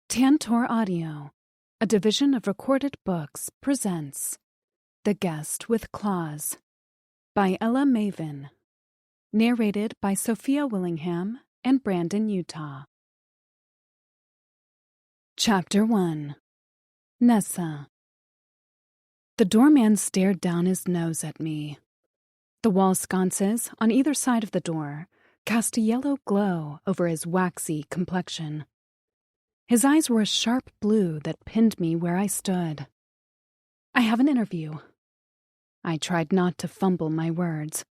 Tantor Audio, a division of Recorded Books, presents The Guest with Claws by Ella Maven, narrated by Sophia Willingham and Brandon Utah. Chapter 1. Nessa. The doorman stared down his nose at me. The wall sconces on either side of the door cast a yellow glow over his waxy complexion. His eyes were a sharp blue that pinned me where I stood. "I have an interview." I tried not to fumble my words.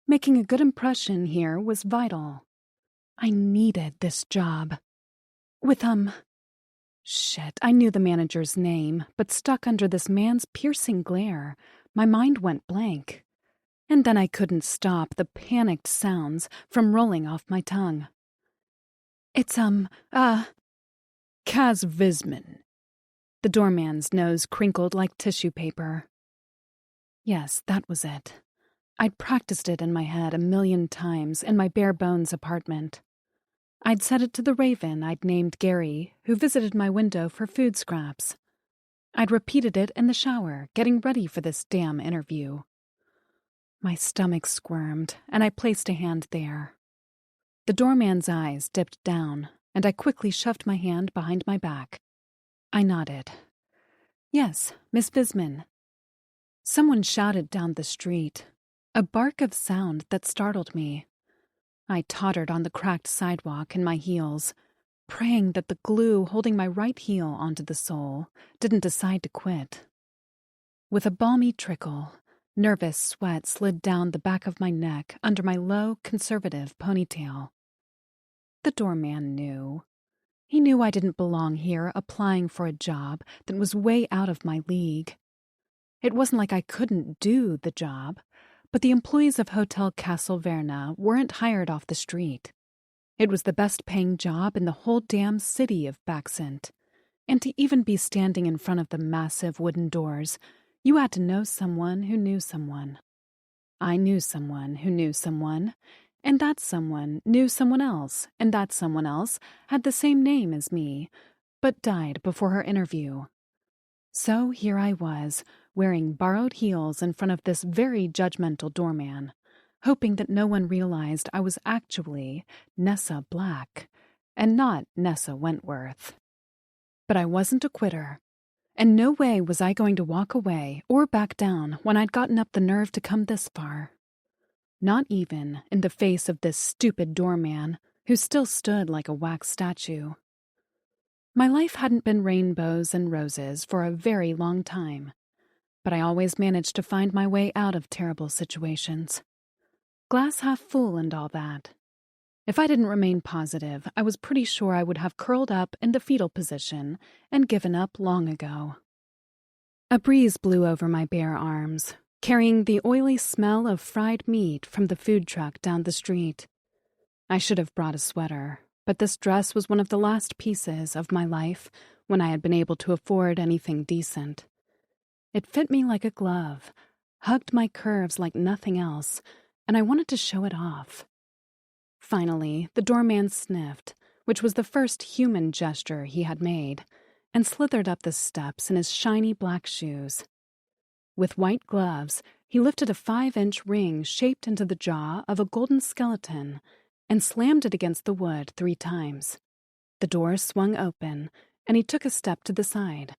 Making a good impression here was vital. I needed this job. With, Shit, I knew the manager's name, but stuck under this man's piercing glare, my mind went blank. And then I couldn't stop the panicked sounds from rolling off my tongue. It's, Kaz Visman. The doorman's nose crinkled like tissue paper. Yes, that was it. I'd practiced it in my head 1,000,000 times in my bare-bones apartment. I'd said it to the raven I'd named Gary, who visited my window for food scraps. I'd repeated it in the shower, getting ready for this damn interview. My stomach squirmed, and I placed a hand there. The doorman's eyes dipped down, and I quickly shoved my hand behind my back. I nodded. "Yes, Miss Visman." Someone shouted down the street, a bark of sound that startled me. I tottered on the cracked sidewalk in my heels, praying that the glue holding my right heel onto the sole didn't decide to quit. With a balmy trickle, nervous sweat slid down the back of my neck under my low, conservative ponytail. The doorman knew. He knew I didn't belong here applying for a job that was way out of my league. It wasn't like I couldn't do the job, but the employees of Hotel Castle Verna weren't hired off the street. It was the best-paying job in the whole damn city of Baxent, and to even be standing in front of the massive wooden doors, you had to know someone who knew someone. I knew someone who knew someone, and that someone knew someone else, and that someone else had the same name as me, but died before her interview. So here I was, wearing borrowed heels in front of this very judgmental doorman, hoping that no one realized I was actually Nessa Black, and not Nessa Wentworth. But I wasn't a quitter, and no way was I going to walk away or back down when I'd gotten up the nerve to come this far. Not even in the face of this stupid doorman, who still stood like a wax statue. My life hadn't been rainbows and roses for a very long time, but I always managed to find my way out of terrible situations. Glass half full and all that. If I didn't remain positive, I was pretty sure I would have curled up in the fetal position and given up long ago. A breeze blew over my bare arms, carrying the oily smell of fried meat from the food truck down the street. I should have brought a sweater, but this dress was one of the last pieces of my life when I had been able to afford anything decent. It fit me like a glove, hugged my curves like nothing else, and I wanted to show it off. Finally, the doorman sniffed, which was the first human gesture he had made, and slithered up the steps in his shiny black shoes. With white gloves, he lifted a 5-inch ring shaped into the jaw of a golden skeleton and slammed it against the wood 3 times. The door swung open, and he took a step to the side.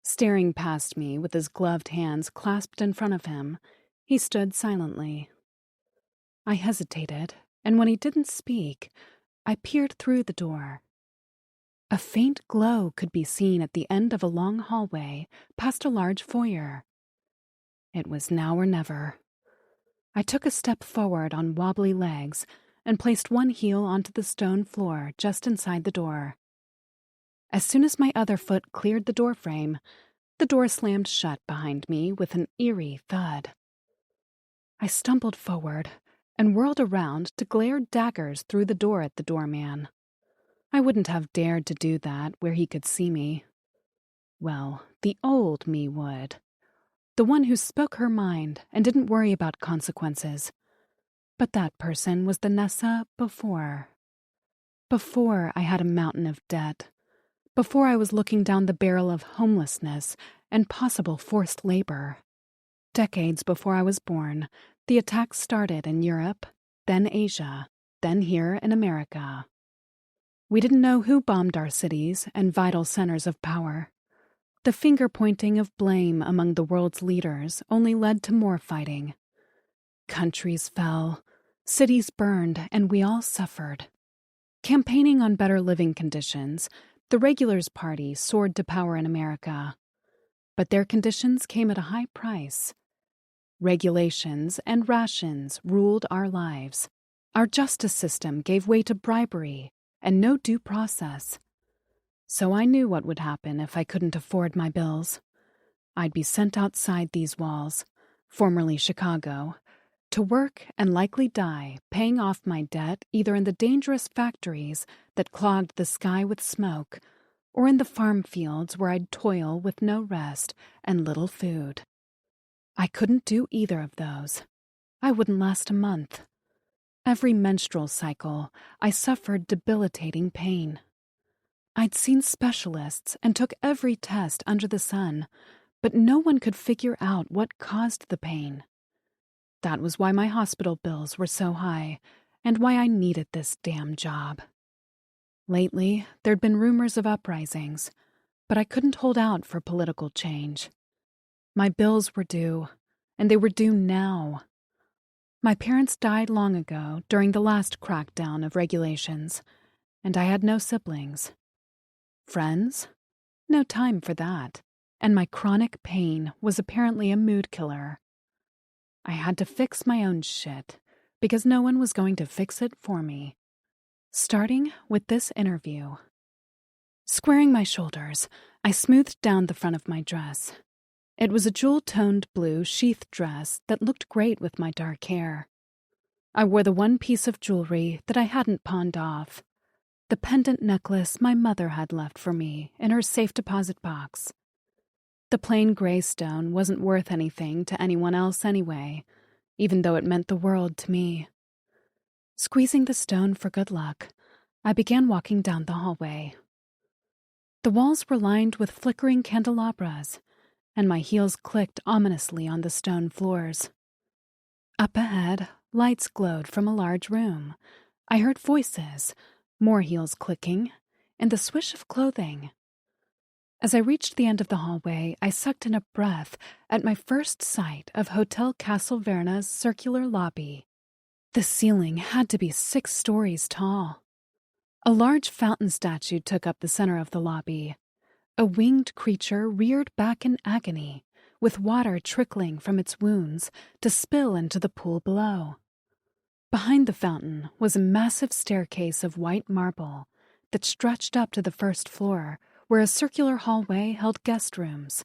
Staring past me with his gloved hands clasped in front of him, he stood silently. I hesitated, and when he didn't speak, I peered through the door. A faint glow could be seen at the end of a long hallway past a large foyer. It was now or never. I took a step forward on wobbly legs and placed one heel onto the stone floor just inside the door. As soon as my other foot cleared the doorframe, the door slammed shut behind me with an eerie thud. I stumbled forward and whirled around to glare daggers through the door at the doorman. I wouldn't have dared to do that where he could see me. Well, the old me would. The one who spoke her mind and didn't worry about consequences. But that person was the Nessa before. Before I had a mountain of debt. before I was looking down the barrel of homelessness and possible forced labor. Decades before I was born, the attacks started in Europe, then Asia, then here in America. We didn't know who bombed our cities and vital centers of power. The finger-pointing of blame among the world's leaders only led to more fighting. Countries fell, cities burned, and we all suffered. Campaigning on better living conditions, the Regulars' Party soared to power in America. But their conditions came at a high price. Regulations and rations ruled our lives. Our justice system gave way to bribery and no due process. So I knew what would happen if I couldn't afford my bills. I'd be sent outside these walls, formerly Chicago, to work and likely die paying off my debt either in the dangerous factories that clogged the sky with smoke or in the farm fields where I'd toil with no rest and little food. I couldn't do either of those. I wouldn't last a month. Every menstrual cycle, I suffered debilitating pain. I'd seen specialists and took every test under the sun, but no one could figure out what caused the pain. That was why my hospital bills were so high, and why I needed this damn job. Lately, there'd been rumors of uprisings, but I couldn't hold out for political change. My bills were due, and they were due now. My parents died long ago during the last crackdown of regulations, and I had no siblings. Friends? No time for that, and my chronic pain was apparently a mood killer. I had to fix my own shit, because no one was going to fix it for me. Starting with this interview. Squaring my shoulders, I smoothed down the front of my dress. It was a jewel-toned blue sheath dress that looked great with my dark hair. I wore the one piece of jewelry that I hadn't pawned off, the pendant necklace my mother had left for me in her safe deposit box. The plain gray stone wasn't worth anything to anyone else anyway, even though it meant the world to me. Squeezing the stone for good luck, I began walking down the hallway. The walls were lined with flickering candelabras, and my heels clicked ominously on the stone floors. Up ahead, lights glowed from a large room. I heard voices, more heels clicking, and the swish of clothing. As I reached the end of the hallway, I sucked in a breath at my first sight of Hotel Castle Verna's circular lobby. The ceiling had to be 6 stories tall. A large fountain statue took up the center of the lobby. A winged creature reared back in agony, with water trickling from its wounds to spill into the pool below. Behind the fountain was a massive staircase of white marble that stretched up to the first floor, where a circular hallway held guest rooms.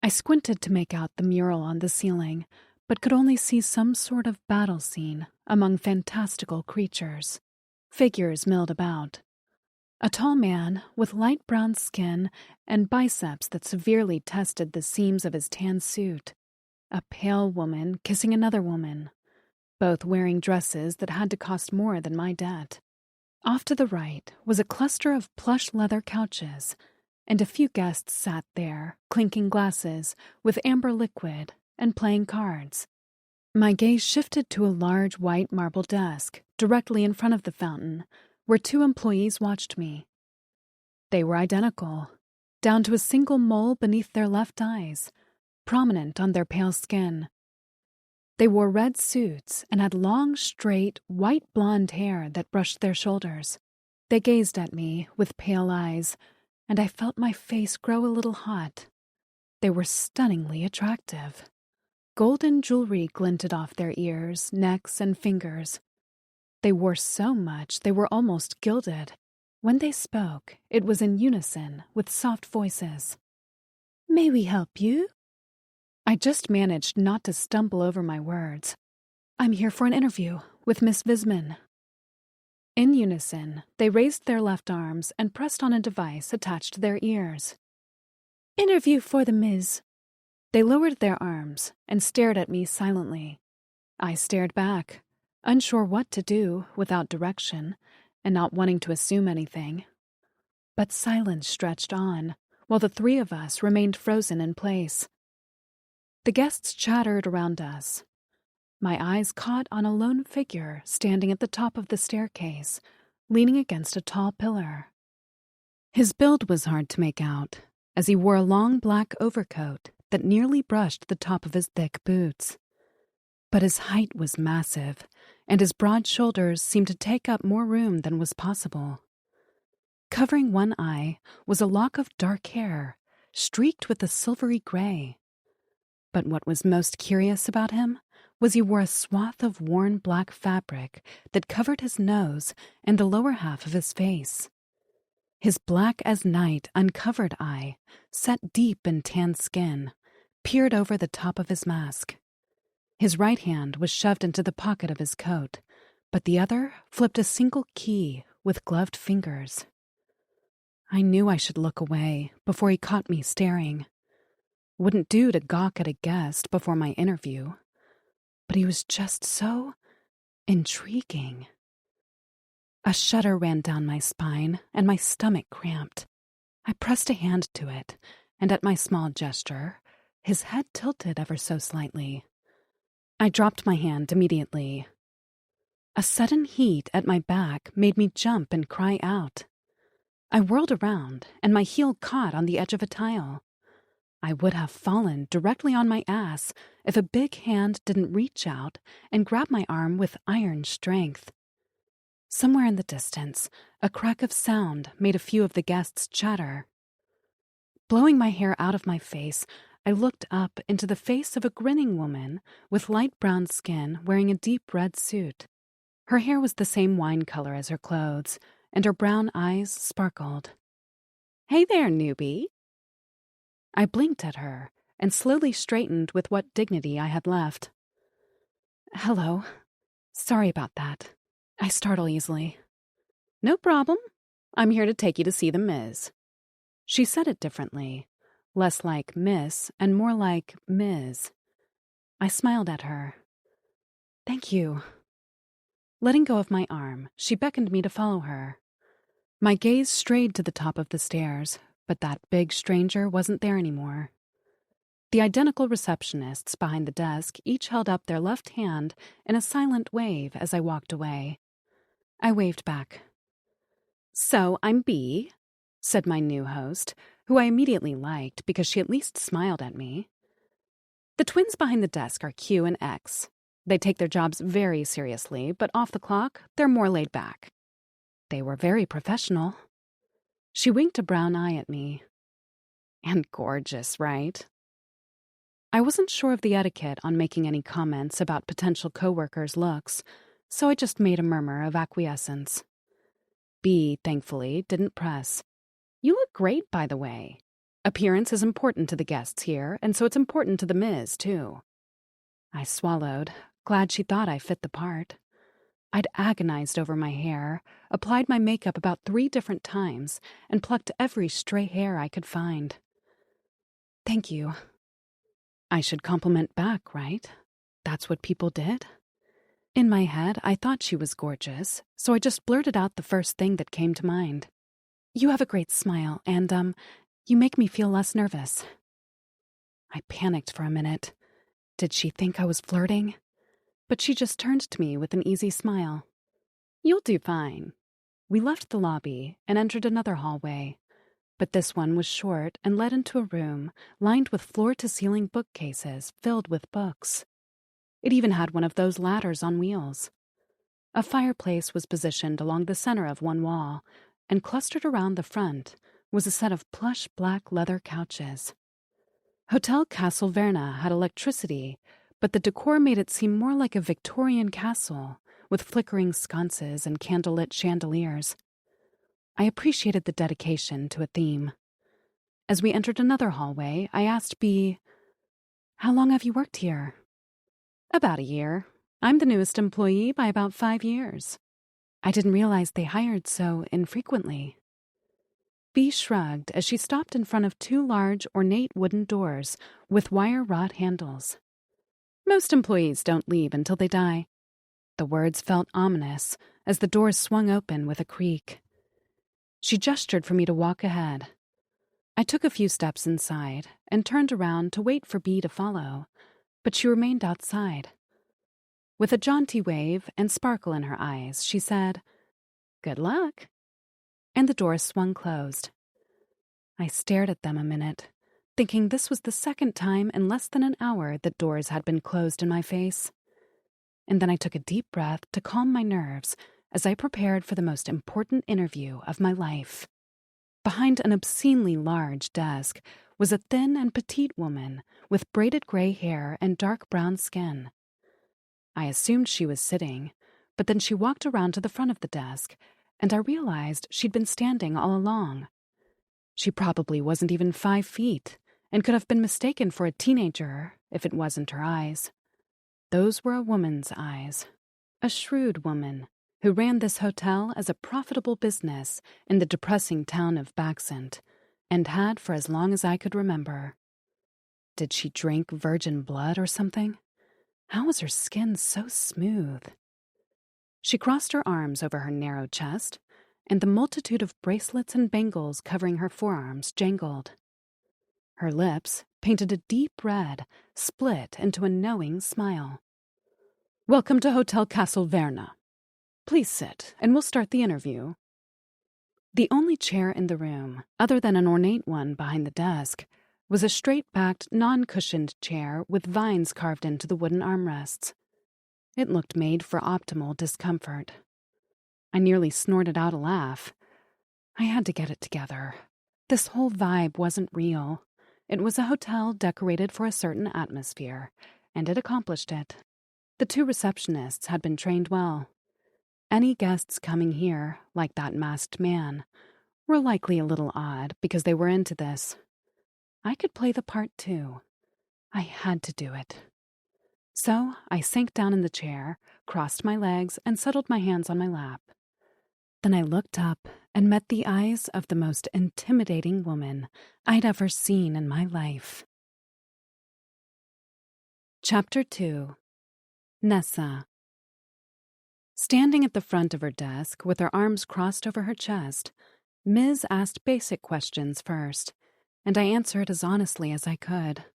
I squinted to make out the mural on the ceiling, but could only see some sort of battle scene among fantastical creatures. Figures milled about. A tall man with light brown skin and biceps that severely tested the seams of his tan suit. A pale woman kissing another woman, both wearing dresses that had to cost more than my debt. Off to the right was a cluster of plush leather couches, and a few guests sat there, clinking glasses with amber liquid and playing cards. My gaze shifted to a large white marble desk directly in front of the fountain, where 2 employees watched me. They were identical, down to a single mole beneath their left eyes, prominent on their pale skin. They wore red suits and had long, straight, white blonde hair that brushed their shoulders. They gazed at me with pale eyes, and I felt my face grow a little hot. They were stunningly attractive. Golden jewelry glinted off their ears, necks, and fingers. They wore so much they were almost gilded. When they spoke, it was in unison, with soft voices. "May we help you?" I just managed not to stumble over my words. "I'm here for an interview with Miss Visman." In unison, they raised their left arms and pressed on a device attached to their ears. "Interview for the Ms." They lowered their arms and stared at me silently. I stared back, unsure what to do without direction, and not wanting to assume anything. But silence stretched on, while the three of us remained frozen in place. The guests chattered around us. My eyes caught on a lone figure standing at the top of the staircase, leaning against a tall pillar. His build was hard to make out, as he wore a long black overcoat that nearly brushed the top of his thick boots. But his height was massive, and his broad shoulders seemed to take up more room than was possible. Covering one eye was a lock of dark hair, streaked with a silvery gray. But what was most curious about him was he wore a swath of worn black fabric that covered his nose and the lower half of his face. His black as night uncovered eye, set deep in tan skin, peered over the top of his mask. His right hand was shoved into the pocket of his coat, but the other flipped a single key with gloved fingers. I knew I should look away before he caught me staring. Wouldn't do to gawk at a guest before my interview, but he was just so intriguing. A shudder ran down my spine and my stomach cramped. I pressed a hand to it, and at my small gesture, his head tilted ever so slightly. I dropped my hand immediately. A sudden heat at my back made me jump and cry out. I whirled around, and my heel caught on the edge of a tile. I would have fallen directly on my ass if a big hand didn't reach out and grab my arm with iron strength. Somewhere in the distance, a crack of sound made a few of the guests chatter. Blowing my hair out of my face, I looked up into the face of a grinning woman with light brown skin wearing a deep red suit. Her hair was the same wine color as her clothes, and her brown eyes sparkled. "Hey there, newbie." I blinked at her and slowly straightened with what dignity I had left. "Hello. Sorry about that. I startle easily." "No problem. I'm here to take you to see the Miz." She said it differently, less like Miss and more like Ms. I smiled at her. "Thank you." Letting go of my arm, she beckoned me to follow her. My gaze strayed to the top of the stairs, but that big stranger wasn't there anymore. The identical receptionists behind the desk each held up their left hand in a silent wave as I walked away. I waved back. "So I'm B," said my new host, who I immediately liked because she at least smiled at me. "The twins behind the desk are Q and X. They take their jobs very seriously, but off the clock, they're more laid back." They were very professional. She winked a brown eye at me. "And gorgeous, right?" I wasn't sure of the etiquette on making any comments about potential coworkers' looks, so I just made a murmur of acquiescence. B, thankfully, didn't press. "You look great, by the way. Appearance is important to the guests here, and so it's important to the Miz, too." I swallowed, glad she thought I fit the part. I'd agonized over my hair, applied my makeup about 3 different times, and plucked every stray hair I could find. "Thank you." I should compliment back, right? That's what people did. In my head, I thought she was gorgeous, so I just blurted out the first thing that came to mind. "You have a great smile, and, you make me feel less nervous." I panicked for a minute. Did she think I was flirting? But she just turned to me with an easy smile. "You'll do fine." We left the lobby and entered another hallway, but this one was short and led into a room lined with floor-to-ceiling bookcases filled with books. It even had one of those ladders on wheels. A fireplace was positioned along the center of one wall, and clustered around the front was a set of plush black leather couches. Hotel Castle Verna had electricity, but the decor made it seem more like a Victorian castle, with flickering sconces and candlelit chandeliers. I appreciated the dedication to a theme. As we entered another hallway, I asked B, "How long have you worked here?" "About a year. I'm the newest employee by about 5 years." I didn't realize they hired so infrequently. B shrugged as she stopped in front of 2 large, ornate wooden doors with wire-wrought handles. "Most employees don't leave until they die." The words felt ominous as the doors swung open with a creak. She gestured for me to walk ahead. I took a few steps inside and turned around to wait for Bee to follow, but she remained outside. With a jaunty wave and sparkle in her eyes, she said, "Good luck," and the door swung closed. I stared at them a minute, thinking this was the second time in less than an hour that doors had been closed in my face. And then I took a deep breath to calm my nerves as I prepared for the most important interview of my life. Behind an obscenely large desk was a thin and petite woman with braided gray hair and dark brown skin. I assumed she was sitting, but then she walked around to the front of the desk, and I realized she'd been standing all along. She probably wasn't even 5 feet, and could have been mistaken for a teenager if it wasn't her eyes. Those were a woman's eyes, a shrewd woman who ran this hotel as a profitable business in the depressing town of Baxent, and had for as long as I could remember. Did she drink virgin blood or something? How was her skin so smooth? She crossed her arms over her narrow chest, and the multitude of bracelets and bangles covering her forearms jangled. Her lips, painted a deep red, split into a knowing smile. "Welcome to Hotel Castle Verna. Please sit, and we'll start the interview." The only chair in the room, other than an ornate one behind the desk, was a straight-backed, non-cushioned chair with vines carved into the wooden armrests. It looked made for optimal discomfort. I nearly snorted out a laugh. I had to get it together. This whole vibe wasn't real. It was a hotel decorated for a certain atmosphere, and it accomplished it. The 2 receptionists had been trained well. Any guests coming here, like that masked man, were likely a little odd because they were into this. I could play the part too. I had to do it. So I sank down in the chair, crossed my legs, and settled my hands on my lap. Then I looked up and met the eyes of the most intimidating woman I'd ever seen in my life. Chapter 2. Nessa. Standing at the front of her desk with her arms crossed over her chest, Ms. asked basic questions first, and I answered as honestly as I could.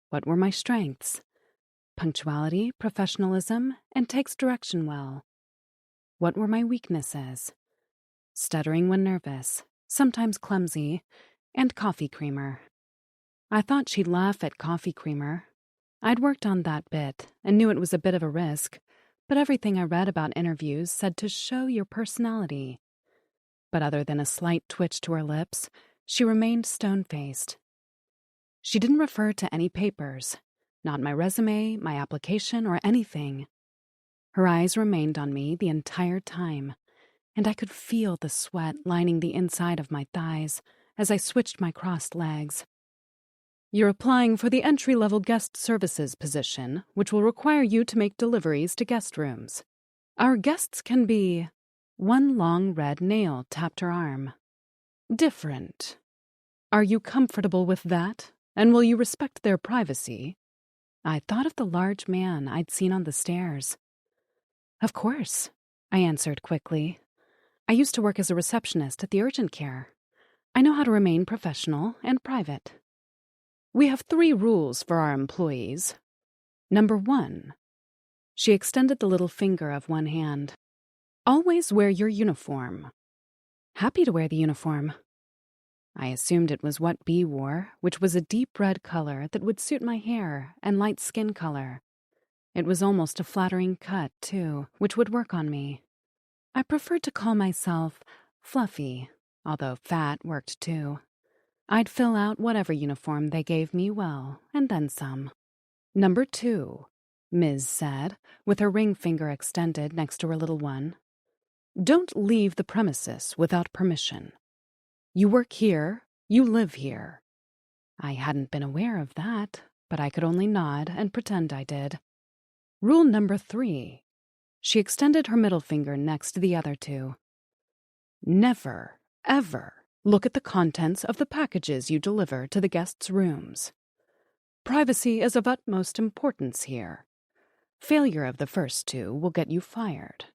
What were my strengths? Punctuality, professionalism, and takes direction well. What were my weaknesses? Stuttering when nervous, sometimes clumsy, and coffee creamer. I thought she'd laugh at coffee creamer. I'd worked on that bit and knew it was a bit of a risk, but everything I read about interviews said to show your personality. But other than a slight twitch to her lips, she remained stone-faced. She didn't refer to any papers, not my resume, my application, or anything. Her eyes remained on me the entire time, and I could feel the sweat lining the inside of my thighs as I switched my crossed legs. "You're applying for the entry-level guest services position, which will require you to make deliveries to guest rooms. Our guests can be—" One long red nail tapped her arm. "Different. Are you comfortable with that, and will you respect their privacy?" I thought of the large man I'd seen on the stairs. "Of course," I answered quickly. "I used to work as a receptionist at the urgent care. I know how to remain professional and private." "We have 3 rules for our employees. Number 1. She extended the little finger of one hand. "Always wear your uniform." "Happy to wear the uniform." I assumed it was what Bee wore, which was a deep red color that would suit my hair and light skin color. It was almost a flattering cut, too, which would work on me. I preferred to call myself fluffy, although fat worked too. I'd fill out whatever uniform they gave me well, and then some. "Number 2, Ms. said, with her ring finger extended next to her little one. "Don't leave the premises without permission. You work here, you live here." I hadn't been aware of that, but I could only nod and pretend I did. "Rule number 3. She extended her middle finger next to the other 2. "Never, ever look at the contents of the packages you deliver to the guests' rooms. Privacy is of utmost importance here. Failure of the first 2 will get you fired.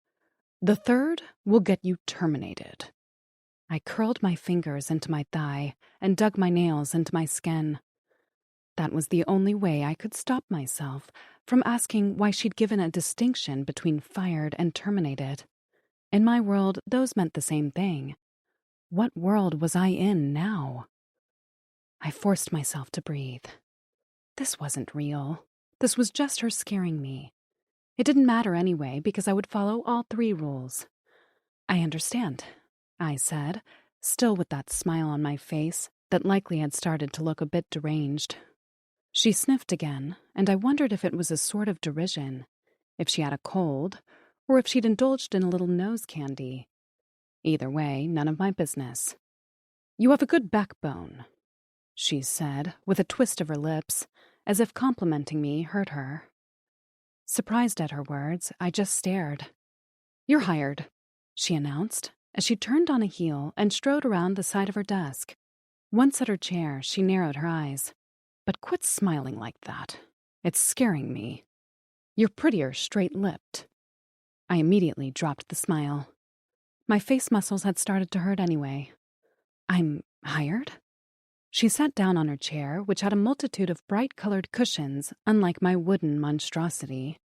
The 3rd will get you terminated." I curled my fingers into my thigh and dug my nails into my skin. That was the only way I could stop myself from asking why she'd given a distinction between fired and terminated. In my world, those meant the same thing. What world was I in now? I forced myself to breathe. This wasn't real. This was just her scaring me. It didn't matter anyway because I would follow all 3 rules. I understand, I said, still with that smile on my face that likely had started to look a bit deranged. She sniffed again, and I wondered if it was a sort of derision, if she had a cold, or if she'd indulged in a little nose candy. Either way, none of my business. You have a good backbone, she said, with a twist of her lips, as if complimenting me hurt her. Surprised at her words, I just stared. You're hired, she announced, as she turned on a heel and strode around the side of her desk. Once at her chair, she narrowed her eyes. But quit smiling like that. It's scaring me. You're prettier straight-lipped. I immediately dropped the smile. My face muscles had started to hurt anyway. I'm hired? She sat down on her chair, which had a multitude of bright-colored cushions, unlike my wooden monstrosity.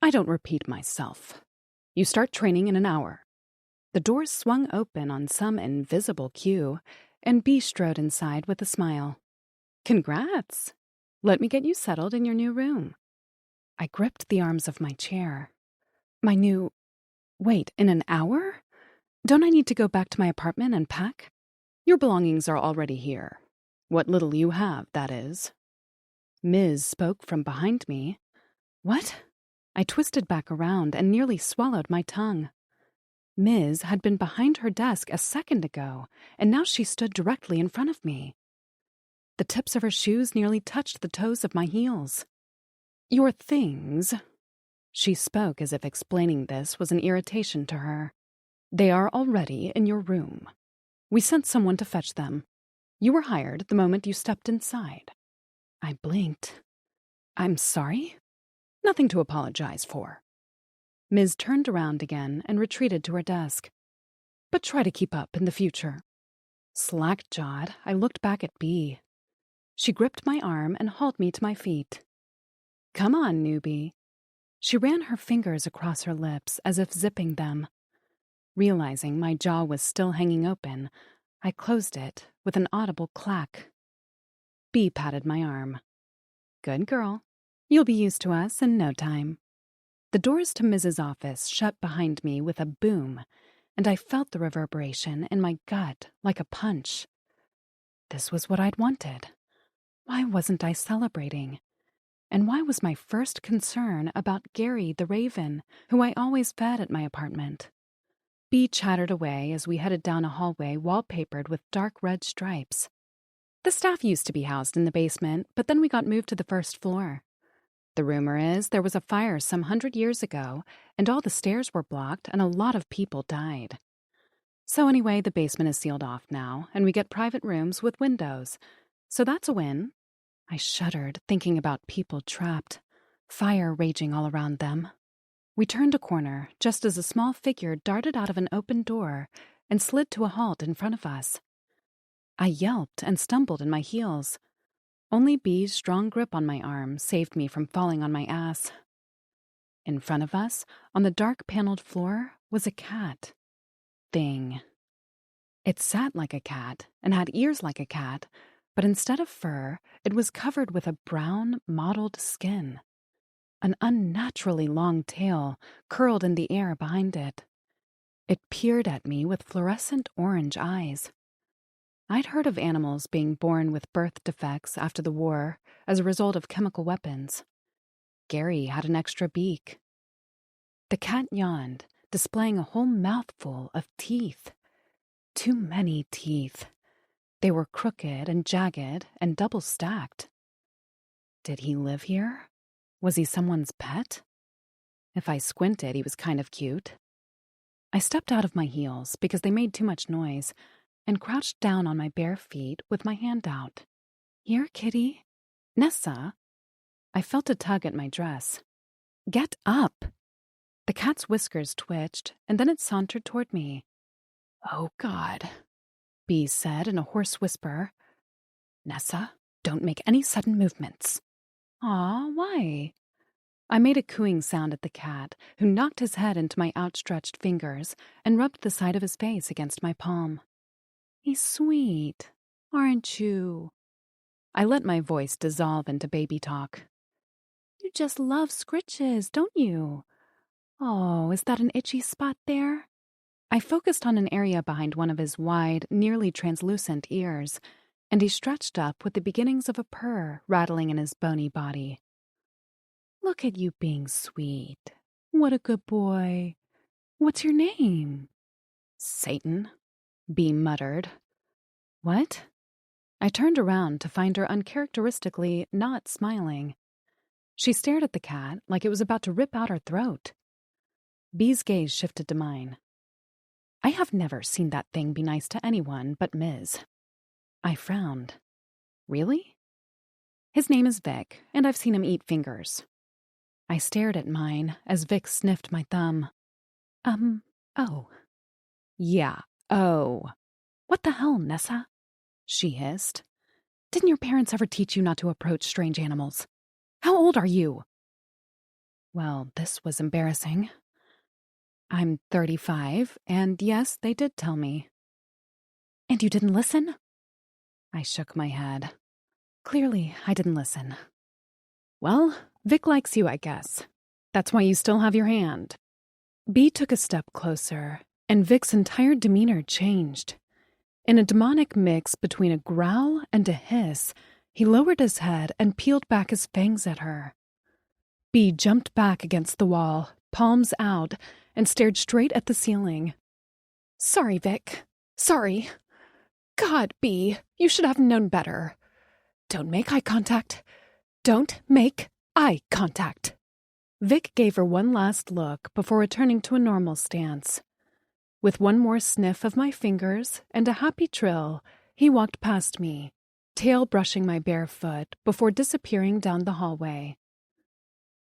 I don't repeat myself. You start training in an hour. The doors swung open on some invisible cue, and Bee strode inside with a smile. Congrats! Let me get you settled in your new room. I gripped the arms of my chair. My new... Wait, in an hour? Don't I need to go back to my apartment and pack? Your belongings are already here. What little you have, that is. Ms. spoke from behind me. What? I twisted back around and nearly swallowed my tongue. Ms. had been behind her desk a second ago, and now she stood directly in front of me. The tips of her shoes nearly touched the toes of my heels. Your things, she spoke as if explaining this was an irritation to her. They are already in your room. We sent someone to fetch them. You were hired the moment you stepped inside. I blinked. I'm sorry? Nothing to apologize for. Ms. turned around again and retreated to her desk. But try to keep up in the future. Slack-jawed, I looked back at Bee. She gripped my arm and hauled me to my feet. Come on, newbie. She ran her fingers across her lips as if zipping them. Realizing my jaw was still hanging open, I closed it with an audible clack. Bee patted my arm. Good girl. You'll be used to us in no time. The doors to Mrs. Office shut behind me with a boom, and I felt the reverberation in my gut like a punch. This was what I'd wanted. Why wasn't I celebrating? And why was my first concern about Gary the Raven, who I always fed at my apartment? Bee chattered away as we headed down a hallway wallpapered with dark red stripes. The staff used to be housed in the basement, but then we got moved to the first floor. The rumor is there was a fire some 100 years ago, and all the stairs were blocked and a lot of people died. So anyway, the basement is sealed off now, and we get private rooms with windows. So that's a win. I shuddered, thinking about people trapped, fire raging all around them. We turned a corner just as a small figure darted out of an open door and slid to a halt in front of us. I yelped and stumbled in my heels. Only Bee's strong grip on my arm saved me from falling on my ass. In front of us, on the dark paneled floor, was a cat. Thing. It sat like a cat and had ears like a cat, but instead of fur, it was covered with a brown, mottled skin. An unnaturally long tail curled in the air behind it. It peered at me with fluorescent orange eyes. I'd heard of animals being born with birth defects after the war as a result of chemical weapons. Gary had an extra beak. The cat yawned, displaying a whole mouthful of teeth. Too many teeth. They were crooked and jagged and double-stacked. Did he live here? Was he someone's pet? If I squinted, he was kind of cute. I stepped out of my heels because they made too much noise and crouched down on my bare feet with my hand out. Here, kitty. Nessa. I felt a tug at my dress. Get up. The cat's whiskers twitched, and then it sauntered toward me. Oh, God. B said in a hoarse whisper. Nessa, don't make any sudden movements. Aw, why? I made a cooing sound at the cat, who knocked his head into my outstretched fingers and rubbed the side of his face against my palm. He's sweet, aren't you? I let my voice dissolve into baby talk. You just love scritches, don't you? Oh, is that an itchy spot there? I focused on an area behind one of his wide, nearly translucent ears, and he stretched up with the beginnings of a purr rattling in his bony body. Look at you being sweet. What a good boy. What's your name? Satan, B muttered. What? I turned around to find her uncharacteristically not smiling. She stared at the cat like it was about to rip out her throat. B's gaze shifted to mine. I have never seen that thing be nice to anyone but Ms. I frowned. Really? His name is Vic, and I've seen him eat fingers. I stared at mine as Vic sniffed my thumb. Oh. Yeah, oh. What the hell, Nessa? She hissed. Didn't your parents ever teach you not to approach strange animals? How old are you? Well, this was embarrassing. I'm 35, and yes, they did tell me. And you didn't listen? I shook my head. Clearly, I didn't listen. Well, Vic likes you, I guess. That's why you still have your hand. B took a step closer, and Vic's entire demeanor changed. In a demonic mix between a growl and a hiss, he lowered his head and peeled back his fangs at her. B jumped back against the wall, palms out, and stared straight at the ceiling. Sorry, Vic. Sorry. God, B, you should have known better. Don't make eye contact. Don't make eye contact. Vic gave her one last look before returning to a normal stance. With one more sniff of my fingers and a happy trill, he walked past me, tail brushing my bare foot before disappearing down the hallway.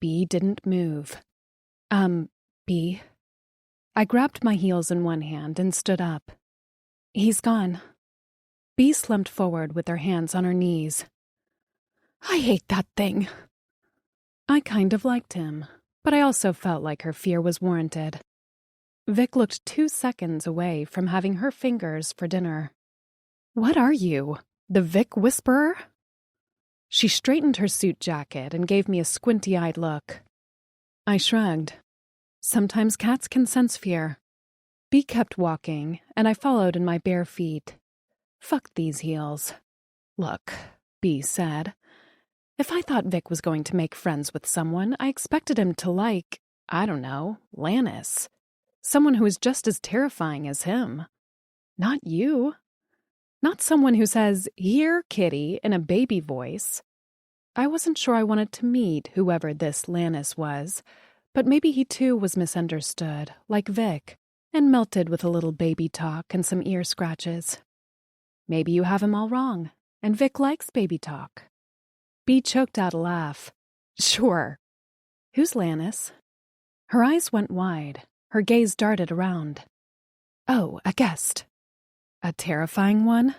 B didn't move. B. I grabbed my heels in one hand and stood up. He's gone. B slumped forward with her hands on her knees. I hate that thing. I kind of liked him, but I also felt like her fear was warranted. Vic looked 2 seconds away from having her fingers for dinner. What are you, the Vic Whisperer? She straightened her suit jacket and gave me a squinty-eyed look. I shrugged. Sometimes cats can sense fear. B kept walking, and I followed in my bare feet. Fuck these heels. Look, B said. If I thought Vic was going to make friends with someone, I expected him to like, I don't know, Lannis. Someone who is just as terrifying as him. Not you. Not someone who says, "Here, kitty," in a baby voice. I wasn't sure I wanted to meet whoever this Lannis was, but maybe he too was misunderstood, like Vic, and melted with a little baby talk and some ear scratches. Maybe you have him all wrong, and Vic likes baby talk. B choked out a laugh. Sure. Who's Lannis? Her eyes went wide. Her gaze darted around. Oh, a guest. A terrifying one?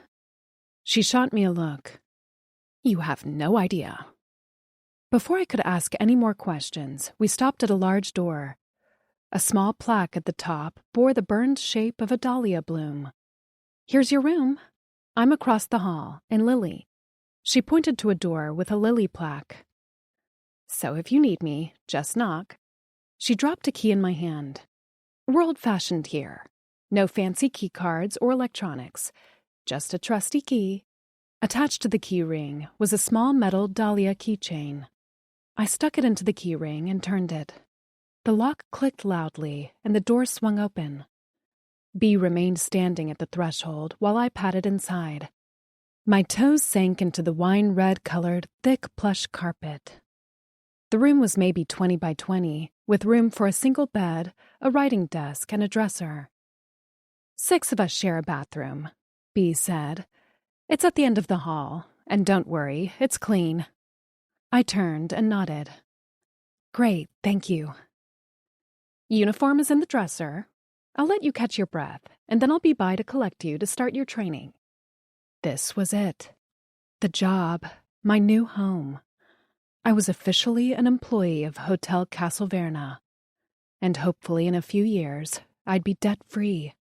She shot me a look. You have no idea. Before I could ask any more questions, we stopped at a large door. A small plaque at the top bore the burned shape of a dahlia bloom. Here's your room. I'm across the hall, in Lily. She pointed to a door with a lily plaque. So if you need me, just knock. She dropped a key in my hand. We're old-fashioned here. No fancy key cards or electronics. Just a trusty key. Attached to the key ring was a small metal dahlia keychain. I stuck it into the key ring and turned it. The lock clicked loudly, and the door swung open. B remained standing at the threshold while I patted inside. My toes sank into the wine-red-colored, thick plush carpet. The room was maybe 20 by 20, with room for a single bed, a writing desk, and a dresser. 6 of us share a bathroom, B said. It's at the end of the hall, and don't worry, it's clean. I turned and nodded. Great, thank you. Uniform is in the dresser. I'll let you catch your breath, and then I'll be by to collect you to start your training." This was it. The job. My new home. I was officially an employee of Hotel Castelverna, and hopefully in a few years, I'd be debt-free.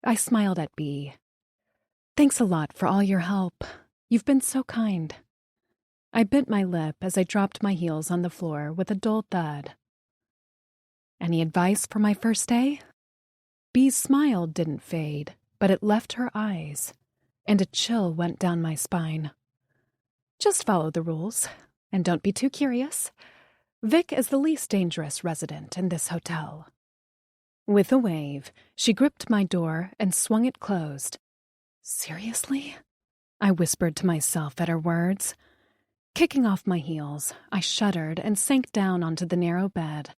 I smiled at Bea. "Thanks a lot for all your help. You've been so kind." I bit my lip as I dropped my heels on the floor with a dull thud. "Any advice for my first day?" Bea's smile didn't fade, but it left her eyes, and a chill went down my spine. "Just follow the rules, and don't be too curious. Vic is the least dangerous resident in this hotel." With a wave, she gripped my door and swung it closed. "Seriously?" I whispered to myself at her words. Kicking off my heels, I shuddered and sank down onto the narrow bed.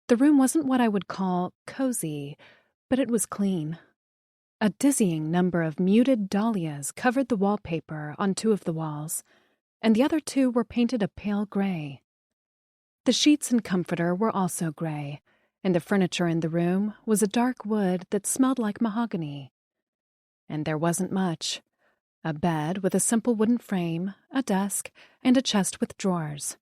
The room wasn't what I would call cozy, but it was clean. A dizzying number of muted dahlias covered the wallpaper on 2 of the walls, and the other 2 were painted a pale gray. The sheets and comforter were also gray, and the furniture in the room was a dark wood that smelled like mahogany. And there wasn't much. A bed with a simple wooden frame, a desk, and a chest with drawers.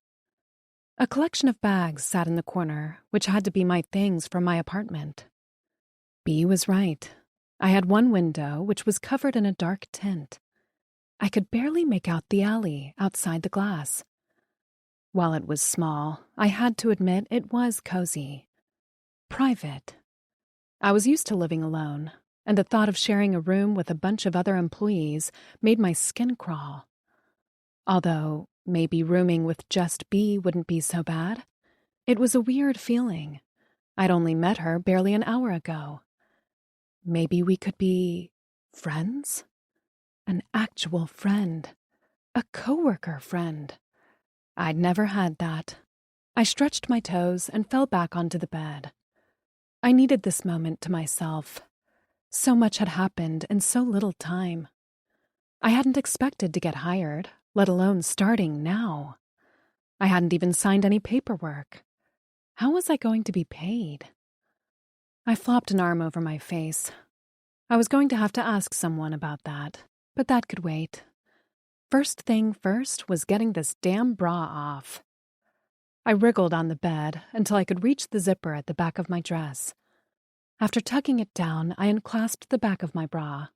A collection of bags sat in the corner, which had to be my things from my apartment. Bea was right. I had one window which was covered in a dark tint. I could barely make out the alley outside the glass. While it was small, I had to admit it was cozy. Private. I was used to living alone, and the thought of sharing a room with a bunch of other employees made my skin crawl. Although maybe rooming with just Bea wouldn't be so bad. It was a weird feeling. I'd only met her barely an hour ago. Maybe we could be friends? An actual friend. A coworker friend. I'd never had that. I stretched my toes and fell back onto the bed. I needed this moment to myself. So much had happened in so little time. I hadn't expected to get hired, let alone starting now. I hadn't even signed any paperwork. How was I going to be paid? I flopped an arm over my face. I was going to have to ask someone about that, but that could wait. First thing first was getting this damn bra off. I wriggled on the bed until I could reach the zipper at the back of my dress. After tucking it down, I unclasped the back of my bra.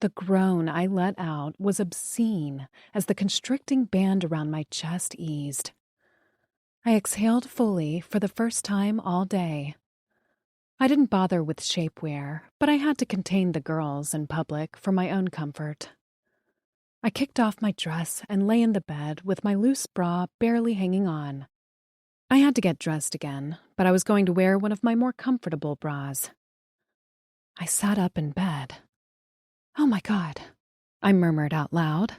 The groan I let out was obscene as the constricting band around my chest eased. I exhaled fully for the first time all day. I didn't bother with shapewear, but I had to contain the girls in public for my own comfort. I kicked off my dress and lay in the bed with my loose bra barely hanging on. I had to get dressed again, but I was going to wear one of my more comfortable bras. I sat up in bed. "Oh my God," I murmured out loud.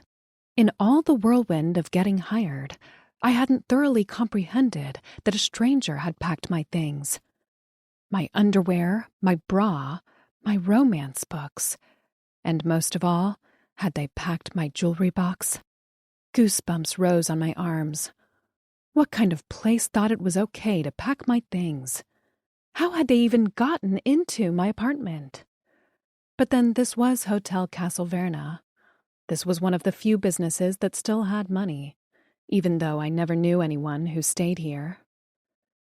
In all the whirlwind of getting hired, I hadn't thoroughly comprehended that a stranger had packed my things. My underwear, my bra, my romance books, and most of all, had they packed my jewelry box? Goosebumps rose on my arms. What kind of place thought it was okay to pack my things? How had they even gotten into my apartment? But then this was Hotel Castelverna. This was one of the few businesses that still had money, even though I never knew anyone who stayed here.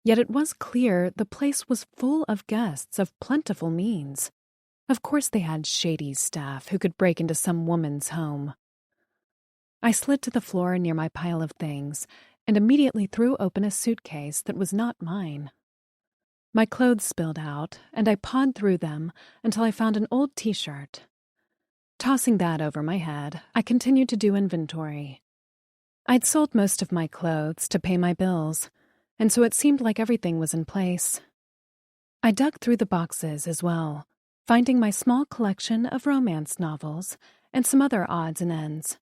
Yet it was clear the place was full of guests of plentiful means. Of course they had shady staff who could break into some woman's home. I slid to the floor near my pile of things and immediately threw open a suitcase that was not mine. My clothes spilled out, and I pawed through them until I found an old t-shirt. Tossing that over my head, I continued to do inventory. I'd sold most of my clothes to pay my bills, and so it seemed like everything was in place. I dug through the boxes as well, finding my small collection of romance novels and some other odds and ends.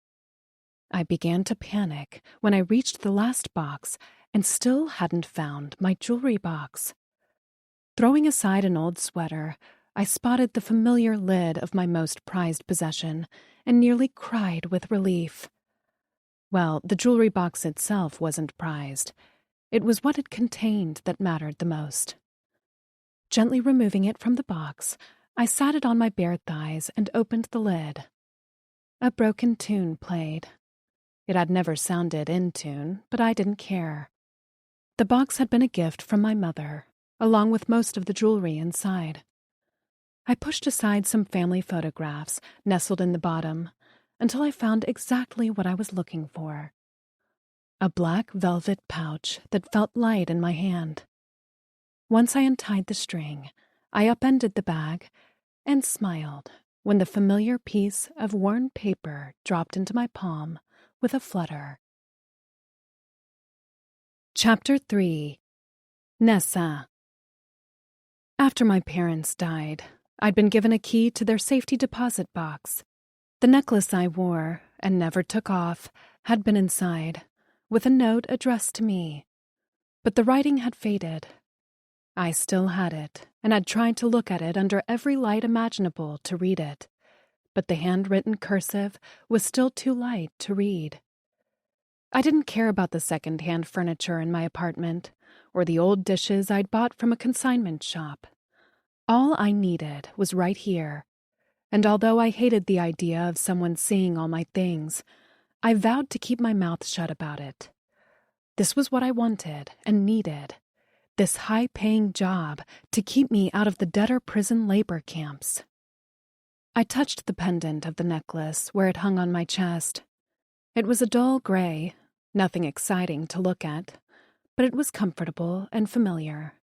I began to panic when I reached the last box and still hadn't found my jewelry box. Throwing aside an old sweater, I spotted the familiar lid of my most prized possession and nearly cried with relief. Well, the jewelry box itself wasn't prized. It was what it contained that mattered the most. Gently removing it from the box, I sat it on my bare thighs and opened the lid. A broken tune played. It had never sounded in tune, but I didn't care. The box had been a gift from my mother, along with most of the jewelry inside. I pushed aside some family photographs nestled in the bottom until I found exactly what I was looking for. A black velvet pouch that felt light in my hand. Once I untied the string, I upended the bag and smiled when the familiar piece of worn paper dropped into my palm with a flutter. Chapter 3. Nessa. After my parents died, I'd been given a key to their safety deposit box. The necklace I wore, and never took off, had been inside, with a note addressed to me. But the writing had faded. I still had it, and had tried to look at it under every light imaginable to read it, but the handwritten cursive was still too light to read. I didn't care about the second-hand furniture in my apartment, or the old dishes I'd bought from a consignment shop. All I needed was right here, and although I hated the idea of someone seeing all my things, I vowed to keep my mouth shut about it. This was what I wanted and needed, this high-paying job to keep me out of the debtor prison labor camps. I touched the pendant of the necklace where it hung on my chest. It was a dull gray, nothing exciting to look at, but it was comfortable and familiar.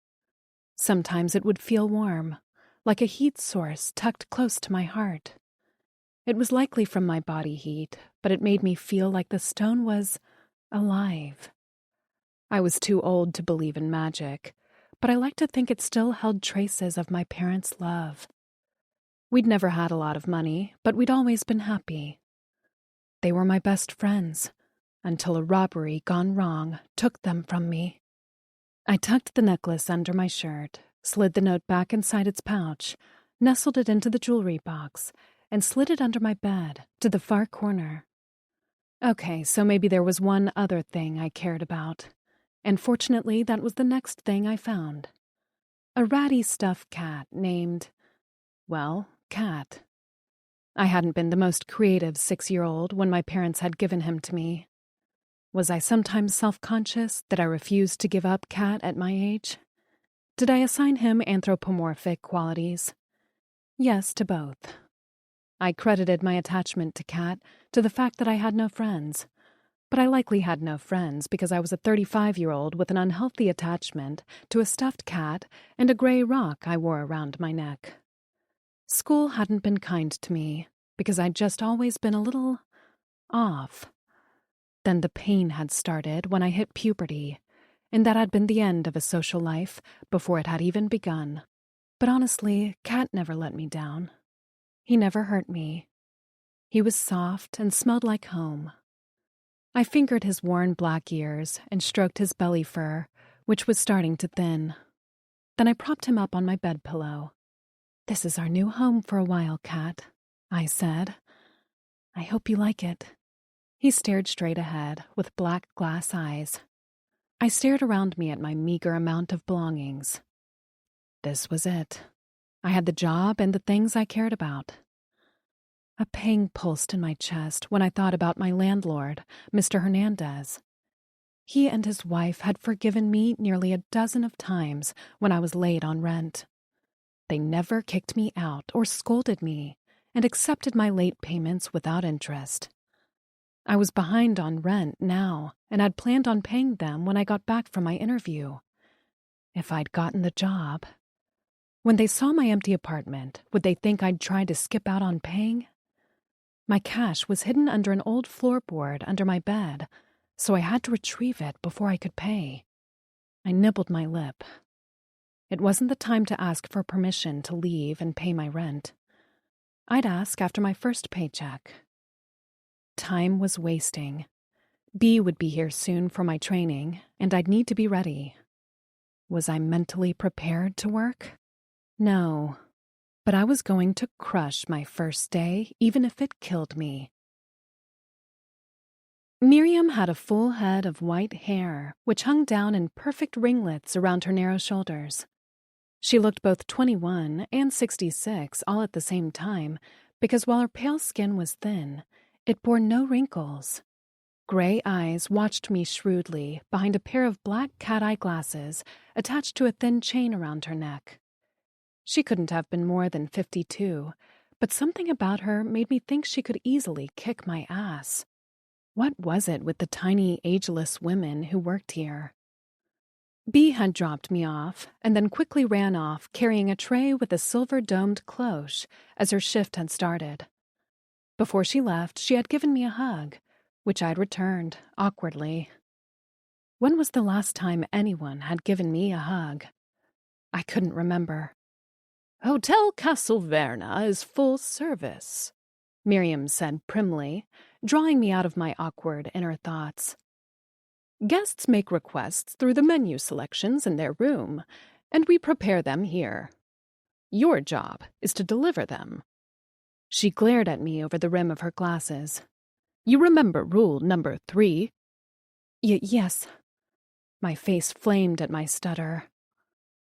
Sometimes it would feel warm, like a heat source tucked close to my heart. It was likely from my body heat, but it made me feel like the stone was alive. I was too old to believe in magic, but I liked to think it still held traces of my parents' love. We'd never had a lot of money, but we'd always been happy. They were my best friends, until a robbery gone wrong took them from me. I tucked the necklace under my shirt, slid the note back inside its pouch, nestled it into the jewelry box, and slid it under my bed to the far corner. Okay, so maybe there was one other thing I cared about, and fortunately that was the next thing I found. A ratty stuffed cat named, well, Cat. I hadn't been the most creative 6-year-old when my parents had given him to me. Was I sometimes self-conscious that I refused to give up Cat at my age? Did I assign him anthropomorphic qualities? Yes to both. I credited my attachment to Cat to the fact that I had no friends, but I likely had no friends because I was a 35-year-old with an unhealthy attachment to a stuffed cat and a gray rock I wore around my neck. School hadn't been kind to me because I'd just always been a little off. Then the pain had started when I hit puberty, and that had been the end of a social life before it had even begun. But honestly, Cat never let me down. He never hurt me. He was soft and smelled like home. I fingered his worn black ears and stroked his belly fur, which was starting to thin. Then I propped him up on my bed pillow. "This is our new home for a while, Cat," I said. "I hope you like it." He stared straight ahead with black glass eyes. I stared around me at my meager amount of belongings. This was it. I had the job and the things I cared about. A pang pulsed in my chest when I thought about my landlord, Mr. Hernandez. He and his wife had forgiven me nearly a dozen of times when I was late on rent. They never kicked me out or scolded me and accepted my late payments without interest. I was behind on rent now and had planned on paying them when I got back from my interview. If I'd gotten the job. When they saw my empty apartment, would they think I'd tried to skip out on paying? My cash was hidden under an old floorboard under my bed, so I had to retrieve it before I could pay. I nibbled my lip. It wasn't the time to ask for permission to leave and pay my rent. I'd ask after my first paycheck. Time was wasting. B would be here soon for my training, and I'd need to be ready. Was I mentally prepared to work? No, but I was going to crush my first day, even if it killed me. Miriam had a full head of white hair, which hung down in perfect ringlets around her narrow shoulders. She looked both 21 and 66 all at the same time, because while her pale skin was thin, it bore no wrinkles. Gray eyes watched me shrewdly behind a pair of black cat-eye glasses attached to a thin chain around her neck. She couldn't have been more than 52, but something about her made me think she could easily kick my ass. What was it with the tiny, ageless women who worked here? Bee had dropped me off and then quickly ran off carrying a tray with a silver-domed cloche as her shift had started. Before she left, she had given me a hug, which I'd returned, awkwardly. When was the last time anyone had given me a hug? I couldn't remember. "Hotel Castelverna is full service," Miriam said primly, drawing me out of my awkward inner thoughts. "Guests make requests through the menu selections in their room, and we prepare them here. Your job is to deliver them." She glared at me over the rim of her glasses. "You remember rule number 3? Yes. My face flamed at my stutter.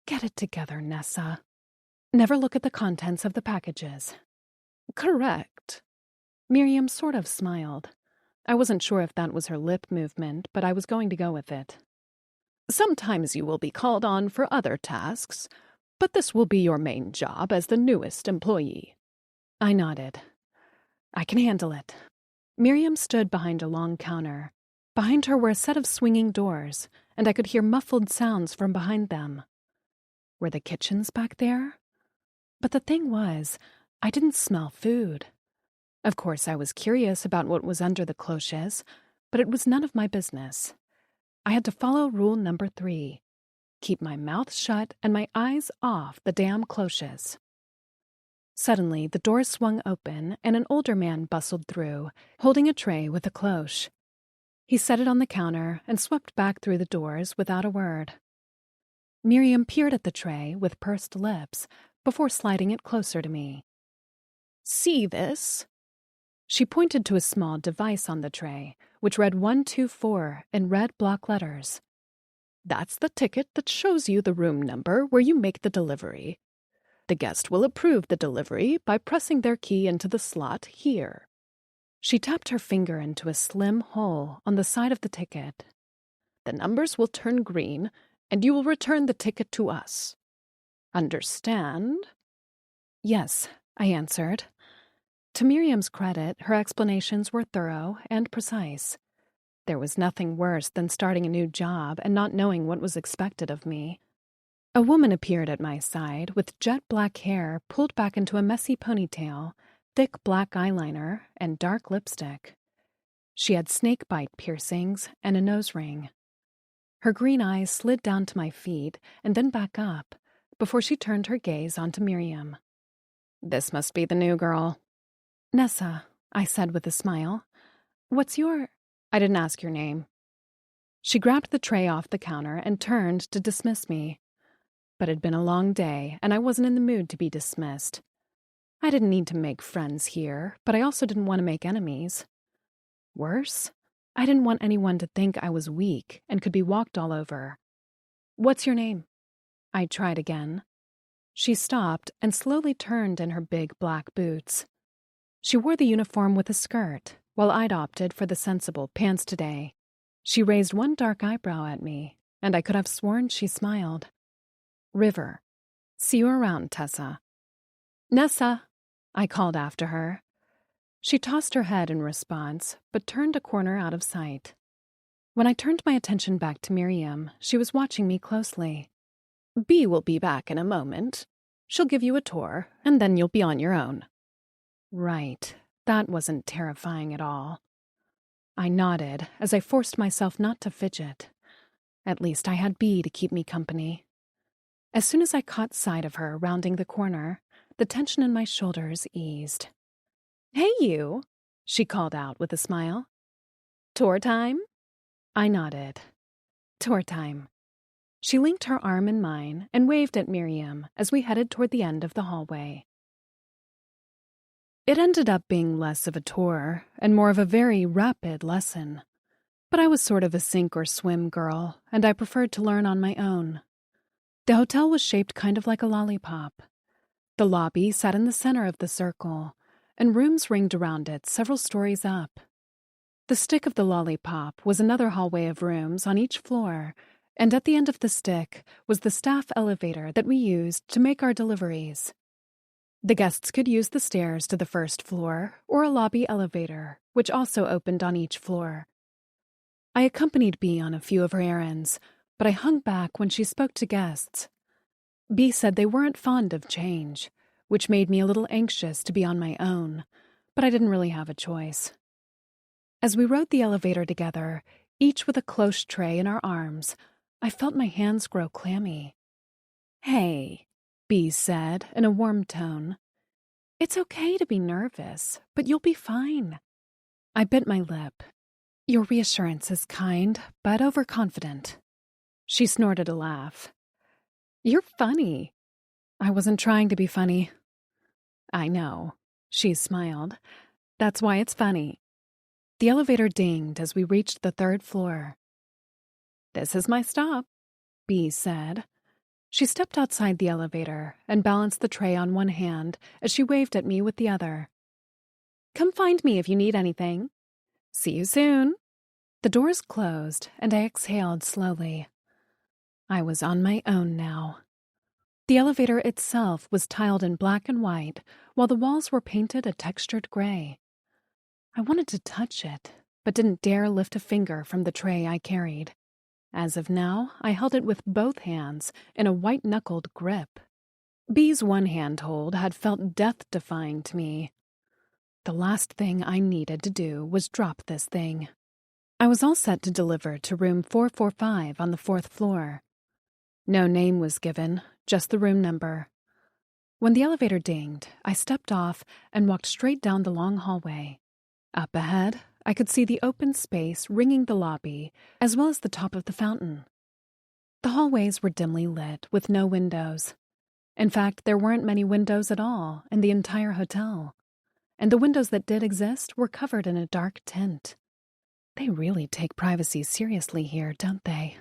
Get it together, Nessa. Never look at the contents of the packages. Correct. Miriam sort of smiled. I wasn't sure if that was her lip movement, but I was going to go with it. Sometimes you will be called on for other tasks, but this will be your main job as the newest employee. I nodded. I can handle it. Miriam stood behind a long counter. Behind her were a set of swinging doors, and I could hear muffled sounds from behind them. Were the kitchens back there? But the thing was, I didn't smell food. Of course, I was curious about what was under the cloches, but it was none of my business. I had to follow rule number 3. Keep my mouth shut and my eyes off the damn cloches. Suddenly, the door swung open and an older man bustled through, holding a tray with a cloche. He set it on the counter and swept back through the doors without a word. Miriam peered at the tray with pursed lips before sliding it closer to me. "See this?" She pointed to a small device on the tray, which read 124 in red block letters. "That's the ticket that shows you the room number where you make the delivery. The guest will approve the delivery by pressing their key into the slot here." She tapped her finger into a slim hole on the side of the ticket. "The numbers will turn green, and you will return the ticket to us. Understand?" "Yes," I answered. To Miriam's credit, her explanations were thorough and precise. There was nothing worse than starting a new job and not knowing what was expected of me. A woman appeared at my side with jet black hair pulled back into a messy ponytail, thick black eyeliner, and dark lipstick. She had snakebite piercings and a nose ring. Her green eyes slid down to my feet and then back up before she turned her gaze onto Miriam. "This must be the new girl." "Nessa," I said with a smile. "What's your—" "I didn't ask your name." She grabbed the tray off the counter and turned to dismiss me. But it had been a long day, and I wasn't in the mood to be dismissed. I didn't need to make friends here, but I also didn't want to make enemies. Worse, I didn't want anyone to think I was weak and could be walked all over. "What's your name?" I tried again. She stopped and slowly turned in her big black boots. She wore the uniform with a skirt, while I'd opted for the sensible pants today. She raised one dark eyebrow at me, and I could have sworn she smiled. "River. See you around, Tessa." "Nessa," I called after her. She tossed her head in response, but turned a corner out of sight. When I turned my attention back to Miriam, she was watching me closely. "Bee will be back in a moment. She'll give you a tour, and then you'll be on your own." Right. That wasn't terrifying at all. I nodded as I forced myself not to fidget. At least I had Bee to keep me company. As soon as I caught sight of her rounding the corner, the tension in my shoulders eased. "Hey, you," she called out with a smile. "Tour time?" I nodded. Tour time. She linked her arm in mine and waved at Miriam as we headed toward the end of the hallway. It ended up being less of a tour and more of a very rapid lesson. But I was sort of a sink or swim girl, and I preferred to learn on my own. The hotel was shaped kind of like a lollipop. The lobby sat in the center of the circle, and rooms ringed around it several stories up. The stick of the lollipop was another hallway of rooms on each floor, and at the end of the stick was the staff elevator that we used to make our deliveries. The guests could use the stairs to the first floor or a lobby elevator, which also opened on each floor. I accompanied Bee on a few of her errands, but I hung back when she spoke to guests. Bee said they weren't fond of change, which made me a little anxious to be on my own, but I didn't really have a choice. As we rode the elevator together, each with a cloche tray in our arms, I felt my hands grow clammy. "Hey," Bee said in a warm tone. "It's okay to be nervous, but you'll be fine." I bit my lip. "Your reassurance is kind, but overconfident." She snorted a laugh. "You're funny." "I wasn't trying to be funny." "I know," she smiled. "That's why it's funny." The elevator dinged as we reached the third floor. "This is my stop," Bee said. She stepped outside the elevator and balanced the tray on one hand as she waved at me with the other. "Come find me if you need anything. See you soon." The doors closed, and I exhaled slowly. I was on my own now. The elevator itself was tiled in black and white, while the walls were painted a textured gray. I wanted to touch it, but didn't dare lift a finger from the tray I carried. As of now, I held it with both hands in a white-knuckled grip. Bee's one handhold had felt death-defying to me. The last thing I needed to do was drop this thing. I was all set to deliver to room 445 on the 4th floor. No name was given, just the room number. When the elevator dinged, I stepped off and walked straight down the long hallway. Up ahead, I could see the open space ringing the lobby, as well as the top of the fountain. The hallways were dimly lit, with no windows. In fact, there weren't many windows at all in the entire hotel, and the windows that did exist were covered in a dark tint. They really take privacy seriously here, don't they?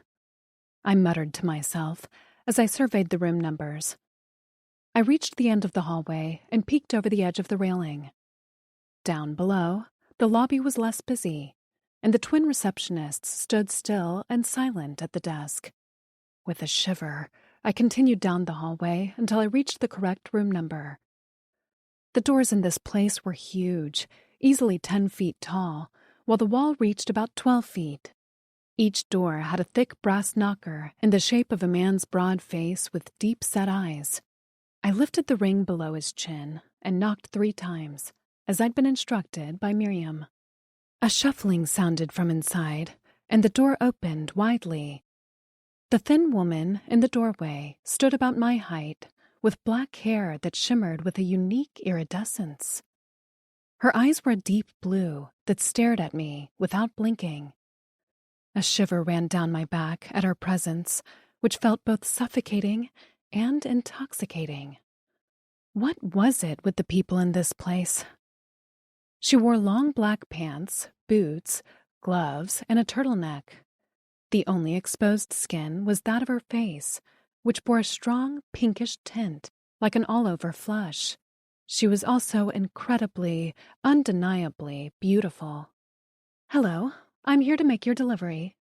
I muttered to myself as I surveyed the room numbers. I reached the end of the hallway and peeked over the edge of the railing. Down below, the lobby was less busy, and the twin receptionists stood still and silent at the desk. With a shiver, I continued down the hallway until I reached the correct room number. The doors in this place were huge, easily 10 feet tall, while the wall reached about 12 feet. Each door had a thick brass knocker in the shape of a man's broad face with deep-set eyes. I lifted the ring below his chin and knocked 3 times, as I'd been instructed by Miriam. A shuffling sounded from inside, and the door opened widely. The thin woman in the doorway stood about my height, with black hair that shimmered with a unique iridescence. Her eyes were a deep blue that stared at me without blinking. A shiver ran down my back at her presence, which felt both suffocating and intoxicating. What was it with the people in this place? She wore long black pants, boots, gloves, and a turtleneck. The only exposed skin was that of her face, which bore a strong pinkish tint, like an all-over flush. She was also incredibly, undeniably beautiful. "Hello, I'm here to make your delivery."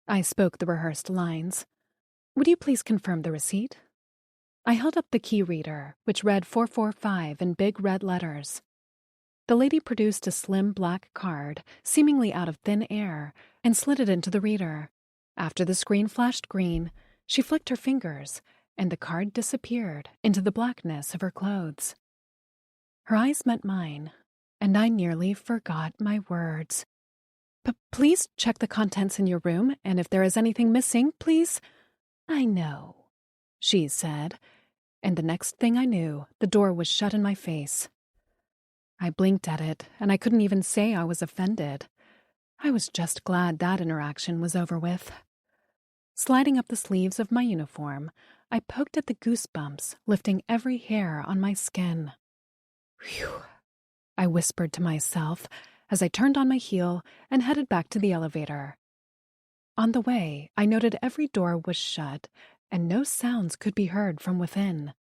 I spoke the rehearsed lines. "Would you please confirm the receipt?" I held up the key reader, which read 445 in big red letters. The lady produced a slim black card, seemingly out of thin air, and slid it into the reader. After the screen flashed green, she flicked her fingers, and the card disappeared into the blackness of her clothes. Her eyes met mine, and I nearly forgot my words. "But please check the contents in your room, and if there is anything missing, please—" "I know," she said, and the next thing I knew, the door was shut in my face. I blinked at it, and I couldn't even say I was offended. I was just glad that interaction was over with. Sliding up the sleeves of my uniform, I poked at the goosebumps, lifting every hair on my skin. "Phew," I whispered to myself as I turned on my heel and headed back to the elevator. On the way, I noted every door was shut and no sounds could be heard from within.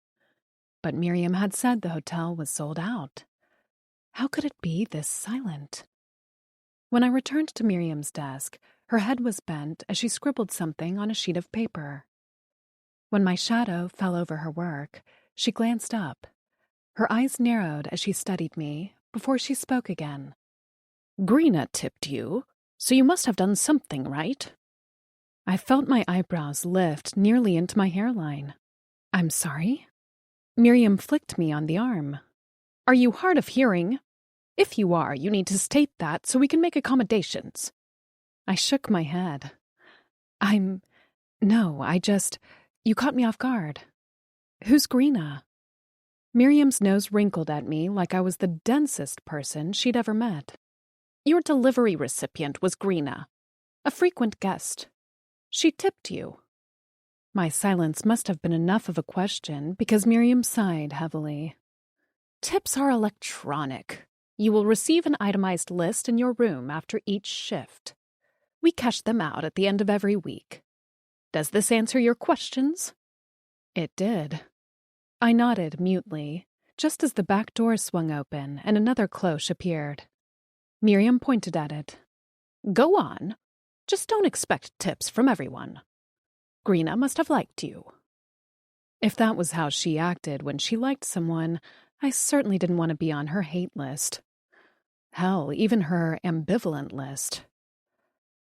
But Miriam had said the hotel was sold out. How could it be this silent? When I returned to Miriam's desk, her head was bent as she scribbled something on a sheet of paper. When my shadow fell over her work, she glanced up. Her eyes narrowed as she studied me before she spoke again. Greena tipped you, so you must have done something right. I felt my eyebrows lift nearly into my hairline. I'm sorry? Miriam flicked me on the arm. Are you hard of hearing? If you are, you need to state that so we can make accommodations. I shook my head. You caught me off guard. Who's Greena? Miriam's nose wrinkled at me like I was the densest person she'd ever met. Your delivery recipient was Greena, a frequent guest. She tipped you. My silence must have been enough of a question because Miriam sighed heavily. Tips are electronic. You will receive an itemized list in your room after each shift. We cash them out at the end of every week. Does this answer your questions? It did. I nodded mutely, just as the back door swung open and another cloche appeared. Miriam pointed at it. Go on. Just don't expect tips from everyone. Greena must have liked you. If that was how she acted when she liked someone, I certainly didn't want to be on her hate list. Hell, even her ambivalent list.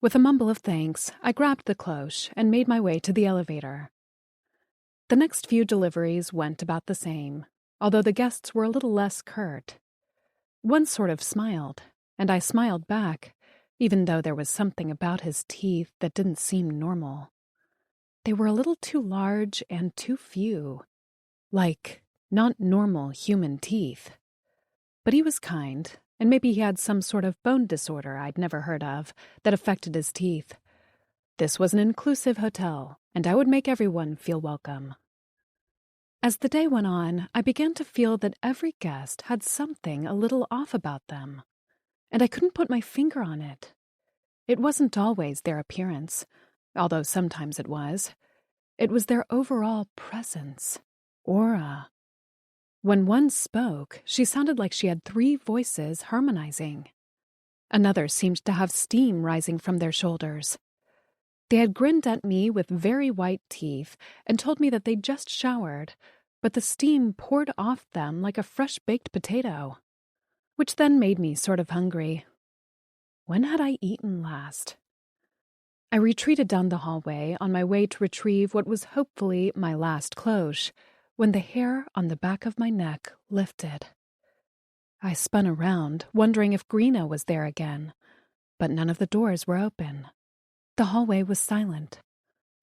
With a mumble of thanks, I grabbed the cloche and made my way to the elevator. The next few deliveries went about the same, although the guests were a little less curt. One sort of smiled, and I smiled back, even though there was something about his teeth that didn't seem normal. They were a little too large and too few, like not normal human teeth. But he was kind, and maybe he had some sort of bone disorder I'd never heard of that affected his teeth. This was an inclusive hotel, and I would make everyone feel welcome. As the day went on, I began to feel that every guest had something a little off about them, and I couldn't put my finger on it. It wasn't always their appearance, although sometimes it was. It was their overall presence, aura. When one spoke, she sounded like she had 3 voices harmonizing. Another seemed to have steam rising from their shoulders. They had grinned at me with very white teeth and told me that they'd just showered, but the steam poured off them like a fresh-baked potato, which then made me sort of hungry. When had I eaten last? I retreated down the hallway on my way to retrieve what was hopefully my last cloche, when the hair on the back of my neck lifted. I spun around, wondering if Greena was there again, but none of the doors were open. The hallway was silent.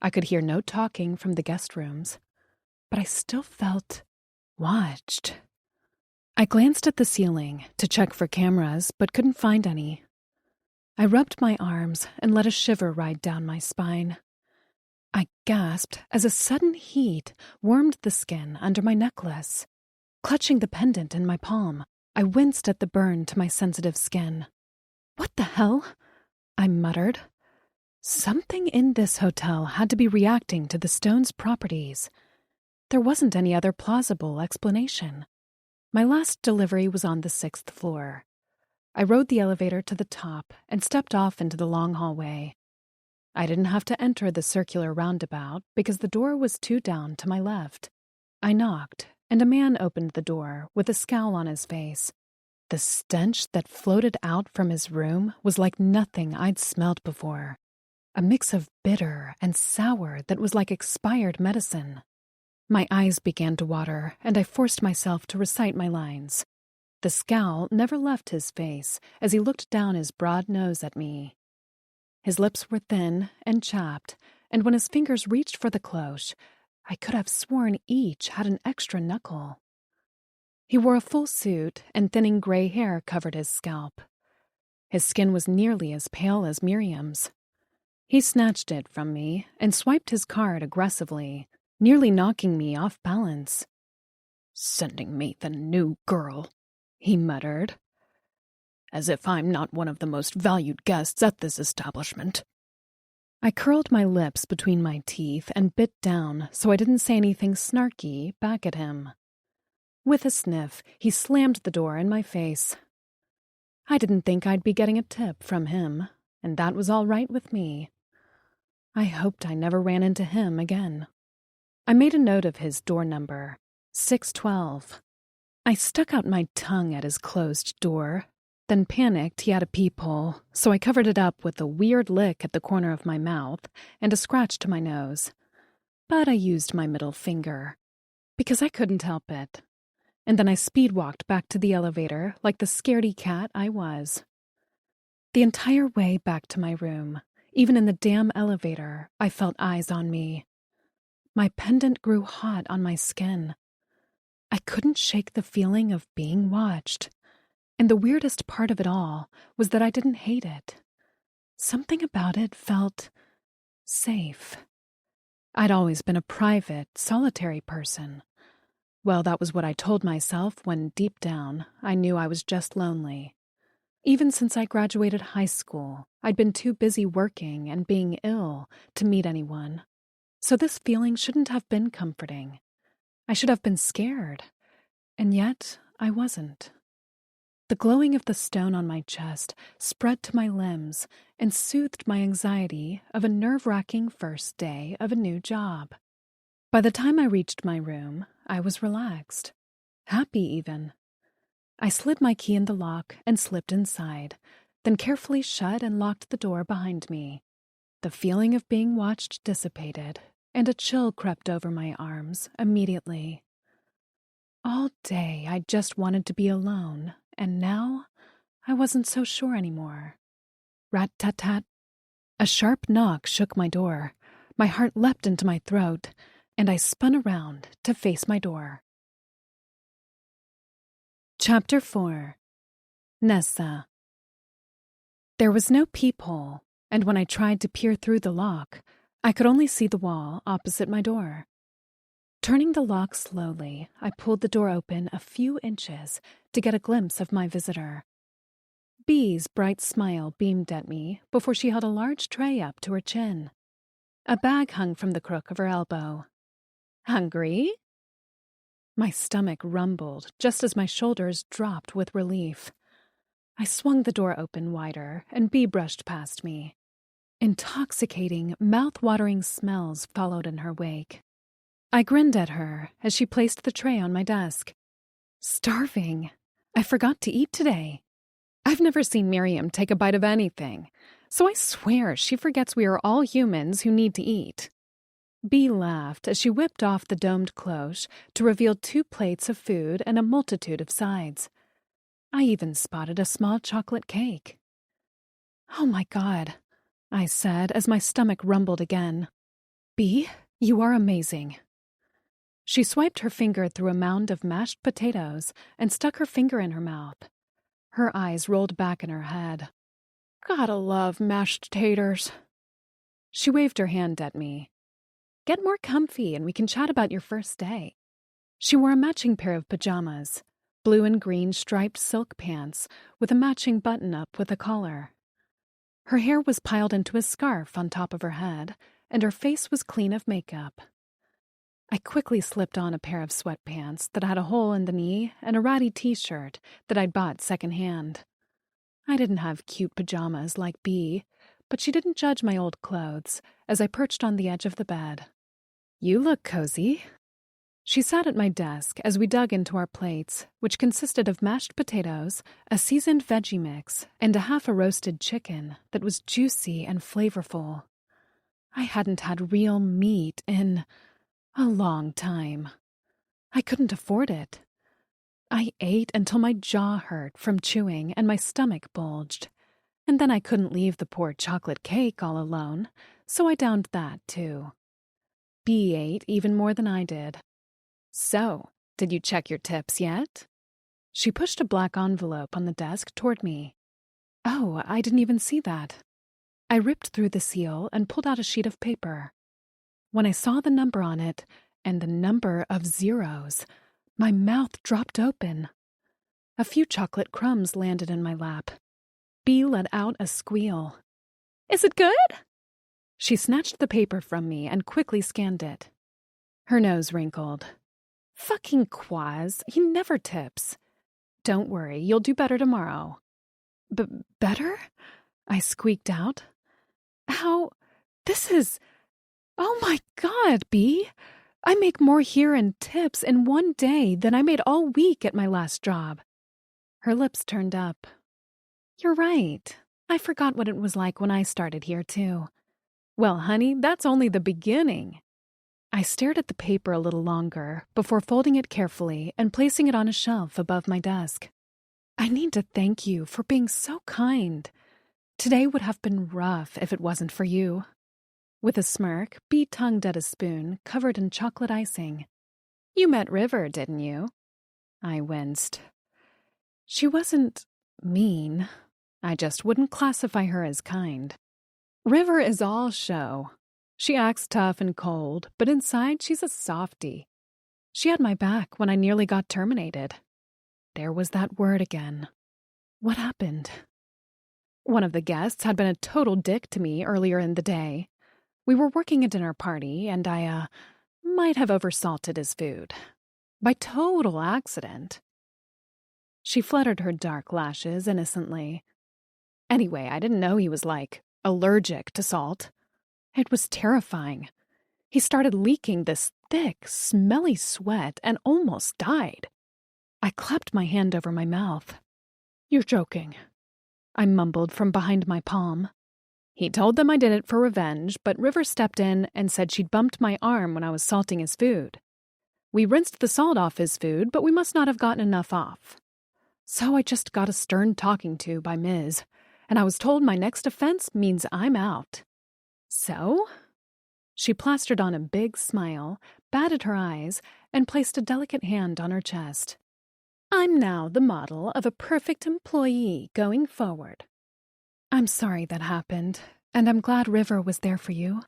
I could hear no talking from the guest rooms, but I still felt watched. I glanced at the ceiling to check for cameras, but couldn't find any. I rubbed my arms and let a shiver ride down my spine. I gasped as a sudden heat warmed the skin under my necklace. Clutching the pendant in my palm, I winced at the burn to my sensitive skin. What the hell? I muttered. Something in this hotel had to be reacting to the stone's properties. There wasn't any other plausible explanation. My last delivery was on the 6th floor. I rode the elevator to the top and stepped off into the long hallway. I didn't have to enter the circular roundabout because the door was 2 down to my left. I knocked, and a man opened the door with a scowl on his face. The stench that floated out from his room was like nothing I'd smelled before. A mix of bitter and sour that was like expired medicine. My eyes began to water, and I forced myself to recite my lines. The scowl never left his face as he looked down his broad nose at me. His lips were thin and chapped, and when his fingers reached for the cloche, I could have sworn each had an extra knuckle. He wore a full suit, and thinning gray hair covered his scalp. His skin was nearly as pale as Miriam's. He snatched it from me and swiped his card aggressively, nearly knocking me off balance. "Sending me the new girl," he muttered. "As if I'm not one of the most valued guests at this establishment." I curled my lips between my teeth and bit down so I didn't say anything snarky back at him. With a sniff, he slammed the door in my face. I didn't think I'd be getting a tip from him, and that was all right with me. I hoped I never ran into him again. I made a note of his door number, 612. I stuck out my tongue at his closed door, then panicked he had a peephole, so I covered it up with a weird lick at the corner of my mouth and a scratch to my nose. But I used my middle finger, because I couldn't help it. And then I speed-walked back to the elevator like the scaredy cat I was. The entire way back to my room, even in the damn elevator, I felt eyes on me. My pendant grew hot on my skin. I couldn't shake the feeling of being watched. And the weirdest part of it all was that I didn't hate it. Something about it felt safe. I'd always been a private, solitary person. Well, that was what I told myself when, deep down, I knew I was just lonely. Even since I graduated high school, I'd been too busy working and being ill to meet anyone. So this feeling shouldn't have been comforting. I should have been scared. And yet, I wasn't. The glowing of the stone on my chest spread to my limbs and soothed my anxiety of a nerve-wracking first day of a new job. By the time I reached my room, I was relaxed. Happy, even. I slid my key in the lock and slipped inside, then carefully shut and locked the door behind me. The feeling of being watched dissipated, and a chill crept over my arms immediately. All day I just wanted to be alone, and now I wasn't so sure anymore. Rat-tat-tat. A sharp knock shook my door. My heart leapt into my throat, and I spun around to face my door. Chapter 4. Nessa. There was no peephole, and when I tried to peer through the lock, I could only see the wall opposite my door. Turning the lock slowly, I pulled the door open a few inches to get a glimpse of my visitor. Bee's bright smile beamed at me before she held a large tray up to her chin. A bag hung from the crook of her elbow. "Hungry?" My stomach rumbled just as my shoulders dropped with relief. I swung the door open wider, and Bee brushed past me. Intoxicating, mouth-watering smells followed in her wake. I grinned at her as she placed the tray on my desk. Starving. I forgot to eat today. I've never seen Miriam take a bite of anything, so I swear she forgets we are all humans who need to eat. Bee laughed as she whipped off the domed cloche to reveal 2 plates of food and a multitude of sides. I even spotted a small chocolate cake. "Oh my God," I said as my stomach rumbled again. "Bee, you are amazing." She swiped her finger through a mound of mashed potatoes and stuck her finger in her mouth. Her eyes rolled back in her head. "Gotta love mashed taters." She waved her hand at me. "Get more comfy and we can chat about your first day." She wore a matching pair of pajamas, blue and green striped silk pants with a matching button-up with a collar. Her hair was piled into a scarf on top of her head, and her face was clean of makeup. I quickly slipped on a pair of sweatpants that had a hole in the knee and a ratty t-shirt that I'd bought secondhand. I didn't have cute pajamas like Bee, but she didn't judge my old clothes as I perched on the edge of the bed. "You look cozy." She sat at my desk as we dug into our plates, which consisted of mashed potatoes, a seasoned veggie mix, and half a roasted chicken that was juicy and flavorful. I hadn't had real meat in a long time. I couldn't afford it. I ate until my jaw hurt from chewing and my stomach bulged. And then I couldn't leave the poor chocolate cake all alone, so I downed that too. Bee ate even more than I did. "So, did you check your tips yet?" She pushed a black envelope on the desk toward me. "Oh, I didn't even see that." I ripped through the seal and pulled out a sheet of paper. When I saw the number on it, and the number of zeros, my mouth dropped open. A few chocolate crumbs landed in my lap. Bee let out a squeal. "Is it good?" She snatched the paper from me and quickly scanned it. Her nose wrinkled. Fucking Quaz, he never tips. Don't worry, you'll do better tomorrow. Better? I squeaked out. How? This is... Oh my God, B! I make more here in tips in one day than I made all week at my last job. Her lips turned up. You're right. I forgot what it was like when I started here, too. Well, honey, that's only the beginning. I stared at the paper a little longer before folding it carefully and placing it on a shelf above my desk. I need to thank you for being so kind. Today would have been rough if it wasn't for you. With a smirk, B tongued at a spoon covered in chocolate icing. You met River, didn't you? I winced. She wasn't mean. I just wouldn't classify her as kind. River is all show. She acts tough and cold, but inside she's a softie. She had my back when I nearly got terminated. There was that word again. What happened? One of the guests had been a total dick to me earlier in the day. We were working a dinner party, and I, might have oversalted his food. By total accident. She fluttered her dark lashes innocently. Anyway, I didn't know he was, allergic to salt. It was terrifying. He started leaking this thick, smelly sweat and almost died. I clapped my hand over my mouth. You're joking, I mumbled from behind my palm. He told them I did it for revenge, but River stepped in and said she'd bumped my arm when I was salting his food. We rinsed the salt off his food, but we must not have gotten enough off. So I just got a stern talking to by Ms., and I was told my next offense means I'm out. So? She plastered on a big smile, batted her eyes, and placed a delicate hand on her chest. I'm now the model of a perfect employee going forward. I'm sorry that happened, and I'm glad River was there for you.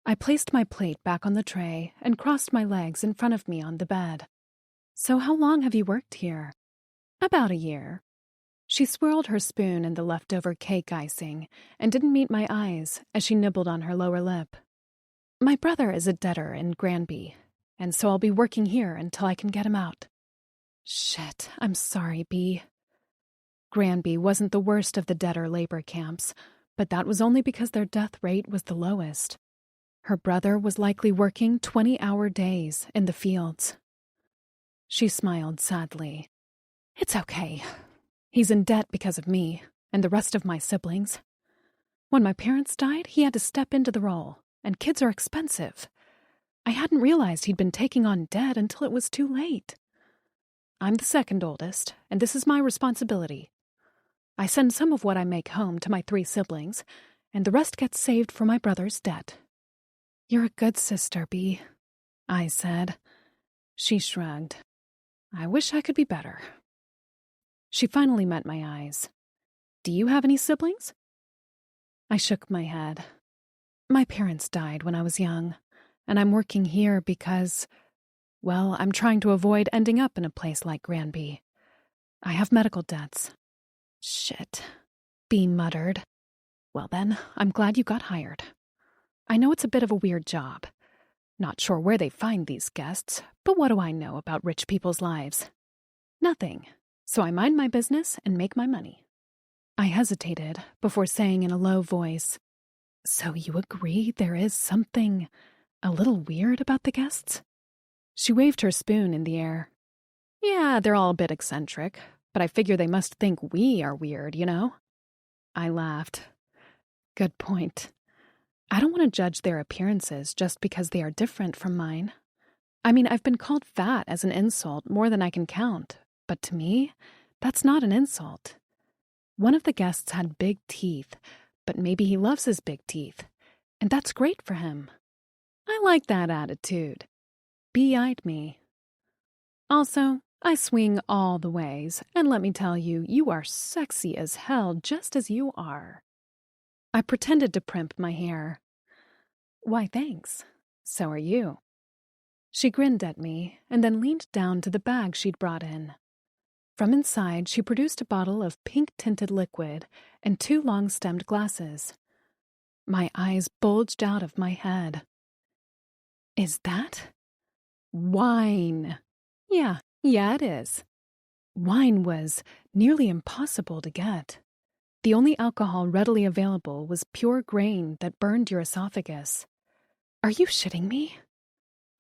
I placed my plate back on the tray and crossed my legs in front of me on the bed. So how long have you worked here? About a year. She swirled her spoon in the leftover cake icing and didn't meet my eyes as she nibbled on her lower lip. My brother is a debtor in Granby, and so I'll be working here until I can get him out. Shit, I'm sorry, B. Granby wasn't the worst of the debtor labor camps, but that was only because their death rate was the lowest. Her brother was likely working 20-hour days in the fields. She smiled sadly. It's okay. He's in debt because of me and the rest of my siblings. When my parents died, he had to step into the role, and kids are expensive. I hadn't realized he'd been taking on debt until it was too late. I'm the second oldest, and this is my responsibility. I send some of what I make home to my 3 siblings, and the rest gets saved for my brother's debt. You're a good sister, B, I said. She shrugged. I wish I could be better. She finally met my eyes. Do you have any siblings? I shook my head. My parents died when I was young, and I'm working here because, well, I'm trying to avoid ending up in a place like Granby. I have medical debts. Shit, B muttered. Well then, I'm glad you got hired. I know it's a bit of a weird job. Not sure where they find these guests, but what do I know about rich people's lives? Nothing. So I mind my business and make my money. I hesitated before saying in a low voice, So you agree there is something a little weird about the guests? She waved her spoon in the air. Yeah, they're all a bit eccentric, but I figure they must think we are weird, you know? I laughed. Good point. I don't want to judge their appearances just because they are different from mine. I mean, I've been called fat as an insult more than I can count, but to me, that's not an insult. One of the guests had big teeth, but maybe he loves his big teeth, and that's great for him. I like that attitude. B-eyed me. Also, I swing all the ways, and let me tell you, you are sexy as hell just as you are. I pretended to primp my hair. Why, thanks. So are you. She grinned at me and then leaned down to the bag she'd brought in. From inside, she produced a bottle of pink-tinted liquid and 2 long-stemmed glasses. My eyes bulged out of my head. Is that wine? Yeah, it is. Wine was nearly impossible to get. The only alcohol readily available was pure grain that burned your esophagus. Are you shitting me?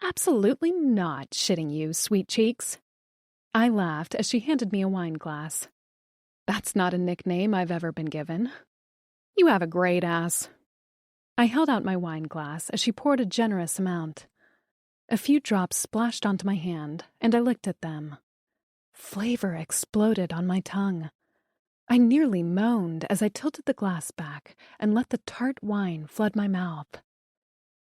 Absolutely not shitting you, sweet cheeks. I laughed as she handed me a wine glass. That's not a nickname I've ever been given. You have a great ass. I held out my wine glass as she poured a generous amount. A few drops splashed onto my hand, and I licked at them. Flavor exploded on my tongue. I nearly moaned as I tilted the glass back and let the tart wine flood my mouth.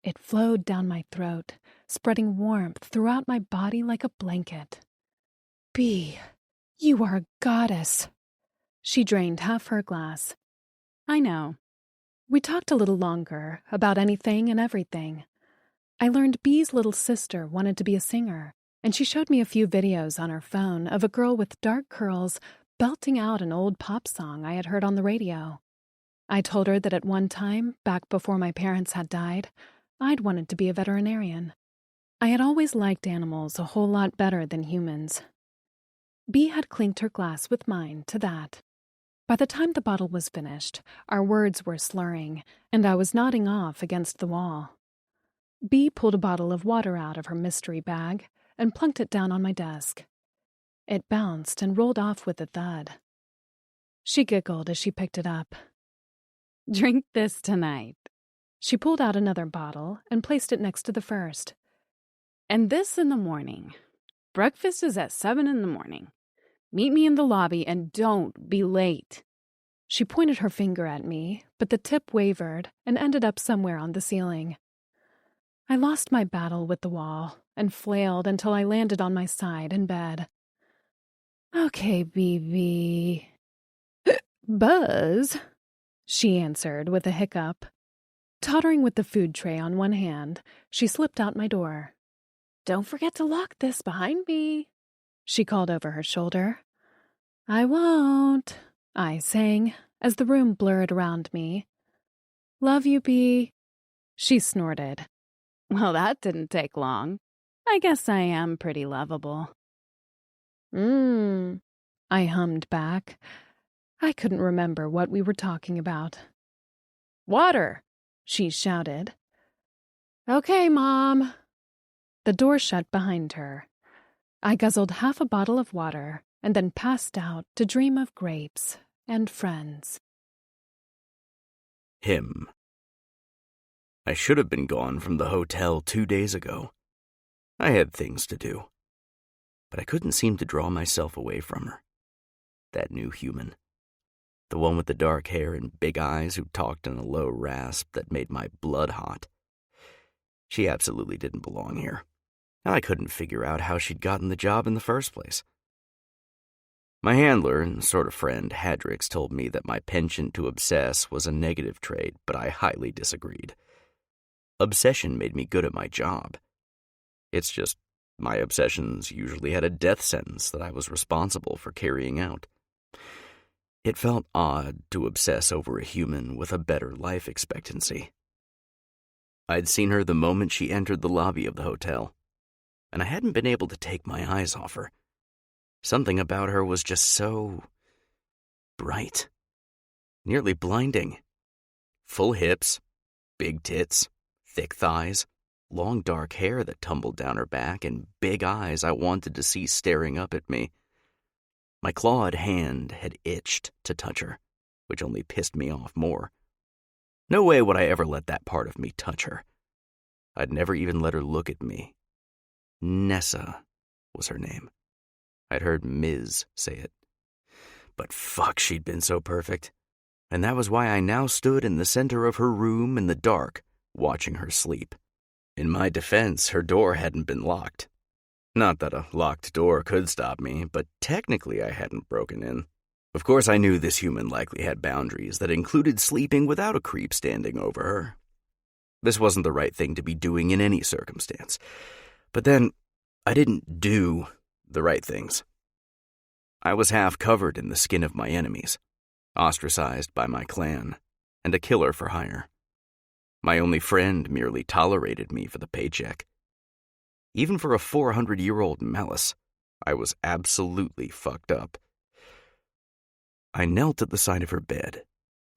It flowed down my throat, spreading warmth throughout my body like a blanket. Bee, you are a goddess. She drained half her glass. I know. We talked a little longer about anything and everything. I learned Bee's little sister wanted to be a singer, and she showed me a few videos on her phone of a girl with dark curls belting out an old pop song I had heard on the radio. I told her that at one time, back before my parents had died, I'd wanted to be a veterinarian. I had always liked animals a whole lot better than humans. Bee had clinked her glass with mine to that. By the time the bottle was finished, our words were slurring, and I was nodding off against the wall. Bee pulled a bottle of water out of her mystery bag and plunked it down on my desk. It bounced and rolled off with a thud. She giggled as she picked it up. Drink this tonight. She pulled out another bottle and placed it next to the first. And this in the morning. Breakfast is at 7 a.m. Meet me in the lobby and don't be late. She pointed her finger at me, but the tip wavered and ended up somewhere on the ceiling. I lost my battle with the wall and flailed until I landed on my side in bed. Okay, BB. Buzz, she answered with a hiccup. Tottering with the food tray on one hand, she slipped out my door. Don't forget to lock this behind me, she called over her shoulder. I won't, I sang as the room blurred around me. Love you, Bee, she snorted. Well, that didn't take long. I guess I am pretty lovable. I hummed back. I couldn't remember what we were talking about. Water, she shouted. Okay, Mom. The door shut behind her. I guzzled half a bottle of water and then passed out to dream of grapes and friends. Him. I should have been gone from the hotel 2 days ago. I had things to do. But I couldn't seem to draw myself away from her. That new human. The one with the dark hair and big eyes who talked in a low rasp that made my blood hot. She absolutely didn't belong here. And I couldn't figure out how she'd gotten the job in the first place. My handler and sort of friend, Hadrix, told me that my penchant to obsess was a negative trait, but I highly disagreed. Obsession made me good at my job. It's just my obsessions usually had a death sentence that I was responsible for carrying out. It felt odd to obsess over a human with a better life expectancy. I'd seen her the moment she entered the lobby of the hotel, and I hadn't been able to take my eyes off her. Something about her was just so bright, nearly blinding. Full hips, big tits, thick thighs, long dark hair that tumbled down her back, and big eyes I wanted to see staring up at me. My clawed hand had itched to touch her, which only pissed me off more. No way would I ever let that part of me touch her. I'd never even let her look at me. Nessa was her name. I'd heard Ms. say it. But fuck, she'd been so perfect. And that was why I now stood in the center of her room in the dark, watching her sleep. In my defense, her door hadn't been locked. Not that a locked door could stop me, but technically I hadn't broken in. Of course, I knew this human likely had boundaries that included sleeping without a creep standing over her. This wasn't the right thing to be doing in any circumstance. But then, I didn't do the right things. I was half covered in the skin of my enemies, ostracized by my clan, and a killer for hire. My only friend merely tolerated me for the paycheck. Even for a 400-year-old Malice, I was absolutely fucked up. I knelt at the side of her bed,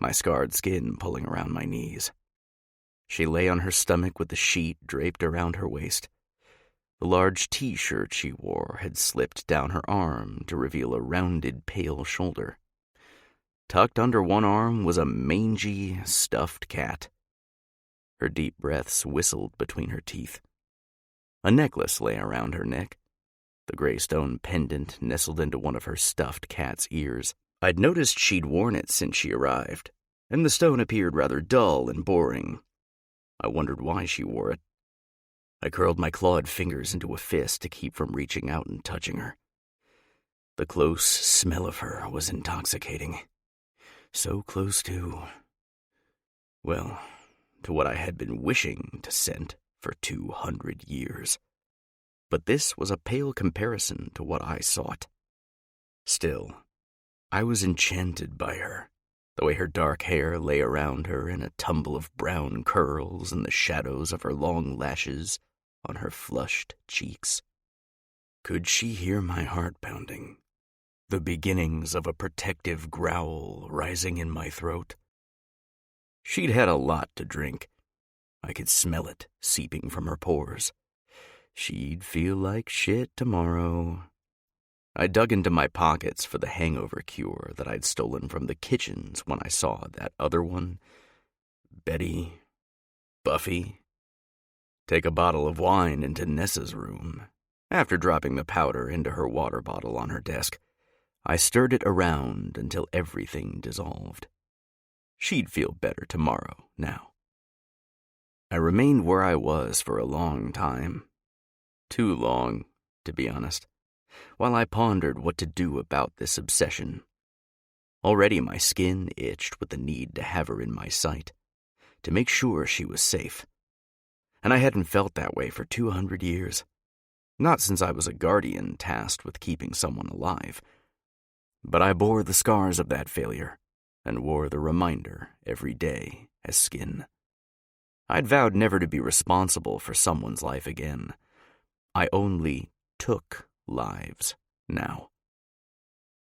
my scarred skin pulling around my knees. She lay on her stomach with the sheet draped around her waist. The large T-shirt she wore had slipped down her arm to reveal a rounded, pale shoulder. Tucked under one arm was a mangy, stuffed cat. Her deep breaths whistled between her teeth. A necklace lay around her neck. The gray stone pendant nestled into one of her stuffed cat's ears. I'd noticed she'd worn it since she arrived, and the stone appeared rather dull and boring. I wondered why she wore it. I curled my clawed fingers into a fist to keep from reaching out and touching her. The close smell of her was intoxicating. So close to, well, to what I had been wishing to scent for 200 years. But this was a pale comparison to what I sought. Still, I was enchanted by her, the way her dark hair lay around her in a tumble of brown curls and the shadows of her long lashes on her flushed cheeks. Could she hear my heart pounding, the beginnings of a protective growl rising in my throat? She'd had a lot to drink. I could smell it seeping from her pores. She'd feel like shit tomorrow. I dug into my pockets for the hangover cure that I'd stolen from the kitchens when I saw that other one, Betty, Buffy, take a bottle of wine into Nessa's room. After dropping the powder into her water bottle on her desk, I stirred it around until everything dissolved. She'd feel better tomorrow now. I remained where I was for a long time. Too long, to be honest, while I pondered what to do about this obsession. Already my skin itched with the need to have her in my sight, to make sure she was safe. And I hadn't felt that way for 200 years. Not since I was a guardian tasked with keeping someone alive. But I bore the scars of that failure, and wore the reminder every day as skin. I'd vowed never to be responsible for someone's life again. I only took lives now.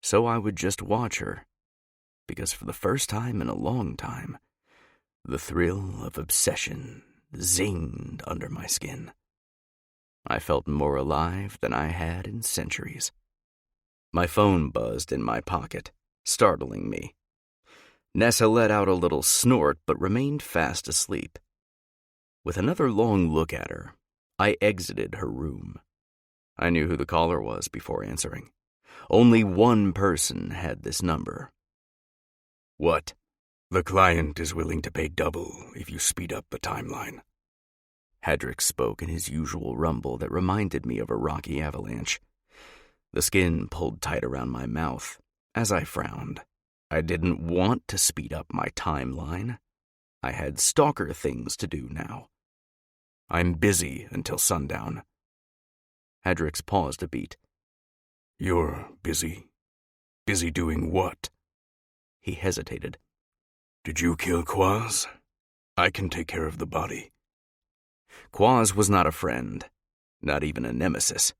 So I would just watch her, because for the first time in a long time, the thrill of obsession zinged under my skin. I felt more alive than I had in centuries. My phone buzzed in my pocket, startling me. Nessa let out a little snort but remained fast asleep. With another long look at her, I exited her room. I knew who the caller was before answering. Only one person had this number. "What?" "The client is willing to pay double if you speed up the timeline." Hadrick spoke in his usual rumble that reminded me of a rocky avalanche. The skin pulled tight around my mouth as I frowned. I didn't want to speed up my timeline. I had stalker things to do now. "I'm busy until sundown." Hadrix paused a beat. "You're busy? Busy doing what?" He hesitated. "Did you kill Quaz? I can take care of the body." Quaz was not a friend, not even a nemesis.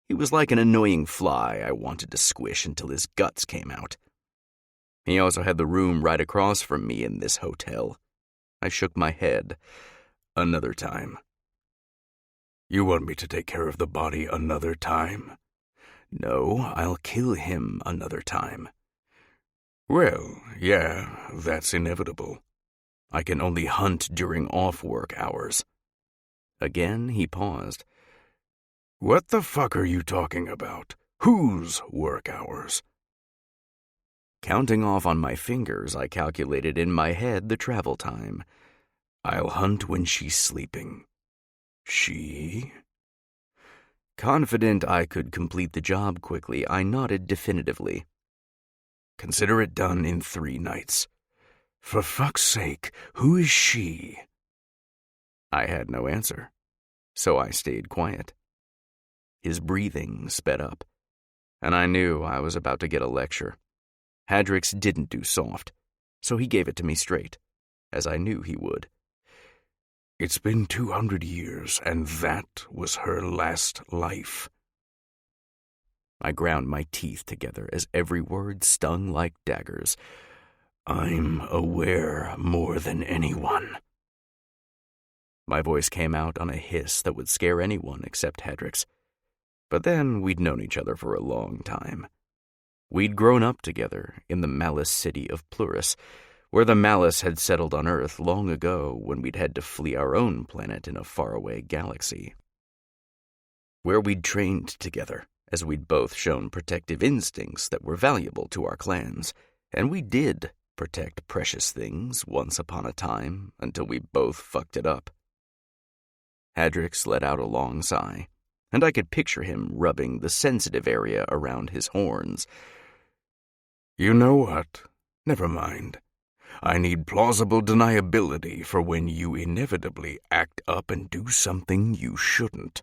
He was like an annoying fly I wanted to squish until his guts came out. He also had the room right across from me in this hotel. I shook my head. "Another time." "You want me to take care of the body another time?" "No, I'll kill him another time." "Well, yeah, that's inevitable. I can only hunt during off-work hours." Again he paused. "What the fuck are you talking about? Whose work hours?" Counting off on my fingers, I calculated in my head the travel time. "I'll hunt when she's sleeping." "She?" Confident I could complete the job quickly, I nodded definitively. "Consider it done in 3 nights. For fuck's sake, who is she?" I had no answer, so I stayed quiet. His breathing sped up, and I knew I was about to get a lecture. Hadrix didn't do soft, so he gave it to me straight, as I knew he would. It's been 200 years, and that was her last life. I ground my teeth together as every word stung like daggers. I'm aware more than anyone. My voice came out on a hiss that would scare anyone except Hedrick's. But then we'd known each other for a long time. We'd grown up together in the Malice city of Plurus, where the Malice had settled on Earth long ago when we'd had to flee our own planet in a faraway galaxy. Where we'd trained together, as we'd both shown protective instincts that were valuable to our clans, and we did protect precious things once upon a time until we both fucked it up. Hedrick let out a long sigh, and I could picture him rubbing the sensitive area around his horns. You know what? Never mind. I need plausible deniability for when you inevitably act up and do something you shouldn't.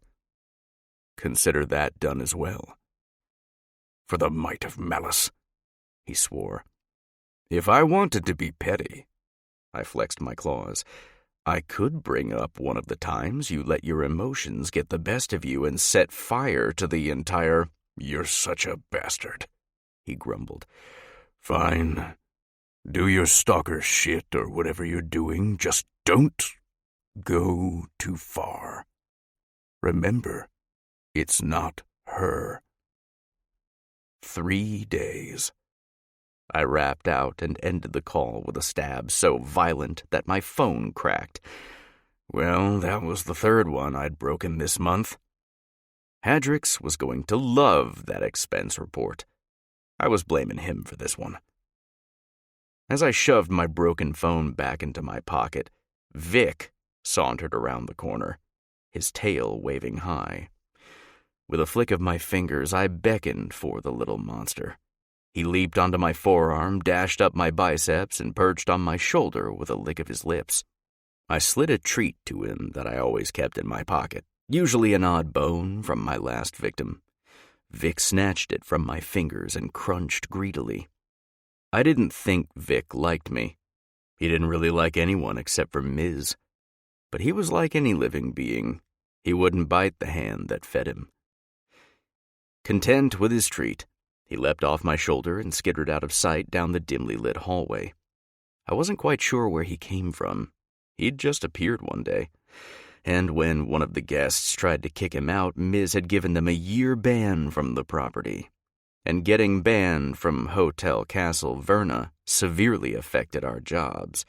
Consider that done as well. For the might of Malice, he swore. If I wanted to be petty, I flexed my claws, I could bring up one of the times you let your emotions get the best of you and set fire to the entire— You're such a bastard, he grumbled. Fine. Do your stalker shit or whatever you're doing, just don't go too far. Remember, it's not her. 3 days. I rapped out and ended the call with a stab so violent that my phone cracked. Well, that was the third one I'd broken this month. Hedrick's was going to love that expense report. I was blaming him for this one. As I shoved my broken phone back into my pocket, Vic sauntered around the corner, his tail waving high. With a flick of my fingers, I beckoned for the little monster. He leaped onto my forearm, dashed up my biceps, and perched on my shoulder with a lick of his lips. I slid a treat to him that I always kept in my pocket, usually an odd bone from my last victim. Vic snatched it from my fingers and crunched greedily. I didn't think Vic liked me. He didn't really like anyone except for Miz. But he was like any living being. He wouldn't bite the hand that fed him. Content with his treat, he leapt off my shoulder and skittered out of sight down the dimly lit hallway. I wasn't quite sure where he came from. He'd just appeared one day. And when one of the guests tried to kick him out, Miz had given them a year ban from the property. And getting banned from Hotel Castle Verna severely affected our jobs.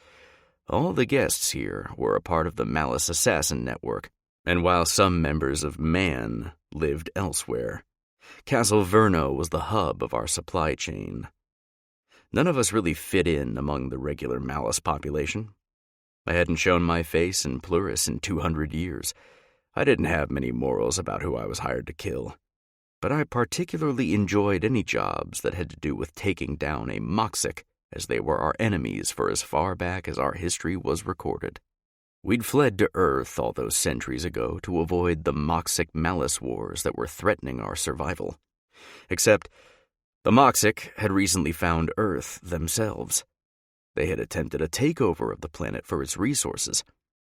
All the guests here were a part of the Malice Assassin Network, and while some members of Man lived elsewhere, Castle Verna was the hub of our supply chain. None of us really fit in among the regular Malice population. I hadn't shown my face in Plurus in 200 years. I didn't have many morals about who I was hired to kill. But I particularly enjoyed any jobs that had to do with taking down a Moxic, as they were our enemies for as far back as our history was recorded. We'd fled to Earth all those centuries ago to avoid the Moxic Malice wars that were threatening our survival. Except the Moxic had recently found Earth themselves. They had attempted a takeover of the planet for its resources,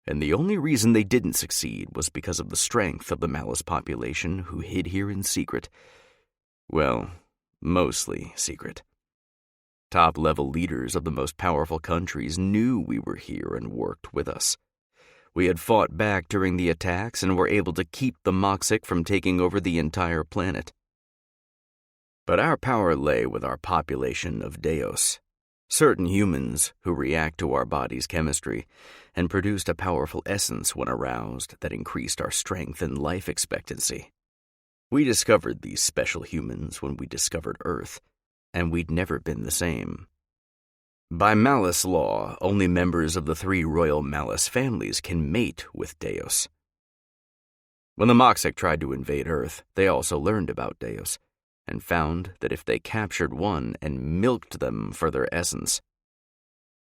and the only reason they didn't succeed was because of the strength of the Malice population who hid here in secret. Well, mostly secret. Top-level leaders of the most powerful countries knew we were here and worked with us. We had fought back during the attacks and were able to keep the Moxic from taking over the entire planet. But our power lay with our population of Deos, certain humans who react to our body's chemistry and produced a powerful essence when aroused that increased our strength and life expectancy. We discovered these special humans when we discovered Earth, and we'd never been the same. By Malice law, only members of the 3 royal Malice families can mate with Deos. When the Moxic tried to invade Earth, they also learned about Deos, and found that if they captured one and milked them for their essence,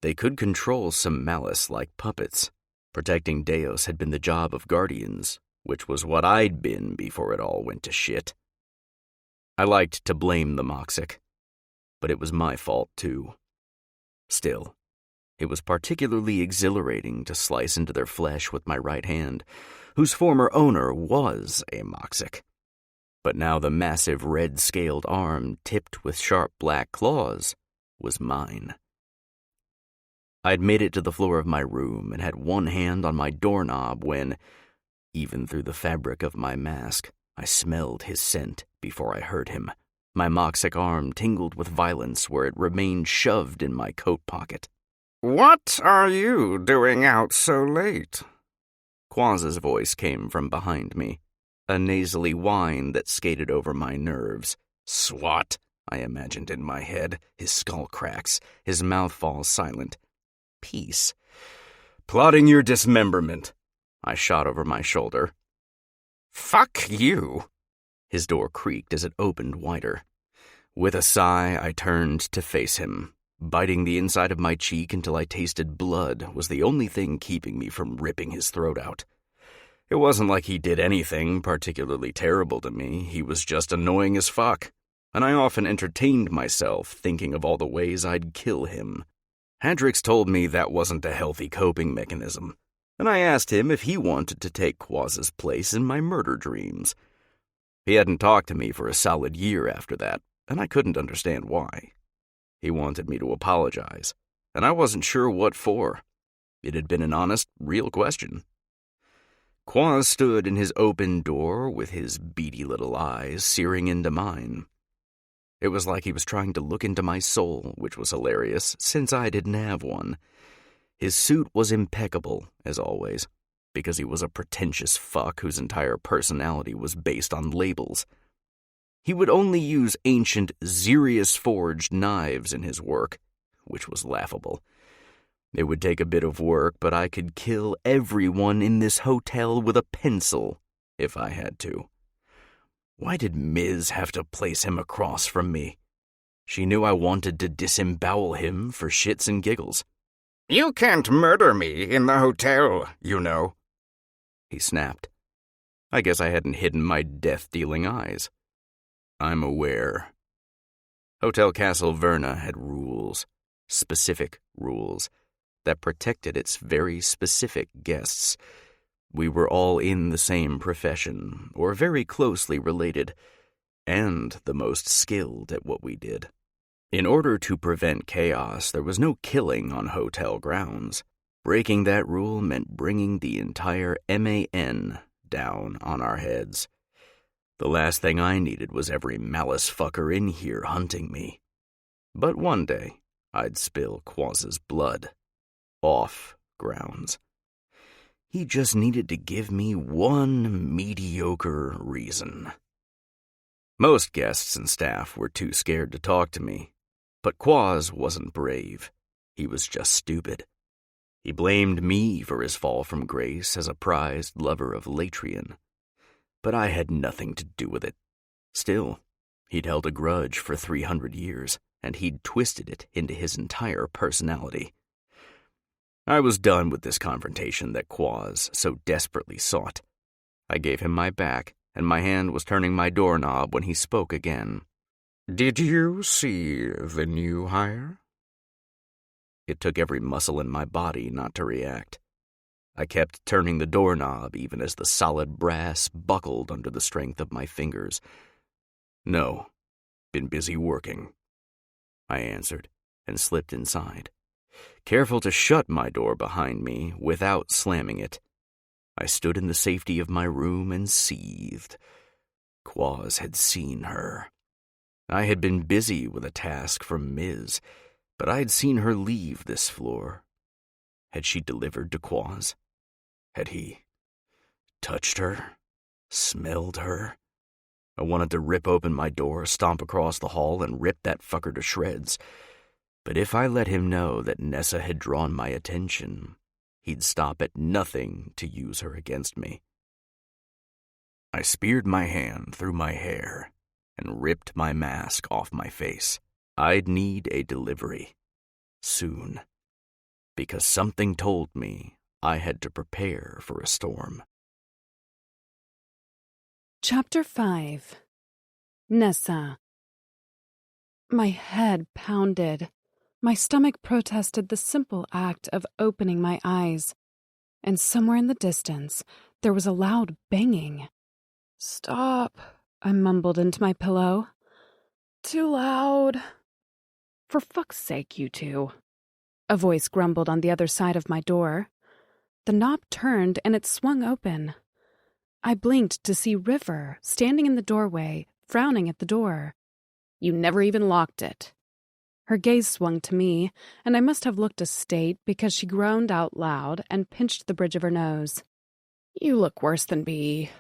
they could control some Malice like puppets. Protecting Deos had been the job of guardians, which was what I'd been before it all went to shit. I liked to blame the Moxic, but it was my fault too. Still, It was particularly exhilarating to slice into their flesh with my right hand, whose former owner was a Moxic. But now the massive red-scaled arm, tipped with sharp black claws, was mine. I'd made it to the floor of my room and had one hand on my doorknob when, even through the fabric of my mask, I smelled his scent before I heard him. My Moxic arm tingled with violence where it remained shoved in my coat pocket. "What are you doing out so late?" Quaz's voice came from behind me, a nasally whine that skated over my nerves. "Swat," I imagined in my head. His skull cracks, his mouth falls silent. "Peace." "Plotting your dismemberment," I shot over my shoulder. "Fuck you." His door creaked as it opened wider. With a sigh, I turned to face him. Biting the inside of my cheek until I tasted blood was the only thing keeping me from ripping his throat out. It wasn't like he did anything particularly terrible to me. He was just annoying as fuck, and I often entertained myself thinking of all the ways I'd kill him. Hadrix told me that wasn't a healthy coping mechanism, and I asked him if he wanted to take Quaz's place in my murder dreams. He hadn't talked to me for a solid year after that, and I couldn't understand why. He wanted me to apologize, and I wasn't sure what for. It had been an honest, real question. Quaz stood in his open door with his beady little eyes searing into mine. It was like he was trying to look into my soul, which was hilarious, since I didn't have one. His suit was impeccable, as always, because he was a pretentious fuck whose entire personality was based on labels. He would only use ancient Xerius-forged knives in his work, which was laughable. It would take a bit of work, but I could kill everyone in this hotel with a pencil, if I had to. Why did Ms. have to place him across from me? She knew I wanted to disembowel him for shits and giggles. "You can't murder me in the hotel, you know," he snapped. I guess I hadn't hidden my death-dealing eyes. "I'm aware." Hotel Castle Verna had rules, specific rules, that protected its very specific guests. We were all in the same profession, or very closely related, and the most skilled at what we did. In order to prevent chaos, there was no killing on hotel grounds. Breaking that rule meant bringing the entire MAN down on our heads. The last thing I needed was every malice fucker in here hunting me. But one day, I'd spill Quaz's blood. Off grounds. He just needed to give me one mediocre reason. Most guests and staff were too scared to talk to me, but Quaz wasn't brave. He was just stupid. He blamed me for his fall from grace as a prized lover of Latrian. But I had nothing to do with it. Still, he'd held a grudge for 300 years, and he'd twisted it into his entire personality. I was done with this confrontation that Quaz so desperately sought. I gave him my back, and my hand was turning my doorknob when he spoke again. "Did you see the new hire?" It took every muscle in my body not to react. I kept turning the doorknob even as the solid brass buckled under the strength of my fingers. "No, been busy working," I answered, and slipped inside, careful to shut my door behind me without slamming it. I stood in the safety of my room and seethed. Quaz had seen her. I had been busy with a task from Ms., but I had seen her leave this floor. Had she delivered to Quaz? Had he touched her? Smelled her? I wanted to rip open my door, stomp across the hall, and rip that fucker to shreds. But if I let him know that Nessa had drawn my attention, he'd stop at nothing to use her against me. I speared my hand through my hair and ripped my mask off my face. I'd need a delivery. Soon. Because something told me I had to prepare for a storm. Chapter 5. Nessa. My head pounded. My stomach protested the simple act of opening my eyes, and somewhere in the distance, there was a loud banging. "Stop," I mumbled into my pillow. "Too loud." "For fuck's sake, you two," a voice grumbled on the other side of my door. The knob turned and it swung open. I blinked to see River standing in the doorway, frowning at the door. "You never even locked it." Her gaze swung to me, and I must have looked a state because she groaned out loud and pinched the bridge of her nose. "You look worse than Bee."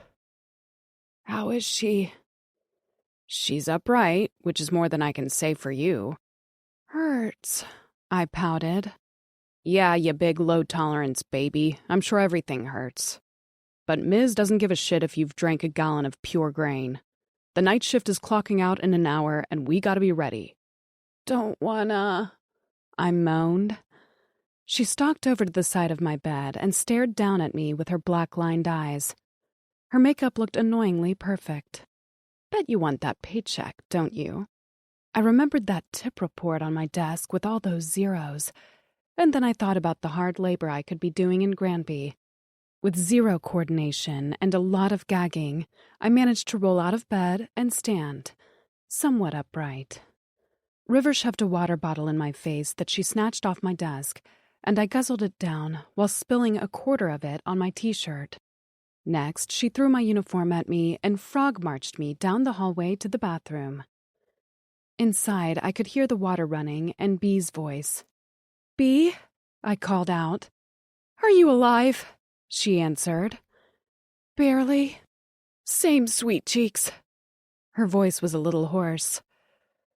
"How is she?" "She's upright, which is more than I can say for you." "Hurts," I pouted. "Yeah, you big low-tolerance baby. I'm sure everything hurts. But Ms. doesn't give a shit if you've drank a gallon of pure grain. The night shift is clocking out in an hour, and we gotta be ready." "Don't wanna," I moaned. She stalked over to the side of my bed and stared down at me with her black-lined eyes. Her makeup looked annoyingly perfect. "Bet you want that paycheck, don't you?" I remembered that tip report on my desk with all those zeros, and then I thought about the hard labor I could be doing in Granby. With zero coordination and a lot of gagging, I managed to roll out of bed and stand, somewhat upright. River shoved a water bottle in my face that she snatched off my desk, and I guzzled it down while spilling a quarter of it on my t-shirt. Next, she threw my uniform at me and frog-marched me down the hallway to the bathroom. Inside, I could hear the water running and Bee's voice. "Bee?" I called out. "Are you alive?" she answered. "Barely. Same sweet cheeks." Her voice was a little hoarse.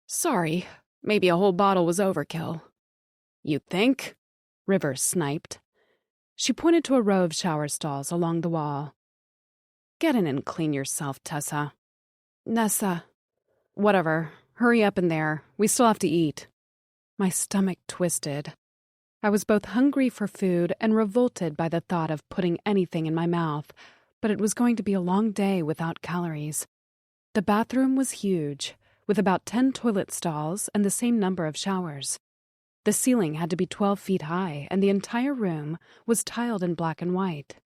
"Sorry, maybe a whole bottle was overkill." "You think?" River sniped. She pointed to a row of shower stalls along the wall. "Get in and clean yourself, Tessa." "Nessa." "Whatever. Hurry up in there. We still have to eat." My stomach twisted. I was both hungry for food and revolted by the thought of putting anything in my mouth, but it was going to be a long day without calories. The bathroom was huge, with about 10 toilet stalls and the same number of showers. The ceiling had to be 12 feet high, and the entire room was tiled in black and white.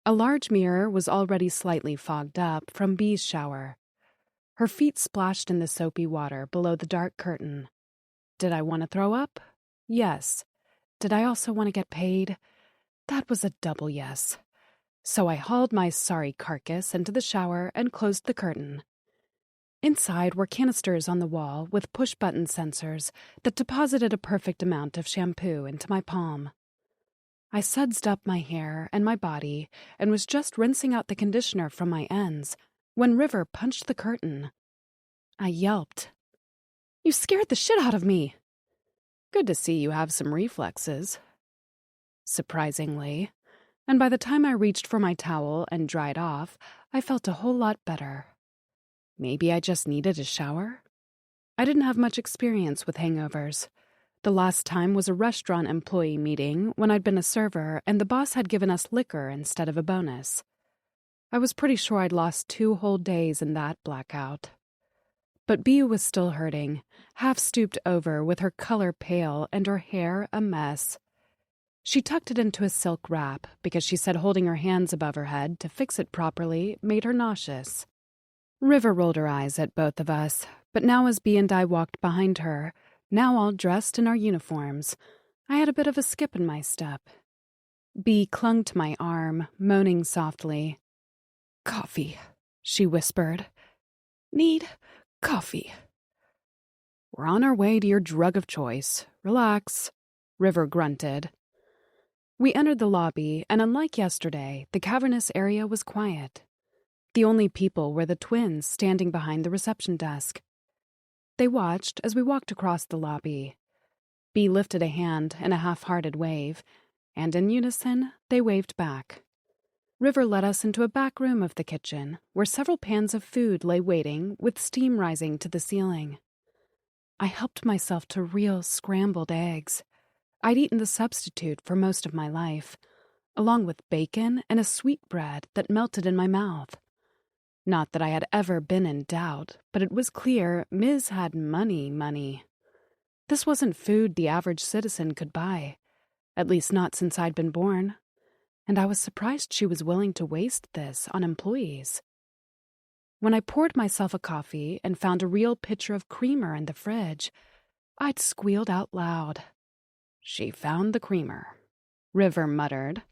A large mirror was already slightly fogged up from Bee's shower. Her feet splashed in the soapy water below the dark curtain. Did I want to throw up? Yes. Did I also want to get paid? That was a double yes. So I hauled my sorry carcass into the shower and closed the curtain. Inside were canisters on the wall with push-button sensors that deposited a perfect amount of shampoo into my palm. I sudsed up my hair and my body and was just rinsing out the conditioner from my ends when River punched the curtain. I yelped. "You scared the shit out of me!" "Good to see you have some reflexes." Surprisingly, and by the time I reached for my towel and dried off, I felt a whole lot better. Maybe I just needed a shower? I didn't have much experience with hangovers. The last time was a restaurant employee meeting when I'd been a server and the boss had given us liquor instead of a bonus. I was pretty sure I'd lost 2 whole days in that blackout. But Bea was still hurting, half stooped over with her color pale and her hair a mess. She tucked it into a silk wrap because she said holding her hands above her head to fix it properly made her nauseous. River rolled her eyes at both of us, but now as Bea and I walked behind her, now all dressed in our uniforms, I had a bit of a skip in my step. Bea clung to my arm, moaning softly. "Coffee," she whispered. "Need coffee." "We're on our way to your drug of choice. Relax," River grunted. We entered the lobby, and unlike yesterday, the cavernous area was quiet. The only people were the twins standing behind the reception desk. They watched as we walked across the lobby. Bea lifted a hand in a half-hearted wave, and in unison, they waved back. River led us into a back room of the kitchen, where several pans of food lay waiting with steam rising to the ceiling. I helped myself to real scrambled eggs. I'd eaten the substitute for most of my life, along with bacon and a sweetbread that melted in my mouth. Not that I had ever been in doubt, but it was clear Ms. had money. This wasn't food the average citizen could buy, at least not since I'd been born, and I was surprised she was willing to waste this on employees. When I poured myself a coffee and found a real pitcher of creamer in the fridge, I'd squealed out loud. "She found the creamer," River muttered.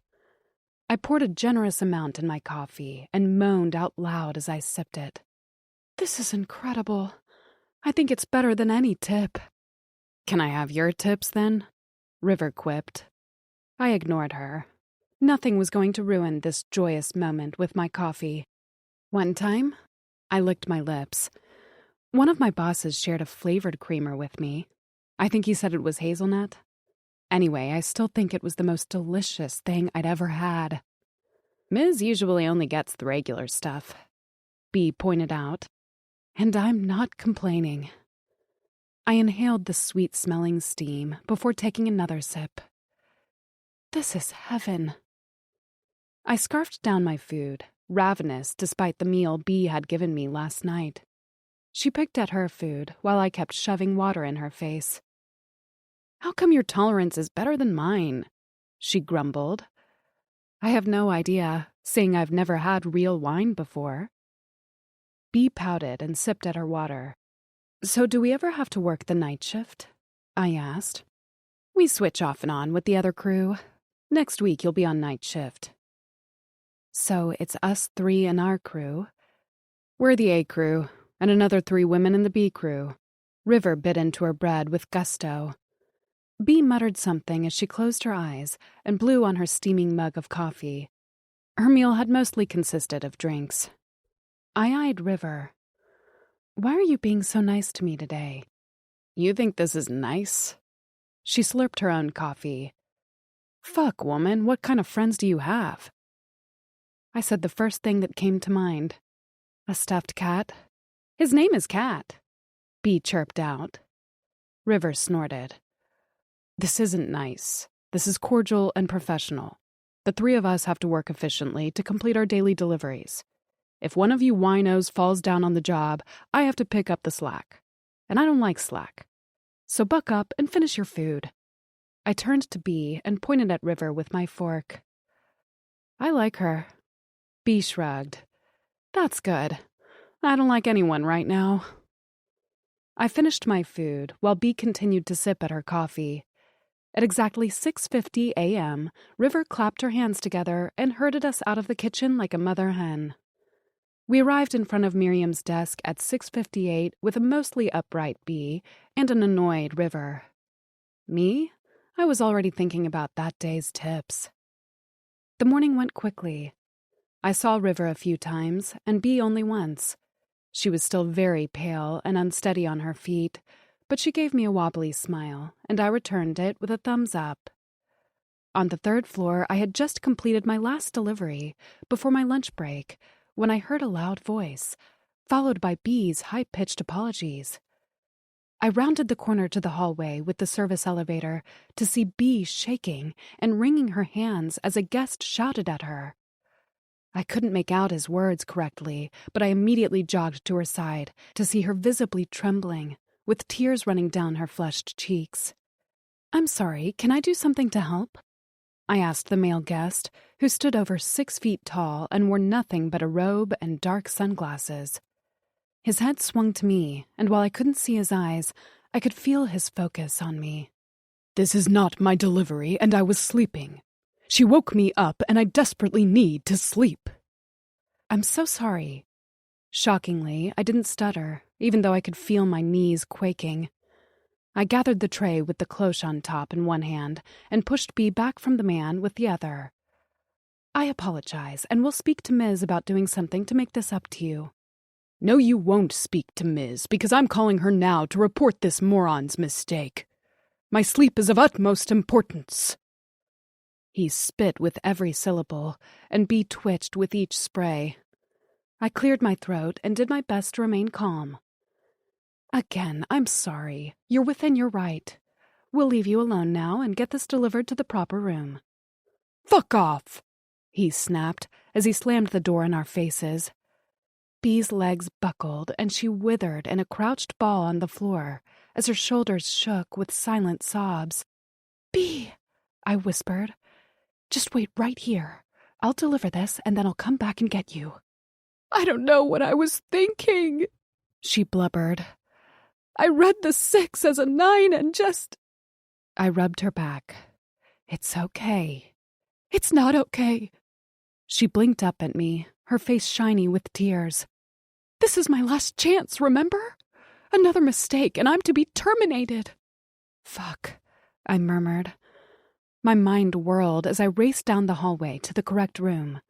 I poured a generous amount in my coffee and moaned out loud as I sipped it. "This is incredible. I think it's better than any tip." "Can I have your tips, then?" River quipped. I ignored her. Nothing was going to ruin this joyous moment with my coffee. One time, I licked my lips. One of my bosses shared a flavored creamer with me. I think he said it was hazelnut. Anyway, I still think it was the most delicious thing I'd ever had. "Ms. usually only gets the regular stuff," B pointed out. And I'm not complaining. I inhaled the sweet-smelling steam before taking another sip. This is heaven. I scarfed down my food, ravenous despite the meal B had given me last night. She picked at her food while I kept shoving water in her face. "How come your tolerance is better than mine?" she grumbled. I have no idea, seeing I've never had real wine before. B pouted and sipped at her water. "So do we ever have to work the night shift?" I asked. "We switch off and on with the other crew. Next week you'll be on night shift." "So it's us three in our crew?" "We're the A crew, and another 3 women in the B crew." River bit into her bread with gusto. B muttered something as she closed her eyes and blew on her steaming mug of coffee. Her meal had mostly consisted of drinks. I eyed River. "Why are you being so nice to me today?" "You think this is nice?" She slurped her own coffee. "Fuck, woman, what kind of friends do you have?" I said the first thing that came to mind. "A stuffed cat." "His name is Cat," B chirped out. River snorted. "This isn't nice. This is cordial and professional. The 3 of us have to work efficiently to complete our daily deliveries. If one of you winos falls down on the job, I have to pick up the slack. And I don't like slack. So buck up and finish your food." I turned to B and pointed at River with my fork. "I like her." B shrugged. "That's good. I don't like anyone right now." I finished my food while B continued to sip at her coffee. At exactly 6:50 a.m., River clapped her hands together and herded us out of the kitchen like a mother hen. We arrived in front of Miriam's desk at 6:58 with a mostly upright B and an annoyed River. Me? I was already thinking about that day's tips. The morning went quickly. I saw River a few times and B only once. She was still very pale and unsteady on her feet, but she gave me a wobbly smile, and I returned it with a thumbs up. On the 3rd floor, I had just completed my last delivery before my lunch break when I heard a loud voice, followed by B's high-pitched apologies. I rounded the corner to the hallway with the service elevator to see B shaking and wringing her hands as a guest shouted at her. I couldn't make out his words correctly, but I immediately jogged to her side to see her visibly trembling, with tears running down her flushed cheeks. "I'm sorry, can I do something to help?" I asked the male guest, who stood over 6 feet tall and wore nothing but a robe and dark sunglasses. His head swung to me, and while I couldn't see his eyes, I could feel his focus on me. "This is not my delivery, and I was sleeping. She woke me up, and I desperately need to sleep." "I'm so sorry." Shockingly, I didn't stutter, even though I could feel my knees quaking. I gathered the tray with the cloche on top in one hand and pushed B back from the man with the other. "I apologize, and will speak to Ms. about doing something to make this up to you." "No, you won't speak to Ms., because I'm calling her now to report this moron's mistake. My sleep is of utmost importance." He spit with every syllable, and B twitched with each spray. I cleared my throat and did my best to remain calm. "Again, I'm sorry. You're within your right. We'll leave you alone now and get this delivered to the proper room." "Fuck off!" he snapped as he slammed the door in our faces. Bee's legs buckled and she withered in a crouched ball on the floor as her shoulders shook with silent sobs. "Bee," I whispered. "Just wait right here. I'll deliver this, and then I'll come back and get you." "I don't know what I was thinking," she blubbered. "I read the 6 as a 9 and just—" I rubbed her back. "It's okay." "It's not okay." She blinked up at me, her face shiny with tears. "This is my last chance, remember? Another mistake, and I'm to be terminated." "Fuck," I murmured. My mind whirled as I raced down the hallway to the correct room.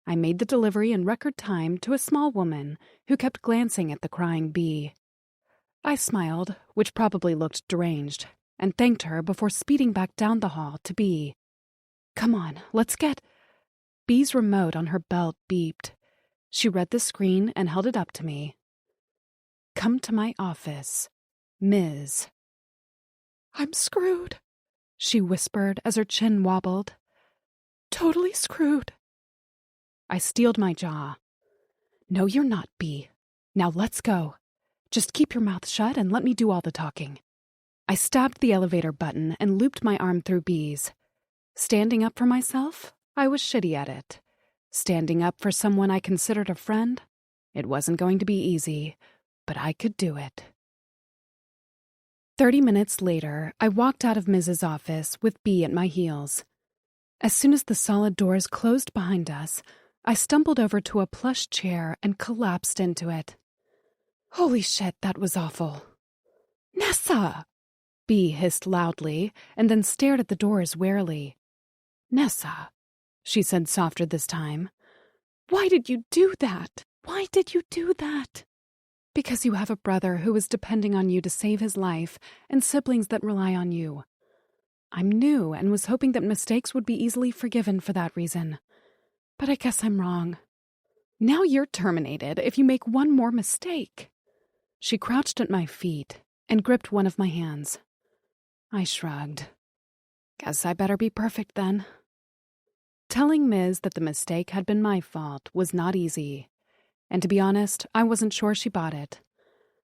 I made the delivery in record time to a small woman who kept glancing at the crying Bee. I smiled, which probably looked deranged, and thanked her before speeding back down the hall to Bee. "Come on, let's get—" Bee's remote on her belt beeped. She read the screen and held it up to me. "Come to my office, Ms." "I'm screwed," she whispered as her chin wobbled. "Totally screwed." I steeled my jaw. "No, you're not, Bee. Now let's go. Just keep your mouth shut and let me do all the talking." I stabbed the elevator button and looped my arm through Bee's. Standing up for myself? I was shitty at it. Standing up for someone I considered a friend? It wasn't going to be easy, but I could do it. 30 minutes later, I walked out of Mrs. office with Bee at my heels. As soon as the solid doors closed behind us, I stumbled over to a plush chair and collapsed into it. Holy shit, that was awful. "Nessa!" Bee hissed loudly and then stared at the doors warily. "Nessa," she said softer this time. "Why did you do that? Why did you do that?" "Because you have a brother who is depending on you to save his life and siblings that rely on you. I'm new and was hoping that mistakes would be easily forgiven for that reason. But I guess I'm wrong. Now you're terminated if you make one more mistake." She crouched at my feet and gripped one of my hands. I shrugged. Guess I better be perfect then. Telling Ms. that the mistake had been my fault was not easy, and to be honest, I wasn't sure she bought it.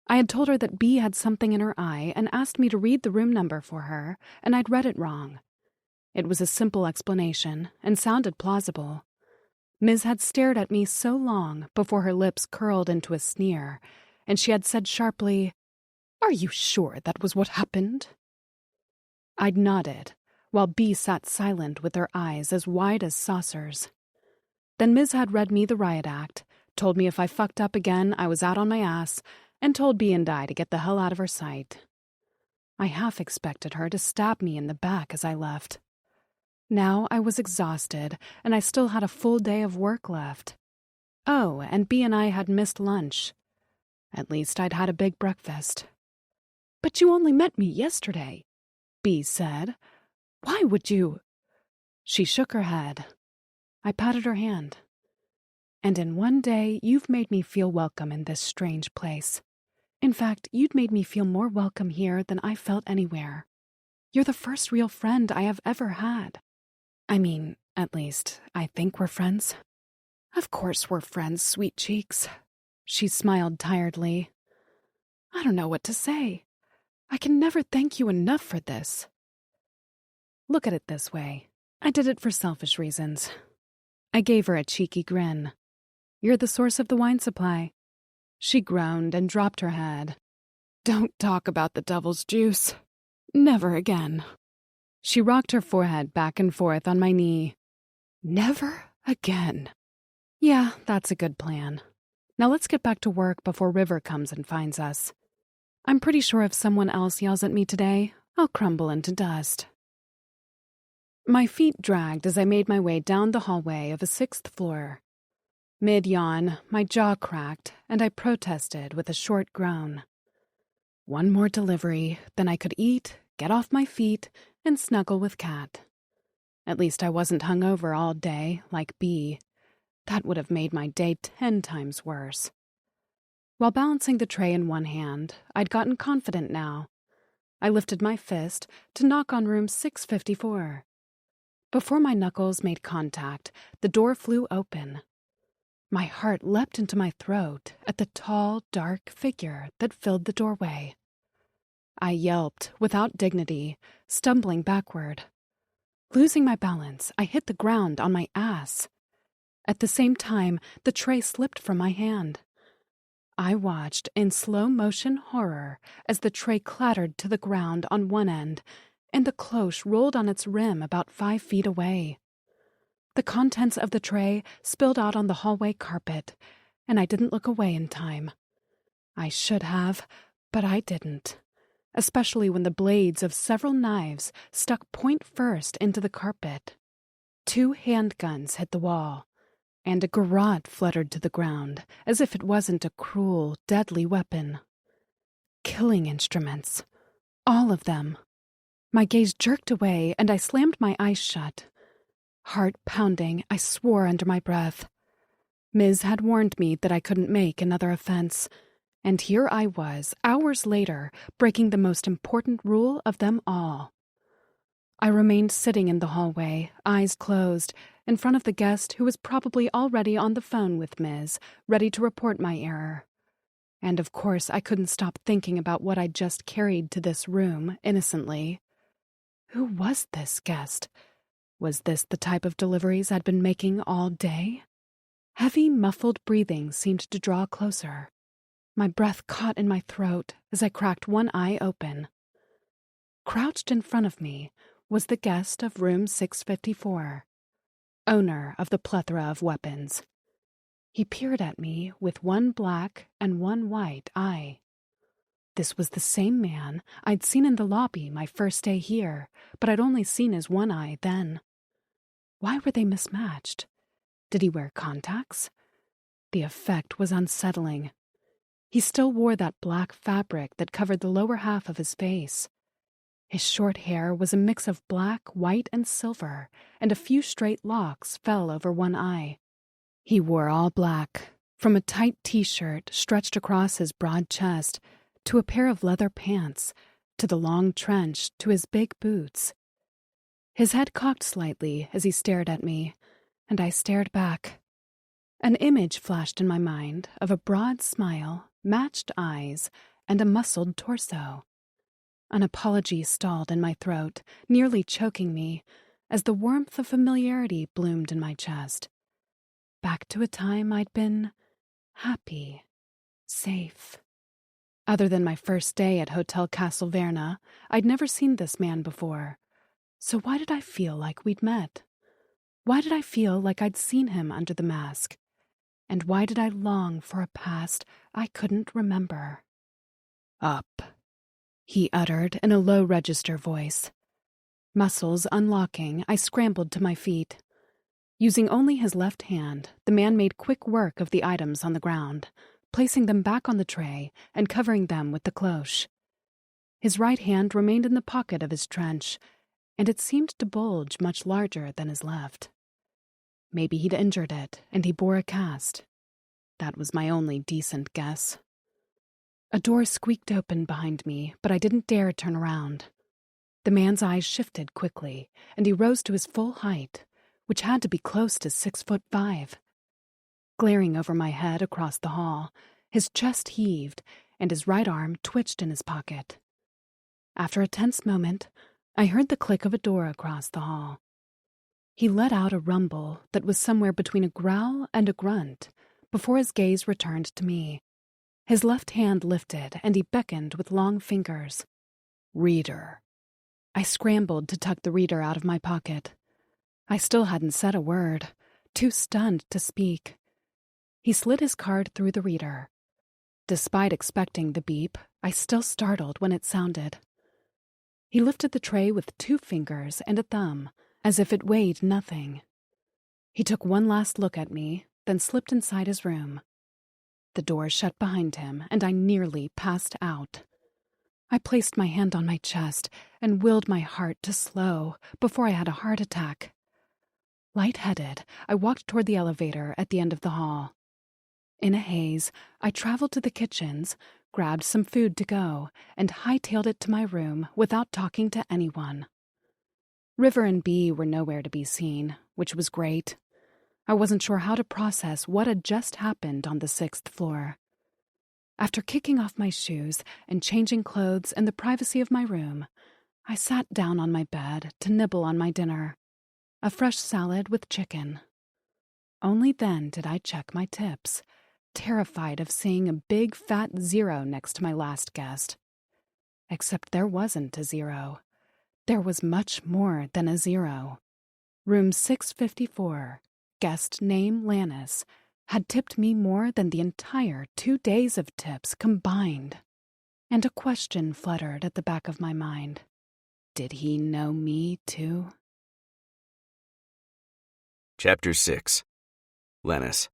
I had told her that Bee had something in her eye and asked me to read the room number for her, and I'd read it wrong. It was a simple explanation and sounded plausible. Ms. had stared at me so long before her lips curled into a sneer, and she had said sharply, "Are you sure that was what happened?" I'd nodded, while Bee sat silent with her eyes as wide as saucers. Then Ms. had read me the riot act, told me if I fucked up again I was out on my ass, and told Bee and I to get the hell out of her sight. I half expected her to stab me in the back as I left. Now I was exhausted, and I still had a full day of work left. Oh, and Bee and I had missed lunch. At least I'd had a big breakfast. "But you only met me yesterday," Bee said. "Why would you—" She shook her head. I patted her hand. "And in one day, you've made me feel welcome in this strange place. In fact, you'd made me feel more welcome here than I felt anywhere. You're the first real friend I have ever had. I mean, at least, I think we're friends." "Of course we're friends, sweet cheeks." She smiled tiredly. "I don't know what to say. I can never thank you enough for this." Look at it this way. I did it for selfish reasons. I gave her a cheeky grin. "You're the source of the wine supply." She groaned and dropped her head. "Don't talk about the devil's juice. Never again." She rocked her forehead back and forth on my knee. "Never again." "Yeah, that's a good plan. Now let's get back to work before River comes and finds us. I'm pretty sure if someone else yells at me today, I'll crumble into dust." My feet dragged as I made my way down the hallway of a 6th floor. Mid-yawn, my jaw cracked, and I protested with a short groan. One more delivery, then I could eat, get off my feet, and snuggle with Cat. At least I wasn't hungover all day, like Bee. That would have made my day 10 times worse. While balancing the tray in one hand, I'd gotten confident now. I lifted my fist to knock on room 654. Before my knuckles made contact, the door flew open. My heart leapt into my throat at the tall, dark figure that filled the doorway. I yelped, without dignity, stumbling backward. Losing my balance, I hit the ground on my ass. At the same time, the tray slipped from my hand. I watched in slow-motion horror as the tray clattered to the ground on one end, and the cloche rolled on its rim about 5 feet away. The contents of the tray spilled out on the hallway carpet, and I didn't look away in time. I should have, but I didn't, especially when the blades of several knives stuck point first into the carpet. 2 handguns hit the wall, and a garrote fluttered to the ground, as if it wasn't a cruel, deadly weapon. Killing instruments. All of them. My gaze jerked away, and I slammed my eyes shut. Heart pounding, I swore under my breath. Ms. had warned me that I couldn't make another offense, and here I was, hours later, breaking the most important rule of them all. I remained sitting in the hallway, eyes closed, in front of the guest who was probably already on the phone with Ms., ready to report my error. And of course I couldn't stop thinking about what I'd just carried to this room, innocently. Who was this guest? Was this the type of deliveries I'd been making all day? Heavy, muffled breathing seemed to draw closer. My breath caught in my throat as I cracked one eye open. Crouched in front of me was the guest of room 654, owner of the plethora of weapons. He peered at me with one black and one white eye. This was the same man I'd seen in the lobby my first day here, but I'd only seen his one eye then. Why were they mismatched? Did he wear contacts? The effect was unsettling. He still wore that black fabric that covered the lower half of his face. His short hair was a mix of black, white, and silver, and a few straight locks fell over one eye. He wore all black, from a tight t-shirt stretched across his broad chest, to a pair of leather pants, to the long trench, to his big boots. His head cocked slightly as he stared at me, and I stared back. An image flashed in my mind of a broad smile, matched eyes, and a muscled torso. An apology stalled in my throat, nearly choking me, as the warmth of familiarity bloomed in my chest. Back to a time I'd been happy, safe. Other than my first day at Hotel Castelverna, I'd never seen this man before. So why did I feel like we'd met? Why did I feel like I'd seen him under the mask? And why did I long for a past I couldn't remember? Up, he uttered in a low register voice. Muscles unlocking, I scrambled to my feet. Using only his left hand, the man made quick work of the items on the ground, placing them back on the tray and covering them with the cloche. His right hand remained in the pocket of his trench, and it seemed to bulge much larger than his left. Maybe he'd injured it, and he bore a cast. That was my only decent guess. A door squeaked open behind me, but I didn't dare turn around. The man's eyes shifted quickly, and he rose to his full height, which had to be close to 6'5". Glaring over my head across the hall, his chest heaved, and his right arm twitched in his pocket. After a tense moment, I heard the click of a door across the hall. He let out a rumble that was somewhere between a growl and a grunt before his gaze returned to me. His left hand lifted, and he beckoned with long fingers. Reader. I scrambled to tuck the reader out of my pocket. I still hadn't said a word, too stunned to speak. He slid his card through the reader. Despite expecting the beep, I still startled when it sounded. He lifted the tray with 2 fingers and a thumb, as if it weighed nothing. He took one last look at me, then slipped inside his room. The door shut behind him, and I nearly passed out. I placed my hand on my chest and willed my heart to slow before I had a heart attack. Lightheaded, I walked toward the elevator at the end of the hall. In a haze, I traveled to the kitchens, grabbed some food to go, and hightailed it to my room without talking to anyone. River and Bee were nowhere to be seen, which was great. I wasn't sure how to process what had just happened on the 6th floor. After kicking off my shoes and changing clothes in the privacy of my room, I sat down on my bed to nibble on my dinner, a fresh salad with chicken. Only then did I check my tips, terrified of seeing a big fat 0 next to my last guest. Except there wasn't a 0. There was much more than a 0. Room 654, guest name Lannis, had tipped me more than the entire 2 days of tips combined. And a question fluttered at the back of my mind. Did he know me, too? Chapter 6. Lannis.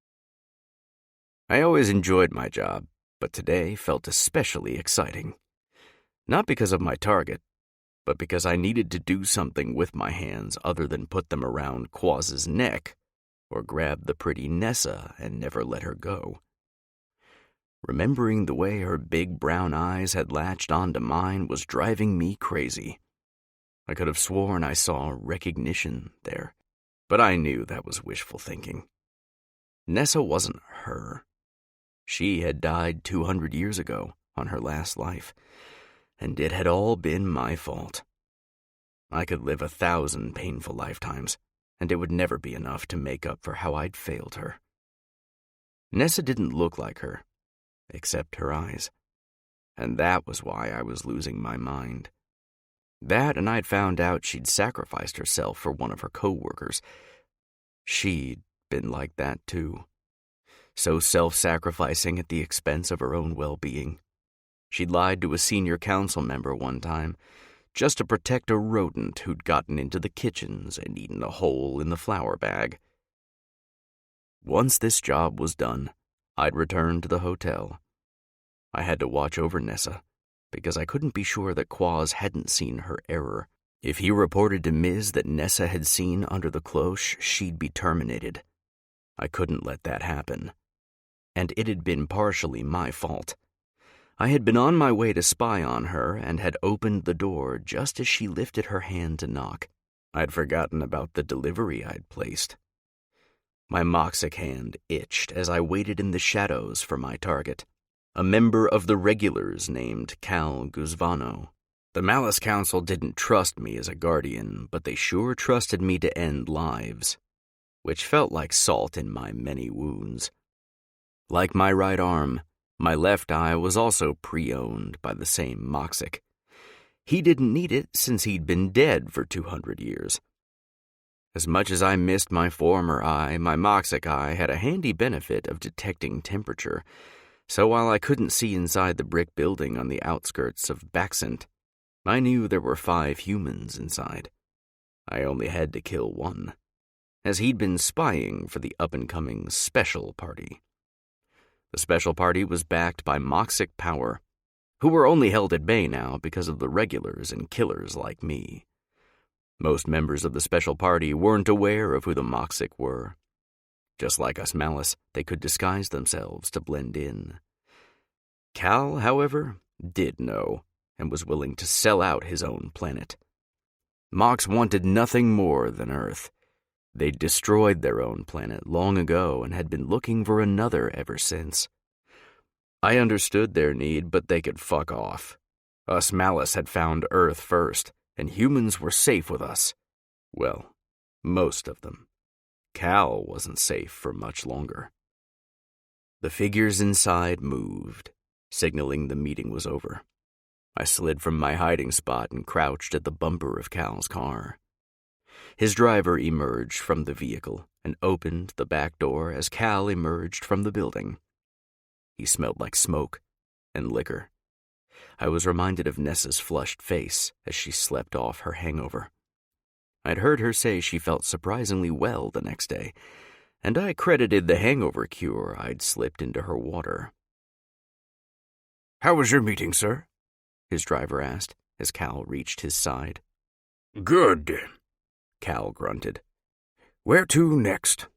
I always enjoyed my job, but today felt especially exciting. Not because of my target, but because I needed to do something with my hands other than put them around Quaz's neck or grab the pretty Nessa and never let her go. Remembering the way her big brown eyes had latched onto mine was driving me crazy. I could have sworn I saw recognition there, but I knew that was wishful thinking. Nessa wasn't her. She had died 200 years ago on her last life, and it had all been my fault. I could live 1,000 painful lifetimes, and it would never be enough to make up for how I'd failed her. Nessa didn't look like her, except her eyes, and that was why I was losing my mind. That, and I'd found out she'd sacrificed herself for one of her co-workers. She'd been like that too, so self-sacrificing at the expense of her own well-being. She'd lied to a senior council member one time, just to protect a rodent who'd gotten into the kitchens and eaten a hole in the flour bag. Once this job was done, I'd return to the hotel. I had to watch over Nessa, because I couldn't be sure that Quaz hadn't seen her error. If he reported to Miz that Nessa had seen under the cloche, she'd be terminated. I couldn't let that happen. And it had been partially my fault. I had been on my way to spy on her and had opened the door just as she lifted her hand to knock. I'd forgotten about the delivery I'd placed. My Moxic hand itched as I waited in the shadows for my target, a member of the regulars named Cal Guzvano. The Malice Council didn't trust me as a guardian, but they sure trusted me to end lives, which felt like salt in my many wounds. Like my right arm, my left eye was also pre-owned by the same Moxic. He didn't need it since he'd been dead for 200 years. As much as I missed my former eye, my Moxic eye had a handy benefit of detecting temperature, so while I couldn't see inside the brick building on the outskirts of Baxent, I knew there were 5 humans inside. I only had to kill one, as he'd been spying for the up-and-coming Special Party. The Special Party was backed by Moxic power, who were only held at bay now because of the regulars and killers like me. Most members of the Special Party weren't aware of who the Moxic were. Just like us Malice, they could disguise themselves to blend in. Cal, however, did know, and was willing to sell out his own planet. Mox wanted nothing more than Earth. They'd destroyed their own planet long ago and had been looking for another ever since. I understood their need, but they could fuck off. Us Malice had found Earth first, and humans were safe with us. Well, most of them. Cal wasn't safe for much longer. The figures inside moved, signaling the meeting was over. I slid from my hiding spot and crouched at the bumper of Cal's car. His driver emerged from the vehicle and opened the back door as Cal emerged from the building. He smelled like smoke and liquor. I was reminded of Nessa's flushed face as she slept off her hangover. I'd heard her say she felt surprisingly well the next day, and I credited the hangover cure I'd slipped into her water. "How was your meeting, sir?" his driver asked as Cal reached his side. "Good," Cal grunted. "Where to next?"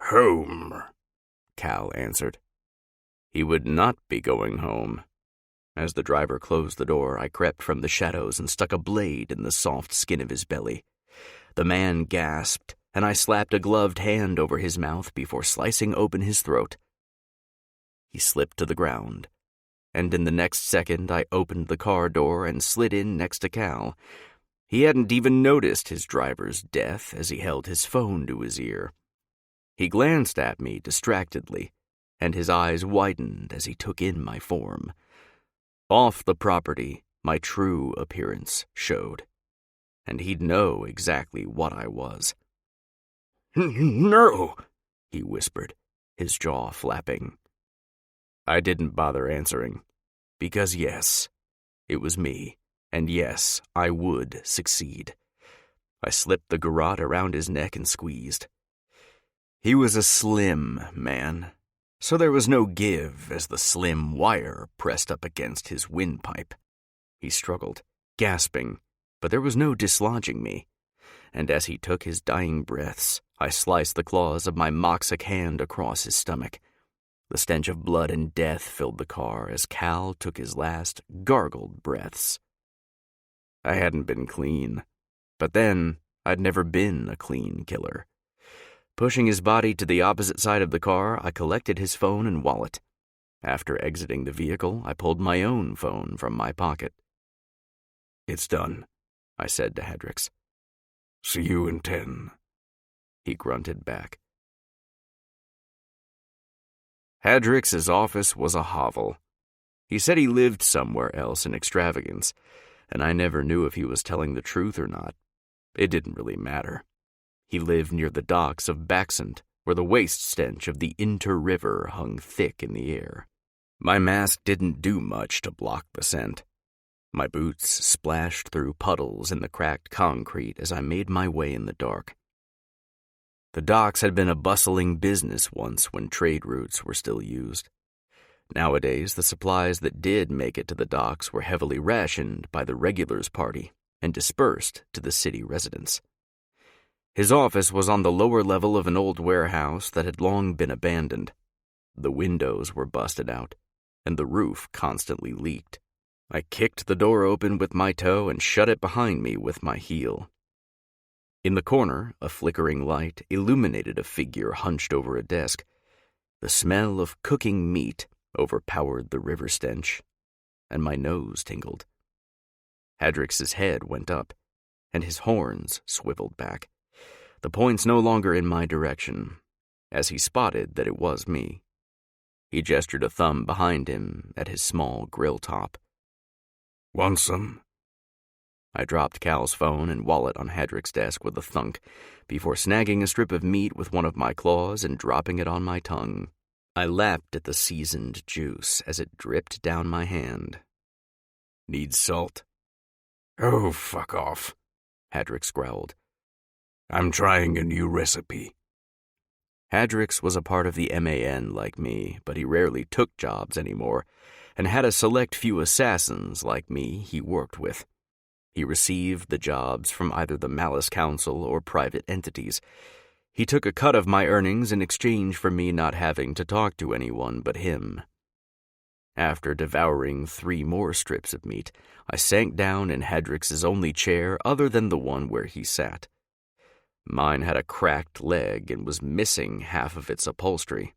"Home," Cal answered. He would not be going home. As the driver closed the door, I crept from the shadows and stuck a blade in the soft skin of his belly. The man gasped, and I slapped a gloved hand over his mouth before slicing open his throat. He slipped to the ground, and in the next second I opened the car door and slid in next to Cal. He hadn't even noticed his driver's death as he held his phone to his ear. He glanced at me distractedly, and his eyes widened as he took in my form. Off the property, my true appearance showed, and he'd know exactly what I was. No, he whispered, his jaw flapping. I didn't bother answering, because yes, it was me, and yes, I would succeed. I slipped the garrote around his neck and squeezed. He was a slim man, so there was no give as the slim wire pressed up against his windpipe. He struggled, gasping, but there was no dislodging me, and as he took his dying breaths, I sliced the claws of my Moxic hand across his stomach. The stench of blood and death filled the car as Cal took his last gargled breaths. I hadn't been clean, but then I'd never been a clean killer. Pushing his body to the opposite side of the car, I collected his phone and wallet. After exiting the vehicle, I pulled my own phone from my pocket. It's done, I said to Hedrix. See you in 10. He grunted back. Hedrix's office was a hovel. He said he lived somewhere else in extravagance, and I never knew if he was telling the truth or not. It didn't really matter. He lived near the docks of Baxent, where the waste stench of the inter-river hung thick in the air. My mask didn't do much to block the scent. My boots splashed through puddles in the cracked concrete as I made my way in the dark. The docks had been a bustling business once when trade routes were still used. Nowadays, the supplies that did make it to the docks were heavily rationed by the regulars' party and dispersed to the city residents. His office was on the lower level of an old warehouse that had long been abandoned. The windows were busted out, and the roof constantly leaked. I kicked the door open with my toe and shut it behind me with my heel. In the corner, a flickering light illuminated a figure hunched over a desk. The smell of cooking meat overpowered the river stench, and my nose tingled. Hedrix's head went up, and his horns swiveled back, the points no longer in my direction, as he spotted that it was me. He gestured a thumb behind him at his small grill top. Want some? I dropped Cal's phone and wallet on Hedrix's desk with a thunk, before snagging a strip of meat with one of my claws and dropping it on my tongue. I lapped at the seasoned juice as it dripped down my hand. Need salt? Oh, fuck off, Hedrix growled. I'm trying a new recipe. Hedrix was a part of the MAN like me, but he rarely took jobs anymore, and had a select few assassins like me he worked with. He received the jobs from either the Malice Council or private entities. He took a cut of my earnings in exchange for me not having to talk to anyone but him. After devouring 3 more strips of meat, I sank down in Hedrix's only chair other than the one where he sat. Mine had a cracked leg and was missing half of its upholstery.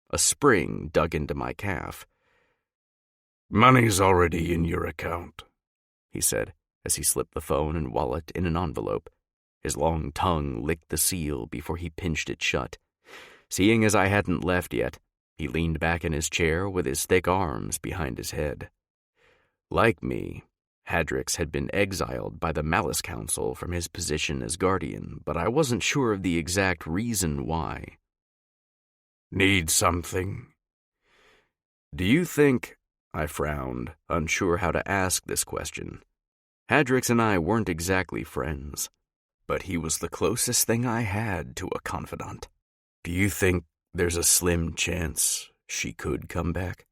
A spring dug into my calf. Money's already in your account, he said, as he slipped the phone and wallet in an envelope. His long tongue licked the seal before he pinched it shut. Seeing as I hadn't left yet, he leaned back in his chair with his thick arms behind his head. Like me, Hedrix had been exiled by the Malice Council from his position as guardian, but I wasn't sure of the exact reason why. Need something? Do you think... I frowned, unsure how to ask this question. Hedrix and I weren't exactly friends, but he was the closest thing I had to a confidant. Do you think there's a slim chance she could come back?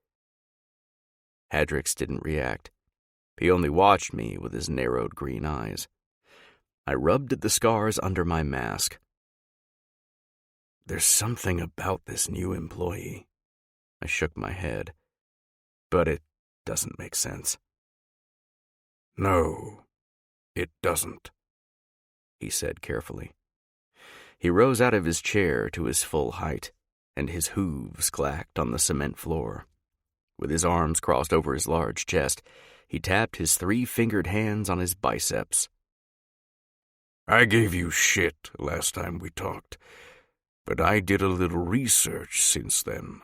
Hedrix didn't react. He only watched me with his narrowed green eyes. I rubbed at the scars under my mask. There's something about this new employee. I shook my head. But it doesn't make sense. No, it doesn't, he said carefully. He rose out of his chair to his full height, and his hooves clacked on the cement floor. With his arms crossed over his large chest, he tapped his 3-fingered hands on his biceps. I gave you shit last time we talked, but I did a little research since then.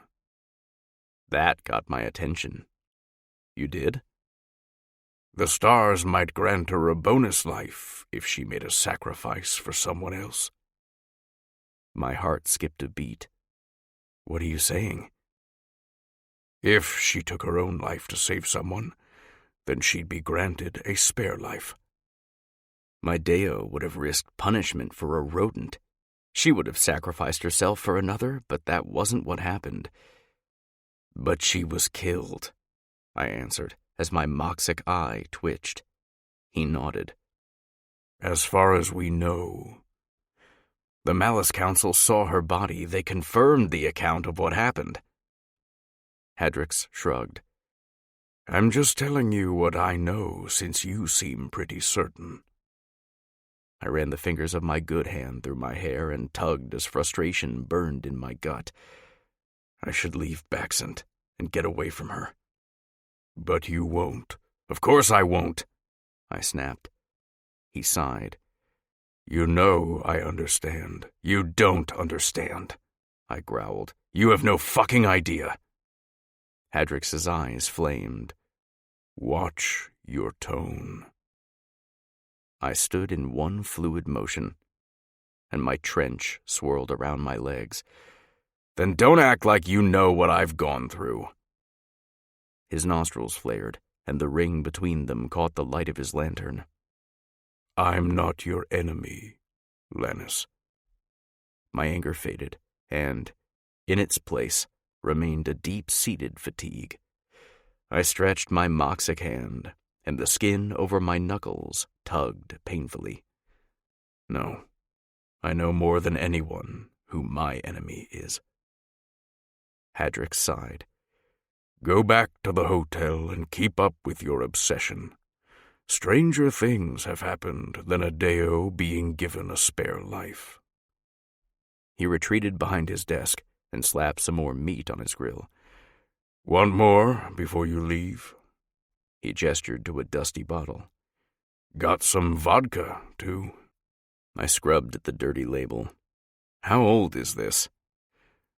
That got my attention. You did? The stars might grant her a bonus life if she made a sacrifice for someone else. My heart skipped a beat. What are you saying? If she took her own life to save someone, then she'd be granted a spare life. My Deo would have risked punishment for a rodent. She would have sacrificed herself for another, but that wasn't what happened. But she was killed, I answered, as my moxic eye twitched. He nodded. As far as we know. The Malice Council saw her body. They confirmed the account of what happened. Hadrix shrugged. I'm just telling you what I know, since you seem pretty certain. I ran the fingers of my good hand through my hair and tugged as frustration burned in my gut. I should leave Baxent and get away from her. But you won't. Of course I won't, I snapped. He sighed. You know I understand. You don't understand, I growled. You have no fucking idea. Hadrix's eyes flamed. Watch your tone. I stood in one fluid motion, and my trench swirled around my legs. Then don't act like you know what I've gone through. His nostrils flared, and the ring between them caught the light of his lantern. I'm not your enemy, Lannis. My anger faded, and, in its place, remained a deep-seated fatigue. I stretched my moxic hand, and the skin over my knuckles tugged painfully. No, I know more than anyone who my enemy is. Hadrix sighed. Go back to the hotel and keep up with your obsession. Stranger things have happened than a Deo being given a spare life. He retreated behind his desk and slapped some more meat on his grill. Want more before you leave? He gestured to a dusty bottle. Got some vodka, too. I scrubbed at the dirty label. How old is this?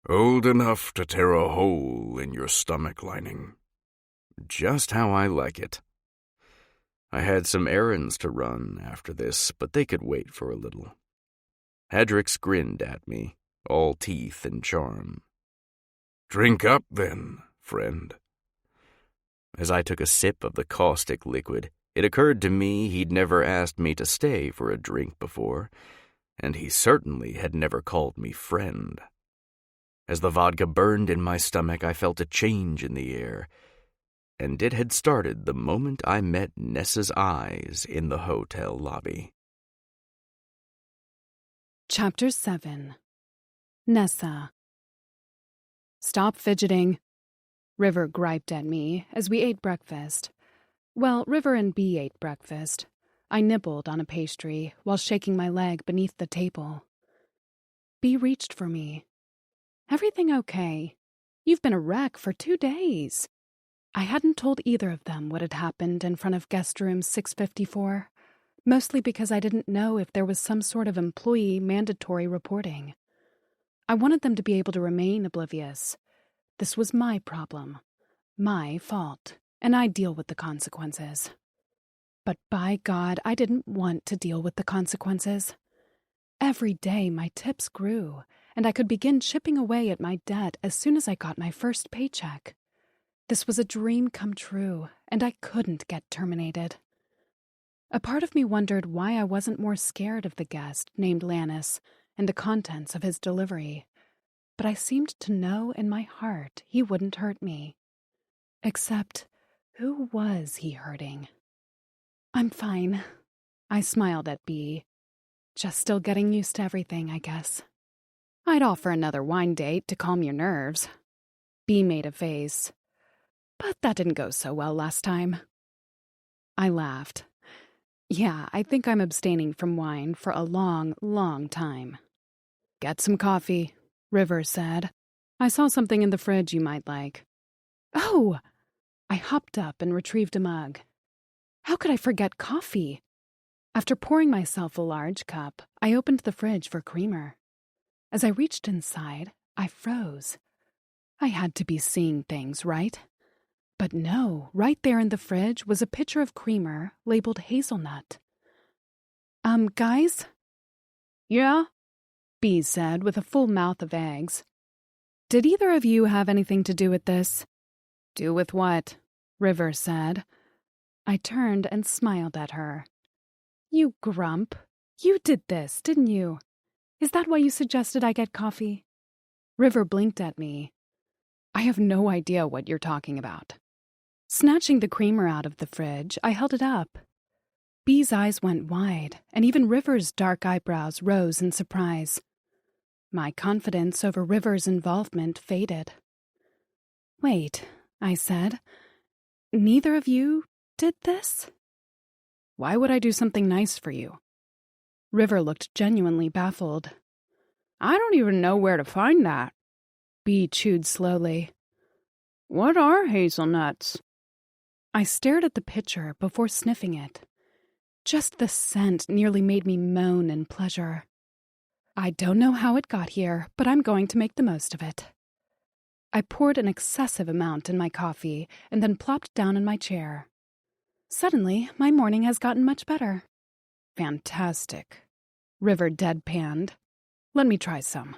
Old enough to tear a hole in your stomach lining. Just how I like it. I had some errands to run after this, but they could wait for a little. Hadrix grinned at me, all teeth and charm. Drink up, then, friend. As I took a sip of the caustic liquid, it occurred to me he'd never asked me to stay for a drink before, and he certainly had never called me friend. As the vodka burned in my stomach, I felt a change in the air, and it had started the moment I met Nessa's eyes in the hotel lobby. Chapter 7. Nessa. Stop fidgeting, River griped at me as we ate breakfast. Well, River and Bee ate breakfast. I nibbled on a pastry while shaking my leg beneath the table. Bee reached for me. Everything okay? You've been a wreck for 2 days. I hadn't told either of them what had happened in front of guest room 654, mostly because I didn't know if there was some sort of employee mandatory reporting. I wanted them to be able to remain oblivious. This was my problem, my fault, and I'd deal with the consequences. But by God, I didn't want to deal with the consequences. Every day my tips grew, and I could begin chipping away at my debt as soon as I got my first paycheck. This was a dream come true, and I couldn't get terminated. A part of me wondered why I wasn't more scared of the guest named Lannis and the contents of his delivery, but I seemed to know in my heart he wouldn't hurt me. Except, who was he hurting? I'm fine. I smiled at Bee. Just still getting used to everything, I guess. I'd offer another wine date to calm your nerves. Bee made a face. But that didn't go so well last time. I laughed. Yeah, I think I'm abstaining from wine for a long, long time. Get some coffee, River said. I saw something in the fridge you might like. Oh, I hopped up and retrieved a mug. How could I forget coffee? After pouring myself a large cup, I opened the fridge for creamer. As I reached inside, I froze. I had to be seeing things, right? But no, right there in the fridge was a pitcher of creamer labeled hazelnut. Guys? Yeah? Bee said with a full mouth of eggs. Did either of you have anything to do with this? Do with what? River said. I turned and smiled at her. You grump. You did this, didn't you? Is that why you suggested I get coffee? River blinked at me. I have no idea what you're talking about. Snatching the creamer out of the fridge, I held it up. Bee's eyes went wide, and even River's dark eyebrows rose in surprise. My confidence over River's involvement faded. Wait, I said. Neither of you did this? Why would I do something nice for you? River looked genuinely baffled. I don't even know where to find that. Bee chewed slowly. What are hazelnuts? I stared at the pitcher before sniffing it. Just the scent nearly made me moan in pleasure. I don't know how it got here, but I'm going to make the most of it. I poured an excessive amount in my coffee and then plopped down in my chair. Suddenly, my morning has gotten much better. Fantastic. River deadpanned. Let me try some.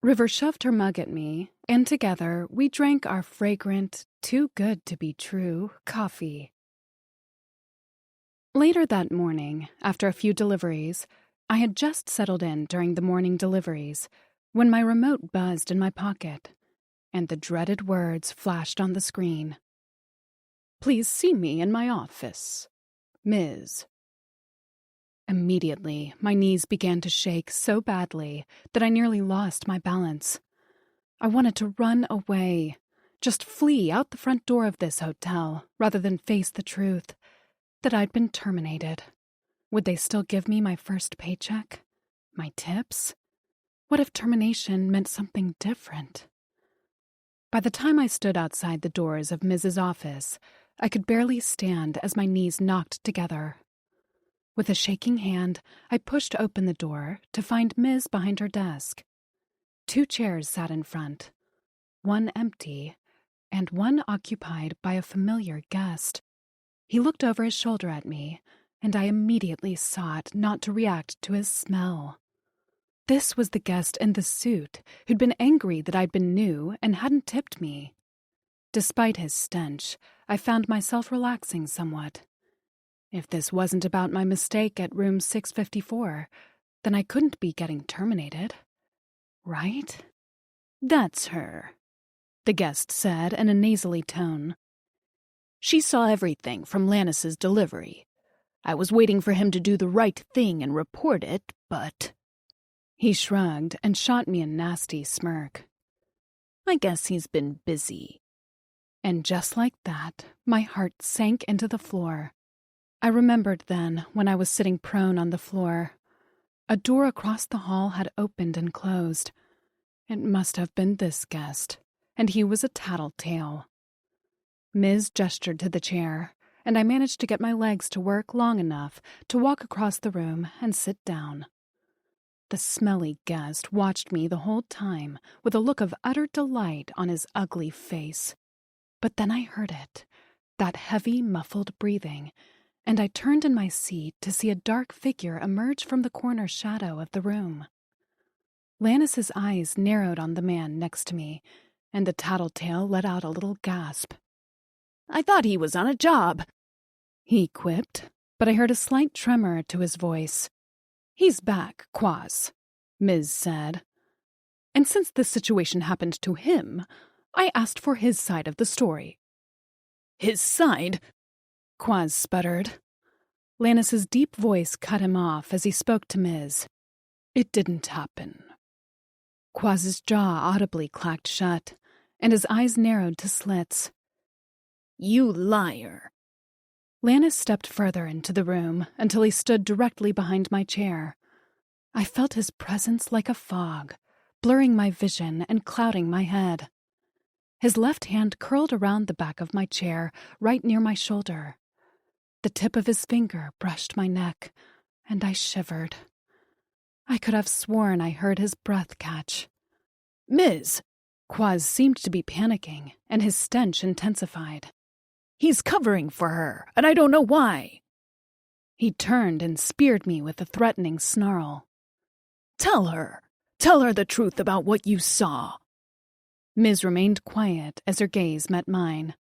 River shoved her mug at me, and together we drank our fragrant, too good to be true, coffee. Later that morning, after a few deliveries, I had just settled in during the morning deliveries when my remote buzzed in my pocket, and the dreaded words flashed on the screen. Please see me in my office. Ms. Immediately, my knees began to shake so badly that I nearly lost my balance. I wanted to run away, just flee out the front door of this hotel rather than face the truth that I'd been terminated. Would they still give me my first paycheck? My tips? What if termination meant something different? By the time I stood outside the doors of Mrs. office, I could barely stand as my knees knocked together. With a shaking hand, I pushed open the door to find Ms. behind her desk. 2 chairs sat in front, one empty, and one occupied by a familiar guest. He looked over his shoulder at me, and I immediately sought not to react to his smell. This was the guest in the suit who'd been angry that I'd been new and hadn't tipped me. Despite his stench, I found myself relaxing somewhat. If this wasn't about my mistake at room 654, then I couldn't be getting terminated. Right? That's her, the guest said in a nasally tone. She saw everything from Lannis's delivery. I was waiting for him to do the right thing and report it, but... He shrugged and shot me a nasty smirk. I guess he's been busy. And just like that, my heart sank into the floor. I remembered then, when I was sitting prone on the floor. A door across the hall had opened and closed. It must have been this guest, and he was a tattletale. Ms. gestured to the chair, and I managed to get my legs to work long enough to walk across the room and sit down. The smelly guest watched me the whole time with a look of utter delight on his ugly face. But then I heard it, that heavy, muffled breathing, and I turned in my seat to see a dark figure emerge from the corner shadow of the room. Lannis's eyes narrowed on the man next to me, and the tattletale let out a little gasp. I thought he was on a job, he quipped, but I heard a slight tremor to his voice. He's back, Quaz, Ms. said. And since this situation happened to him, I asked for his side of the story. His side? Quaz sputtered. Lannis's deep voice cut him off as he spoke to Ms. It didn't happen. Quaz's jaw audibly clacked shut, and his eyes narrowed to slits. You liar. Lannis stepped further into the room until he stood directly behind my chair. I felt his presence like a fog, blurring my vision and clouding my head. His left hand curled around the back of my chair, right near my shoulder. The tip of his finger brushed my neck, and I shivered. I could have sworn I heard his breath catch. "Miss!" Quaz seemed to be panicking, and his stench intensified. "He's covering for her, and I don't know why." He turned and speared me with a threatening snarl. Tell her the truth about what you saw." Ms. remained quiet as her gaze met mine.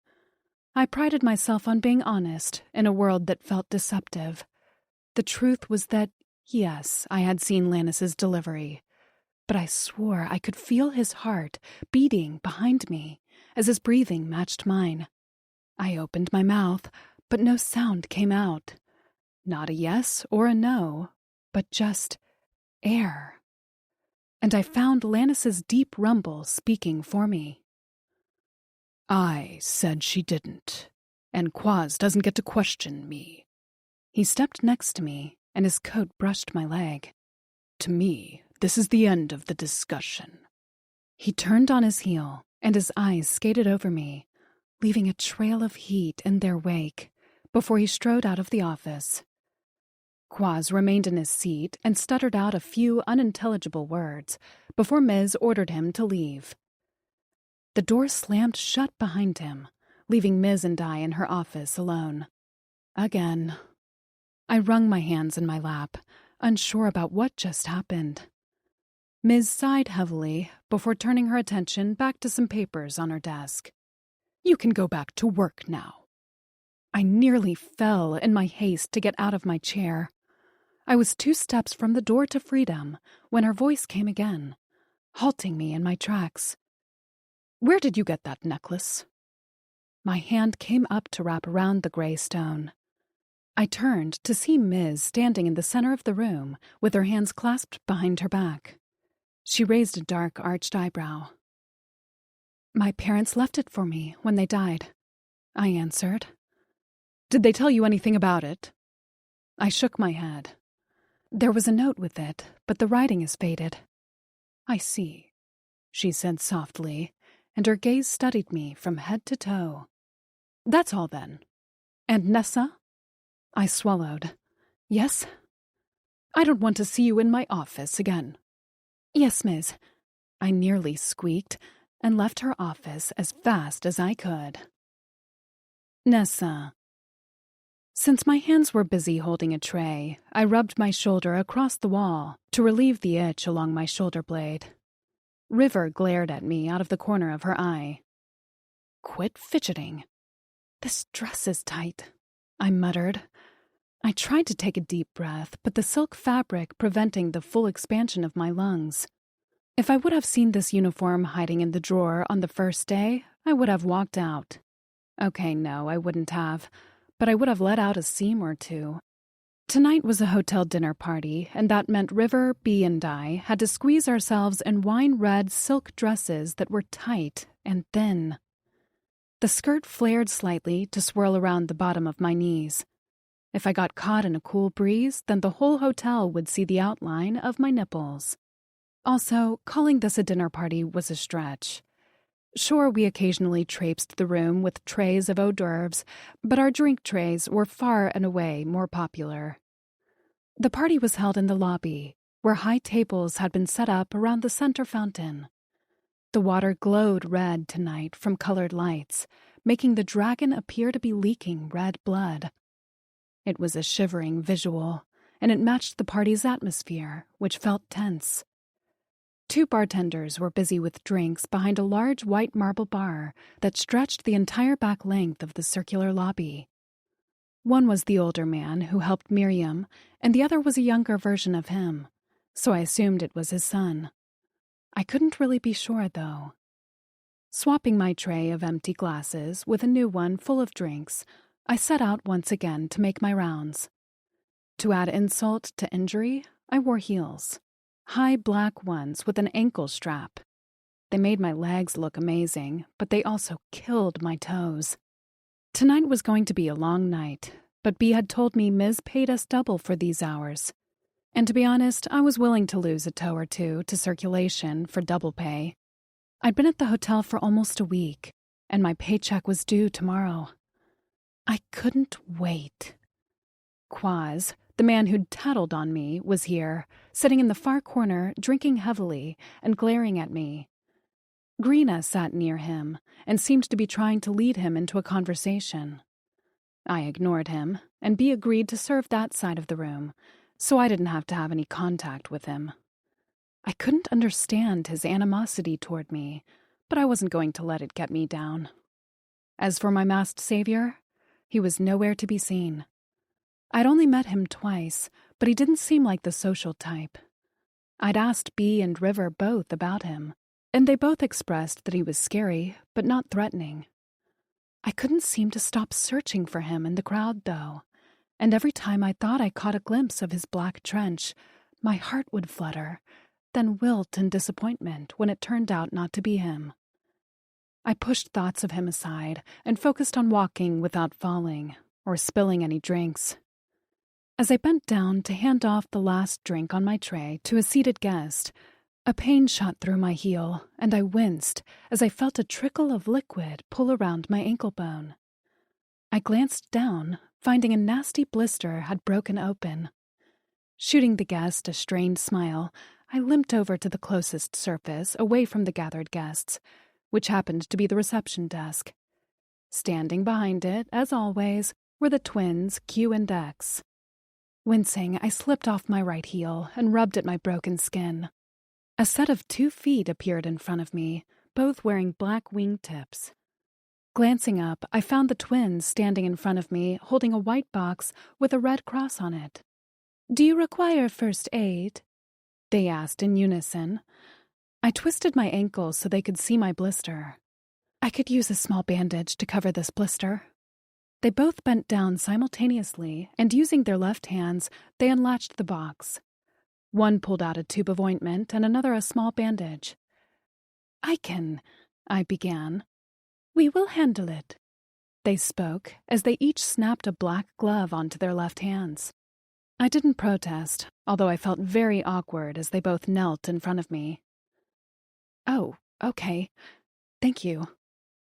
I prided myself on being honest in a world that felt deceptive. The truth was that, yes, I had seen Lannis's delivery, but I swore I could feel his heart beating behind me as his breathing matched mine. I opened my mouth, but no sound came out. Not a yes or a no, but just air. And I found Lannis's deep rumble speaking for me. "I said she didn't, and Quaz doesn't get to question me." He stepped next to me, and his coat brushed my leg. "To me, this is the end of the discussion." He turned on his heel, and his eyes skated over me, leaving a trail of heat in their wake, before he strode out of the office. Quaz remained in his seat and stuttered out a few unintelligible words before Ms. ordered him to leave. The door slammed shut behind him, leaving Ms. and I in her office alone. Again. I wrung my hands in my lap, unsure about what just happened. Ms. sighed heavily before turning her attention back to some papers on her desk. "You can go back to work now." I nearly fell in my haste to get out of my chair. I was 2 steps from the door to freedom when her voice came again, halting me in my tracks. "Where did you get that necklace?" My hand came up to wrap around the gray stone. I turned to see Ms. standing in the center of the room with her hands clasped behind her back. She raised a dark, arched eyebrow. "My parents left it for me when they died," I answered. "Did they tell you anything about it?" I shook my head. "There was a note with it, but the writing is faded." "I see," she said softly, and her gaze studied me from head to toe. "That's all then. And Nessa?" I swallowed. "Yes?" "I don't want to see you in my office again." "Yes, Miss," I nearly squeaked, and left her office as fast as I could. Nessa. Since my hands were busy holding a tray, I rubbed my shoulder across the wall to relieve the itch along my shoulder blade. River glared at me out of the corner of her eye. "Quit fidgeting." "This dress is tight," I muttered. I tried to take a deep breath, but the silk fabric preventing the full expansion of my lungs. If I would have seen this uniform hiding in the drawer on the first day, I would have walked out. Okay, no, I wouldn't have, but I would have let out a seam or two. Tonight was a hotel dinner party, and that meant River, B, and I had to squeeze ourselves in wine-red silk dresses that were tight and thin. The skirt flared slightly to swirl around the bottom of my knees. If I got caught in a cool breeze, then the whole hotel would see the outline of my nipples. Also, calling this a dinner party was a stretch. Sure, we occasionally traipsed the room with trays of hors d'oeuvres, but our drink trays were far and away more popular. The party was held in the lobby, where high tables had been set up around the center fountain. The water glowed red tonight from colored lights, making the dragon appear to be leaking red blood. It was a shivering visual, and it matched the party's atmosphere, which felt tense. 2 bartenders were busy with drinks behind a large white marble bar that stretched the entire back length of the circular lobby. One was the older man who helped Miriam, and the other was a younger version of him, so I assumed it was his son. I couldn't really be sure, though. Swapping my tray of empty glasses with a new one full of drinks, I set out once again to make my rounds. To add insult to injury, I wore heels. High black ones with an ankle strap. They made my legs look amazing, but they also killed my toes. Tonight was going to be a long night, but B had told me Ms. paid us double for these hours. And to be honest, I was willing to lose a toe or two to circulation for double pay. I'd been at the hotel for almost a week, and my paycheck was due tomorrow. I couldn't wait. Quaz, the man who'd tattled on me, was here, sitting in the far corner, drinking heavily and glaring at me. Greena sat near him and seemed to be trying to lead him into a conversation. I ignored him, and B agreed to serve that side of the room, so I didn't have to have any contact with him. I couldn't understand his animosity toward me, but I wasn't going to let it get me down. As for my masked savior, he was nowhere to be seen. I'd only met him twice, but he didn't seem like the social type. I'd asked B and River both about him, and they both expressed that he was scary, but not threatening. I couldn't seem to stop searching for him in the crowd, though, and every time I thought I caught a glimpse of his black trench, my heart would flutter, then wilt in disappointment when it turned out not to be him. I pushed thoughts of him aside and focused on walking without falling or spilling any drinks. As I bent down to hand off the last drink on my tray to a seated guest, a pain shot through my heel, and I winced as I felt a trickle of liquid pull around my ankle bone. I glanced down, finding a nasty blister had broken open. Shooting the guest a strained smile, I limped over to the closest surface away from the gathered guests, which happened to be the reception desk. Standing behind it, as always, were the twins Q and X. Wincing, I slipped off my right heel and rubbed at my broken skin. A set of 2 feet appeared in front of me, both wearing black wingtips. Glancing up, I found the twins standing in front of me, holding a white box with a red cross on it. "Do you require first aid?" they asked in unison. I twisted my ankle so they could see my blister. "I could use a small bandage to cover this blister." They both bent down simultaneously, and using their left hands, they unlatched the box. One pulled out a tube of ointment and another a small bandage. I began. "We will handle it," they spoke as they each snapped a black glove onto their left hands. I didn't protest, although I felt very awkward as they both knelt in front of me. "Oh, okay. Thank you."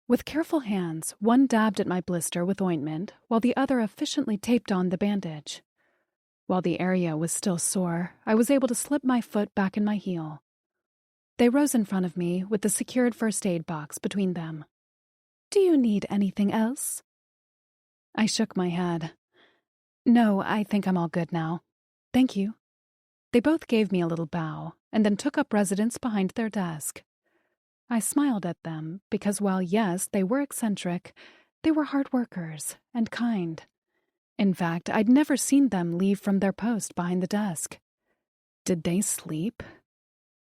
With careful hands, one dabbed at my blister with ointment, while the other efficiently taped on the bandage. While the area was still sore, I was able to slip my foot back in my heel. They rose in front of me with the secured first aid box between them. "Do you need anything else?" I shook my head. "No, I think I'm all good now. Thank you." They both gave me a little bow, and then took up residence behind their desk. I smiled at them because while, yes, they were eccentric, they were hard workers and kind. In fact, I'd never seen them leave from their post behind the desk. Did they sleep?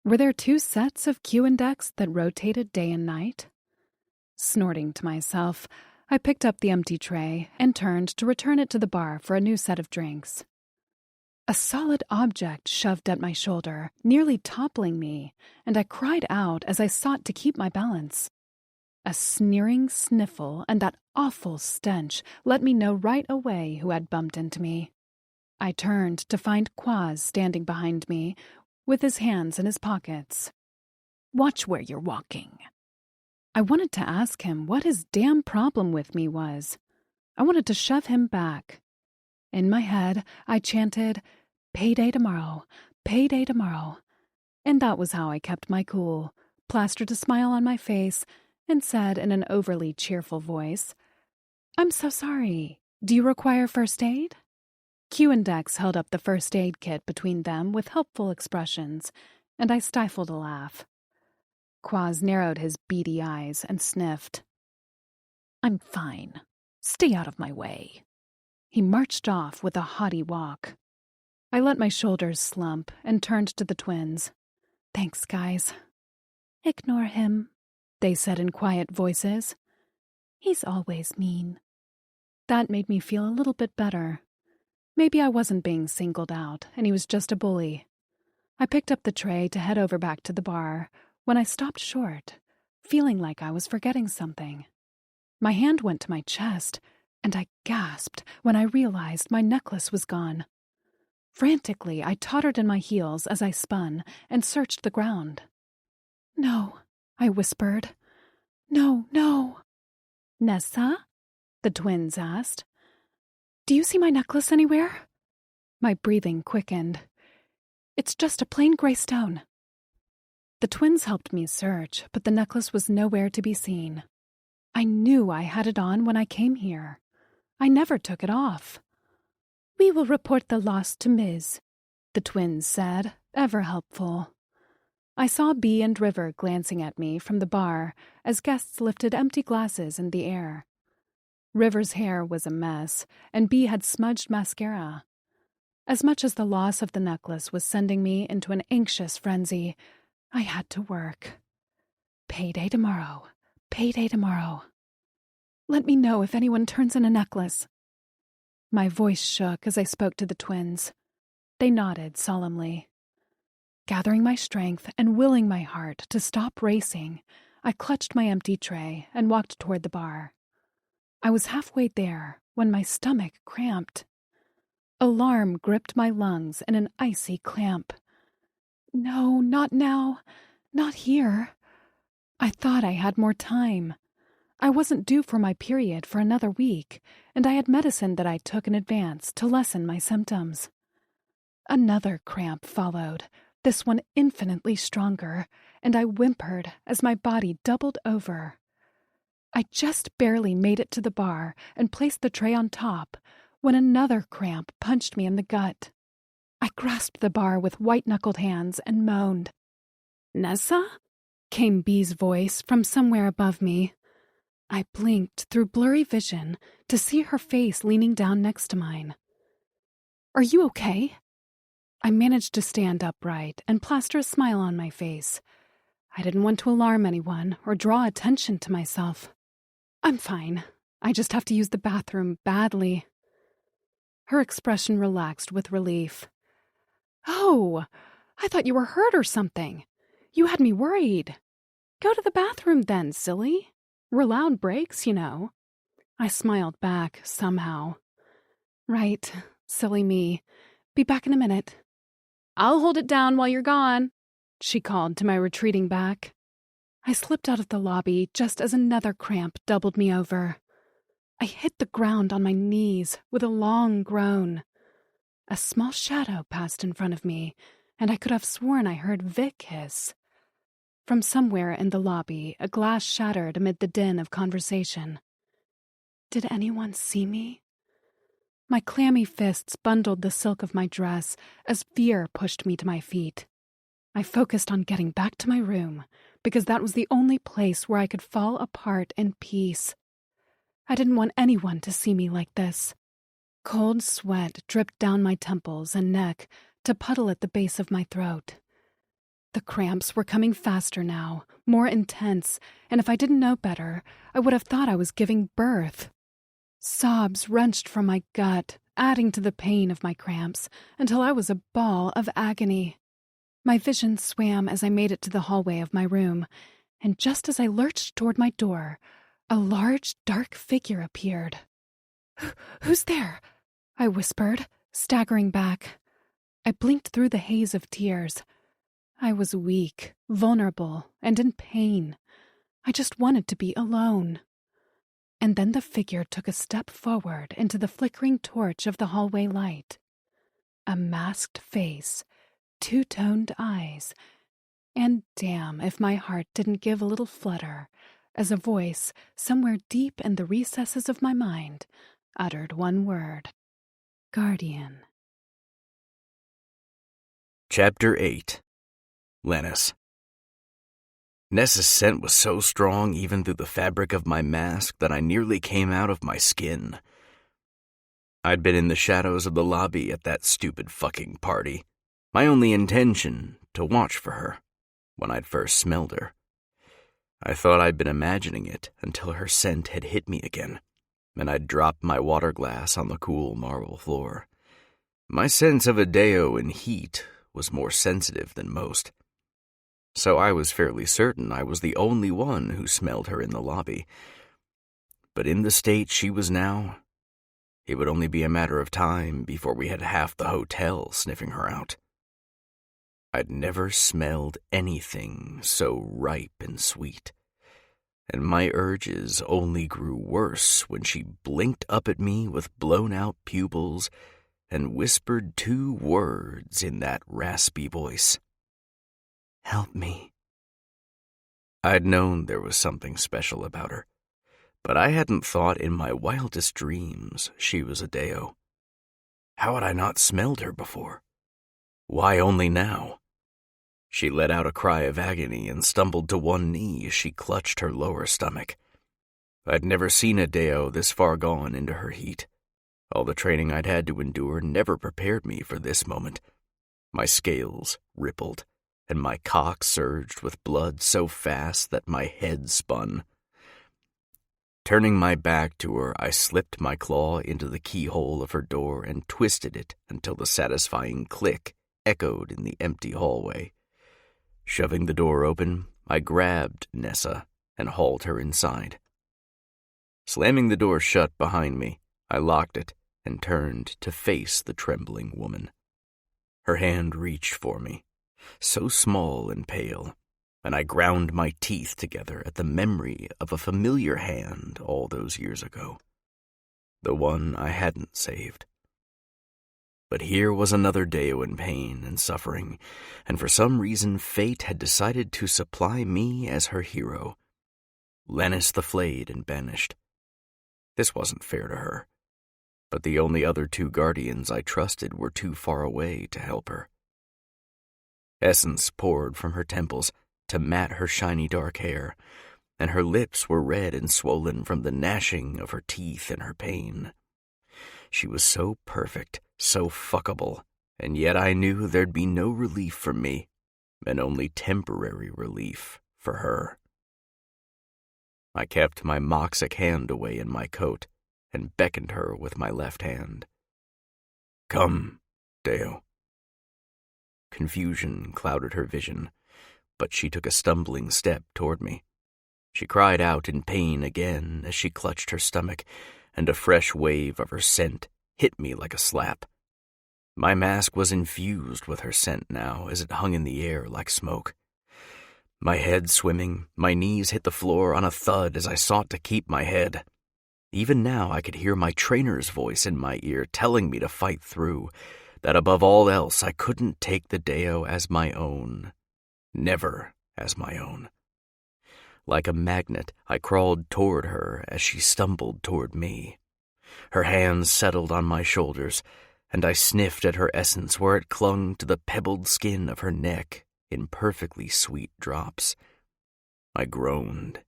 Were there 2 sets of Q and X that rotated day and night? Snorting to myself, I picked up the empty tray and turned to return it to the bar for a new set of drinks. A solid object shoved at my shoulder, nearly toppling me, and I cried out as I sought to keep my balance. A sneering sniffle and that awful stench let me know right away who had bumped into me. I turned to find Quaz standing behind me, with his hands in his pockets. "Watch where you're walking." I wanted to ask him what his damn problem with me was. I wanted to shove him back. In my head, I chanted, "Payday tomorrow, payday tomorrow." And that was how I kept my cool, plastered a smile on my face, and said in an overly cheerful voice, "I'm so sorry. Do you require first aid?" Q and Dex held up the first aid kit between them with helpful expressions, and I stifled a laugh. Quaz narrowed his beady eyes and sniffed. "I'm fine. Stay out of my way." He marched off with a haughty walk. I let my shoulders slump and turned to the twins. "Thanks, guys." "Ignore him," they said in quiet voices. "He's always mean." That made me feel a little bit better. Maybe I wasn't being singled out, and he was just a bully. I picked up the tray to head over back to the bar when I stopped short, feeling like I was forgetting something. My hand went to my chest, and I gasped when I realized my necklace was gone. Frantically, I tottered in my heels as I spun and searched the ground. "No, I whispered. No, no. Nessa? The twins asked. Do you see my necklace anywhere? My breathing quickened. It's just a plain gray stone. The twins helped me search, but the necklace was nowhere to be seen. I knew I had it on when I came here. I never took it off. We will report the loss to Ms., the twins said, ever helpful. I saw Bee and River glancing at me from the bar as guests lifted empty glasses in the air. River's hair was a mess, and Bee had smudged mascara. As much as the loss of the necklace was sending me into an anxious frenzy, I had to work. Payday tomorrow. Payday tomorrow. Let me know if anyone turns in a necklace. My voice shook as I spoke to the twins. They nodded solemnly. Gathering my strength and willing my heart to stop racing, I clutched my empty tray and walked toward the bar. I was halfway there when my stomach cramped. Alarm gripped my lungs in an icy clamp. No, not now. Not here. I thought I had more time. I wasn't due for my period for another week, and I had medicine that I took in advance to lessen my symptoms. Another cramp followed, this one infinitely stronger, and I whimpered as my body doubled over. I just barely made it to the bar and placed the tray on top when another cramp punched me in the gut. I grasped the bar with white-knuckled hands and moaned. Nessa? Came Bee's voice from somewhere above me. I blinked through blurry vision to see her face leaning down next to mine. Are you okay? I managed to stand upright and plaster a smile on my face. I didn't want to alarm anyone or draw attention to myself. I'm fine. I just have to use the bathroom badly. Her expression relaxed with relief. Oh, I thought you were hurt or something. You had me worried. Go to the bathroom then, silly. We're allowed breaks, you know. I smiled back, somehow. Right, silly me. Be back in a minute. I'll hold it down while you're gone, she called to my retreating back. I slipped out of the lobby just as another cramp doubled me over. I hit the ground on my knees with a long groan. A small shadow passed in front of me, and I could have sworn I heard Vic hiss. From somewhere in the lobby, a glass shattered amid the din of conversation. Did anyone see me? My clammy fists bundled the silk of my dress as fear pushed me to my feet. I focused on getting back to my room, because that was the only place where I could fall apart in peace. I didn't want anyone to see me like this. Cold sweat dripped down my temples and neck to puddle at the base of my throat. The cramps were coming faster now, more intense, and if I didn't know better, I would have thought I was giving birth. Sobs wrenched from my gut, adding to the pain of my cramps, until I was a ball of agony. My vision swam as I made it to the hallway of my room, and just as I lurched toward my door, a large, dark figure appeared. Who's there? I whispered, staggering back. I blinked through the haze of tears. I was weak, vulnerable, and in pain. I just wanted to be alone. And then the figure took a step forward into the flickering torch of the hallway light. A masked face, two-toned eyes, and damn if my heart didn't give a little flutter as a voice, somewhere deep in the recesses of my mind, uttered one word. Guardian. Chapter 8. Lennis. Nessa's scent was so strong even through the fabric of my mask that I nearly came out of my skin. I'd been in the shadows of the lobby at that stupid fucking party. My only intention to watch for her when I'd first smelled her. I thought I'd been imagining it until her scent had hit me again, and I'd dropped my water glass on the cool marble floor. My sense of Adeo and heat was more sensitive than most, so I was fairly certain I was the only one who smelled her in the lobby. But in the state she was now, it would only be a matter of time before we had half the hotel sniffing her out. I'd never smelled anything so ripe and sweet, and my urges only grew worse when she blinked up at me with blown-out pupils and whispered 2 words in that raspy voice. "Help me." I'd known there was something special about her, but I hadn't thought in my wildest dreams she was a Deo. How had I not smelled her before? Why only now? She let out a cry of agony and stumbled to one knee as she clutched her lower stomach. I'd never seen a Deo this far gone into her heat. All the training I'd had to endure never prepared me for this moment. My scales rippled, and my cock surged with blood so fast that my head spun. Turning my back to her, I slipped my claw into the keyhole of her door and twisted it until the satisfying click echoed in the empty hallway. Shoving the door open, I grabbed Nessa and hauled her inside. Slamming the door shut behind me, I locked it and turned to face the trembling woman. Her hand reached for me, so small and pale, and I ground my teeth together at the memory of a familiar hand all those years ago, the one I hadn't saved. But here was another Deo in pain and suffering, and for some reason fate had decided to supply me as her hero. Lennis the flayed and banished. This wasn't fair to her, but the only other 2 guardians I trusted were too far away to help her. Essence poured from her temples to mat her shiny dark hair, and her lips were red and swollen from the gnashing of her teeth in her pain. She was so perfect, so fuckable, and yet I knew there'd be no relief for me, and only temporary relief for her. I kept my moxic hand away in my coat and beckoned her with my left hand. "Come, Deo." Confusion clouded her vision, but she took a stumbling step toward me. She cried out in pain again as she clutched her stomach, and a fresh wave of her scent hit me like a slap. My mask was infused with her scent now as it hung in the air like smoke. My head swimming, my knees hit the floor on a thud as I sought to keep my head. Even now I could hear my trainer's voice in my ear telling me to fight through, that above all else I couldn't take the Deo as my own. Never as my own. Like a magnet, I crawled toward her as she stumbled toward me. Her hands settled on my shoulders, and I sniffed at her essence where it clung to the pebbled skin of her neck in perfectly sweet drops. I groaned,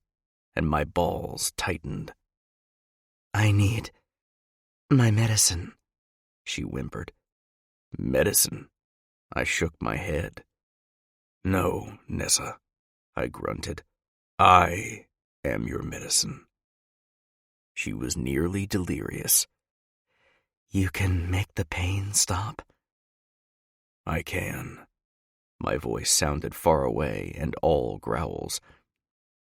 and my balls tightened. "I need my medicine," she whimpered. "Medicine?" I shook my head. "No, Nessa," I grunted. "I am your medicine." She was nearly delirious. "You can make the pain stop?" "I can." My voice sounded far away and all growls.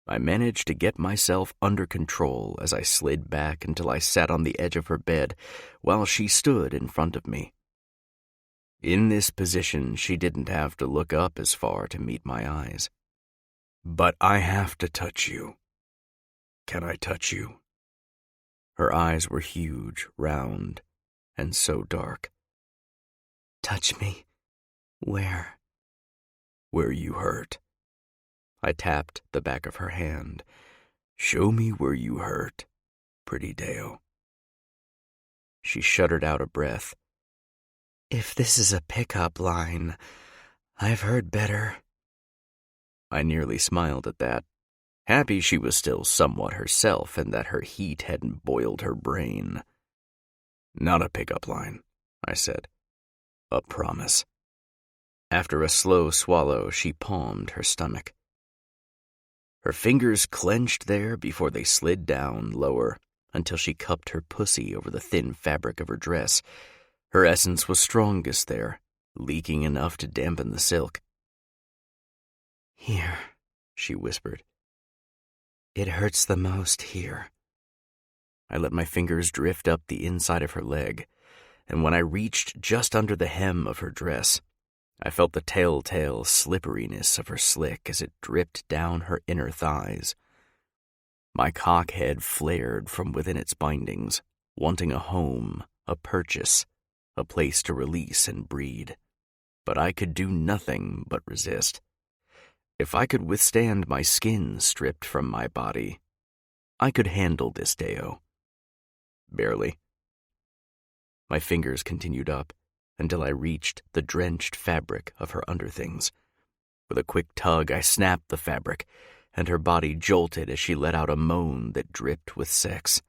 I managed to get myself under control as I slid back until I sat on the edge of her bed while she stood in front of me. In this position, she didn't have to look up as far to meet my eyes. "But I have to touch you. Can I touch you?" Her eyes were huge, round, and so dark. "Touch me? Where?" "Where you hurt." I tapped the back of her hand. "Show me where you hurt, pretty Deo." She shuddered out a breath. "If this is a pickup line, I've heard better." I nearly smiled at that, happy she was still somewhat herself and that her heat hadn't boiled her brain. "Not a pickup line," I said. "A promise." After a slow swallow, she palmed her stomach. Her fingers clenched there before they slid down lower until she cupped her pussy over the thin fabric of her dress. Her essence was strongest there, leaking enough to dampen the silk. "Here," she whispered. "It hurts the most here." I let my fingers drift up the inside of her leg, and when I reached just under the hem of her dress, I felt the telltale slipperiness of her slick as it dripped down her inner thighs. My cock head flared from within its bindings, wanting a home, a purchase, a place to release and breed. But I could do nothing but resist. If I could withstand my skin stripped from my body, I could handle this Deo. Barely. My fingers continued up until I reached the drenched fabric of her underthings. With a quick tug, I snapped the fabric, and her body jolted as she let out a moan that dripped with sex.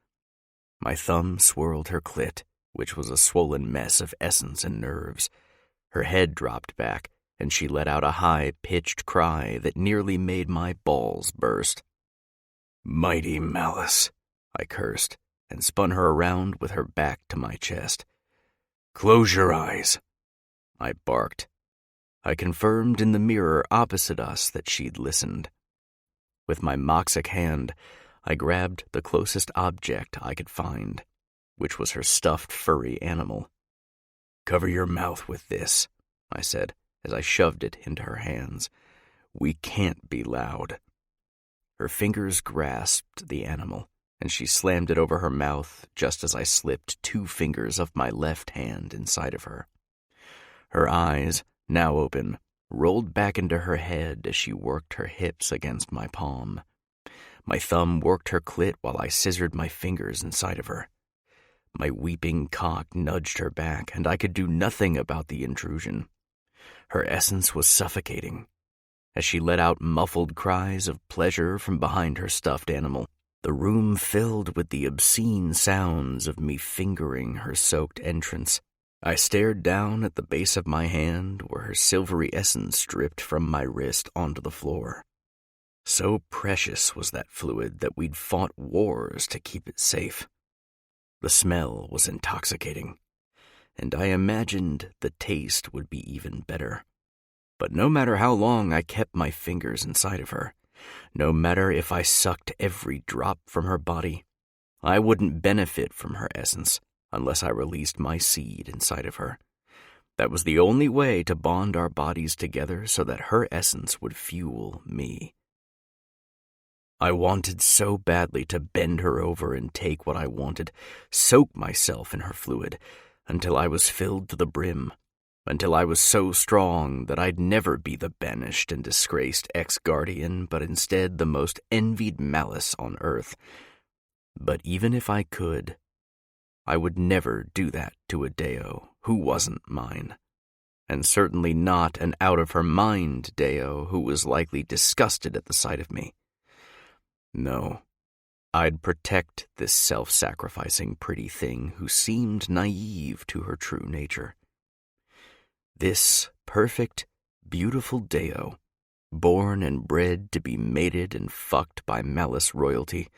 My thumb swirled her clit, which was a swollen mess of essence and nerves. Her head dropped back, and she let out a high-pitched cry that nearly made my balls burst. "Mighty malice," I cursed, and spun her around with her back to my chest. "Close your eyes," I barked. I confirmed in the mirror opposite us that she'd listened. With my moxic hand, I grabbed the closest object I could find, which was her stuffed furry animal. "Cover your mouth with this," I said, as I shoved it into her hands. "We can't be loud." Her fingers grasped the animal, and she slammed it over her mouth just as I slipped 2 fingers of my left hand inside of her. Her eyes, now open, rolled back into her head as she worked her hips against my palm. My thumb worked her clit while I scissored my fingers inside of her. My weeping cock nudged her back, and I could do nothing about the intrusion. Her essence was suffocating. As she let out muffled cries of pleasure from behind her stuffed animal, the room filled with the obscene sounds of me fingering her soaked entrance. I stared down at the base of my hand where her silvery essence dripped from my wrist onto the floor. So precious was that fluid that we'd fought wars to keep it safe. The smell was intoxicating, and I imagined the taste would be even better. But no matter how long I kept my fingers inside of her, no matter if I sucked every drop from her body, I wouldn't benefit from her essence unless I released my seed inside of her. That was the only way to bond our bodies together so that her essence would fuel me. I wanted so badly to bend her over and take what I wanted, soak myself in her fluid, until I was filled to the brim, until I was so strong that I'd never be the banished and disgraced ex-guardian, but instead the most envied malice on earth. But even if I could, I would never do that to a Deo who wasn't mine, and certainly not an out-of-her-mind Deo who was likely disgusted at the sight of me. No, I'd protect this self-sacrificing pretty thing who seemed naive to her true nature. This perfect, beautiful Deo, born and bred to be mated and fucked by malice royalty,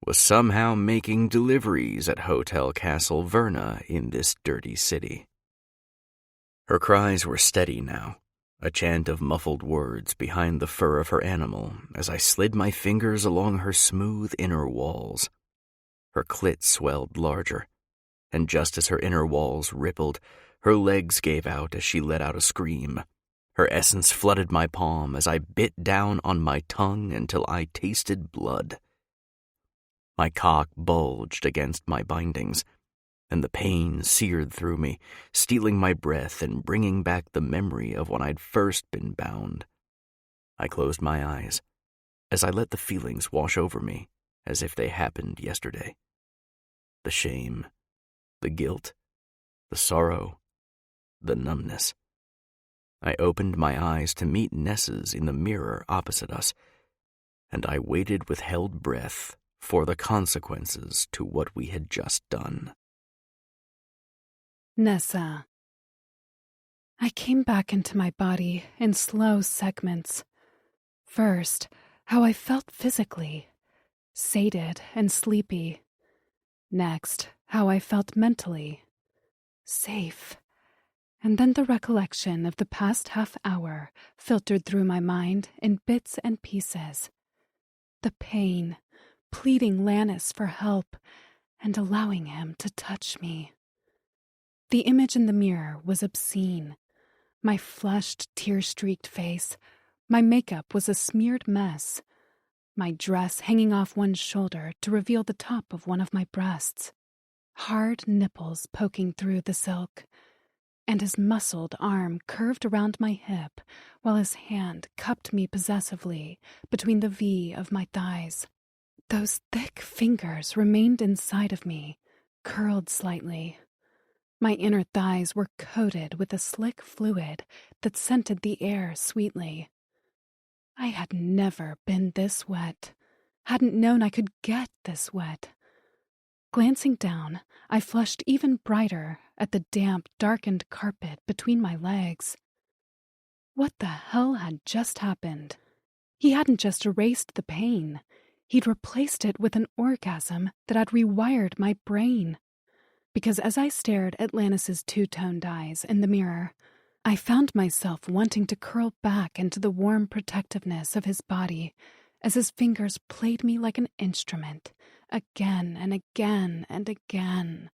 was somehow making deliveries at Hotel Castle Verna in this dirty city. Her cries were steady now, a chant of muffled words behind the fur of her animal as I slid my fingers along her smooth inner walls. Her clit swelled larger, and just as her inner walls rippled, her legs gave out as she let out a scream. Her essence flooded my palm as I bit down on my tongue until I tasted blood. My cock bulged against my bindings, and the pain seared through me, stealing my breath and bringing back the memory of when I'd first been bound. I closed my eyes as I let the feelings wash over me as if they happened yesterday. The shame, the guilt, the sorrow, the numbness. I opened my eyes to meet Nessa's in the mirror opposite us, and I waited with held breath for the consequences to what we had just done. Nessa. I came back into my body in slow segments. First, how I felt physically, sated and sleepy. Next, how I felt mentally, safe. And then the recollection of the past half hour filtered through my mind in bits and pieces. The pain, pleading Lannis for help, and allowing him to touch me. The image in the mirror was obscene. My flushed, tear-streaked face. My makeup was a smeared mess. My dress hanging off one shoulder to reveal the top of one of my breasts. Hard nipples poking through the silk. And his muscled arm curved around my hip while his hand cupped me possessively between the V of my thighs. Those thick fingers remained inside of me, curled slightly. My inner thighs were coated with a slick fluid that scented the air sweetly. I had never been this wet, hadn't known I could get this wet. Glancing down, I flushed even brighter at the damp, darkened carpet between my legs. What the hell had just happened? He hadn't just erased the pain. He'd replaced it with an orgasm that had rewired my brain. Because as I stared at Lannis's two-toned eyes in the mirror, I found myself wanting to curl back into the warm protectiveness of his body as his fingers played me like an instrument, again and again and again.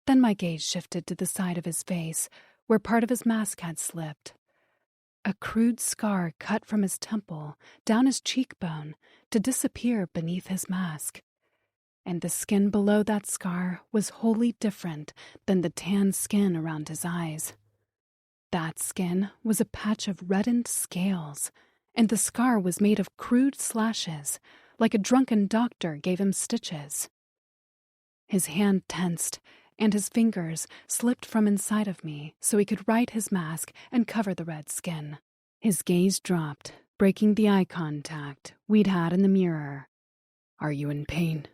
Then my gaze shifted to the side of his face, where part of his mask had slipped. A crude scar cut from his temple, down his cheekbone, to disappear beneath his mask. And the skin below that scar was wholly different than the tan skin around his eyes. That skin was a patch of reddened scales, and the scar was made of crude slashes, like a drunken doctor gave him stitches. His hand tensed, and his fingers slipped from inside of me so he could right his mask and cover the red skin. His gaze dropped, breaking the eye contact we'd had in the mirror. "Are you in pain?"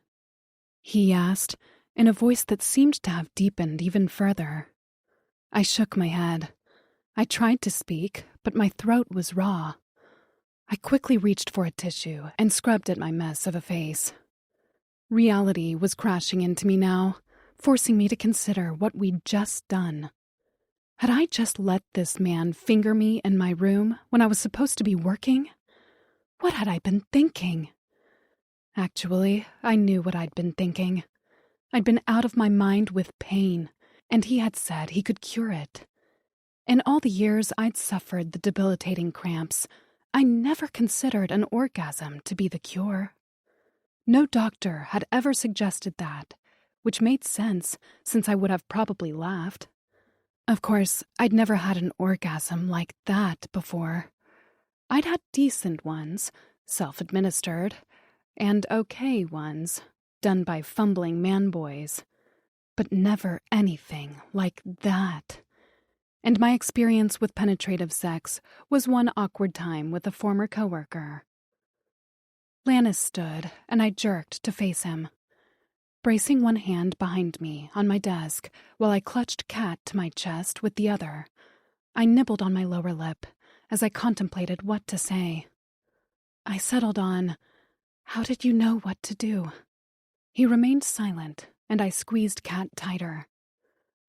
he asked, in a voice that seemed to have deepened even further. I shook my head. I tried to speak, but my throat was raw. I quickly reached for a tissue and scrubbed at my mess of a face. Reality was crashing into me now, forcing me to consider what we'd just done. Had I just let this man finger me in my room when I was supposed to be working? What had I been thinking? Actually, I knew what I'd been thinking. I'd been out of my mind with pain, and he had said he could cure it. In all the years I'd suffered the debilitating cramps, I never considered an orgasm to be the cure. No doctor had ever suggested that, which made sense since I would have probably laughed. Of course, I'd never had an orgasm like that before. I'd had decent ones, self-administered, and okay ones, done by fumbling man-boys, but never anything like that. And my experience with penetrative sex was one awkward time with a former coworker. Lannis stood, and I jerked to face him. Bracing one hand behind me on my desk while I clutched Kat to my chest with the other, I nibbled on my lower lip as I contemplated what to say. I settled on, "How did you know what to do?" He remained silent, and I squeezed Kat tighter.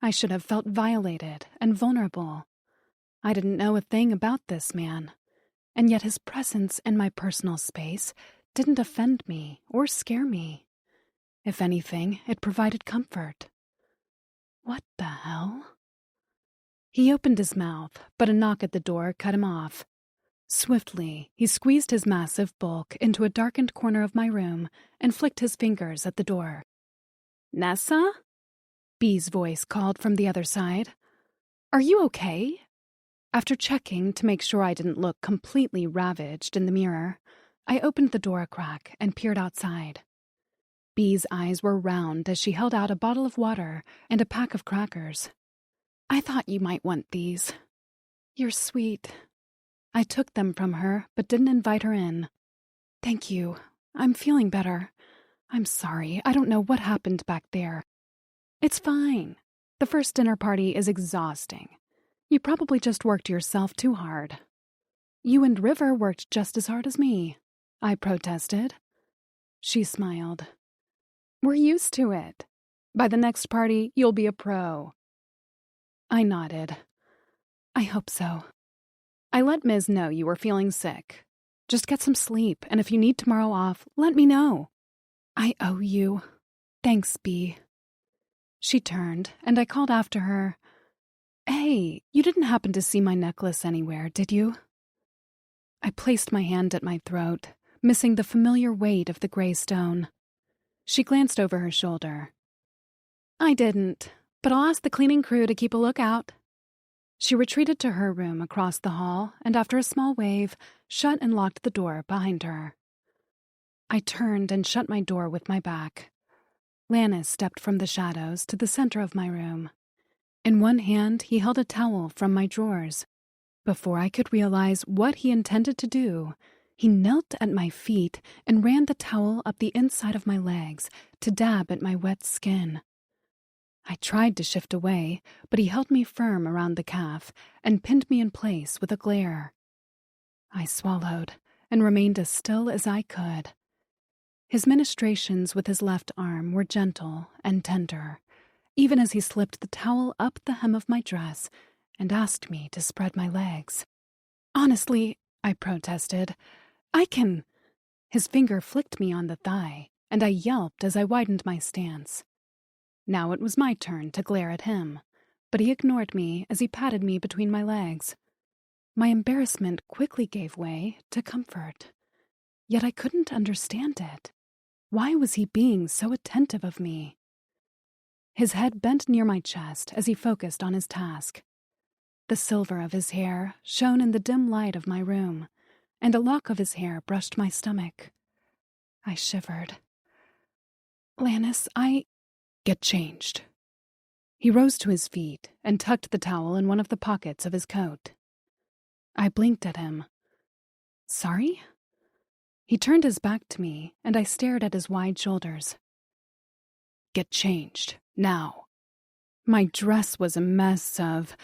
I should have felt violated and vulnerable. I didn't know a thing about this man, and yet his presence in my personal space didn't offend me or scare me. If anything, it provided comfort. What the hell? He opened his mouth, but a knock at the door cut him off. Swiftly, he squeezed his massive bulk into a darkened corner of my room and flicked his fingers at the door. "Nessa?" Bee's voice called from the other side. "Are you okay?" After checking to make sure I didn't look completely ravaged in the mirror, I opened the door a crack and peered outside. Bee's eyes were round as she held out a bottle of water and a pack of crackers. "I thought you might want these." "You're sweet." I took them from her, but didn't invite her in. "Thank you. I'm feeling better. I'm sorry. I don't know what happened back there." "It's fine. The first dinner party is exhausting. You probably just worked yourself too hard." "You and River worked just as hard as me," I protested. She smiled. "We're used to it. By the next party, you'll be a pro." I nodded. "I hope so." "I let Ms. know you were feeling sick. Just get some sleep, and if you need tomorrow off, let me know." "I owe you. Thanks, Bee." She turned, and I called after her, Hey, you didn't happen to see my necklace anywhere, did you? I placed my hand at my throat, missing the familiar weight of the gray stone. She glanced over her shoulder. I didn't, but I'll ask the cleaning crew to keep a lookout. She retreated to her room across the hall and, after a small wave, shut and locked the door behind her. I turned and shut my door with my back. Lannis stepped from the shadows to the center of my room. In one hand, he held a towel from my drawers. Before I could realize what he intended to do, he knelt at my feet and ran the towel up the inside of my legs to dab at my wet skin. I tried to shift away, but he held me firm around the calf and pinned me in place with a glare. I swallowed and remained as still as I could. His ministrations with his left arm were gentle and tender, even as he slipped the towel up the hem of my dress and asked me to spread my legs. Honestly, I protested, I can. His finger flicked me on the thigh, and I yelped as I widened my stance. Now it was my turn to glare at him, but he ignored me as he patted me between my legs. My embarrassment quickly gave way to comfort. Yet I couldn't understand it. Why was he being so attentive of me? His head bent near my chest as he focused on his task. The silver of his hair shone in the dim light of my room, and a lock of his hair brushed my stomach. I shivered. Lannis, Get changed. He rose to his feet and tucked the towel in one of the pockets of his coat. I blinked at him. Sorry? He turned his back to me, and I stared at his wide shoulders. Get changed, now. My dress was a mess of,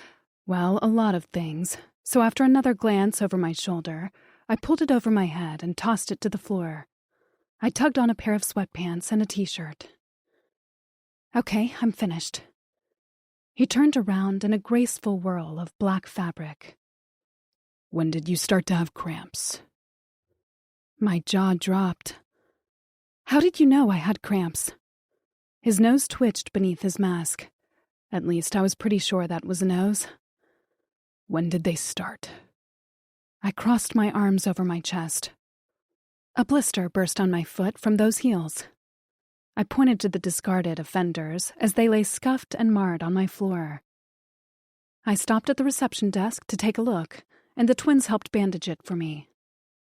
well, a lot of things, so after another glance over my shoulder, I pulled it over my head and tossed it to the floor. I tugged on a pair of sweatpants and a t-shirt. Okay, I'm finished. He turned around in a graceful whirl of black fabric. When did you start to have cramps? My jaw dropped. How did you know I had cramps? His nose twitched beneath his mask. At least I was pretty sure that was a nose. When did they start? I crossed my arms over my chest. A blister burst on my foot from those heels. I pointed to the discarded offenders as they lay scuffed and marred on my floor. I stopped at the reception desk to take a look, and the twins helped bandage it for me.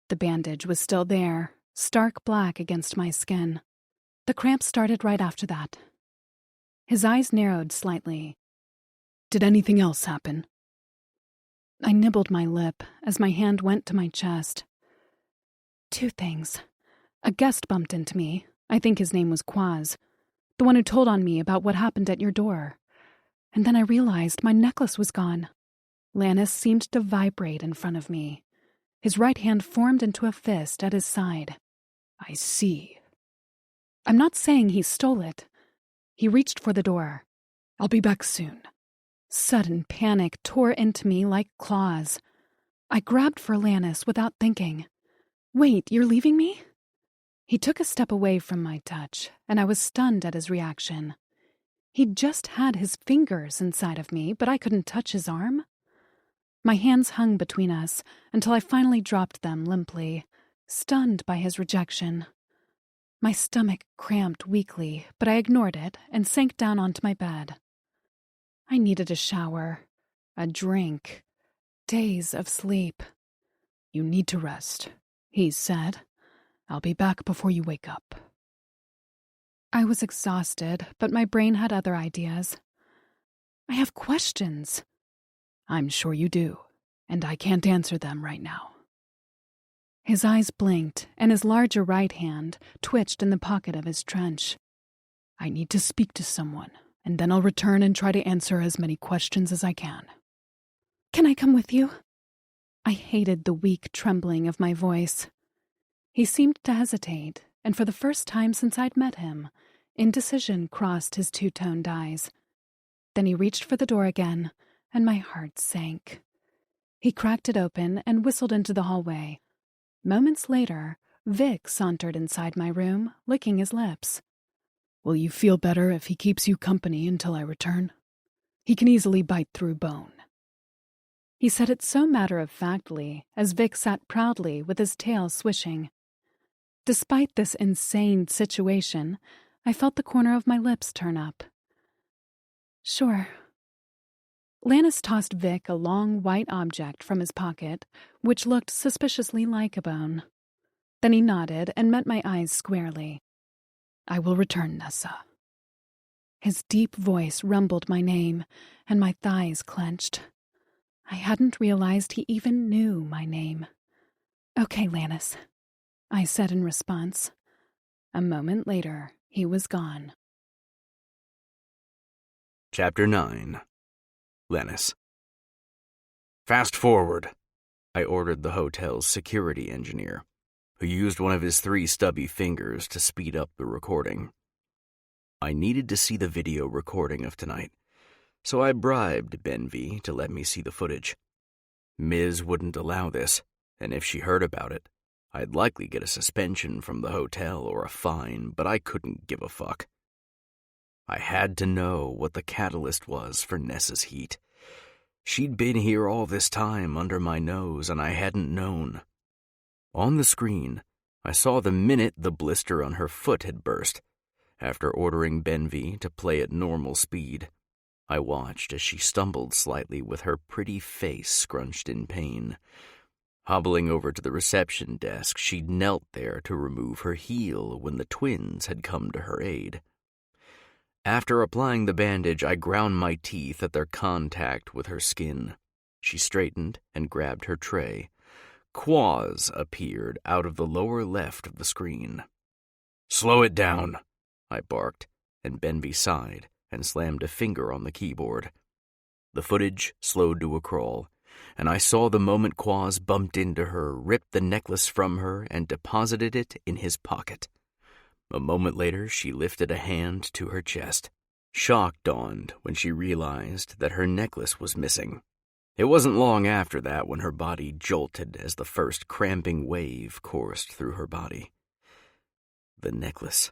The bandage was still there, stark black against my skin. The cramps started right after that. His eyes narrowed slightly. Did anything else happen? I nibbled my lip as my hand went to my chest. 2 things. A guest bumped into me. I think his name was Quaz, the one who told on me about what happened at your door. And then I realized my necklace was gone. Lannis seemed to vibrate in front of me. His right hand formed into a fist at his side. I see. I'm not saying he stole it. He reached for the door. I'll be back soon. Sudden panic tore into me like claws. I grabbed for Lannis without thinking. Wait, you're leaving me? He took a step away from my touch, and I was stunned at his reaction. He'd just had his fingers inside of me, but I couldn't touch his arm. My hands hung between us until I finally dropped them limply, stunned by his rejection. My stomach cramped weakly, but I ignored it and sank down onto my bed. I needed a shower, a drink, days of sleep. You need to rest, he said. I'll be back before you wake up. I was exhausted, but my brain had other ideas. I have questions. I'm sure you do, and I can't answer them right now. His eyes blinked, and his larger right hand twitched in the pocket of his trench. I need to speak to someone, and then I'll return and try to answer as many questions as I can. Can I come with you? I hated the weak trembling of my voice. He seemed to hesitate, and for the first time since I'd met him, indecision crossed his two-toned eyes. Then he reached for the door again, and my heart sank. He cracked it open and whistled into the hallway. Moments later, Vic sauntered inside my room, licking his lips. Will you feel better if he keeps you company until I return? He can easily bite through bone." He said it so matter-of-factly, as Vic sat proudly with his tail swishing. Despite this insane situation, I felt the corner of my lips turn up. "Sure." Lannis tossed Vic a long white object from his pocket, which looked suspiciously like a bone. Then he nodded and met my eyes squarely. "I will return, Nessa." His deep voice rumbled my name, and my thighs clenched. I hadn't realized he even knew my name. "Okay, Lannis," I said in response. A moment later, he was gone. Chapter 9. Lannis. Fast forward. I ordered the hotel's security engineer, who used one of his 3 stubby fingers to speed up the recording. I needed to see the video recording of tonight, so I bribed Benvie to let me see the footage. Ms. wouldn't allow this, and if she heard about it, I'd likely get a suspension from the hotel or a fine, but I couldn't give a fuck. I had to know what the catalyst was for Nessa's heat. She'd been here all this time under my nose, and I hadn't known. On the screen, I saw the minute the blister on her foot had burst. After ordering Benvie to play at normal speed, I watched as she stumbled slightly with her pretty face scrunched in pain. Hobbling over to the reception desk, she knelt there to remove her heel when the twins had come to her aid. After applying the bandage, I ground my teeth at their contact with her skin. She straightened and grabbed her tray. Quaz appeared out of the lower left of the screen. "Slow it down," I barked, and Benvie sighed and slammed a finger on the keyboard. The footage slowed to a crawl, and I saw the moment Quaz bumped into her, ripped the necklace from her, and deposited it in his pocket. A moment later, she lifted a hand to her chest. Shock dawned when she realized that her necklace was missing. It wasn't long after that when her body jolted as the first cramping wave coursed through her body. The necklace.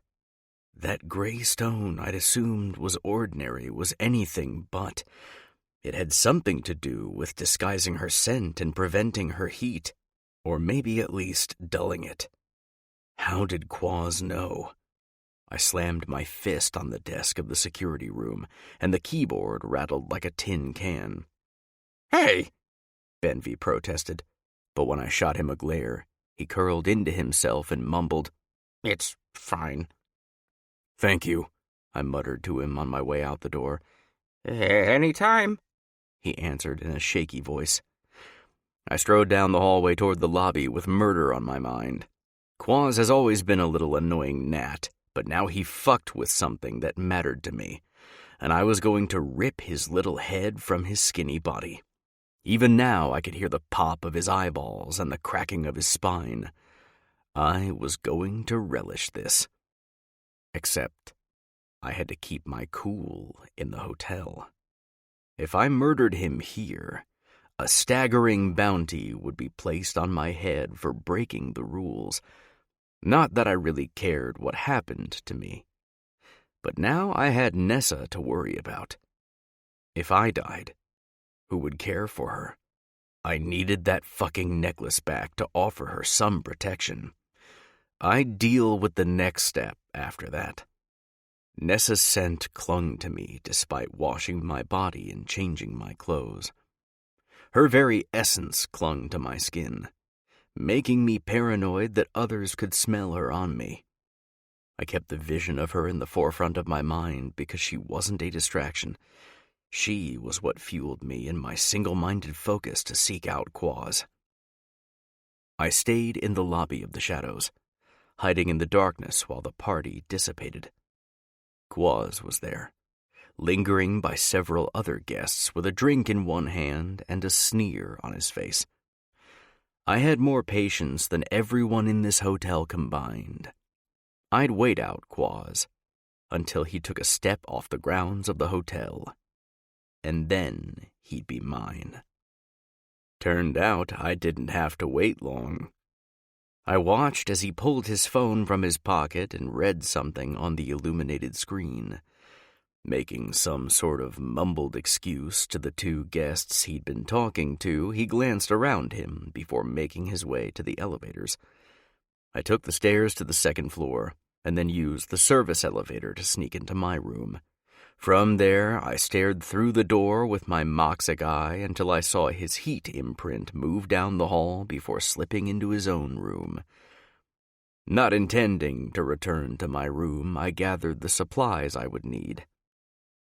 That gray stone I'd assumed was ordinary was anything but. It had something to do with disguising her scent and preventing her heat, or maybe at least dulling it. How did Quaz know? I slammed my fist on the desk of the security room, and the keyboard rattled like a tin can. "Hey!" Benvie protested, but when I shot him a glare, he curled into himself and mumbled, "It's fine." "Thank you," I muttered to him on my way out the door. "Anytime," he answered in a shaky voice. I strode down the hallway toward the lobby with murder on my mind. Quaz has always been a little annoying gnat, but now he fucked with something that mattered to me, and I was going to rip his little head from his skinny body. Even now I could hear the pop of his eyeballs and the cracking of his spine. I was going to relish this. Except I had to keep my cool in the hotel. If I murdered him here, a staggering bounty would be placed on my head for breaking the rules. Not that I really cared what happened to me. But now I had Nessa to worry about. If I died, who would care for her? I needed that fucking necklace back to offer her some protection. I'd deal with the next step after that. Nessa's scent clung to me despite washing my body and changing my clothes. Her very essence clung to my skin, making me paranoid that others could smell her on me. I kept the vision of her in the forefront of my mind because she wasn't a distraction. She was what fueled me in my single-minded focus to seek out Quaz. I stayed in the lobby of the shadows, hiding in the darkness while the party dissipated. Quaz was there, lingering by several other guests with a drink in one hand and a sneer on his face. I had more patience than everyone in this hotel combined. I'd wait out Quaz until he took a step off the grounds of the hotel, and then he'd be mine. Turned out I didn't have to wait long. I watched as he pulled his phone from his pocket and read something on the illuminated screen. Making some sort of mumbled excuse to the two guests he'd been talking to, he glanced around him before making his way to the elevators. I took the stairs to the second floor, and then used the service elevator to sneak into my room. From there, I stared through the door with my moxic eye until I saw his heat imprint move down the hall before slipping into his own room. Not intending to return to my room, I gathered the supplies I would need.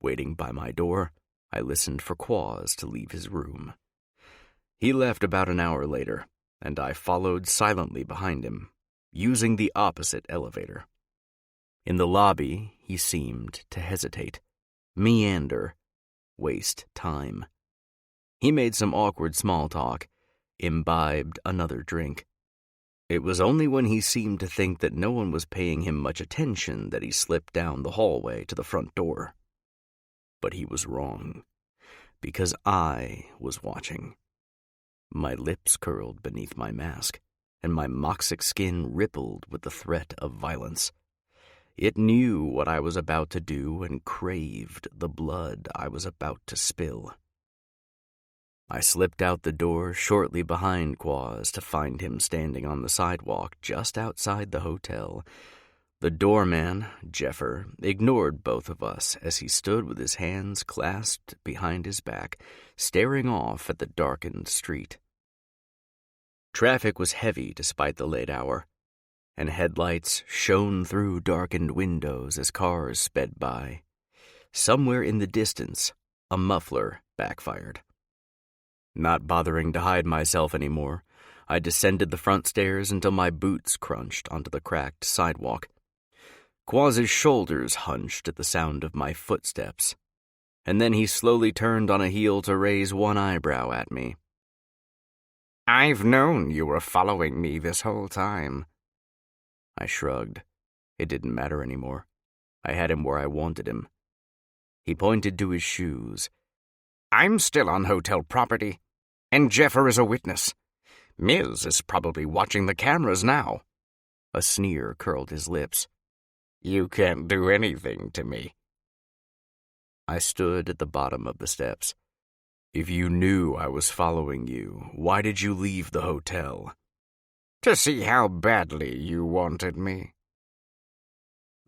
Waiting by my door, I listened for Quaz to leave his room. He left about an hour later, and I followed silently behind him, using the opposite elevator. In the lobby, he seemed to hesitate, meander, waste time. He made some awkward small talk, imbibed another drink. It was only when he seemed to think that no one was paying him much attention that he slipped down the hallway to the front door. But he was wrong, because I was watching. My lips curled beneath my mask, and my moxic skin rippled with the threat of violence. It knew what I was about to do and craved the blood I was about to spill. I slipped out the door shortly behind Quaz to find him standing on the sidewalk just outside the hotel. The doorman, Jeffer, ignored both of us as he stood with his hands clasped behind his back, staring off at the darkened street. Traffic was heavy despite the late hour, and headlights shone through darkened windows as cars sped by. Somewhere in the distance, a muffler backfired. Not bothering to hide myself anymore, I descended the front stairs until my boots crunched onto the cracked sidewalk. Quaz's shoulders hunched at the sound of my footsteps, and then he slowly turned on a heel to raise one eyebrow at me. "I've known you were following me this whole time." I shrugged. It didn't matter anymore. I had him where I wanted him. He pointed to his shoes. "I'm still on hotel property, and Jeffer is a witness. Miz is probably watching the cameras now." A sneer curled his lips. "You can't do anything to me." I stood at the bottom of the steps. "If you knew I was following you, why did you leave the hotel?" "To see how badly you wanted me."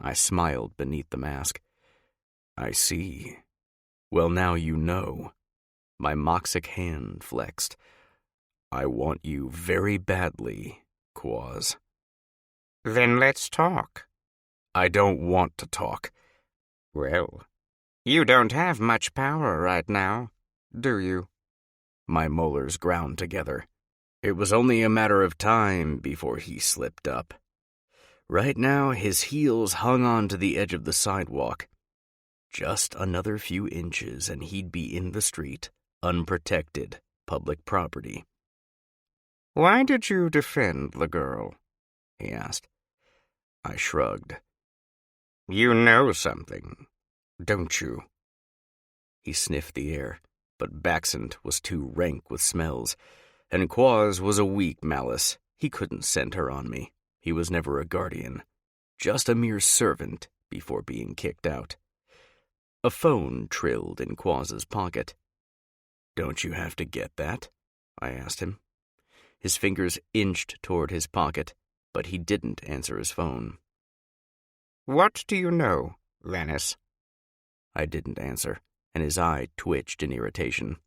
I smiled beneath the mask. "I see. Well, now you know." My moxic hand flexed. "I want you very badly, Quaz." "Then let's talk." "I don't want to talk." "Well, you don't have much power right now, do you?" My molars ground together. It was only a matter of time before he slipped up. Right now, his heels hung onto the edge of the sidewalk. Just another few inches and he'd be in the street, unprotected, public property. "Why did you defend the girl?" he asked. I shrugged. "You know something, don't you?" He sniffed the air, but Baxent was too rank with smells, and Quaz was a weak malice. He couldn't scent her on me. He was never a guardian, just a mere servant before being kicked out. A phone trilled in Quaz's pocket. "Don't you have to get that?" I asked him. His fingers inched toward his pocket, but he didn't answer his phone. "What do you know, Lennis?" I didn't answer, and his eye twitched in irritation.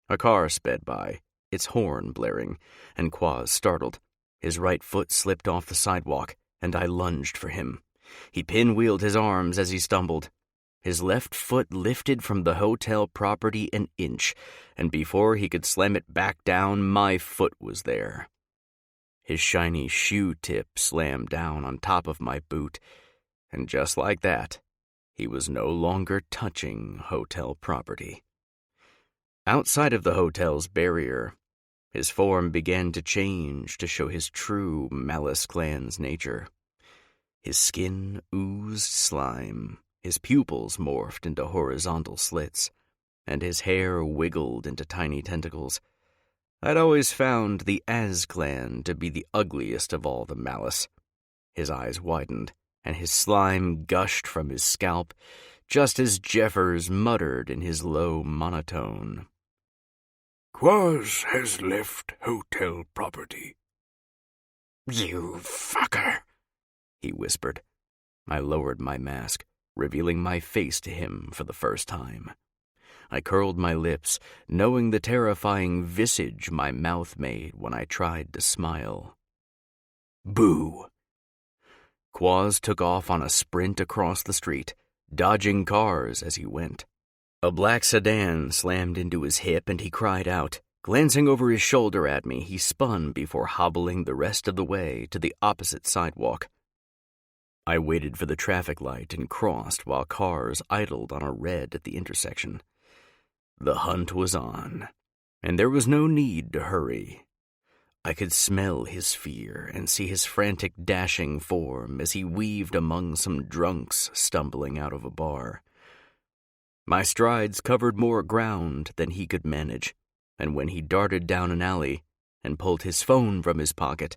A car sped by, its horn blaring, and Quaz startled. His right foot slipped off the sidewalk, and I lunged for him. He pinwheeled his arms as he stumbled. His left foot lifted from the hotel property an inch, and before he could slam it back down, my foot was there. His shiny shoe tip slammed down on top of my boot, and just like that, he was no longer touching hotel property. Outside of the hotel's barrier, his form began to change to show his true Malice Clan's nature. His skin oozed slime, his pupils morphed into horizontal slits, and his hair wiggled into tiny tentacles. I'd always found the Az Clan to be the ugliest of all the malice. His eyes widened, and his slime gushed from his scalp, just as Jeffers muttered in his low monotone. Quaz has left hotel property. "You fucker," he whispered. I lowered my mask, revealing my face to him for the first time. I curled my lips, knowing the terrifying visage my mouth made when I tried to smile. Boo! Quaz took off on a sprint across the street, dodging cars as he went. A black sedan slammed into his hip and he cried out. Glancing over his shoulder at me, he spun before hobbling the rest of the way to the opposite sidewalk. I waited for the traffic light and crossed while cars idled on a red at the intersection. The hunt was on, and there was no need to hurry. I could smell his fear and see his frantic dashing form as he weaved among some drunks stumbling out of a bar. My strides covered more ground than he could manage, and when he darted down an alley and pulled his phone from his pocket,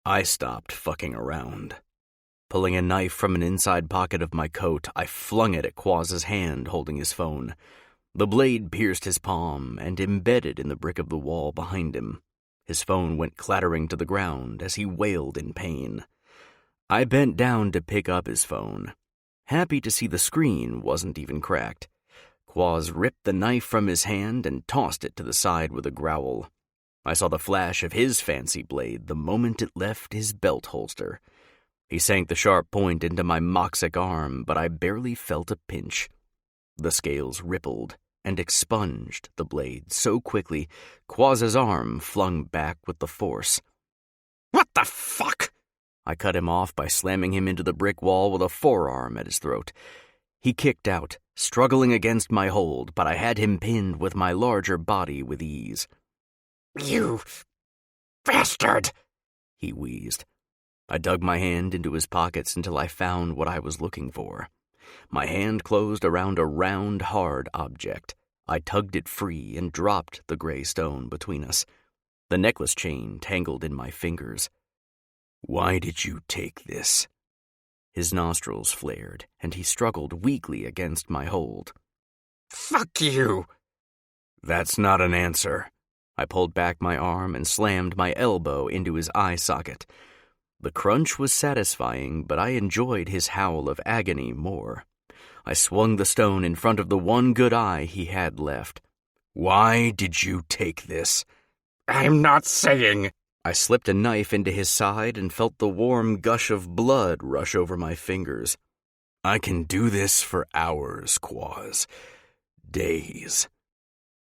I stopped fucking around. Pulling a knife from an inside pocket of my coat, I flung it at Quaz's hand holding his phone. The blade pierced his palm and embedded in the brick of the wall behind him. His phone went clattering to the ground as he wailed in pain. I bent down to pick up his phone, happy to see the screen wasn't even cracked. Quaz ripped the knife from his hand and tossed it to the side with a growl. I saw the flash of his fancy blade the moment it left his belt holster. He sank the sharp point into my moxic arm, but I barely felt a pinch. The scales rippled and expunged the blade so quickly, Quaz's arm flung back with the force. "What the fuck?" I cut him off by slamming him into the brick wall with a forearm at his throat. He kicked out, struggling against my hold, but I had him pinned with my larger body with ease. "You bastard!" he wheezed. I dug my hand into his pockets until I found what I was looking for. My hand closed around a round, hard object. I tugged it free and dropped the gray stone between us. The necklace chain tangled in my fingers. "Why did you take this?" His nostrils flared, and he struggled weakly against my hold. "Fuck you!" "That's not an answer." I pulled back my arm and slammed my elbow into his eye socket. The crunch was satisfying, but I enjoyed his howl of agony more. I swung the stone in front of the one good eye he had left. "Why did you take this?" "I'm not saying." I slipped a knife into his side and felt the warm gush of blood rush over my fingers. "I can do this for hours, Quaz. Days."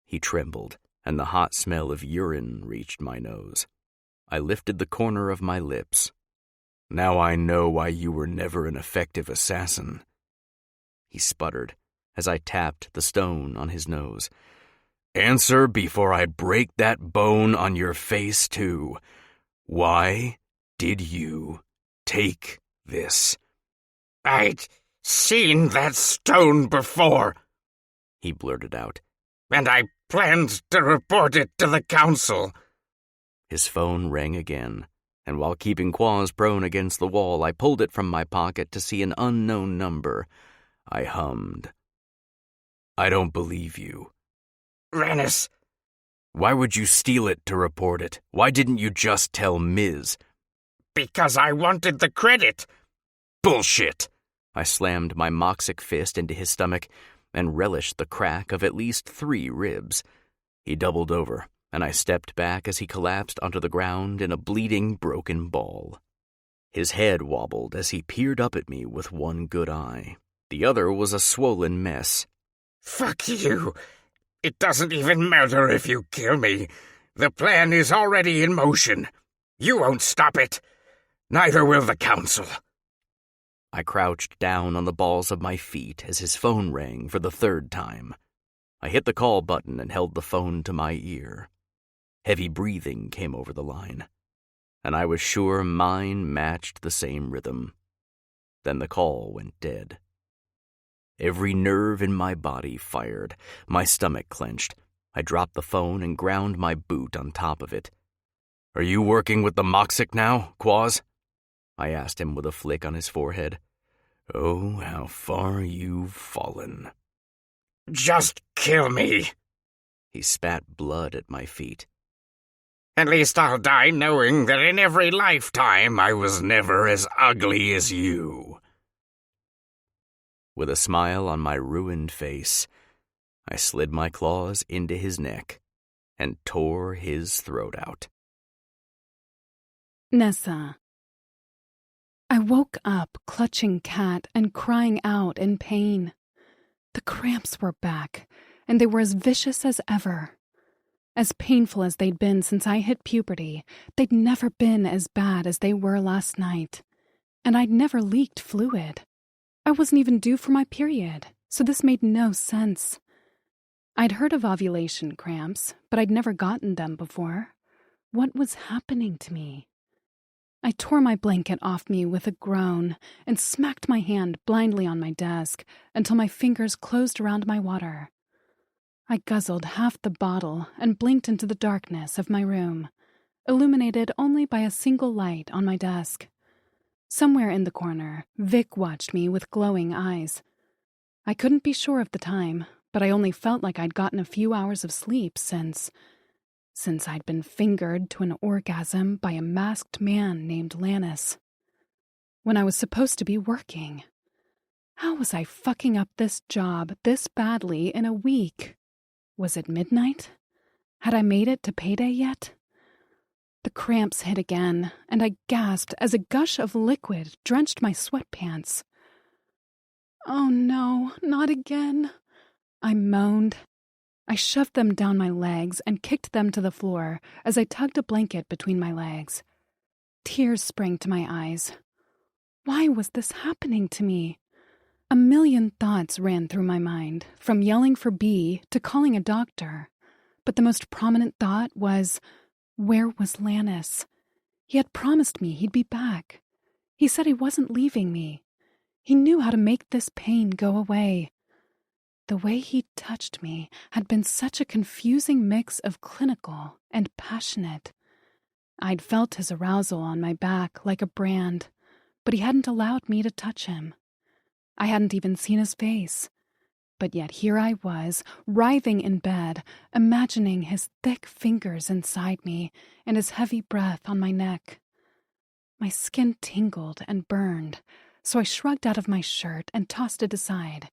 He trembled, and the hot smell of urine reached my nose. I lifted the corner of my lips. "Now I know why you were never an effective assassin." He sputtered as I tapped the stone on his nose. "Answer before I break that bone on your face, too. Why did you take this?" "I'd seen that stone before," he blurted out, "and I planned to report it to the council." His phone rang again, and while keeping Quaz prone against the wall, I pulled it from my pocket to see an unknown number. I hummed. "I don't believe you." "Rannis." "Why would you steal it to report it? Why didn't you just tell Ms.?" "Because I wanted the credit." "Bullshit." I slammed my moxic fist into his stomach and relished the crack of at least 3 ribs. He doubled over, and I stepped back as he collapsed onto the ground in a bleeding, broken ball. His head wobbled as he peered up at me with one good eye. The other was a swollen mess. "Fuck you. It doesn't even matter if you kill me. The plan is already in motion. You won't stop it. Neither will the council." I crouched down on the balls of my feet as his phone rang for the 3rd time. I hit the call button and held the phone to my ear. Heavy breathing came over the line, and I was sure mine matched the same rhythm. Then the call went dead. Every nerve in my body fired. My stomach clenched. I dropped the phone and ground my boot on top of it. "Are you working with the Moxic now, Quaz?" I asked him with a flick on his forehead. Oh, how far you've fallen. Just kill me. He spat blood at my feet. At least I'll die knowing that in every lifetime I was never as ugly as you. With a smile on my ruined face, I slid my claws into his neck and tore his throat out. Nessa. I woke up clutching Kat and crying out in pain. The cramps were back, and they were as vicious as ever. As painful as they'd been since I hit puberty, they'd never been as bad as they were last night. And I'd never leaked fluid. I wasn't even due for my period, so this made no sense. I'd heard of ovulation cramps, but I'd never gotten them before. What was happening to me? I tore my blanket off me with a groan and smacked my hand blindly on my desk until my fingers closed around my water. I guzzled half the bottle and blinked into the darkness of my room, illuminated only by a single light on my desk. Somewhere in the corner, Vic watched me with glowing eyes. I couldn't be sure of the time, but I only felt like I'd gotten a few hours of sleep since I'd been fingered to an orgasm by a masked man named Lannis. When I was supposed to be working. How was I fucking up this job this badly in a week? Was it midnight? Had I made it to payday yet? The cramps hit again, and I gasped as a gush of liquid drenched my sweatpants. Oh no, not again, I moaned. I shoved them down my legs and kicked them to the floor as I tugged a blanket between my legs. Tears sprang to my eyes. Why was this happening to me? A million thoughts ran through my mind, from yelling for B to calling a doctor. But the most prominent thought was, where was Lannis? He had promised me he'd be back. He said he wasn't leaving me. He knew how to make this pain go away. The way he touched me had been such a confusing mix of clinical and passionate. I'd felt his arousal on my back like a brand, but he hadn't allowed me to touch him. I hadn't even seen his face. But yet here I was, writhing in bed, imagining his thick fingers inside me and his heavy breath on my neck. My skin tingled and burned, so I shrugged out of my shirt and tossed it aside.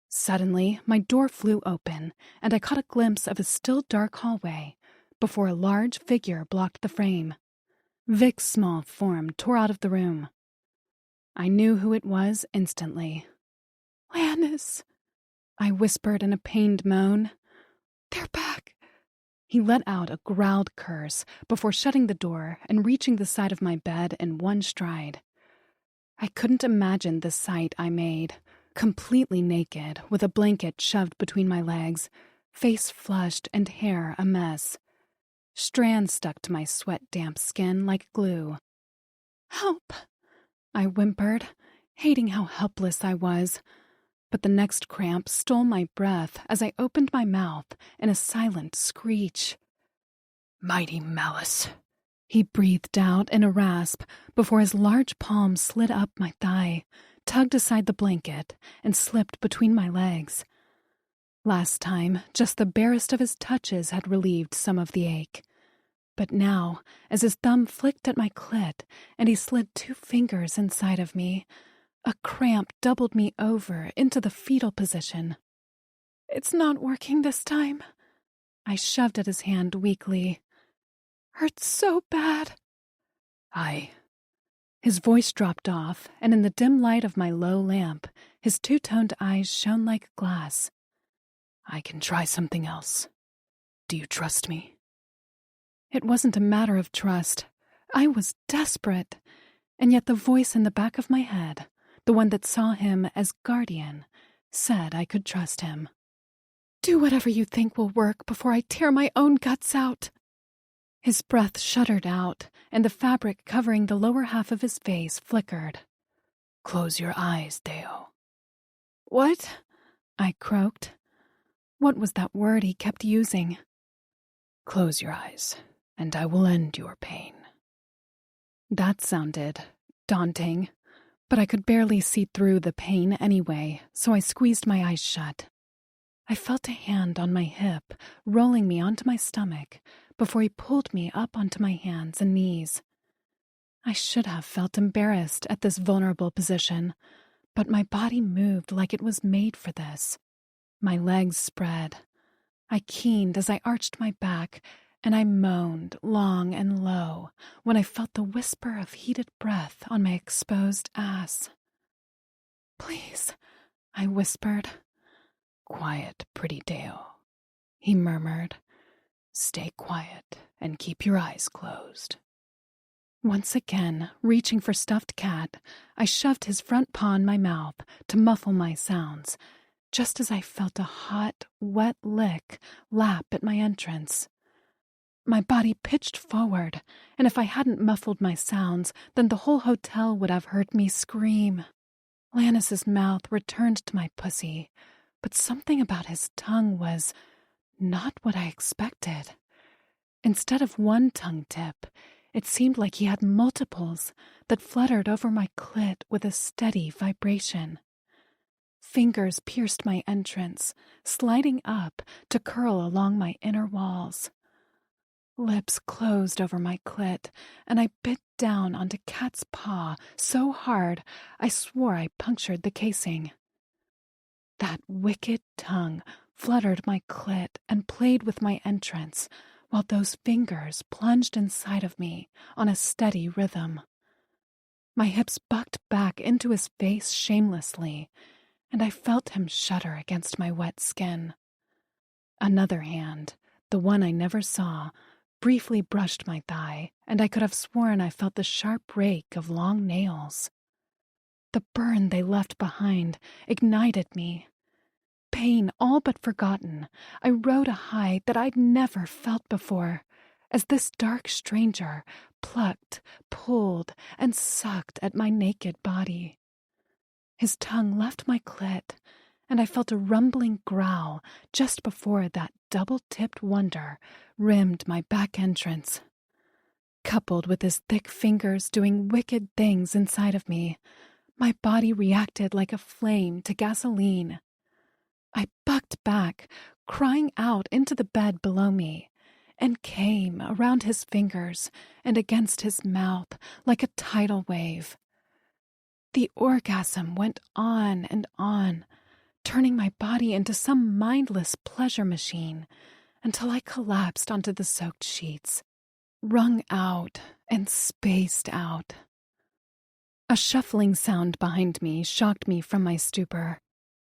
Suddenly, my door flew open, and I caught a glimpse of a still dark hallway before a large figure blocked the frame. Vic's small form tore out of the room. I knew who it was instantly. Lannis, I whispered in a pained moan. They're back. He let out a growled curse before shutting the door and reaching the side of my bed in one stride. I couldn't imagine the sight I made. Completely naked, with a blanket shoved between my legs, face flushed and hair a mess. Strands stuck to my sweat-damp skin like glue. Help! I whimpered, hating how helpless I was. But the next cramp stole my breath as I opened my mouth in a silent screech. Mighty malice, he breathed out in a rasp before his large palm slid up my thigh, tugged aside the blanket, and slipped between my legs. Last time, just the barest of his touches had relieved some of the ache. But now, as his thumb flicked at my clit and he slid 2 fingers inside of me, a cramp doubled me over into the fetal position. It's not working this time. I shoved at his hand weakly. Hurts so bad. His voice dropped off, and in the dim light of my low lamp, his 2-toned eyes shone like glass. I can try something else. Do you trust me? It wasn't a matter of trust. I was desperate, and yet the voice in the back of my head, the one that saw him as guardian, said I could trust him. Do whatever you think will work before I tear my own guts out. His breath shuddered out, and the fabric covering the lower half of his face flickered. Close your eyes, Theo. What? I croaked. What was that word he kept using? Close your eyes, and I will end your pain. That sounded daunting, But I could barely see through the pain anyway, so I squeezed my eyes shut. I felt a hand on my hip, rolling me onto my stomach, before he pulled me up onto my hands and knees. I should have felt embarrassed at this vulnerable position, but my body moved like it was made for this. My legs spread. I keened as I arched my back, and I moaned long and low when I felt the whisper of heated breath on my exposed ass. "Please," I whispered. "Quiet, pretty Dale," he murmured. "Stay quiet and keep your eyes closed." Once again, reaching for stuffed cat, I shoved his front paw in my mouth to muffle my sounds, just as I felt a hot, wet lick lap at my entrance. My body pitched forward, and if I hadn't muffled my sounds, then the whole hotel would have heard me scream. Lannis's mouth returned to my pussy, but something about his tongue was not what I expected. Instead of one tongue tip, it seemed like he had multiples that fluttered over my clit with a steady vibration. Fingers pierced my entrance, sliding up to curl along my inner walls. Lips closed over my clit, and I bit down onto Cat's paw so hard I swore I punctured the casing. That wicked tongue fluttered my clit and played with my entrance, while those fingers plunged inside of me on a steady rhythm. My hips bucked back into his face shamelessly, and I felt him shudder against my wet skin. Another hand, the one I never saw, briefly brushed my thigh, and I could have sworn I felt the sharp rake of long nails. The burn they left behind ignited me. Pain all but forgotten, I rode a high that I'd never felt before, as this dark stranger plucked, pulled, and sucked at my naked body. His tongue left my clit, and I felt a rumbling growl just before that double-tipped wonder rimmed my back entrance. Coupled with his thick fingers doing wicked things inside of me, my body reacted like a flame to gasoline. I bucked back, crying out into the bed below me, and came around his fingers and against his mouth like a tidal wave. The orgasm went on and on, turning my body into some mindless pleasure machine until I collapsed onto the soaked sheets, wrung out and spaced out. A shuffling sound behind me shocked me from my stupor.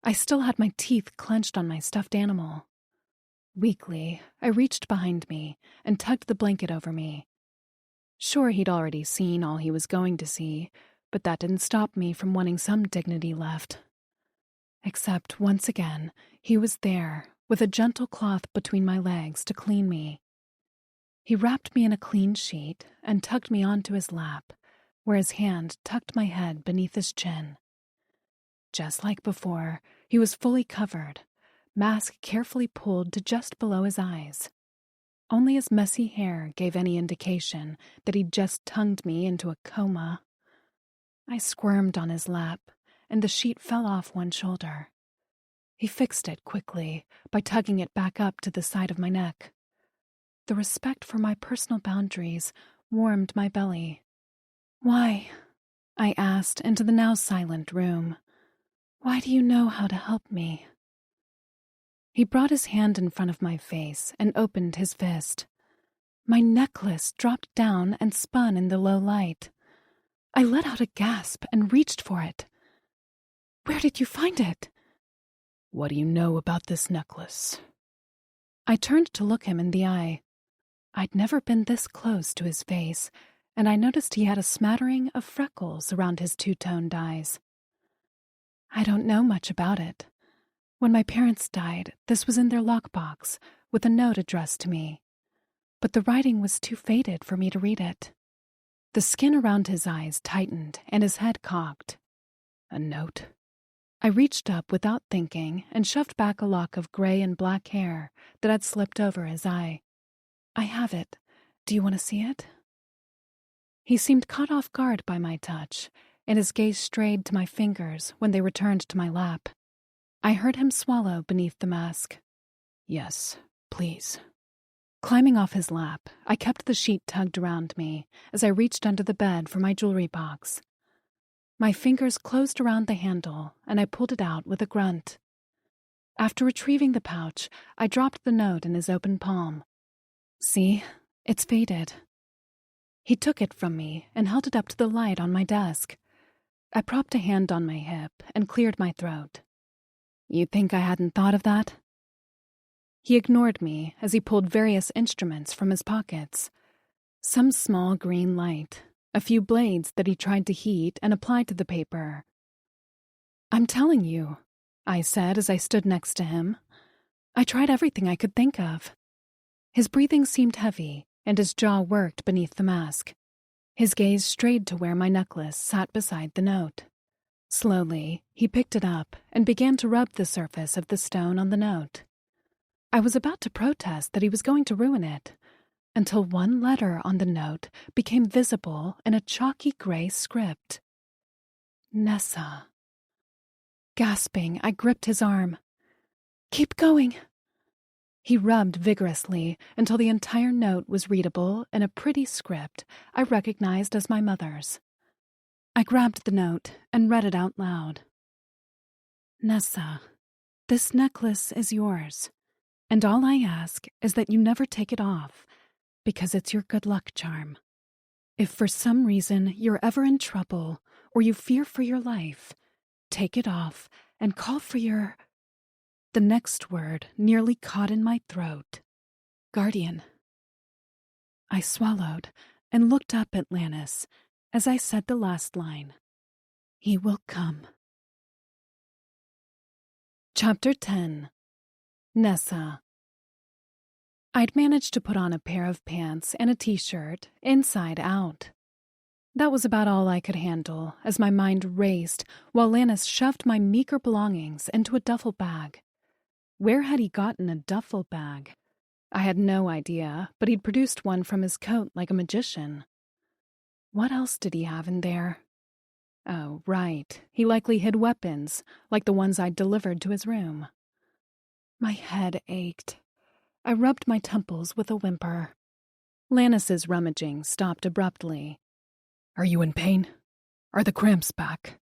I still had my teeth clenched on my stuffed animal. Weakly, I reached behind me and tugged the blanket over me. Sure, he'd already seen all he was going to see, but that didn't stop me from wanting some dignity left. Except, once again, he was there, with a gentle cloth between my legs to clean me. He wrapped me in a clean sheet and tugged me onto his lap, where his hand tucked my head beneath his chin. Just like before, he was fully covered, mask carefully pulled to just below his eyes. Only his messy hair gave any indication that he'd just tongued me into a coma. I squirmed on his lap, and the sheet fell off one shoulder. He fixed it quickly by tugging it back up to the side of my neck. The respect for my personal boundaries warmed my belly. "Why?" I asked into the now silent room. "Why do you know how to help me?" He brought his hand in front of my face and opened his fist. My necklace dropped down and spun in the low light. I let out a gasp and reached for it. "Where did you find it?" "What do you know about this necklace?" I turned to look him in the eye. I'd never been this close to his face, and I noticed he had a smattering of freckles around his two-toned eyes. "I don't know much about it. When my parents died, this was in their lockbox, with a note addressed to me. But the writing was too faded for me to read it." The skin around his eyes tightened, and his head cocked. "A note?" I reached up without thinking and shoved back a lock of gray and black hair that had slipped over his eye. "I have it. Do you want to see it?" He seemed caught off guard by my touch, and his gaze strayed to my fingers when they returned to my lap. I heard him swallow beneath the mask. Yes, please. Climbing off his lap, I kept the sheet tugged around me as I reached under the bed for my jewelry box. My fingers closed around the handle, and I pulled it out with a grunt. After retrieving the pouch, I dropped the note in his open palm. See, it's faded. He took it from me and held it up to the light on my desk. I propped a hand on my hip and cleared my throat. You think I hadn't thought of that? He ignored me as he pulled various instruments from his pockets. Some small green light, a few blades that he tried to heat and apply to the paper. I'm telling you, I said as I stood next to him. I tried everything I could think of. His breathing seemed heavy, and his jaw worked beneath the mask. His gaze strayed to where my necklace sat beside the note. Slowly, he picked it up and began to rub the surface of the stone on the note. I was about to protest that he was going to ruin it, until one letter on the note became visible in a chalky gray script. Nessa. Gasping, I gripped his arm. Keep going. He rubbed vigorously until the entire note was readable in a pretty script I recognized as my mother's. I grabbed the note and read it out loud. Nessa, this necklace is yours, and all I ask is that you never take it off, because it's your good luck charm. If for some reason you're ever in trouble or you fear for your life, take it off and call for your... The next word nearly caught in my throat. Guardian. I swallowed and looked up at Lannis as I said the last line. He will come. Chapter 10. Nessa. I'd managed to put on a pair of pants and a t-shirt, inside out. That was about all I could handle as my mind raced while Lannis shoved my meager belongings into a duffel bag. Where had he gotten a duffel bag? I had no idea, but he'd produced one from his coat like a magician. What else did he have in there? Oh, right. He likely hid weapons, like the ones I'd delivered to his room. My head ached. I rubbed my temples with a whimper. Lannis's rummaging stopped abruptly. Are you in pain? Are the cramps back?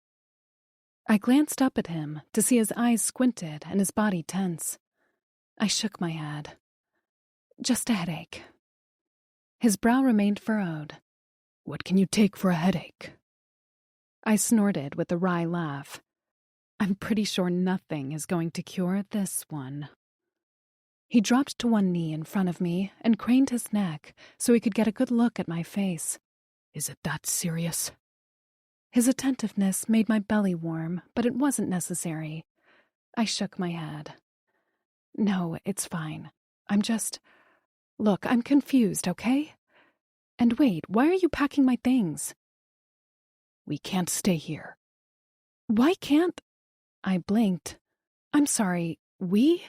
I glanced up at him to see his eyes squinted and his body tense. I shook my head. Just a headache. His brow remained furrowed. What can you take for a headache? I snorted with a wry laugh. I'm pretty sure nothing is going to cure this one. He dropped to one knee in front of me and craned his neck so he could get a good look at my face. Is it that serious? His attentiveness made my belly warm, but it wasn't necessary. I shook my head. No, it's fine. Look, I'm confused, okay? And wait, why are you packing my things? We can't stay here. Why can't... I blinked. I'm sorry, we?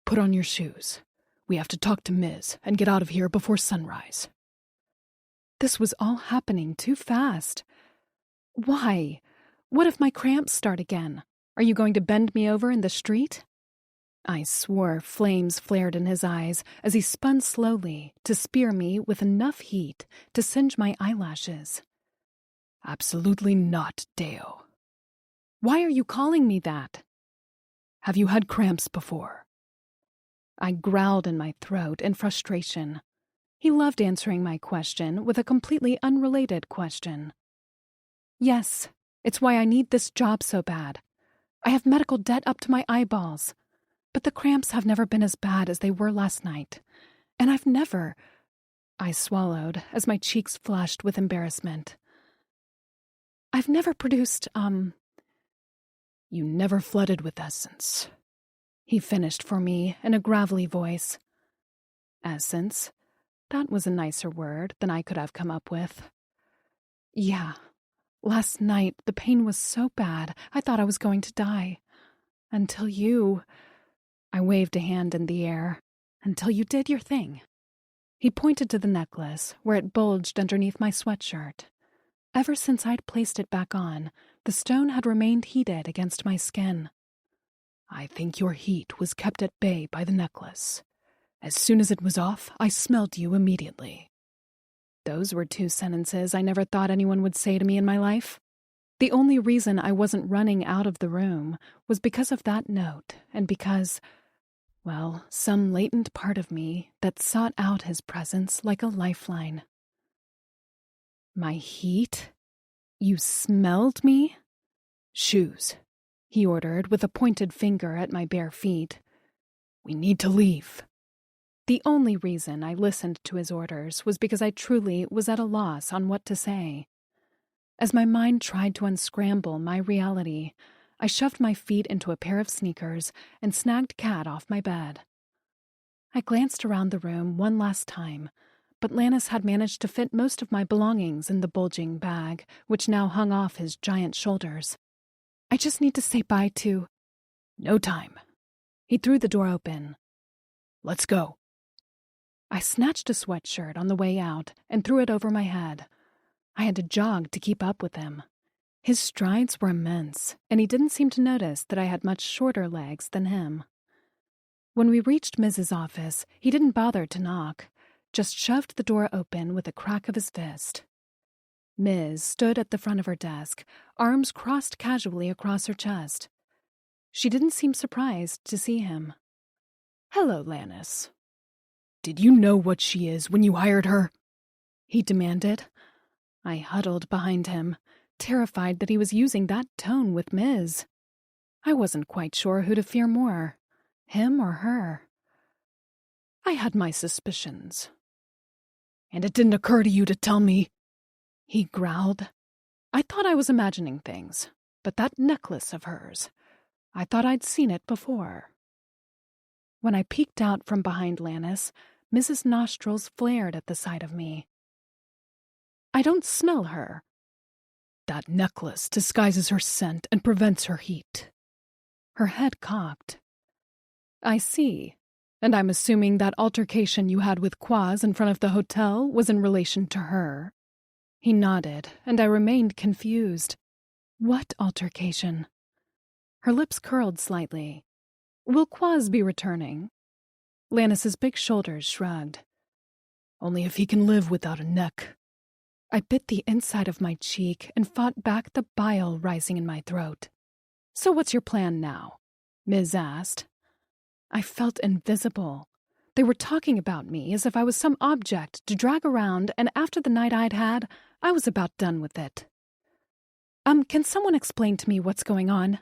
Put on your shoes. We have to talk to Ms. and get out of here before sunrise. This was all happening too fast. Why? What if my cramps start again? Are you going to bend me over in the street? I swore flames flared in his eyes as he spun slowly to spear me with enough heat to singe my eyelashes. Absolutely not, Deo. Why are you calling me that? Have you had cramps before? I growled in my throat in frustration. He loved answering my question with a completely unrelated question. Yes, it's why I need this job so bad. I have medical debt up to my eyeballs, but the cramps have never been as bad as they were last night, and I've never... I swallowed as my cheeks flushed with embarrassment. I've never produced, You never flooded with essence. He finished for me in a gravelly voice. Essence? That was a nicer word than I could have come up with. Yeah. Last night, the pain was so bad, I thought I was going to die. Until you... I waved a hand in the air. Until you did your thing. He pointed to the necklace, where it bulged underneath my sweatshirt. Ever since I'd placed it back on, the stone had remained heated against my skin. I think your heat was kept at bay by the necklace. As soon as it was off, I smelled you immediately. Those were 2 sentences I never thought anyone would say to me in my life. The only reason I wasn't running out of the room was because of that note and because, well, some latent part of me that sought out his presence like a lifeline. My heat? You smelled me? Shoes, he ordered with a pointed finger at my bare feet. We need to leave. The only reason I listened to his orders was because I truly was at a loss on what to say. As my mind tried to unscramble my reality, I shoved my feet into a pair of sneakers and snagged Kat off my bed. I glanced around the room one last time, but Lannis had managed to fit most of my belongings in the bulging bag, which now hung off his giant shoulders. I just need to say bye to... No time. He threw the door open. Let's go. I snatched a sweatshirt on the way out and threw it over my head. I had to jog to keep up with him. His strides were immense, and he didn't seem to notice that I had much shorter legs than him. When we reached Mrs. office, he didn't bother to knock, just shoved the door open with a crack of his fist. Ms. stood at the front of her desk, arms crossed casually across her chest. She didn't seem surprised to see him. Hello, Lannis. Did you know what she is when you hired her? He demanded. I huddled behind him, terrified that he was using that tone with Ms. I wasn't quite sure who to fear more, him or her. I had my suspicions. And it didn't occur to you to tell me? He growled. I thought I was imagining things, but that necklace of hers, I thought I'd seen it before. When I peeked out from behind Lannis, Mrs. Nostrils flared at the sight of me. I don't smell her. That necklace disguises her scent and prevents her heat. Her head cocked. I see. And I'm assuming that altercation you had with Quaz in front of the hotel was in relation to her. He nodded, and I remained confused. What altercation? Her lips curled slightly. Will Quaz be returning? Lannis's big shoulders shrugged. Only if he can live without a neck. I bit the inside of my cheek and fought back the bile rising in my throat. So what's your plan now? Ms. asked. I felt invisible. They were talking about me as if I was some object to drag around, and after the night I'd had, I was about done with it. Can someone explain to me what's going on?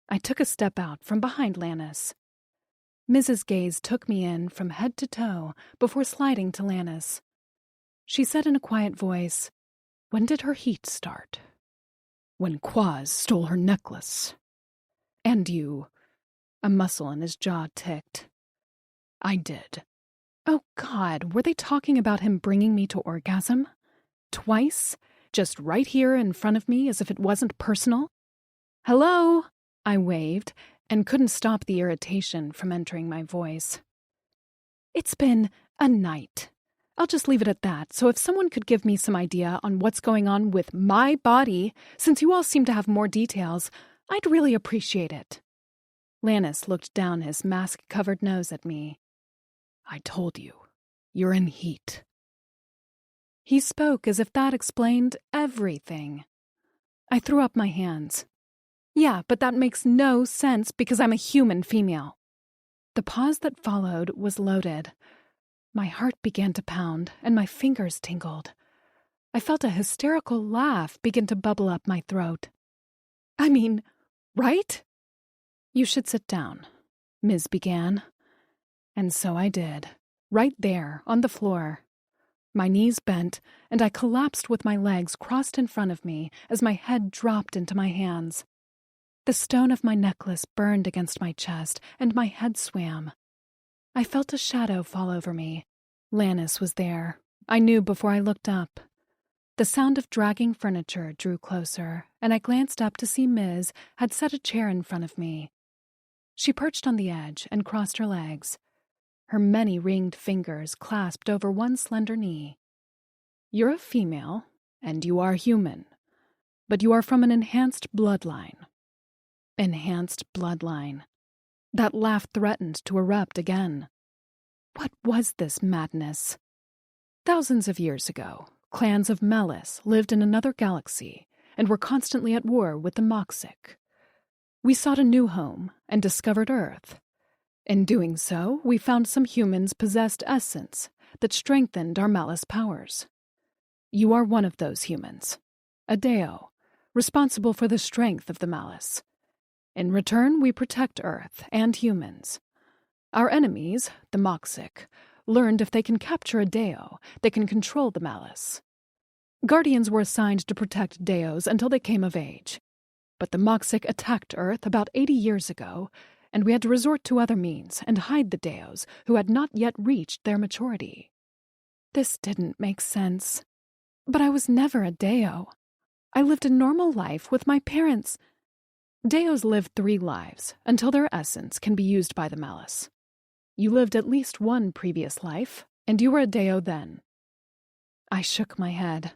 I took a step out from behind Lannis. Mrs. Gaze took me in from head to toe before sliding to Lannis. She said in a quiet voice, "When did her heat start?" When Quaz stole her necklace. And you... A muscle in his jaw ticked. I did. Oh, God, were they talking about him bringing me to orgasm? Twice? Just right here in front of me as if it wasn't personal? Hello? I waved and couldn't stop the irritation from entering my voice. It's been a night. I'll just leave it at that, so if someone could give me some idea on what's going on with my body, since you all seem to have more details, I'd really appreciate it. Lannis looked down his mask-covered nose at me. I told you, you're in heat. He spoke as if that explained everything. I threw up my hands. Yeah, but that makes no sense because I'm a human female. The pause that followed was loaded. My heart began to pound and my fingers tingled. I felt a hysterical laugh begin to bubble up my throat. I mean, right? You should sit down, Ms. began. And so I did, right there on the floor. My knees bent, and I collapsed with my legs crossed in front of me as my head dropped into my hands. The stone of my necklace burned against my chest, and my head swam. I felt a shadow fall over me. Lannis was there. I knew before I looked up. The sound of dragging furniture drew closer, and I glanced up to see Ms. had set a chair in front of me. She perched on the edge and crossed her legs. Her many ringed fingers clasped over one slender knee. You're a female, And you are human, but you are from an enhanced bloodline. Enhanced bloodline. That laugh threatened to erupt again. What was this madness? Thousands of years ago, clans of Malice lived in another galaxy and were constantly at war with the Moxic. We sought a new home and discovered Earth. In doing so, we found some humans possessed essence that strengthened our Malice powers. You are one of those humans, a Deo, responsible for the strength of the Malice. In return, we protect Earth and humans. Our enemies, the Moxic, learned if they can capture a Deo, they can control the Malice. Guardians were assigned to protect Deos until they came of age. But the Moxic attacked Earth about 80 years ago, and we had to resort to other means and hide the Deos who had not yet reached their maturity. This didn't make sense. But I was never a Deo. I lived a normal life with my parents. Deos live 3 lives until their essence can be used by the Malice. You lived at least one previous life, and you were a Deo then. I shook my head.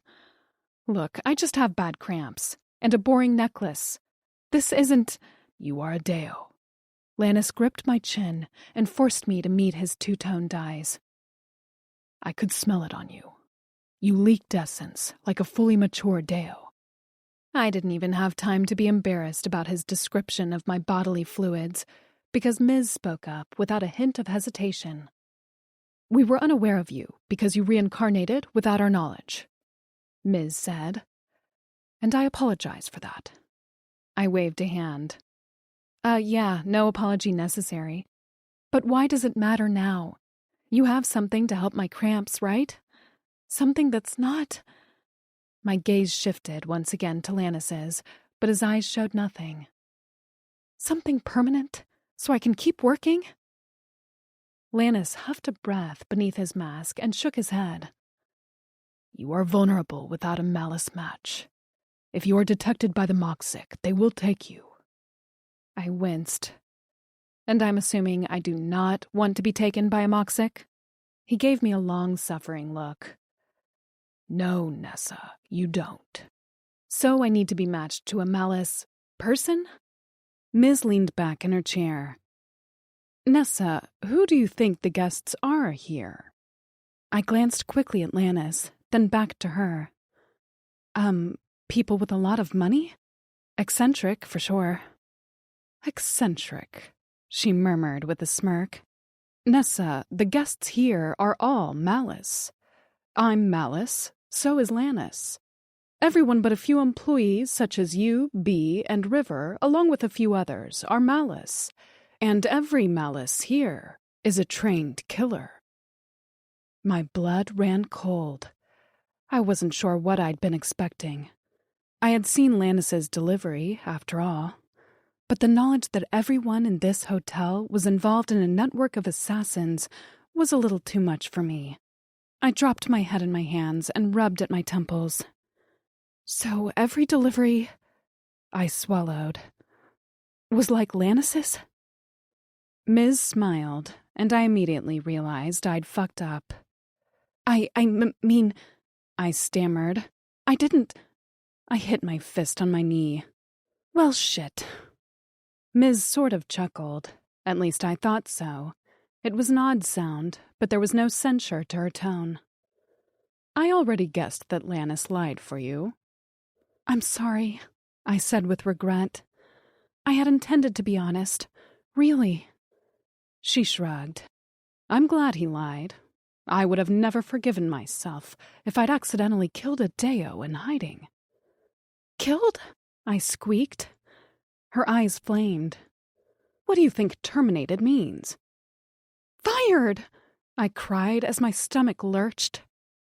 Look, I just have bad cramps, and a boring necklace. This isn't— You are a Deo. Lannis gripped my chin and forced me to meet his two-toned eyes. I could smell it on you. You leaked essence like a fully mature Deo. I didn't even have time to be embarrassed about his description of my bodily fluids, because Ms. spoke up without a hint of hesitation. We were unaware of you because you reincarnated without our knowledge, Ms. said. And I apologize for that. I waved a hand. Yeah, no apology necessary. But why does it matter now? You have something to help my cramps, right? Something that's not— My gaze shifted once again to Lannis's, but his eyes showed nothing. Something permanent, so I can keep working? Lannis huffed a breath beneath his mask and shook his head. You are vulnerable without a Malice match. If you are detected by the Moxic, they will take you. I winced. And I'm assuming I do not want to be taken by a Moxic? He gave me a long-suffering look. No, Nessa, you don't. So I need to be matched to a Malice person? Ms. leaned back in her chair. Nessa, who do you think the guests are here? I glanced quickly at Lannis, then back to her. People with a lot of money? Eccentric, for sure. Eccentric, she murmured with a smirk. Nessa, the guests here are all Malice. I'm Malice, so is Lannis. Everyone but a few employees such as you, Bee, and River, along with a few others, are Malice. And every Malice here is a trained killer. My blood ran cold. I wasn't sure what I'd been expecting. I had seen Lannis's delivery, after all. But the knowledge that everyone in this hotel was involved in a network of assassins was a little too much for me. I dropped my head in my hands and rubbed at my temples. So every delivery, I swallowed, was like Lannis's? Ms. smiled, and I immediately realized I'd fucked up. I mean, I stammered. I didn't. I hit my fist on my knee. Well, shit. Ms. sort of chuckled. At least I thought so. It was an odd sound, but there was no censure to her tone. I already guessed that Lannis lied for you. I'm sorry, I said with regret. I had intended to be honest. Really. She shrugged. I'm glad he lied. I would have never forgiven myself if I'd accidentally killed a Deo in hiding. Killed? I squeaked. Her eyes flamed. What do you think terminated means? Fired! I cried as my stomach lurched.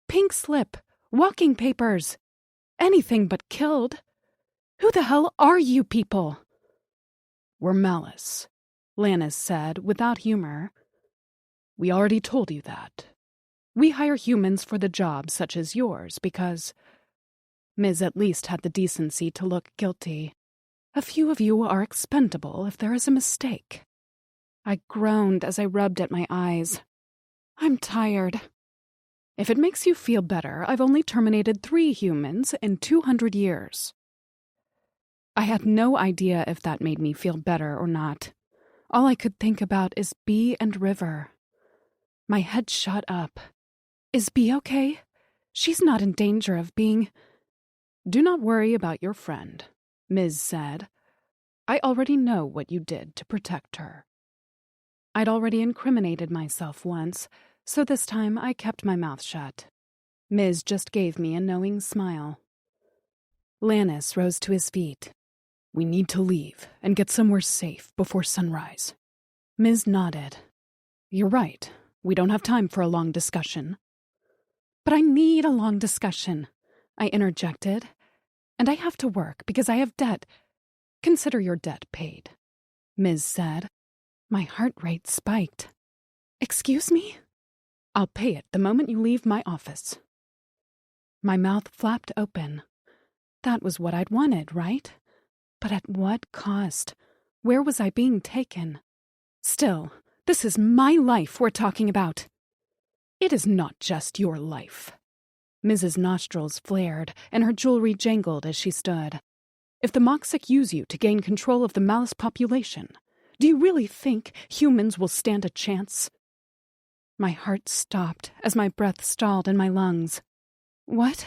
Pink slip, walking papers, anything but killed. Who the hell are you people? We're Malice, Lannis said without humor. We already told you that. We hire humans for the jobs such as yours because— Ms. at least had the decency to look guilty. A few of you are expendable if there is a mistake. I groaned as I rubbed at my eyes. I'm tired. If it makes you feel better, I've only terminated 3 humans in 200 years. I had no idea if that made me feel better or not. All I could think about is Bee and River. My head shot up. Is Bee okay? She's not in danger of being... Do not worry about your friend, Ms. said. I already know what you did to protect her. I'd already incriminated myself once, so this time I kept my mouth shut. Ms. just gave me a knowing smile. Lannis rose to his feet. We need to leave and get somewhere safe before sunrise. Ms. nodded. You're right. We don't have time for a long discussion. But I need a long discussion, I interjected. And I have to work because I have debt. Consider your debt paid, Ms. said. My heart rate spiked. Excuse me? I'll pay it the moment you leave my office. My mouth flapped open. That was what I'd wanted, right? But at what cost? Where was I being taken? Still, this is my life we're talking about. It is not just your life. Mrs. Nostrils flared, and her jewelry jangled as she stood. If the Moxic use you to gain control of the Malice population, do you really think humans will stand a chance? My heart stopped as my breath stalled in my lungs. What?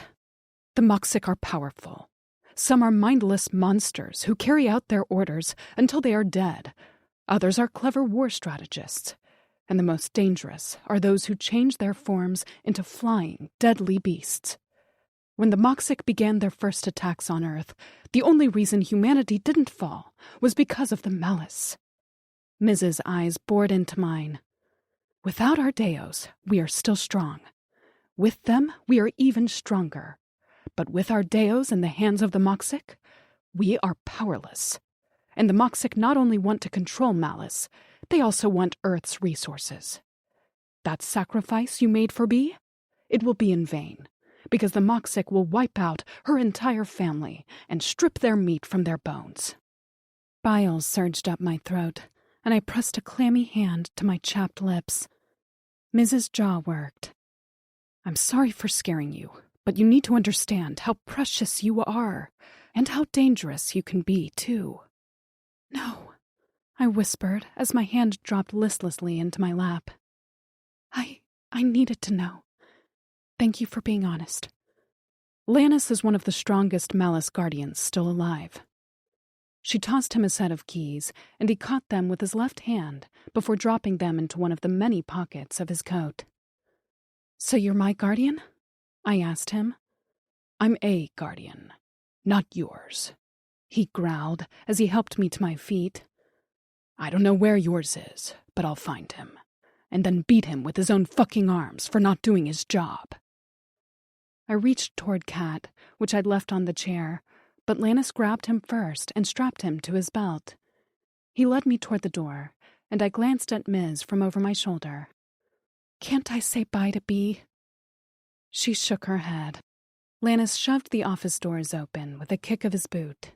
The Moxic are powerful. Some are mindless monsters who carry out their orders until they are dead. Others are clever war strategists. And the most dangerous are those who change their forms into flying, deadly beasts. When the Moxic began their first attacks on Earth, the only reason humanity didn't fall was because of the Malice. Mrs. eyes bored into mine. Without our Deos, we are still strong. With them, we are even stronger. But with our Deos in the hands of the Moxic, we are powerless. And the Moxic not only want to control Malice, they also want Earth's resources. That sacrifice you made for Bee? It will be in vain, because the Moxic will wipe out her entire family and strip their meat from their bones. Bile surged up my throat, and I pressed a clammy hand to my chapped lips. Mrs. Jaw worked. I'm sorry for scaring you, but you need to understand how precious you are, and how dangerous you can be, too. No, I whispered as my hand dropped listlessly into my lap. I needed to know. Thank you for being honest. Lannis is one of the strongest Malice Guardians still alive. She tossed him a set of keys, and he caught them with his left hand before dropping them into one of the many pockets of his coat. So you're my guardian? I asked him. I'm a guardian, not yours, he growled as he helped me to my feet. I don't know where yours is, but I'll find him, and then beat him with his own fucking arms for not doing his job. I reached toward Kat, which I'd left on the chair, but Lannis grabbed him first and strapped him to his belt. He led me toward the door, and I glanced at Ms. from over my shoulder. Can't I say bye to Bee? She shook her head. Lannis shoved the office doors open with a kick of his boot.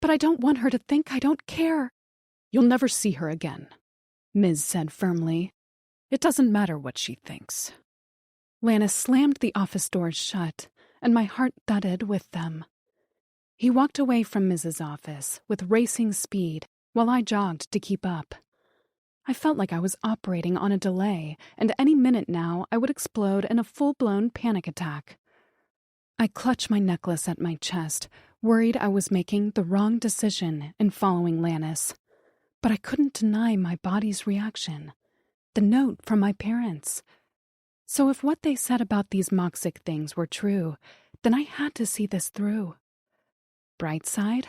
But I don't want her to think I don't care. You'll never see her again, Ms. said firmly. It doesn't matter what she thinks. Lannis slammed the office doors shut, and my heart thudded with them. He walked away from Mrs. office with racing speed while I jogged to keep up. I felt like I was operating on a delay, and any minute now I would explode in a full-blown panic attack. I clutched my necklace at my chest, worried I was making the wrong decision in following Lannis. But I couldn't deny my body's reaction. The note from my parents. So if what they said about these Moxic things were true, then I had to see this through. Bright side,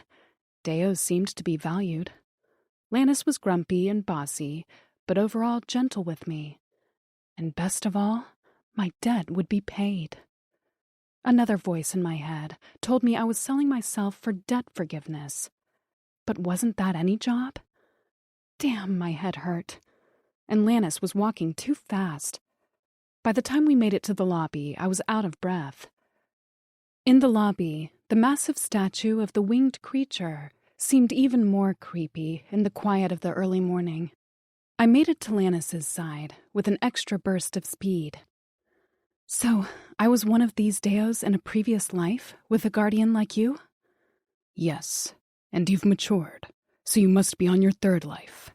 Deos seemed to be valued. Lannis was grumpy and bossy, but overall gentle with me. And best of all, my debt would be paid. Another voice in my head told me I was selling myself for debt forgiveness. But wasn't that any job? Damn, my head hurt. And Lannis was walking too fast. By the time we made it to the lobby, I was out of breath. In the lobby, the massive statue of the winged creature seemed even more creepy in the quiet of the early morning. I made it to Lannis's side with an extra burst of speed. So, I was one of these Deos in a previous life, with a guardian like you? Yes, and you've matured, so you must be on your third life.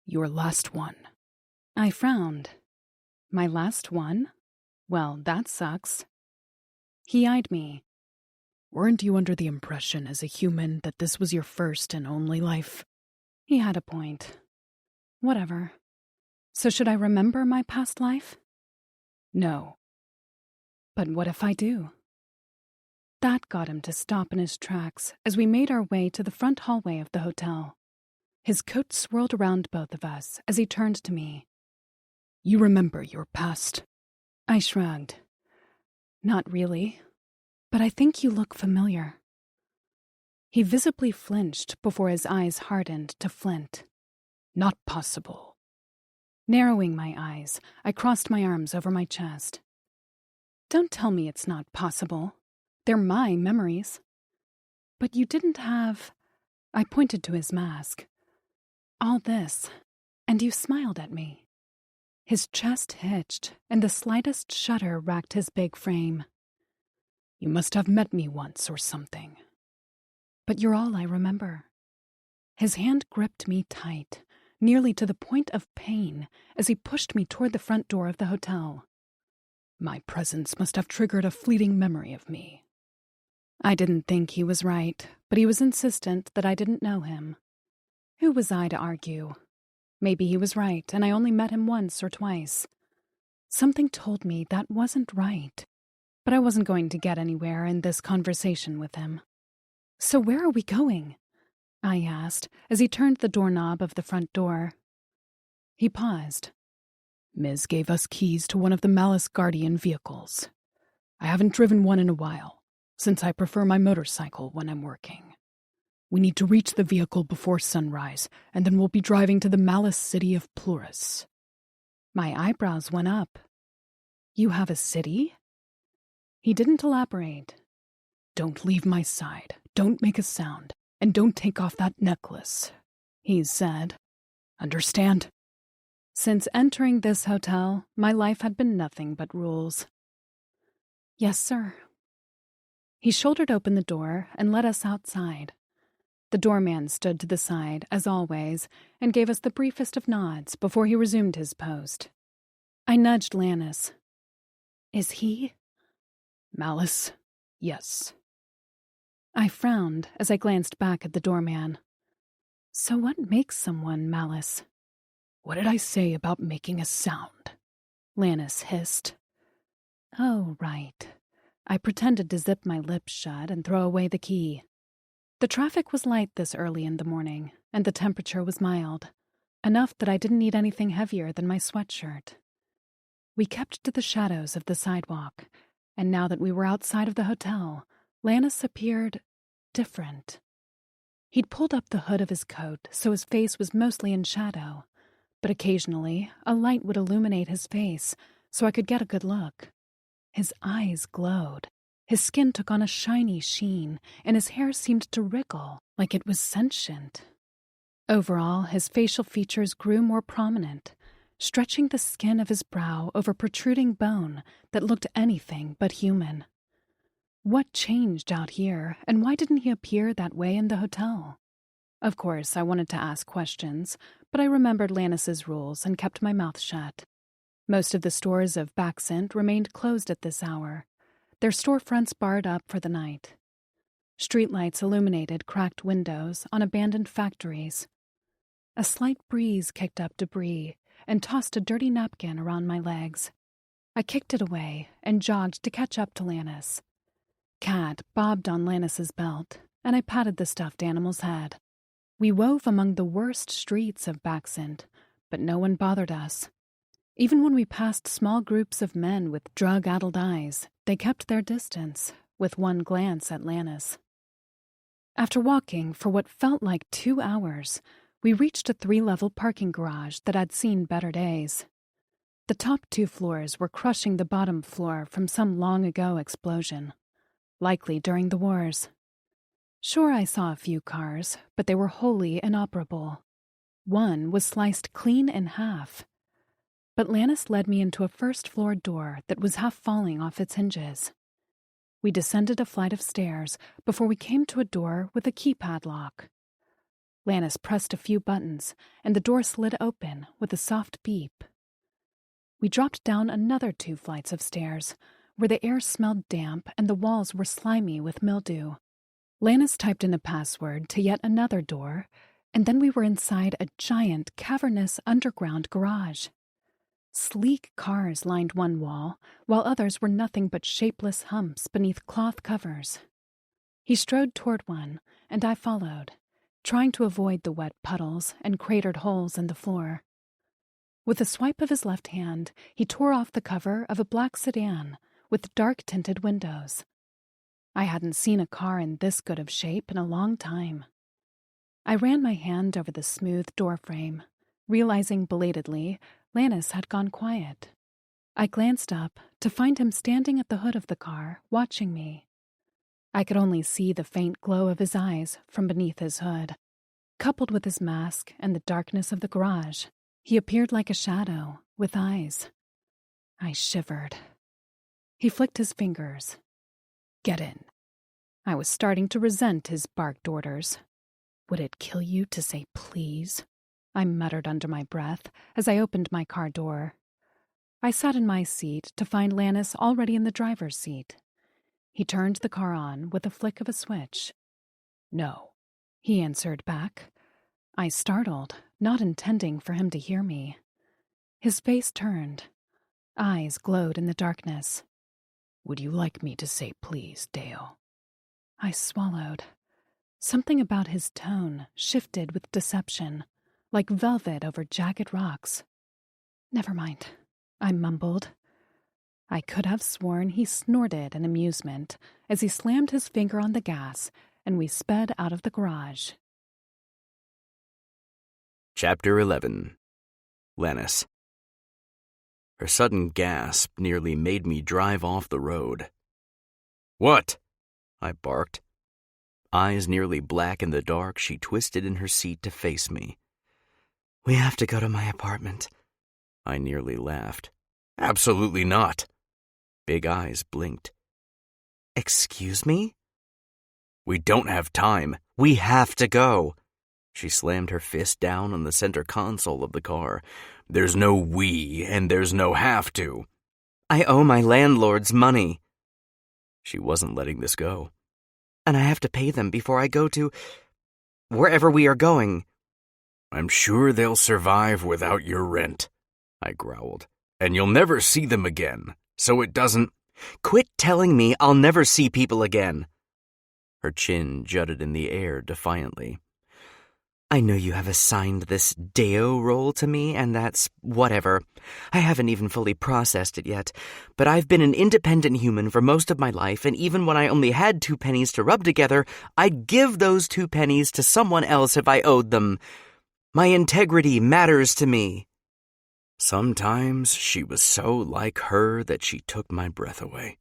Your last one. I frowned. My last one? Well, that sucks. He eyed me. Weren't you under the impression as a human that this was your first and only life? He had a point. Whatever. So should I remember my past life? No. But what if I do? That got him to stop in his tracks as we made our way to the front hallway of the hotel. His coat swirled around both of us as he turned to me. You remember your past? I shrugged. Not really, but I think you look familiar. He visibly flinched before his eyes hardened to flint. Not possible. Narrowing my eyes, I crossed my arms over my chest. Don't tell me it's not possible. They're my memories. But you didn't have... I pointed to his mask. All this, and you smiled at me. His chest hitched, and the slightest shudder racked his big frame. You must have met me once or something. But you're all I remember. His hand gripped me tight, nearly to the point of pain, as he pushed me toward the front door of the hotel. My presence must have triggered a fleeting memory of me. I didn't think he was right, but he was insistent that I didn't know him. Who was I to argue? Maybe he was right, and I only met him once or twice. Something told me that wasn't right, but I wasn't going to get anywhere in this conversation with him. So where are we going? I asked as he turned the doorknob of the front door. He paused. Ms. gave us keys to one of the Malice Guardian vehicles. I haven't driven one in a while, since I prefer my motorcycle when I'm working. We need to reach the vehicle before sunrise, and then we'll be driving to the Malice city of Plurus. My eyebrows went up. You have a city? He didn't elaborate. Don't leave my side, don't make a sound, and don't take off that necklace, he said. Understand? Since entering this hotel, my life had been nothing but rules. Yes, sir. He shouldered open the door and led us outside. The doorman stood to the side, as always, and gave us the briefest of nods before he resumed his post. I nudged Lannis. Is he? Malice? Yes. I frowned as I glanced back at the doorman. So what makes someone Malice? What did I say about making a sound? Lannis hissed. Oh, right. I pretended to zip my lips shut and throw away the key. The traffic was light this early in the morning, and the temperature was mild, enough that I didn't need anything heavier than my sweatshirt. We kept to the shadows of the sidewalk, and now that we were outside of the hotel, Lannis appeared different. He'd pulled up the hood of his coat so his face was mostly in shadow, but occasionally a light would illuminate his face so I could get a good look. His eyes glowed. His skin took on a shiny sheen, and his hair seemed to wriggle like it was sentient. Overall, his facial features grew more prominent, stretching the skin of his brow over protruding bone that looked anything but human. What changed out here, and why didn't he appear that way in the hotel? Of course, I wanted to ask questions, but I remembered Lannis's rules and kept my mouth shut. Most of the stores of Baxent remained closed at this hour, their storefronts barred up for the night. Streetlights illuminated cracked windows on abandoned factories. A slight breeze kicked up debris and tossed a dirty napkin around my legs. I kicked it away and jogged to catch up to Lannis. Cat bobbed on Lannis's belt, and I patted the stuffed animal's head. We wove among the worst streets of Baxent, but no one bothered us. Even when we passed small groups of men with drug-addled eyes, they kept their distance, with one glance at Lannis. After walking for what felt like 2 hours, we reached a 3-level parking garage that had seen better days. The top 2 floors were crushing the bottom floor from some long-ago explosion, likely during the wars. Sure, I saw a few cars, but they were wholly inoperable. One was sliced clean in half. But Lannis led me into a first-floor door that was half falling off its hinges. We descended a flight of stairs before we came to a door with a keypad lock. Lannis pressed a few buttons, and the door slid open with a soft beep. We dropped down another 2 flights of stairs, where the air smelled damp and the walls were slimy with mildew. Lannis typed in a password to yet another door, and then we were inside a giant, cavernous underground garage. Sleek cars lined one wall, while others were nothing but shapeless humps beneath cloth covers. He strode toward one, and I followed, trying to avoid the wet puddles and cratered holes in the floor. With a swipe of his left hand, he tore off the cover of a black sedan with dark-tinted windows. I hadn't seen a car in this good of shape in a long time. I ran my hand over the smooth doorframe, realizing belatedly Lannis had gone quiet. I glanced up to find him standing at the hood of the car, watching me. I could only see the faint glow of his eyes from beneath his hood. Coupled with his mask and the darkness of the garage, he appeared like a shadow, with eyes. I shivered. He flicked his fingers. "Get in." I was starting to resent his barked orders. "Would it kill you to say please?" I muttered under my breath as I opened my car door. I sat in my seat to find Lannis already in the driver's seat. He turned the car on with a flick of a switch. "No," he answered back. I startled, not intending for him to hear me. His face turned. Eyes glowed in the darkness. "Would you like me to say please, Dale?" I swallowed. Something about his tone shifted with deception, like velvet over jagged rocks. "Never mind," I mumbled. I could have sworn he snorted in amusement as he slammed his finger on the gas and we sped out of the garage. Chapter 11. Lannis. Her sudden gasp nearly made me drive off the road. "What?" I barked. Eyes nearly black in the dark, she twisted in her seat to face me. "We have to go to my apartment." I nearly laughed. "Absolutely not." Big eyes blinked. "Excuse me?" "We don't have time. "We have to go." She slammed her fist down on the center console of the car. "There's no we, and there's no have to." "I owe my landlords money." She wasn't letting this go. "And I have to pay them before I go to wherever we are going." "I'm sure they'll survive without your rent," I growled. "And you'll never see them again, so it doesn't—" "Quit telling me I'll never see people again." Her chin jutted in the air defiantly. "I know you have assigned this Deo role to me, and that's whatever. I haven't even fully processed it yet, but I've been an independent human for most of my life, and even when I only had 2 pennies to rub together, I'd give those 2 pennies to someone else if I owed them. My integrity matters to me." Sometimes she was so like her that she took my breath away.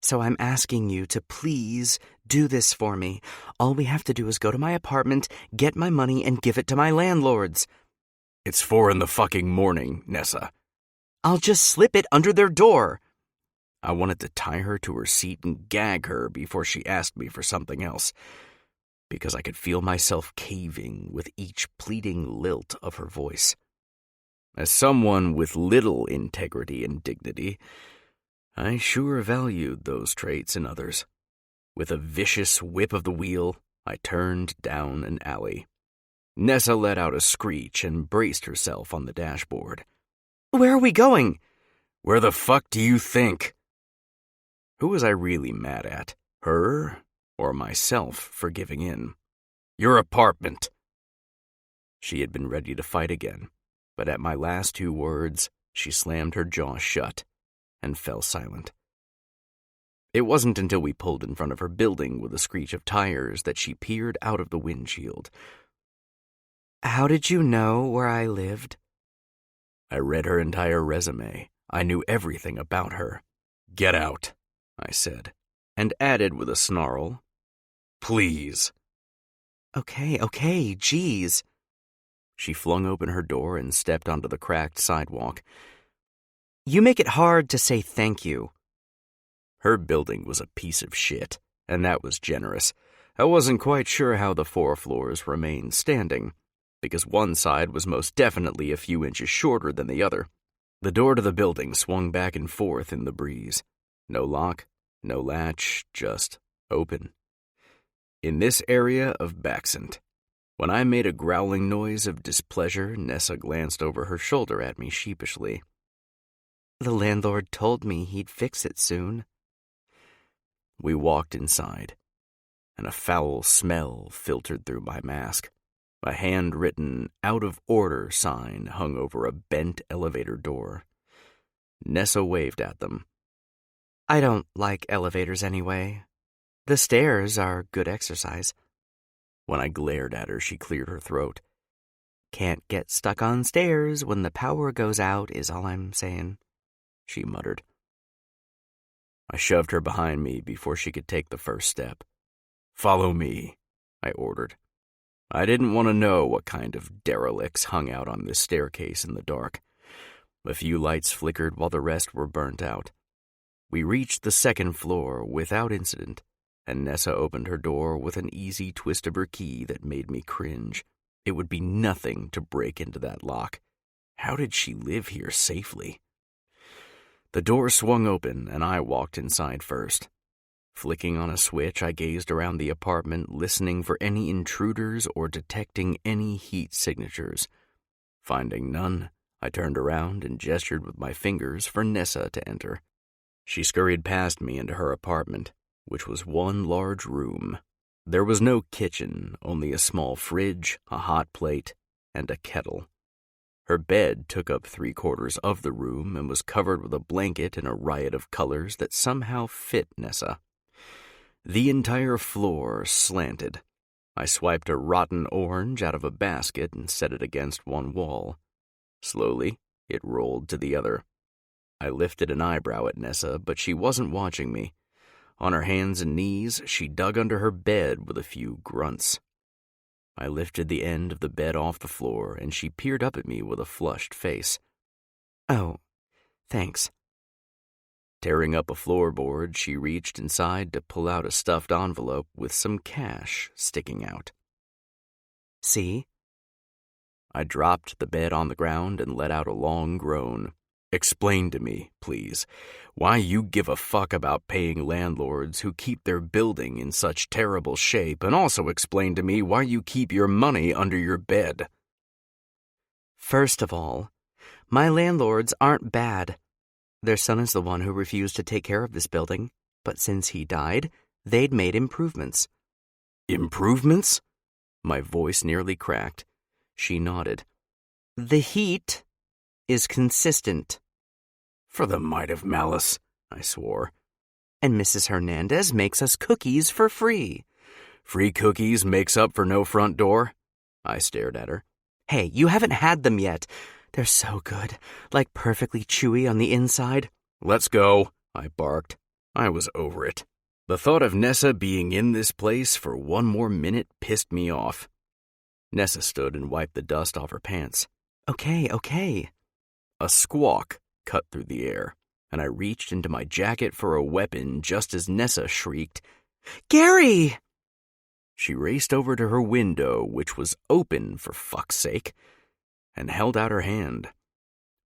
"So I'm asking you to please do this for me. All we have to do is go to my apartment, get my money, and give it to my landlords." "It's 4 in the fucking morning, Nessa." "I'll just slip it under their door." I wanted to tie her to her seat and gag her before she asked me for something else, because I could feel myself caving with each pleading lilt of her voice. As someone with little integrity and dignity, I sure valued those traits in others. With a vicious whip of the wheel, I turned down an alley. Nessa let out a screech and braced herself on the dashboard. "Where are we going?" "Where the fuck do you think?" Who was I really mad at, her or myself for giving in? "Your apartment." She had been ready to fight again, but at my last 2 words, she slammed her jaw shut and fell silent. It wasn't until we pulled in front of her building with a screech of tires that she peered out of the windshield. "How did you know where I lived?" I read her entire resume. I knew everything about her. "Get out," I said, and added with a snarl, "Please." Okay, geez." She flung open her door and stepped onto the cracked sidewalk. You make it hard to say thank you. Her building was a piece of shit, and that was generous. I wasn't quite sure how the 4 floors remained standing, because one side was most definitely a few inches shorter than the other. The door to the building swung back and forth in the breeze. No lock, no latch, just open. In this area of Baxent. When I made a growling noise of displeasure, Nessa glanced over her shoulder at me sheepishly. The landlord told me he'd fix it soon. We walked inside, and a foul smell filtered through my mask. A handwritten, out-of-order sign hung over a bent elevator door. Nessa waved at them. I don't like elevators anyway. The stairs are good exercise. When I glared at her, she cleared her throat. Can't get stuck on stairs when the power goes out is all I'm saying, she muttered. I shoved her behind me before she could take the first step. Follow me, I ordered. I didn't want to know what kind of derelicts hung out on this staircase in the dark. A few lights flickered while the rest were burnt out. We reached the 2nd floor without incident, and Nessa opened her door with an easy twist of her key that made me cringe. It would be nothing to break into that lock. How did she live here safely? The door swung open, and I walked inside first. Flicking on a switch, I gazed around the apartment, listening for any intruders or detecting any heat signatures. Finding none, I turned around and gestured with my fingers for Nessa to enter. She scurried past me into her apartment, which was one large room. There was no kitchen, only a small fridge, a hot plate, and a kettle. Her bed took up 3/4 of the room and was covered with a blanket in a riot of colors that somehow fit Nessa. The entire floor slanted. I swiped a rotten orange out of a basket and set it against one wall. Slowly, it rolled to the other. I lifted an eyebrow at Nessa, but she wasn't watching me. On her hands and knees, she dug under her bed with a few grunts. I lifted the end of the bed off the floor, and she peered up at me with a flushed face. Oh, thanks. Tearing up a floorboard, she reached inside to pull out a stuffed envelope with some cash sticking out. See? I dropped the bed on the ground and let out a long groan. Explain to me, please, why you give a fuck about paying landlords who keep their building in such terrible shape, and also explain to me why you keep your money under your bed. First of all, my landlords aren't bad. Their son is the one who refused to take care of this building, but since he died, they'd made improvements. Improvements? My voice nearly cracked. She nodded. The heat is consistent. For the might of malice, I swore. And Mrs. Hernandez makes us cookies for free. Free cookies makes up for no front door? I stared at her. Hey, you haven't had them yet. They're so good, like perfectly chewy on the inside. Let's go, I barked. I was over it. The thought of Nessa being in this place for one more minute pissed me off. Nessa stood and wiped the dust off her pants. Okay. A squawk cut through the air, and I reached into my jacket for a weapon just as Nessa shrieked, Gary! She raced over to her window, which was open for fuck's sake, and held out her hand.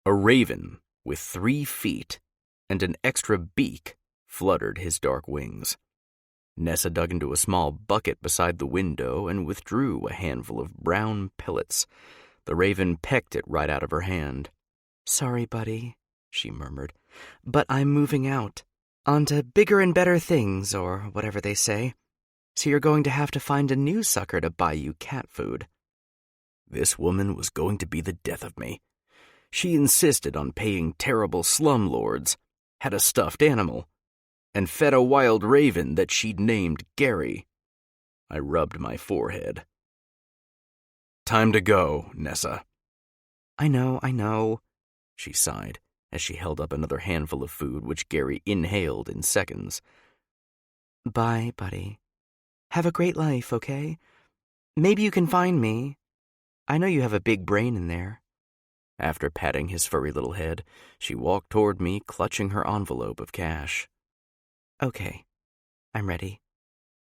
A raven with 3 feet and an extra beak fluttered his dark wings. Nessa dug into a small bucket beside the window and withdrew a handful of brown pellets. The raven pecked it right out of her hand. Sorry, buddy, she murmured, but I'm moving out. On to bigger and better things, or whatever they say. So you're going to have to find a new sucker to buy you cat food. This woman was going to be the death of me. She insisted on paying terrible slumlords, had a stuffed animal, and fed a wild raven that she'd named Gary. I rubbed my forehead. Time to go, Nessa. I know, she sighed as she held up another handful of food which Gary inhaled in seconds. Bye, buddy. Have a great life, okay? Maybe you can find me. I know you have a big brain in there. After patting his furry little head, she walked toward me, clutching her envelope of cash. Okay, I'm ready.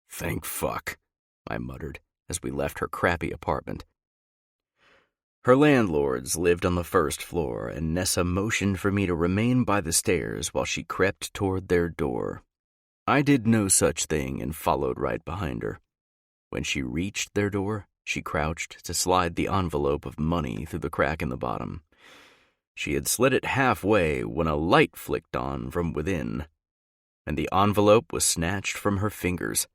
Thank fuck, I muttered as we left her crappy apartment. Her landlords lived on the first floor, and Nessa motioned for me to remain by the stairs while she crept toward their door. I did no such thing and followed right behind her. When she reached their door, she crouched to slide the envelope of money through the crack in the bottom. She had slid it halfway when a light flicked on from within, and the envelope was snatched from her fingers.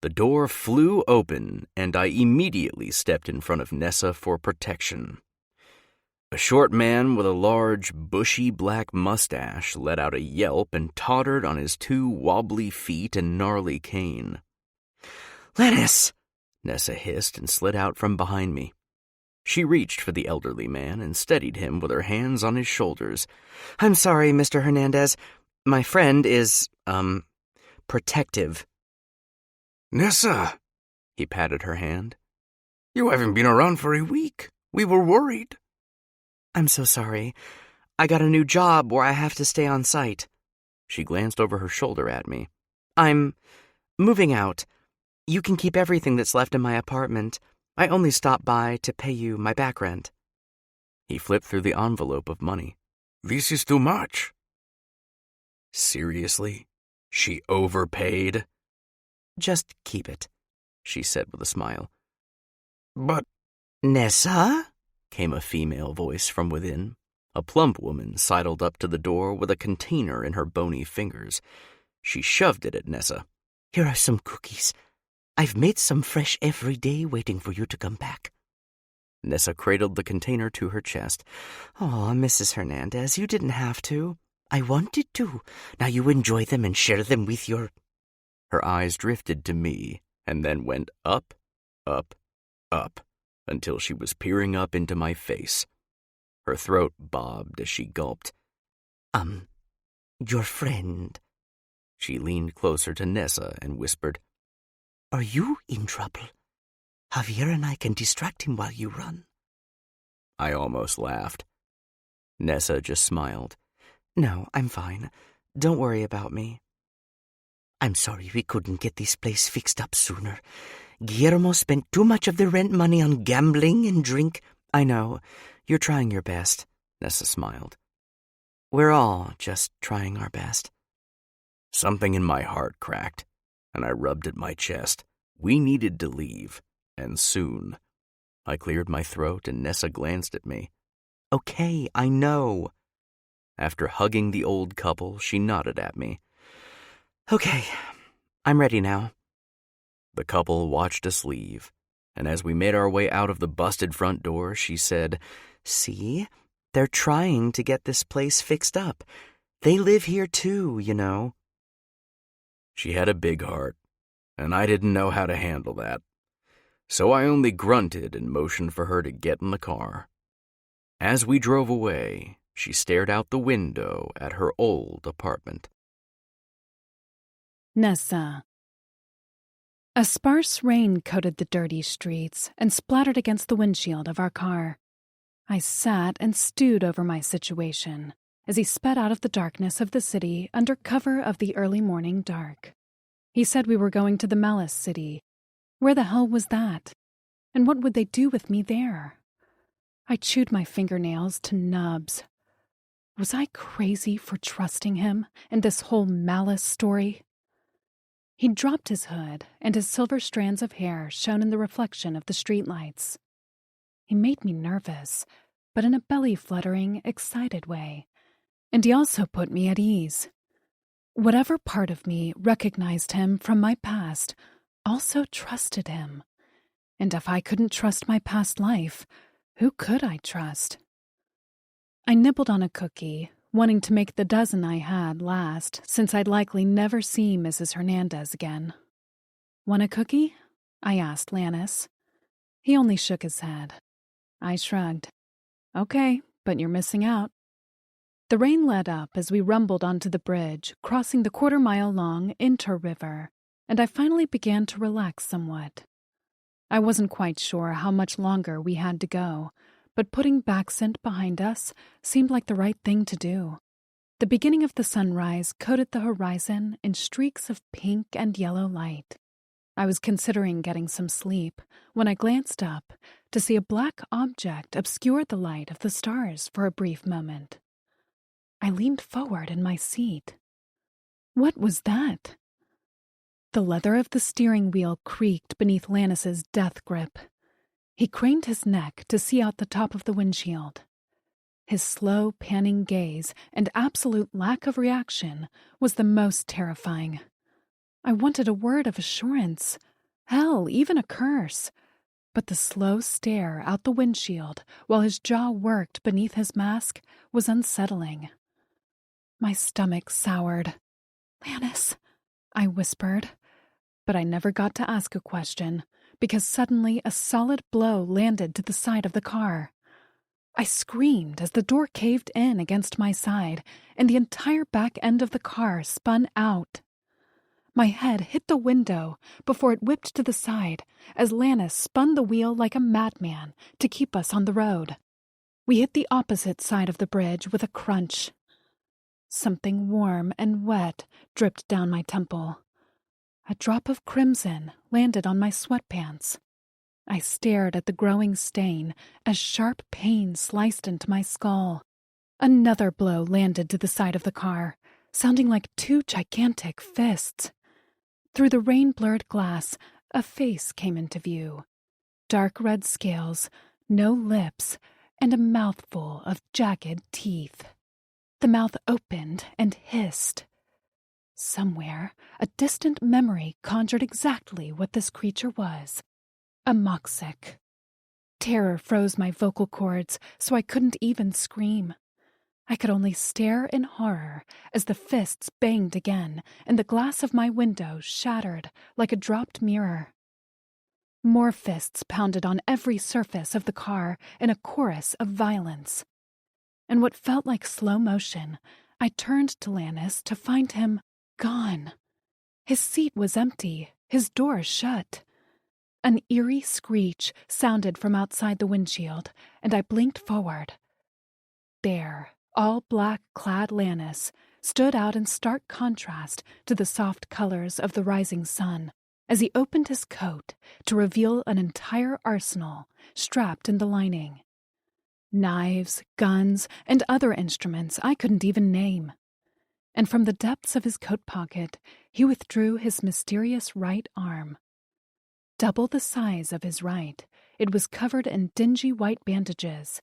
The door flew open, and I immediately stepped in front of Nessa for protection. A short man with a large, bushy black mustache let out a yelp and tottered on his 2 wobbly feet and gnarly cane. Lennis! Nessa hissed and slid out from behind me. She reached for the elderly man and steadied him with her hands on his shoulders. I'm sorry, Mr. Hernandez. My friend is, protective. Nessa, he patted her hand. You haven't been around for a week. We were worried. I'm so sorry. I got a new job where I have to stay on site. She glanced over her shoulder at me. I'm moving out. You can keep everything that's left in my apartment. I only stopped by to pay you my back rent. He flipped through the envelope of money. This is too much. Seriously? She overpaid? Just keep it, she said with a smile. But... Nessa? Came a female voice from within. A plump woman sidled up to the door with a container in her bony fingers. She shoved it at Nessa. Here are some cookies. I've made some fresh every day waiting for you to come back. Nessa cradled the container to her chest. Oh, Mrs. Hernandez, you didn't have to. I wanted to. Now you enjoy them and share them with your... Her eyes drifted to me and then went up, up, up, until she was peering up into my face. Her throat bobbed as she gulped. Your friend. She leaned closer to Nessa and whispered, Are you in trouble? Javier and I can distract him while you run. I almost laughed. Nessa just smiled. No, I'm fine. Don't worry about me. I'm sorry we couldn't get this place fixed up sooner. Guillermo spent too much of the rent money on gambling and drink. I know. You're trying your best, Nessa smiled. We're all just trying our best. Something in my heart cracked, and I rubbed at my chest. We needed to leave, and soon. I cleared my throat, and Nessa glanced at me. Okay, I know. After hugging the old couple, she nodded at me. Okay, I'm ready now. The couple watched us leave, and as we made our way out of the busted front door, she said, See? They're trying to get this place fixed up. They live here too, you know. She had a big heart, and I didn't know how to handle that. So I only grunted and motioned for her to get in the car. As we drove away, she stared out the window at her old apartment. Nessa. A sparse rain coated the dirty streets and splattered against the windshield of our car. I sat and stewed over my situation as he sped out of the darkness of the city under cover of the early morning dark. He said we were going to the Malice City. Where the hell was that? And what would they do with me there? I chewed my fingernails to nubs. Was I crazy for trusting him and this whole Malice story? He dropped his hood, and his silver strands of hair shone in the reflection of the streetlights. He made me nervous, but in a belly-fluttering, excited way. And he also put me at ease. Whatever part of me recognized him from my past also trusted him. And if I couldn't trust my past life, who could I trust? I nibbled on a cookie, wanting to make the dozen I had last, since I'd likely never see Mrs. Hernandez again. Want a cookie? I asked Lannis. He only shook his head. I shrugged. Okay, but you're missing out. The rain let up as we rumbled onto the bridge, crossing the quarter-mile-long Inter River, and I finally began to relax somewhat. I wasn't quite sure how much longer we had to go, but putting Backsent behind us seemed like the right thing to do. The beginning of the sunrise coated the horizon in streaks of pink and yellow light. I was considering getting some sleep when I glanced up to see a black object obscure the light of the stars for a brief moment. I leaned forward in my seat. What was that? The leather of the steering wheel creaked beneath Lannis's death grip. He craned his neck to see out the top of the windshield. His slow, panning gaze and absolute lack of reaction was the most terrifying. I wanted a word of assurance, hell, even a curse, but the slow stare out the windshield while his jaw worked beneath his mask was unsettling. My stomach soured. "Lannis," I whispered, but I never got to ask a question because suddenly a solid blow landed to the side of the car. I screamed as the door caved in against my side and the entire back end of the car spun out. My head hit the window before it whipped to the side as Lannis spun the wheel like a madman to keep us on the road. We hit the opposite side of the bridge with a crunch. Something warm and wet dripped down my temple. A drop of crimson landed on my sweatpants. I stared at the growing stain as sharp pain sliced into my skull. Another blow landed to the side of the car, sounding like two gigantic fists. Through the rain-blurred glass, a face came into view. Dark red scales, no lips, and a mouthful of jagged teeth. The mouth opened and hissed. Somewhere, a distant memory conjured exactly what this creature was. A moxic. Terror froze my vocal cords, so I couldn't even scream. I could only stare in horror as the fists banged again and the glass of my window shattered like a dropped mirror. More fists pounded on every surface of the car in a chorus of violence. In what felt like slow motion, I turned to Lannis to find him gone. His seat was empty, his door shut. An eerie screech sounded from outside the windshield, and I blinked forward. There, all-black-clad Lannis stood out in stark contrast to the soft colors of the rising sun as he opened his coat to reveal an entire arsenal strapped in the lining. Knives, guns, and other instruments I couldn't even name. And from the depths of his coat pocket, he withdrew his mysterious right arm. Double the size of his right, it was covered in dingy white bandages.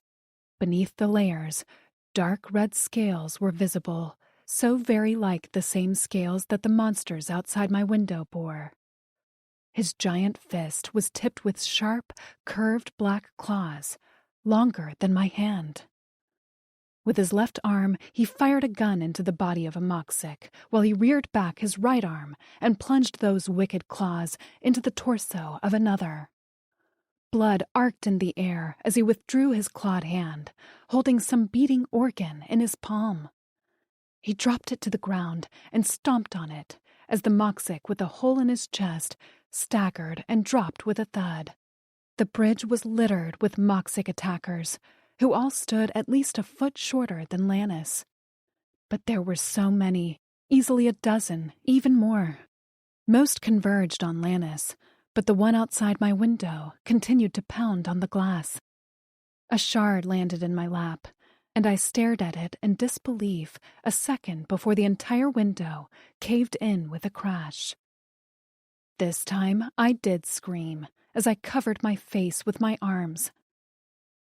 Beneath the layers, dark red scales were visible, so very like the same scales that the monsters outside my window bore. His giant fist was tipped with sharp, curved black claws, longer than my hand. With his left arm, he fired a gun into the body of a moxic, while he reared back his right arm and plunged those wicked claws into the torso of another. Blood arced in the air as he withdrew his clawed hand, holding some beating organ in his palm. He dropped it to the ground and stomped on it as the moxic with a hole in his chest staggered and dropped with a thud. The bridge was littered with moxic attackers, who all stood at least a foot shorter than Lannis. But there were so many, easily a dozen, even more. Most converged on Lannis, but the one outside my window continued to pound on the glass. A shard landed in my lap, and I stared at it in disbelief a second before the entire window caved in with a crash. This time I did scream as I covered my face with my arms.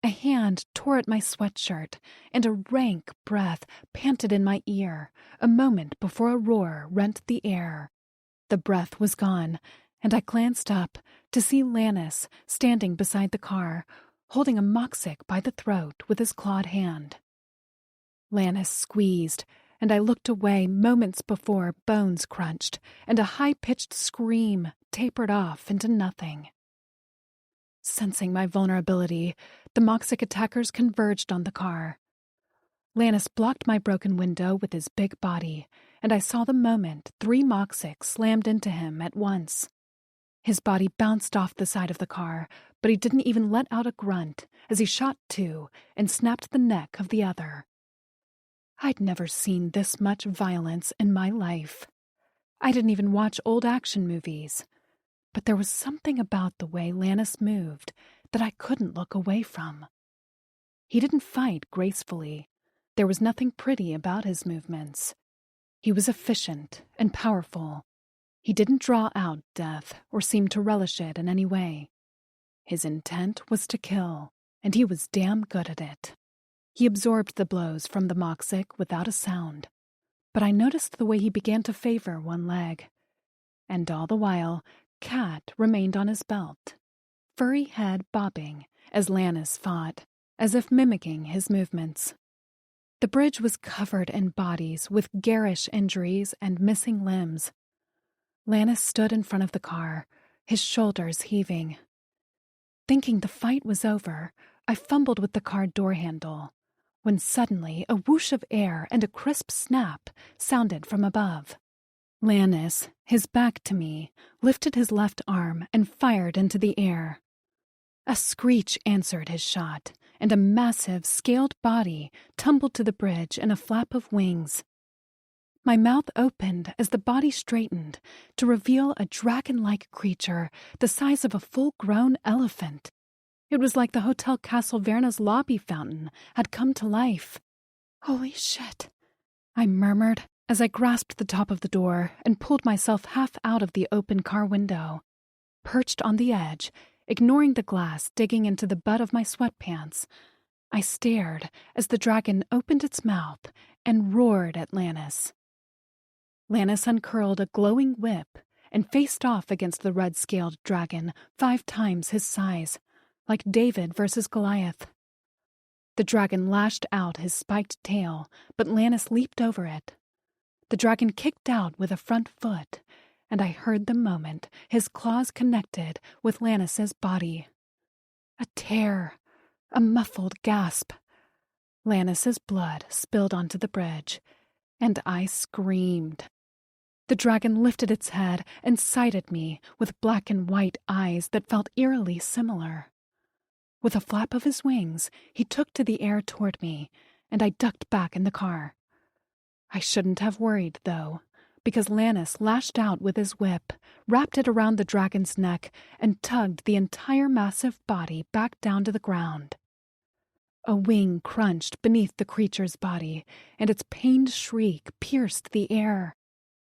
A hand tore at my sweatshirt, and a rank breath panted in my ear a moment before a roar rent the air. The breath was gone, and I glanced up to see Lannis standing beside the car, holding a moxic by the throat with his clawed hand. Lannis squeezed, and I looked away moments before bones crunched, and a high-pitched scream tapered off into nothing. Sensing my vulnerability, the moxic attackers converged on the car. Lannis blocked my broken window with his big body, and I saw the moment 3 moxics slammed into him at once. His body bounced off the side of the car, but he didn't even let out a grunt as he shot two and snapped the neck of the other. I'd never seen this much violence in my life. I didn't even watch old action movies, but there was something about the way Lannis moved that I couldn't look away from. He didn't fight gracefully. There was nothing pretty about his movements. He was efficient and powerful. He didn't draw out death or seem to relish it in any way. His intent was to kill, and he was damn good at it. He absorbed the blows from the Moxic without a sound, but I noticed the way he began to favor one leg. And all the while, Cat remained on his belt, furry head bobbing as Lannis fought, as if mimicking his movements. The bridge was covered in bodies with garish injuries and missing limbs. Lannis stood in front of the car, his shoulders heaving. Thinking the fight was over, I fumbled with the car door handle, when suddenly a whoosh of air and a crisp snap sounded from above. Lannis, his back to me, lifted his left arm and fired into the air. A screech answered his shot, and a massive, scaled body tumbled to the bridge in a flap of wings. My mouth opened as the body straightened to reveal a dragon-like creature the size of a full-grown elephant. It was like the Hotel Castlevern's lobby fountain had come to life. "Holy shit," I murmured as I grasped the top of the door and pulled myself half out of the open car window. Perched on the edge, ignoring the glass digging into the butt of my sweatpants, I stared as the dragon opened its mouth and roared at Lannis. Lannis uncurled a glowing whip and faced off against the red-scaled dragon 5 times his size, like David versus Goliath. The dragon lashed out his spiked tail, but Lannis leaped over it. The dragon kicked out with a front foot, and I heard the moment his claws connected with Lannis's body. A tear, a muffled gasp. Lannis's blood spilled onto the bridge, and I screamed. The dragon lifted its head and sighted me with black and white eyes that felt eerily similar. With a flap of his wings, he took to the air toward me, and I ducked back in the car. I shouldn't have worried, though, because Lannis lashed out with his whip, wrapped it around the dragon's neck, and tugged the entire massive body back down to the ground. A wing crunched beneath the creature's body, and its pained shriek pierced the air.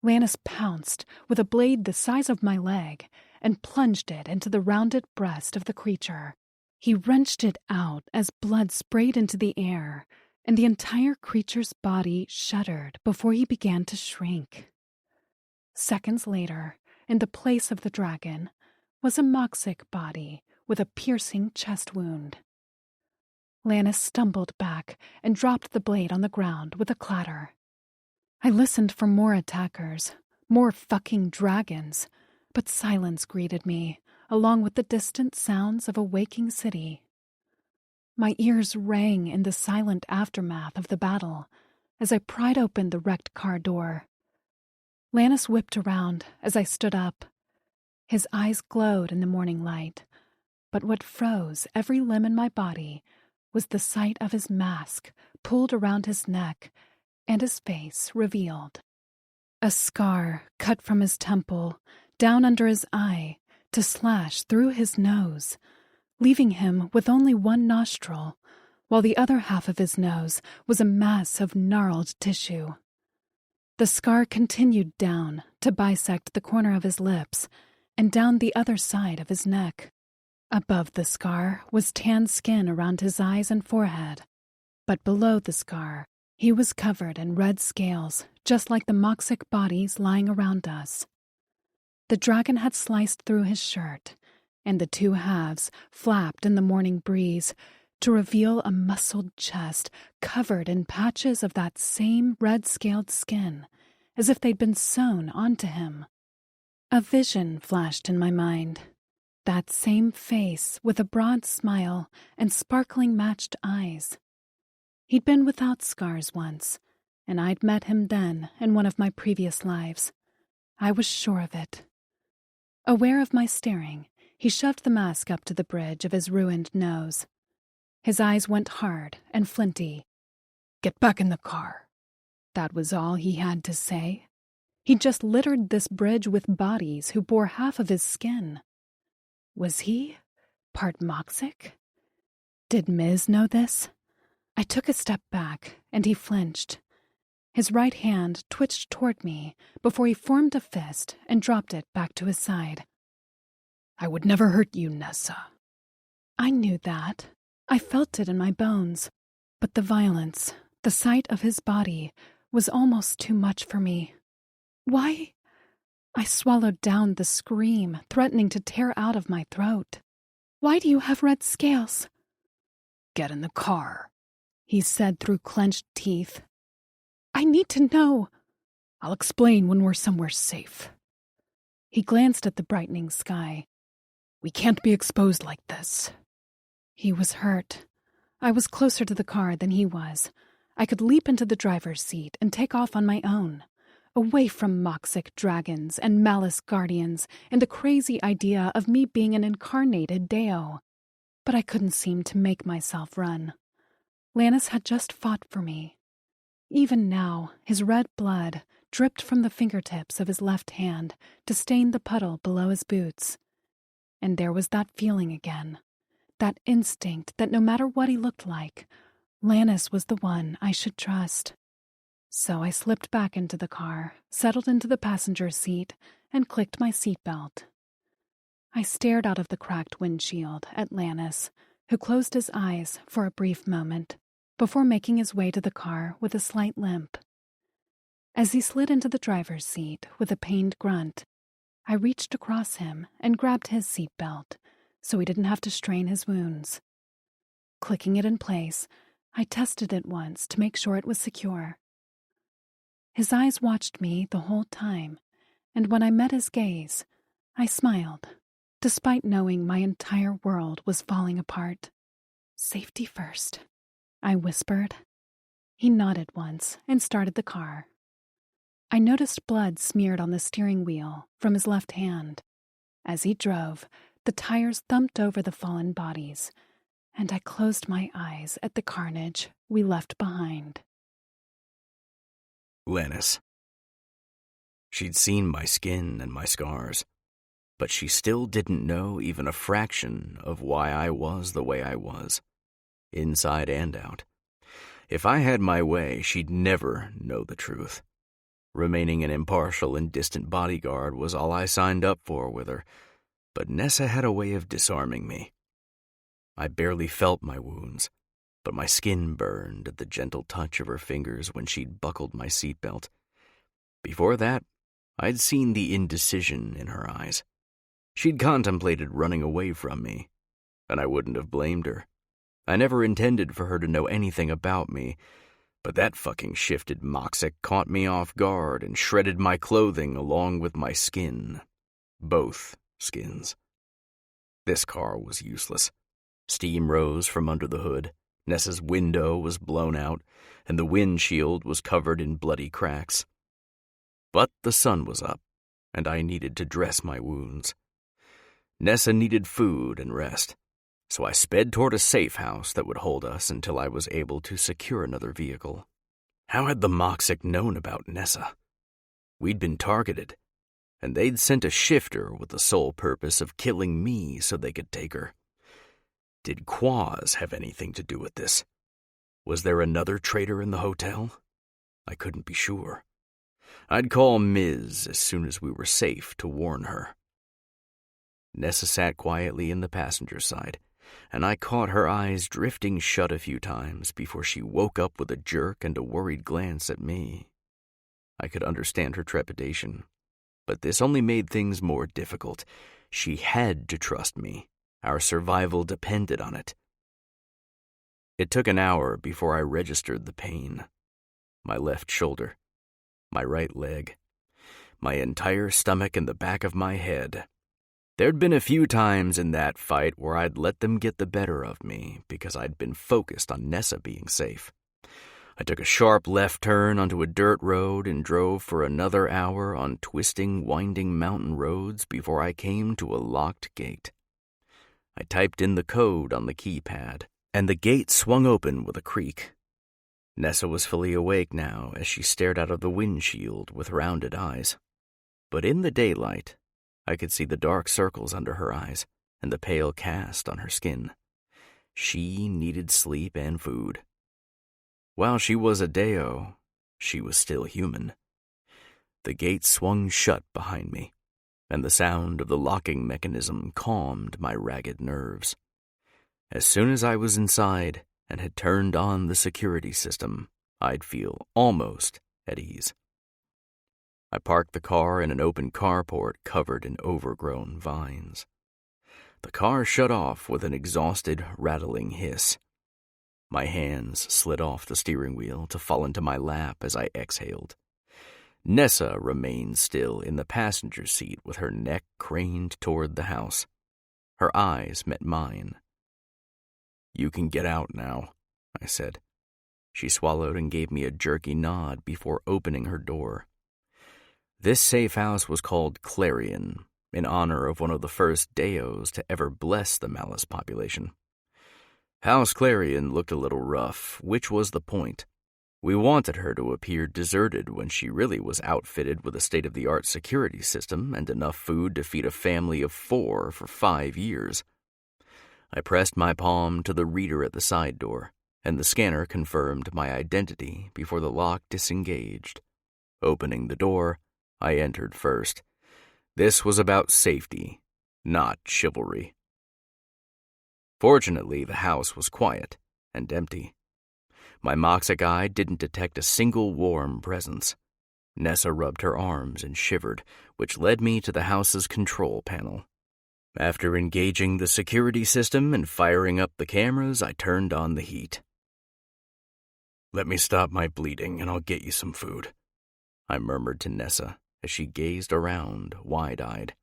Lannis pounced with a blade the size of my leg and plunged it into the rounded breast of the creature. He wrenched it out as blood sprayed into the air, and the entire creature's body shuddered before he began to shrink. Seconds later, in the place of the dragon, was a Moxic body with a piercing chest wound. Lannis stumbled back and dropped the blade on the ground with a clatter. I listened for more attackers, more fucking dragons, but silence greeted me, along with the distant sounds of a waking city. My ears rang in the silent aftermath of the battle as I pried open the wrecked car door. Lannis whipped around as I stood up. His eyes glowed in the morning light, but what froze every limb in my body was the sight of his mask pulled around his neck and his face revealed. A scar cut from his temple, down under his eye, to slash through his nose, leaving him with only one nostril, while the other half of his nose was a mass of gnarled tissue. The scar continued down to bisect the corner of his lips and down the other side of his neck. Above the scar was tan skin around his eyes and forehead, but below the scar, he was covered in red scales, just like the Moxic bodies lying around us. The dragon had sliced through his shirt, and the two halves flapped in the morning breeze to reveal a muscled chest covered in patches of that same red-scaled skin, as if they'd been sewn onto him. A vision flashed in my mind. That same face with a broad smile and sparkling matched eyes. He'd been without scars once, and I'd met him then in one of my previous lives. I was sure of it. Aware of my staring, he shoved the mask up to the bridge of his ruined nose. His eyes went hard and flinty. "Get back in the car." That was all he had to say. He'd just littered this bridge with bodies who bore half of his skin. Was he part Moxic? Did Miz know this? I took a step back, and he flinched. His right hand twitched toward me before he formed a fist and dropped it back to his side. "I would never hurt you, Nessa." I knew that. I felt it in my bones. But the violence, the sight of his body, was almost too much for me. Why? I swallowed down the scream, threatening to tear out of my throat. "Why do you have red scales?" "Get in the car," he said through clenched teeth. "I need to know." "I'll explain when we're somewhere safe." He glanced at the brightening sky. "We can't be exposed like this." He was hurt. I was closer to the car than he was. I could leap into the driver's seat and take off on my own, away from Moxic dragons and malice guardians and the crazy idea of me being an incarnated Deo. But I couldn't seem to make myself run. Lannis had just fought for me. Even now, his red blood dripped from the fingertips of his left hand to stain the puddle below his boots. And there was that feeling again, that instinct that no matter what he looked like, Lannis was the one I should trust. So I slipped back into the car, settled into the passenger seat, and clicked my seatbelt. I stared out of the cracked windshield at Lannis, who closed his eyes for a brief moment before making his way to the car with a slight limp. As he slid into the driver's seat with a pained grunt, I reached across him and grabbed his seatbelt so he didn't have to strain his wounds. Clicking it in place, I tested it once to make sure it was secure. His eyes watched me the whole time, and when I met his gaze, I smiled, despite knowing my entire world was falling apart. "Safety first," I whispered. He nodded once and started the car. I noticed blood smeared on the steering wheel from his left hand. As he drove, the tires thumped over the fallen bodies, and I closed my eyes at the carnage we left behind. Lannis. She'd seen my skin and my scars, but she still didn't know even a fraction of why I was the way I was, inside and out. If I had my way, she'd never know the truth. Remaining an impartial and distant bodyguard was all I signed up for with her, but Nessa had a way of disarming me. I barely felt my wounds, but my skin burned at the gentle touch of her fingers when she'd buckled my seatbelt. Before that, I'd seen the indecision in her eyes. She'd contemplated running away from me, and I wouldn't have blamed her. I never intended for her to know anything about me, but that fucking shifted Moxic caught me off guard and shredded my clothing along with my skin. Both skins. This car was useless. Steam rose from under the hood, Nessa's window was blown out, and the windshield was covered in bloody cracks. But the sun was up, and I needed to dress my wounds. Nessa needed food and rest, so I sped toward a safe house that would hold us until I was able to secure another vehicle. How had the Moxic known about Nessa? We'd been targeted, and they'd sent a shifter with the sole purpose of killing me so they could take her. Did Quaz have anything to do with this? Was there another traitor in the hotel? I couldn't be sure. I'd call Miz as soon as we were safe to warn her. Nessa sat quietly in the passenger side, and I caught her eyes drifting shut a few times before she woke up with a jerk and a worried glance at me. I could understand her trepidation, but this only made things more difficult. She had to trust me. Our survival depended on it. It took an hour before I registered the pain. My left shoulder, my right leg, my entire stomach and the back of my head. There'd been a few times in that fight where I'd let them get the better of me because I'd been focused on Nessa being safe. I took a sharp left turn onto a dirt road and drove for another hour on twisting, winding mountain roads before I came to a locked gate. I typed in the code on the keypad, and the gate swung open with a creak. Nessa was fully awake now as she stared out of the windshield with rounded eyes. But in the daylight, I could see the dark circles under her eyes and the pale cast on her skin. She needed sleep and food. While she was a Deo, she was still human. The gate swung shut behind me, and the sound of the locking mechanism calmed my ragged nerves. As soon as I was inside and had turned on the security system, I'd feel almost at ease. I parked the car in an open carport covered in overgrown vines. The car shut off with an exhausted, rattling hiss. My hands slid off the steering wheel to fall into my lap as I exhaled. Nessa remained still in the passenger seat with her neck craned toward the house. Her eyes met mine. "You can get out now," I said. She swallowed and gave me a jerky nod before opening her door. This safe house was called Clarion, in honor of one of the first Deos to ever bless the Malice population. House Clarion looked a little rough, which was the point. We wanted her to appear deserted when she really was outfitted with a state-of-the-art security system and enough food to feed a family of 4 for 5 years. I pressed my palm to the reader at the side door, and the scanner confirmed my identity before the lock disengaged. Opening the door, I entered first. This was about safety, not chivalry. Fortunately, the house was quiet and empty. My Moxic eye didn't detect a single warm presence. Nessa rubbed her arms and shivered, which led me to the house's control panel. After engaging the security system and firing up the cameras, I turned on the heat. "Let me stop my bleeding and I'll get you some food," I murmured to Nessa as she gazed around, wide-eyed.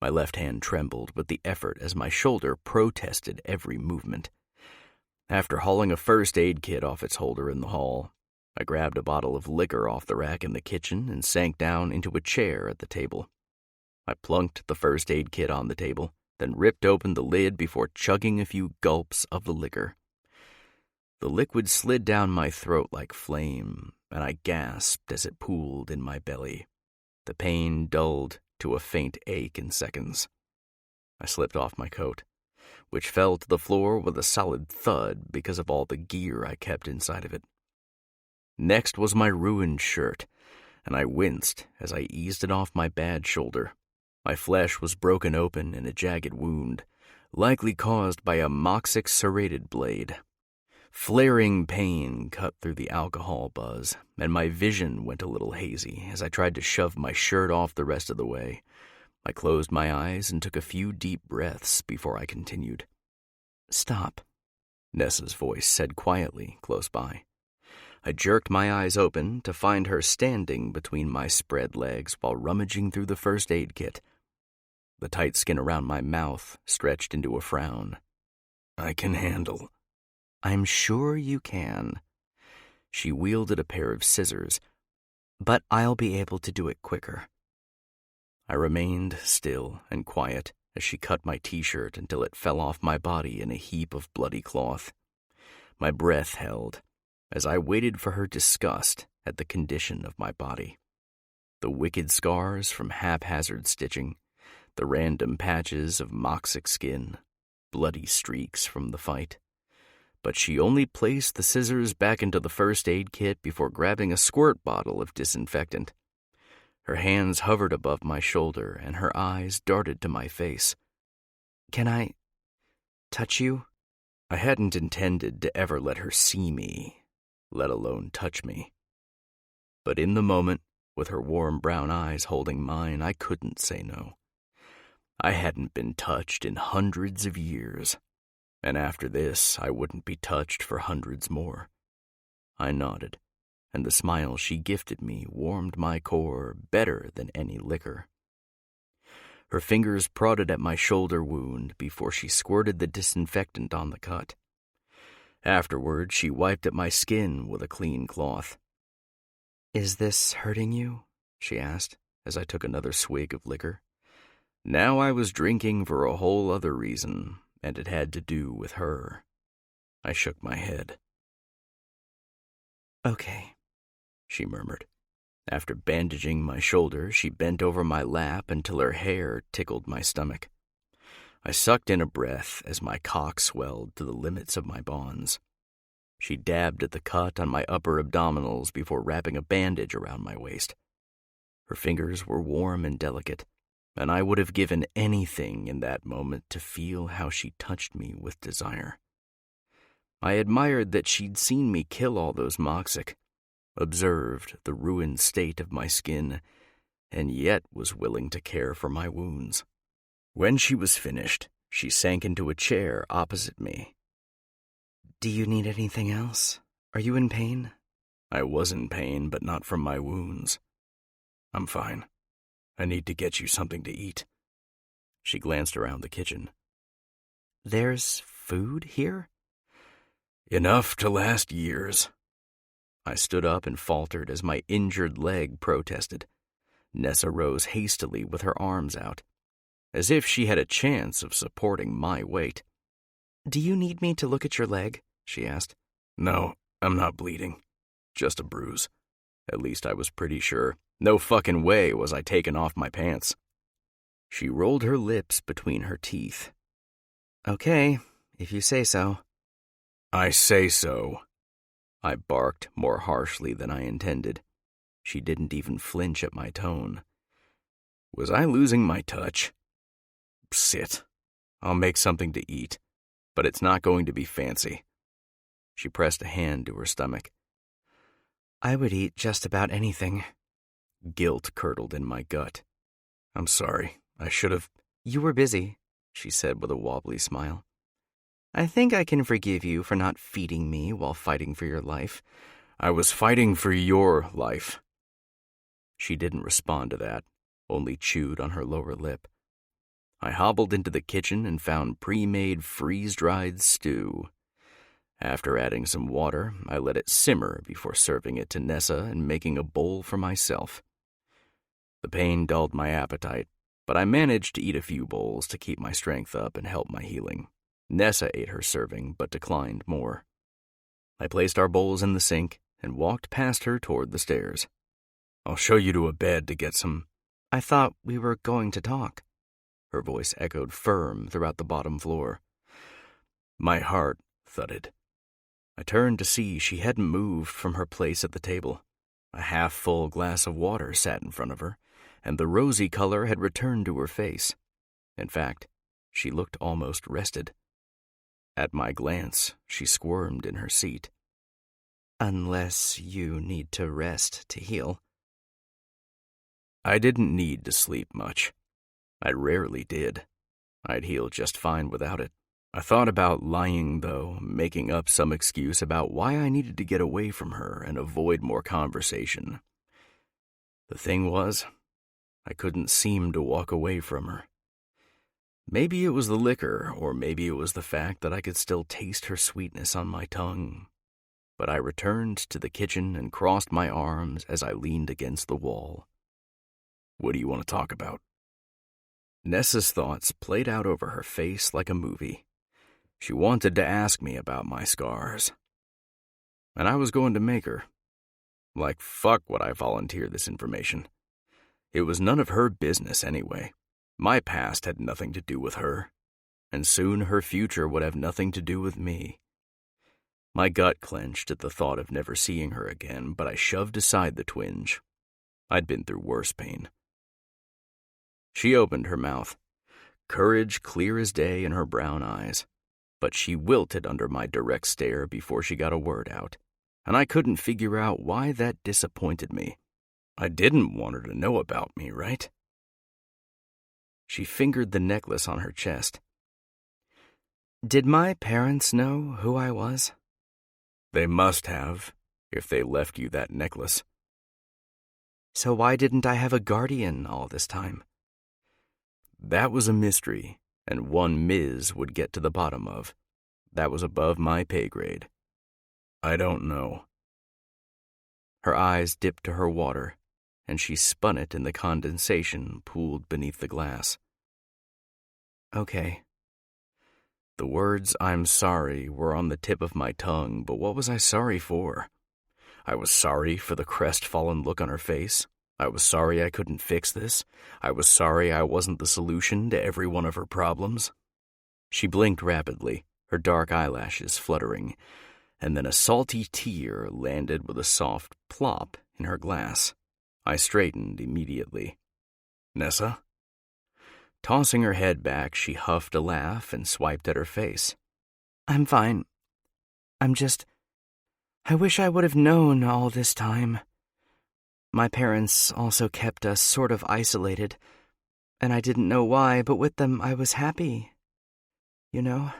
My left hand trembled with the effort as my shoulder protested every movement. After hauling a first aid kit off its holder in the hall, I grabbed a bottle of liquor off the rack in the kitchen and sank down into a chair at the table. I plunked the first aid kit on the table, then ripped open the lid before chugging a few gulps of the liquor. The liquid slid down my throat like flame, and I gasped as it pooled in my belly. The pain dulled to a faint ache in seconds. I slipped off my coat, which fell to the floor with a solid thud because of all the gear I kept inside of it. Next was my ruined shirt, and I winced as I eased it off my bad shoulder. My flesh was broken open in a jagged wound, likely caused by a Moxic serrated blade. Flaring pain cut through the alcohol buzz, and my vision went a little hazy as I tried to shove my shirt off the rest of the way. I closed my eyes and took a few deep breaths before I continued. "Stop," Nessa's voice said quietly close by. I jerked my eyes open to find her standing between my spread legs while rummaging through the first aid kit. The tight skin around my mouth stretched into a frown. "I can handle." "I'm sure you can." She wielded a pair of scissors, "but I'll be able to do it quicker." I remained still and quiet as she cut my t-shirt until it fell off my body in a heap of bloody cloth. My breath held as I waited for her disgust at the condition of my body. The wicked scars from haphazard stitching, the random patches of Moxic skin, bloody streaks from the fight. But she only placed the scissors back into the first aid kit before grabbing a squirt bottle of disinfectant. Her hands hovered above my shoulder and her eyes darted to my face. "Can I touch you?" I hadn't intended to ever let her see me, let alone touch me. But in the moment, with her warm brown eyes holding mine, I couldn't say no. I hadn't been touched in hundreds of years. And after this, I wouldn't be touched for hundreds more. I nodded, and the smile she gifted me warmed my core better than any liquor. Her fingers prodded at my shoulder wound before she squirted the disinfectant on the cut. Afterward, she wiped at my skin with a clean cloth. "Is this hurting you?" she asked, as I took another swig of liquor. Now I was drinking for a whole other reason, and it had to do with her. I shook my head. "Okay," she murmured. After bandaging my shoulder, she bent over my lap until her hair tickled my stomach. I sucked in a breath as my cock swelled to the limits of my bonds. She dabbed at the cut on my upper abdominals before wrapping a bandage around my waist. Her fingers were warm and delicate, and I would have given anything in that moment to feel how she touched me with desire. I admired that she'd seen me kill all those Moxic, observed the ruined state of my skin, and yet was willing to care for my wounds. When she was finished, she sank into a chair opposite me. "Do you need anything else? Are you in pain?" I was in pain, but not from my wounds. "I'm fine. I need to get you something to eat." She glanced around the kitchen. "There's food here?" "Enough to last years." I stood up and faltered as my injured leg protested. Nessa rose hastily with her arms out, as if she had a chance of supporting my weight. "Do you need me to look at your leg?" she asked. "No, I'm not bleeding. Just a bruise." At least I was pretty sure. No fucking way was I taking off my pants. She rolled her lips between her teeth. "Okay, if you say so." "I say so." I barked more harshly than I intended. She didn't even flinch at my tone. Was I losing my touch? Sit. I'll make something to eat, but it's not going to be fancy. She pressed a hand to her stomach. "I would eat just about anything." Guilt curdled in my gut. I'm sorry. I should have... "You were busy," she said with a wobbly smile. "I think I can forgive you for not feeding me while fighting for your life." I was fighting for your life. She didn't respond to that, only chewed on her lower lip. I hobbled into the kitchen and found pre-made freeze-dried stew. After adding some water, I let it simmer before serving it to Nessa and making a bowl for myself. The pain dulled my appetite, but I managed to eat a few bowls to keep my strength up and help my healing. Nessa ate her serving, but declined more. I placed our bowls in the sink and walked past her toward the stairs. "I'll show you to a bed to get some..." "I thought we were going to talk." Her voice echoed firm throughout the bottom floor. My heart thudded. I turned to see she hadn't moved from her place at the table. A half-full glass of water sat in front of her, and the rosy color had returned to her face. In fact, she looked almost rested. At my glance, she squirmed in her seat. "Unless you need to rest to heal." I didn't need to sleep much. I rarely did. I'd heal just fine without it. I thought about lying, though, making up some excuse about why I needed to get away from her and avoid more conversation. The thing was, I couldn't seem to walk away from her. Maybe it was the liquor, or maybe it was the fact that I could still taste her sweetness on my tongue. But I returned to the kitchen and crossed my arms as I leaned against the wall. "What do you want to talk about?" Nessa's thoughts played out over her face like a movie. She wanted to ask me about my scars. And I was going to make her. Like, fuck would I volunteer this information. It was none of her business anyway. My past had nothing to do with her, and soon her future would have nothing to do with me. My gut clenched at the thought of never seeing her again, but I shoved aside the twinge. I'd been through worse pain. She opened her mouth, courage clear as day in her brown eyes, but she wilted under my direct stare before she got a word out, and I couldn't figure out why that disappointed me. I didn't want her to know about me, right? She fingered the necklace on her chest. "Did my parents know who I was?" "They must have, if they left you that necklace." "So why didn't I have a guardian all this time?" That was a mystery, and one Ms. would get to the bottom of. That was above my pay grade. I don't know. Her eyes dipped to her water, and she spun it in the condensation pooled beneath the glass. Okay. The words "I'm sorry" were on the tip of my tongue, but what was I sorry for? I was sorry for the crestfallen look on her face. I was sorry I couldn't fix this. I was sorry I wasn't the solution to every one of her problems. She blinked rapidly, her dark eyelashes fluttering, and then a salty tear landed with a soft plop in her glass. I straightened immediately. Nessa? Tossing her head back, she huffed a laugh and swiped at her face. I'm fine. I wish I would have known all this time. My parents also kept us sort of isolated, and I didn't know why, but with them I was happy. You know?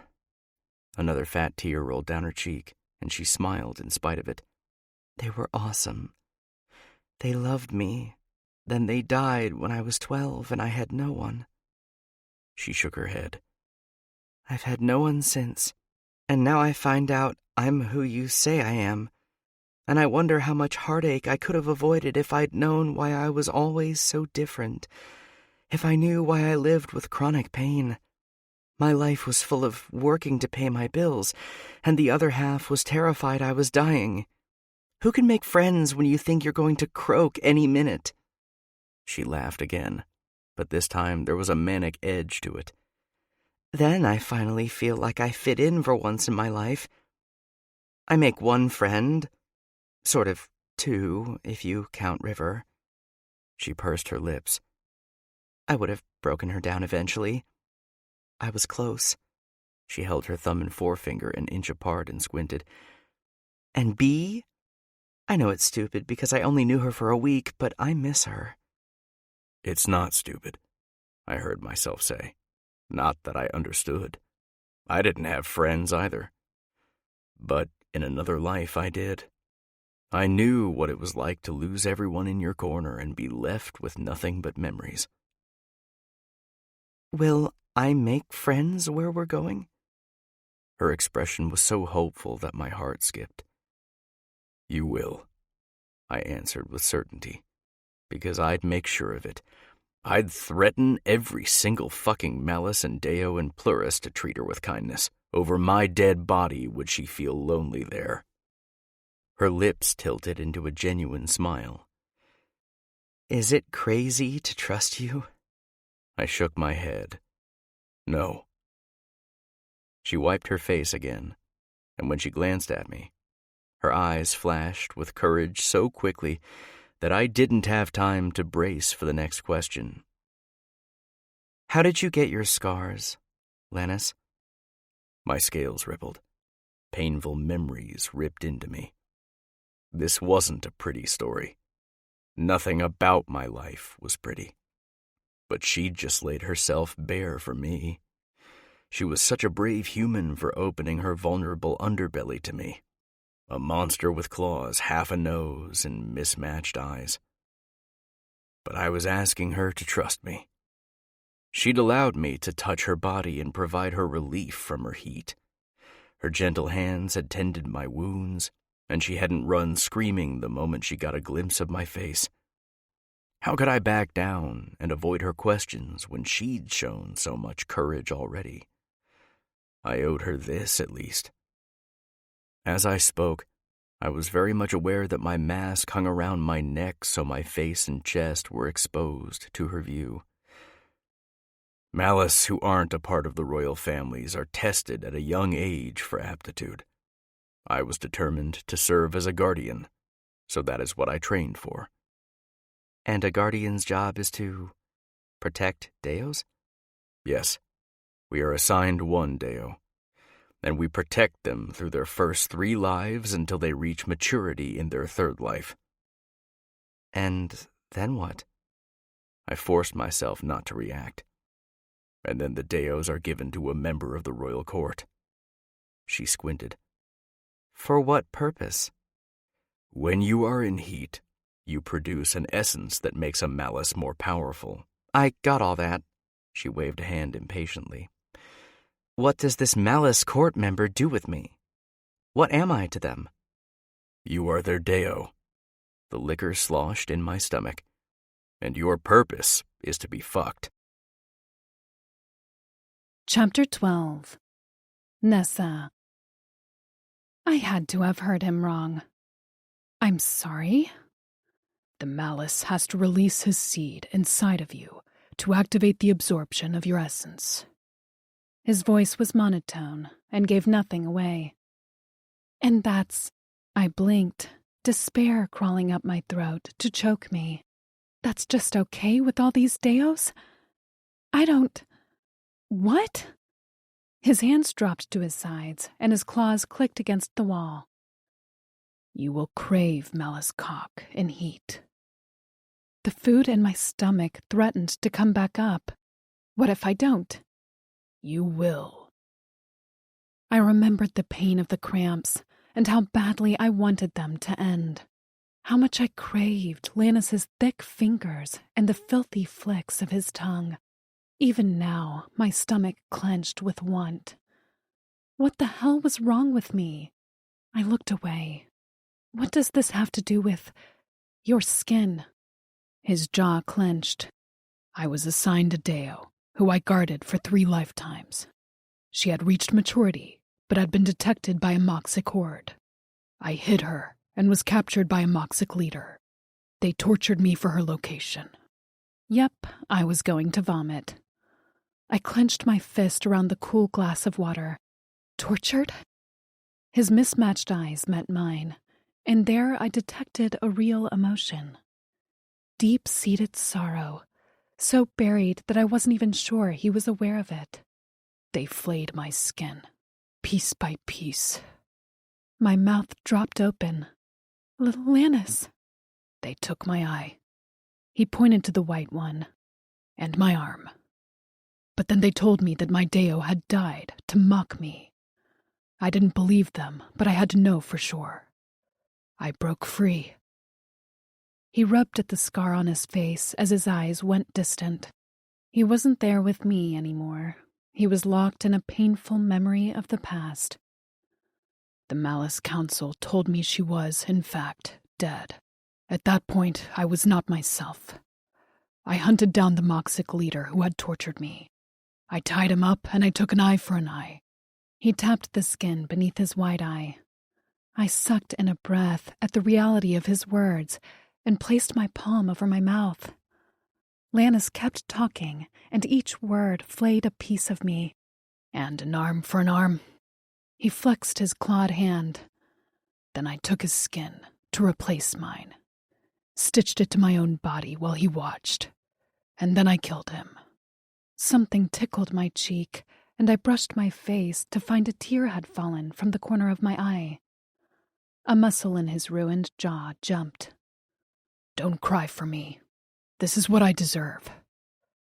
Another fat tear rolled down her cheek, and she smiled in spite of it. They were awesome. They loved me. Then they died when I was 12, and I had no one. She shook her head. I've had no one since, and now I find out I'm who you say I am, and I wonder how much heartache I could have avoided if I'd known why I was always so different, if I knew why I lived with chronic pain. My life was full of working to pay my bills, and the other half was terrified I was dying. Who can make friends when you think you're going to croak any minute? She laughed again, but this time there was a manic edge to it. Then I finally feel like I fit in for once in my life. I make one friend, sort of two if you count River. She pursed her lips. I would have broken her down eventually. I was close. She held her thumb and forefinger an inch apart and squinted. And B? I know it's stupid because I only knew her for a week, but I miss her. It's not stupid, I heard myself say. Not that I understood. I didn't have friends either. But in another life I did. I knew what it was like to lose everyone in your corner and be left with nothing but memories. Will I make friends where we're going? Her expression was so hopeful that my heart skipped. You will, I answered with certainty, because I'd make sure of it. I'd threaten every single fucking Malice and Deo and Plurus to treat her with kindness. Over my dead body would she feel lonely there. Her lips tilted into a genuine smile. Is it crazy to trust you? I shook my head. No. She wiped her face again, and when she glanced at me, her eyes flashed with courage so quickly that I didn't have time to brace for the next question. How did you get your scars, Lannis? My scales rippled. Painful memories ripped into me. This wasn't a pretty story. Nothing about my life was pretty. But she'd just laid herself bare for me. She was such a brave human for opening her vulnerable underbelly to me. A monster with claws, half a nose, and mismatched eyes. But I was asking her to trust me. She'd allowed me to touch her body and provide her relief from her heat. Her gentle hands had tended my wounds, and she hadn't run screaming the moment she got a glimpse of my face. How could I back down and avoid her questions when she'd shown so much courage already? I owed her this, at least. As I spoke, I was very much aware that my mask hung around my neck so my face and chest were exposed to her view. Malice who aren't a part of the royal families are tested at a young age for aptitude. I was determined to serve as a guardian, so that is what I trained for. And a guardian's job is to protect Deos? Yes, we are assigned one Deo, and we protect them through their first 3 lives until they reach maturity in their 3rd life. And then what? I forced myself not to react. And then the Deos are given to a member of the royal court. She squinted. For what purpose? When you are in heat, you produce an essence that makes a Malice more powerful. I got all that. She waved a hand impatiently. What does this Malice court member do with me? What am I to them? You are their deo. The liquor sloshed in my stomach. And your purpose is to be fucked. Chapter 12. Nessa. I had to have heard him wrong. I'm sorry? The Malice has to release his seed inside of you to activate the absorption of your essence. His voice was monotone and gave nothing away. And that's... I blinked, despair crawling up my throat to choke me. That's just okay with all these deos? I don't... What? His hands dropped to his sides, and his claws clicked against the wall. You will crave Malice cock and heat. The food in my stomach threatened to come back up. What if I don't? You will. I remembered the pain of the cramps and how badly I wanted them to end. How much I craved Lannis's thick fingers and the filthy flicks of his tongue. Even now, my stomach clenched with want. What the hell was wrong with me? I looked away. What does this have to do with your skin? His jaw clenched. I was assigned a deo, who I guarded for 3 lifetimes. She had reached maturity, but had been detected by a Moxic horde. I hid her and was captured by a Moxic leader. They tortured me for her location. Yep, I was going to vomit. I clenched my fist around the cool glass of water. Tortured? His mismatched eyes met mine, and there I detected a real emotion. Deep-seated sorrow, so buried that I wasn't even sure he was aware of it. They flayed my skin, piece by piece. My mouth dropped open. Little Lannis. They took my eye. He pointed to the white one. And my arm. But then they told me that my deo had died to mock me. I didn't believe them, but I had to know for sure. I broke free. He rubbed at the scar on his face as his eyes went distant. He wasn't there with me anymore. He was locked in a painful memory of the past. The Malice Council told me she was, in fact, dead. At that point, I was not myself. I hunted down the Moxic leader who had tortured me. I tied him up and I took an eye for an eye. He tapped the skin beneath his wide eye. I sucked in a breath at the reality of his words and placed my palm over my mouth. Lannis kept talking, and each word flayed a piece of me. And an arm for an arm. He flexed his clawed hand. Then I took his skin to replace mine. Stitched it to my own body while he watched. And then I killed him. Something tickled my cheek, and I brushed my face to find a tear had fallen from the corner of my eye. A muscle in his ruined jaw jumped. Don't cry for me. This is what I deserve.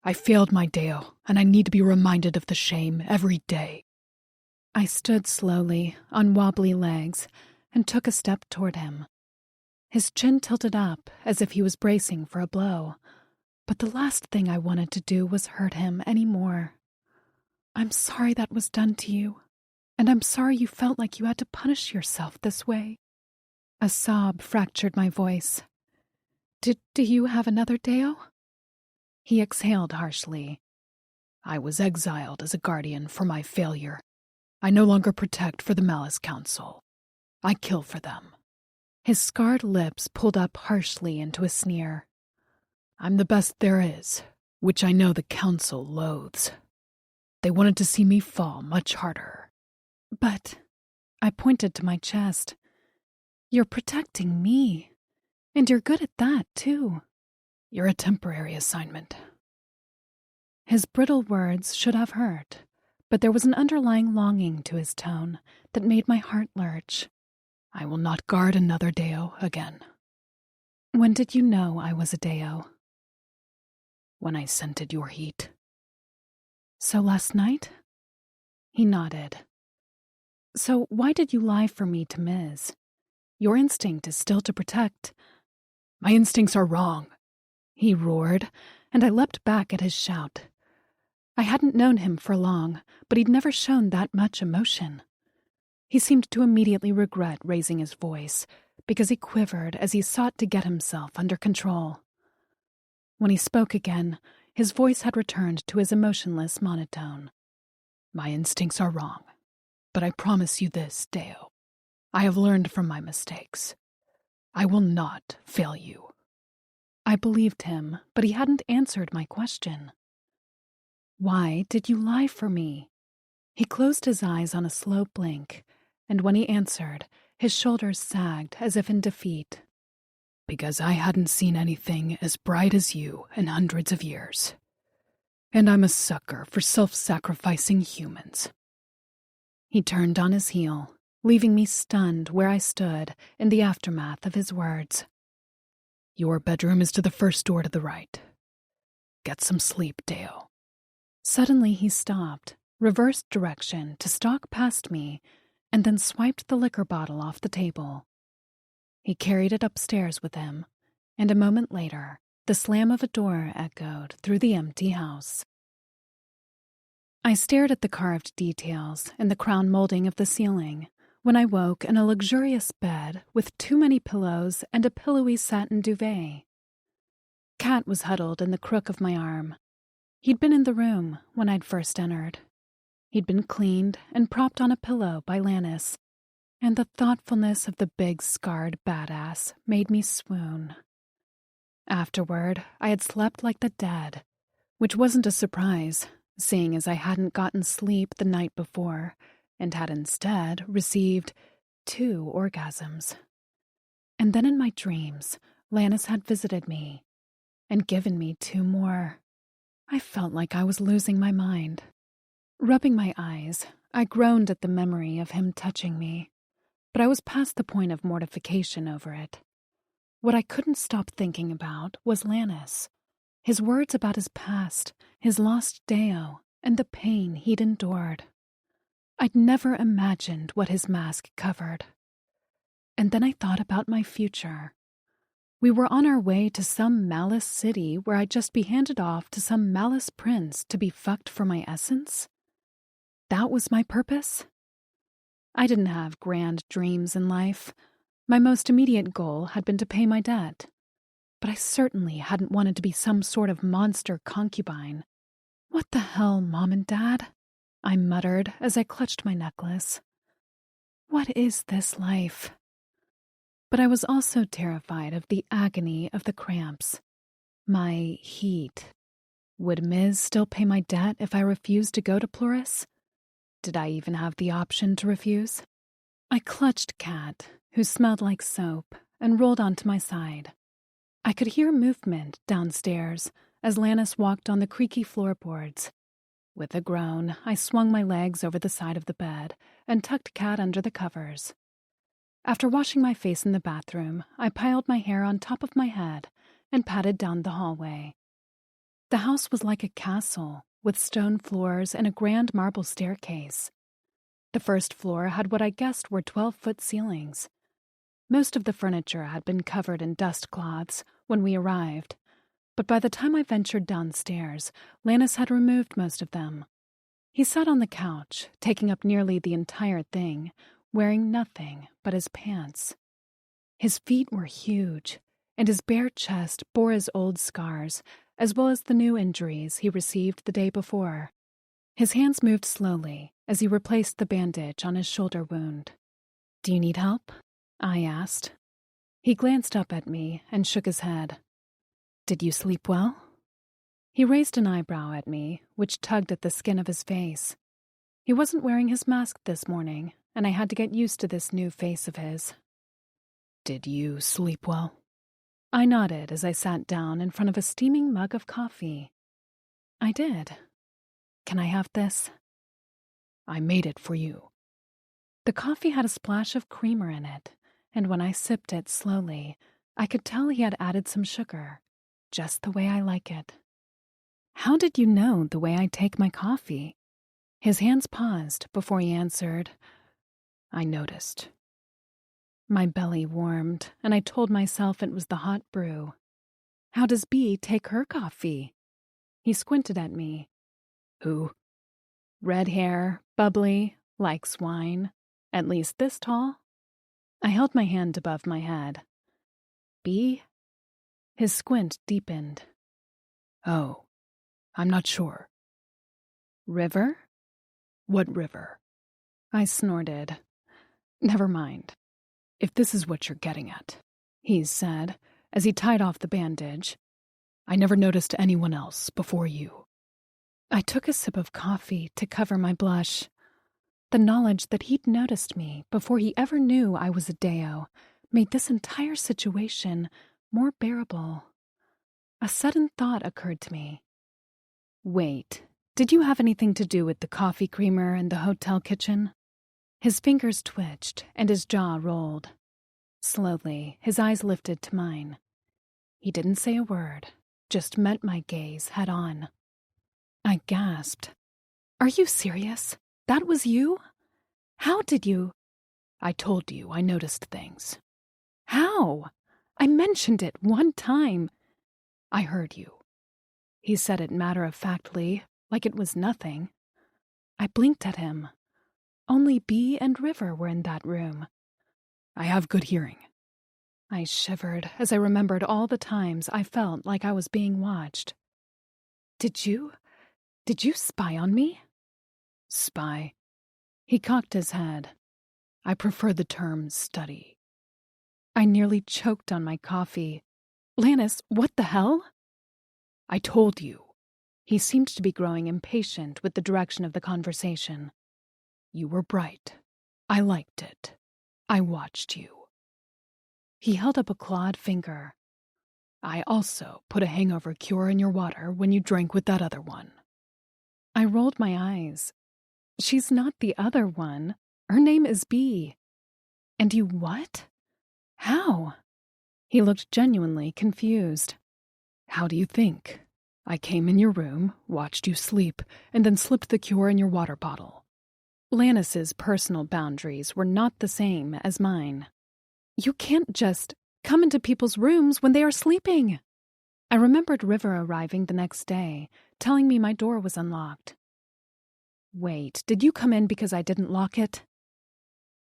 I failed my deo, and I need to be reminded of the shame every day. I stood slowly, on wobbly legs, and took a step toward him. His chin tilted up, as if he was bracing for a blow. But the last thing I wanted to do was hurt him any more. I'm sorry that was done to you, and I'm sorry you felt like you had to punish yourself this way. A sob fractured my voice. Do you have another deo? He exhaled harshly. I was exiled as a guardian for my failure. I no longer protect for the Malice Council. I kill for them. His scarred lips pulled up harshly into a sneer. I'm the best there is, which I know the Council loathes. They wanted to see me fall much harder. But, I pointed to my chest. You're protecting me. And you're good at that, too. You're a temporary assignment. His brittle words should have hurt, but there was an underlying longing to his tone that made my heart lurch. I will not guard another deo again. When did you know I was a deo? When I scented your heat. So last night? He nodded. So why did you lie for me to Ms.? Your instinct is still to protect. My instincts are wrong, he roared, and I leapt back at his shout. I hadn't known him for long, but he'd never shown that much emotion. He seemed to immediately regret raising his voice, because he quivered as he sought to get himself under control. When he spoke again, his voice had returned to his emotionless monotone. My instincts are wrong, but I promise you this, Deo. I have learned from my mistakes. I will not fail you. I believed him, but he hadn't answered my question. Why did you lie for me? He closed his eyes on a slow blink, and when he answered, his shoulders sagged as if in defeat. Because I hadn't seen anything as bright as you in hundreds of years. And I'm a sucker for self-sacrificing humans. He turned on his heel, leaving me stunned where I stood in the aftermath of his words. Your bedroom is to the first door to the right. Get some sleep, Deo. Suddenly he stopped, reversed direction to stalk past me, and then swiped the liquor bottle off the table. He carried it upstairs with him, and a moment later, the slam of a door echoed through the empty house. I stared at the carved details and the crown molding of the ceiling when I woke in a luxurious bed with too many pillows and a pillowy satin duvet. Kat was huddled in the crook of my arm. He'd been in the room when I'd first entered. He'd been cleaned and propped on a pillow by Lannis, and the thoughtfulness of the big scarred badass made me swoon. Afterward, I had slept like the dead, which wasn't a surprise, seeing as I hadn't gotten sleep the night before and had instead received 2 orgasms. And then in my dreams, Lannis had visited me and given me 2 more. I felt like I was losing my mind. Rubbing my eyes, I groaned at the memory of him touching me, but I was past the point of mortification over it. What I couldn't stop thinking about was Lannis, his words about his past, his lost Deo, and the pain he'd endured. I'd never imagined what his mask covered. And then I thought about my future. We were on our way to some malice city where I'd just be handed off to some malice prince to be fucked for my essence. That was my purpose? I didn't have grand dreams in life. My most immediate goal had been to pay my debt. But I certainly hadn't wanted to be some sort of monster concubine. What the hell, Mom and Dad? I muttered as I clutched my necklace. What is this life? But I was also terrified of the agony of the cramps. My heat. Would Ms. still pay my debt if I refused to go to Pluris? Did I even have the option to refuse? I clutched Kat, who smelled like soap, and rolled onto my side. I could hear movement downstairs as Lannis walked on the creaky floorboards. With a groan, I swung my legs over the side of the bed and tucked Kat under the covers. After washing my face in the bathroom, I piled my hair on top of my head and padded down the hallway. The house was like a castle, with stone floors and a grand marble staircase. The first floor had what I guessed were 12-foot ceilings. Most of the furniture had been covered in dust cloths when we arrived, but by the time I ventured downstairs, Lannis had removed most of them. He sat on the couch, taking up nearly the entire thing, wearing nothing but his pants. His feet were huge, and his bare chest bore his old scars, as well as the new injuries he received the day before. His hands moved slowly as he replaced the bandage on his shoulder wound. "Do you need help?" I asked. He glanced up at me and shook his head. "Did you sleep well?" He raised an eyebrow at me, which tugged at the skin of his face. He wasn't wearing his mask this morning, and I had to get used to this new face of his. "Did you sleep well?" I nodded as I sat down in front of a steaming mug of coffee. "I did. Can I have this?" "I made it for you." The coffee had a splash of creamer in it, and when I sipped it slowly, I could tell he had added some sugar, just the way I like it. "How did you know the way I take my coffee?" His hands paused before he answered, "I noticed." My belly warmed, and I told myself it was the hot brew. "How does Bea take her coffee?" He squinted at me. Who? Red hair, bubbly, likes wine, at least this tall. I held my hand above my head. B? His squint deepened. Oh, I'm not sure. River? What river? I snorted. Never mind. If this is what you're getting at, he said, as he tied off the bandage. I never noticed anyone else before you. I took a sip of coffee to cover my blush. The knowledge that he'd noticed me before he ever knew I was a Deo made this entire situation more bearable. A sudden thought occurred to me. Wait, did you have anything to do with the coffee creamer and the hotel kitchen? His fingers twitched and his jaw rolled. Slowly, his eyes lifted to mine. He didn't say a word, just met my gaze head on. I gasped. Are you serious? That was you? How did you? I told you I noticed things. How? I mentioned it one time. I heard you. He said it matter-of-factly, like it was nothing. I blinked at him. Only Bee and River were in that room. I have good hearing. I shivered as I remembered all the times I felt like I was being watched. Did you spy on me? Spy? He cocked his head. I prefer the term study. I nearly choked on my coffee. Lannis, what the hell? I told you. He seemed to be growing impatient with the direction of the conversation. You were bright. I liked it. I watched you. He held up a clawed finger. I also put a hangover cure in your water when you drank with that other one. I rolled my eyes. She's not the other one. Her name is Bee. And you what? How? He looked genuinely confused. How do you think? I came in your room, watched you sleep, and then slipped the cure in your water bottle. Lannis's personal boundaries were not the same as mine. You can't just come into people's rooms when they are sleeping. I remembered River arriving the next day, telling me my door was unlocked. Wait, did you come in because I didn't lock it?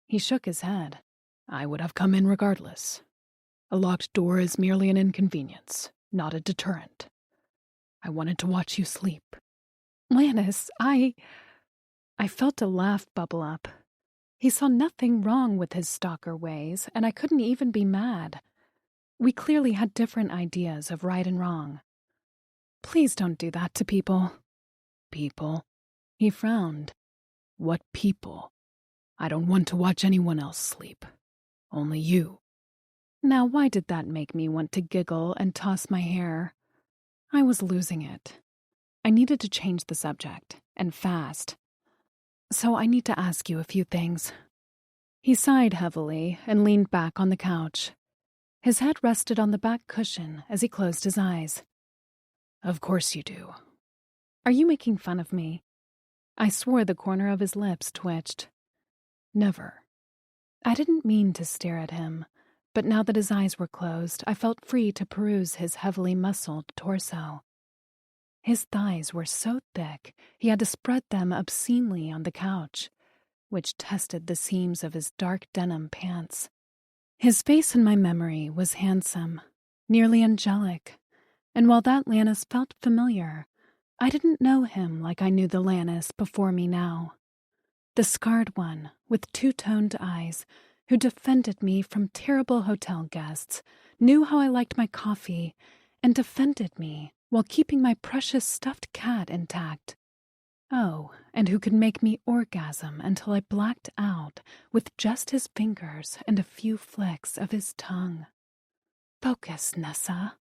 He shook his head. I would have come in regardless. A locked door is merely an inconvenience, not a deterrent. I wanted to watch you sleep. Lannis, I felt a laugh bubble up. He saw nothing wrong with his stalker ways, and I couldn't even be mad. We clearly had different ideas of right and wrong. Please don't do that to people. People? He frowned. What people? I don't want to watch anyone else sleep. Only you. Now, why did that make me want to giggle and toss my hair? I was losing it. I needed to change the subject, and fast. So I need to ask you a few things. He sighed heavily and leaned back on the couch. His head rested on the back cushion as he closed his eyes. Of course you do. Are you making fun of me? I swore the corner of his lips twitched. Never. I didn't mean to stare at him, but now that his eyes were closed, I felt free to peruse his heavily muscled torso. His thighs were so thick he had to spread them obscenely on the couch, which tested the seams of his dark denim pants. His face in my memory was handsome, nearly angelic, and while that Lannis felt familiar, I didn't know him like I knew the Lannis before me now. The scarred one, with two-toned eyes, who defended me from terrible hotel guests, knew how I liked my coffee, and defended me while keeping my precious stuffed cat intact. Oh, and who could make me orgasm until I blacked out with just his fingers and a few flicks of his tongue. Focus, Nessa.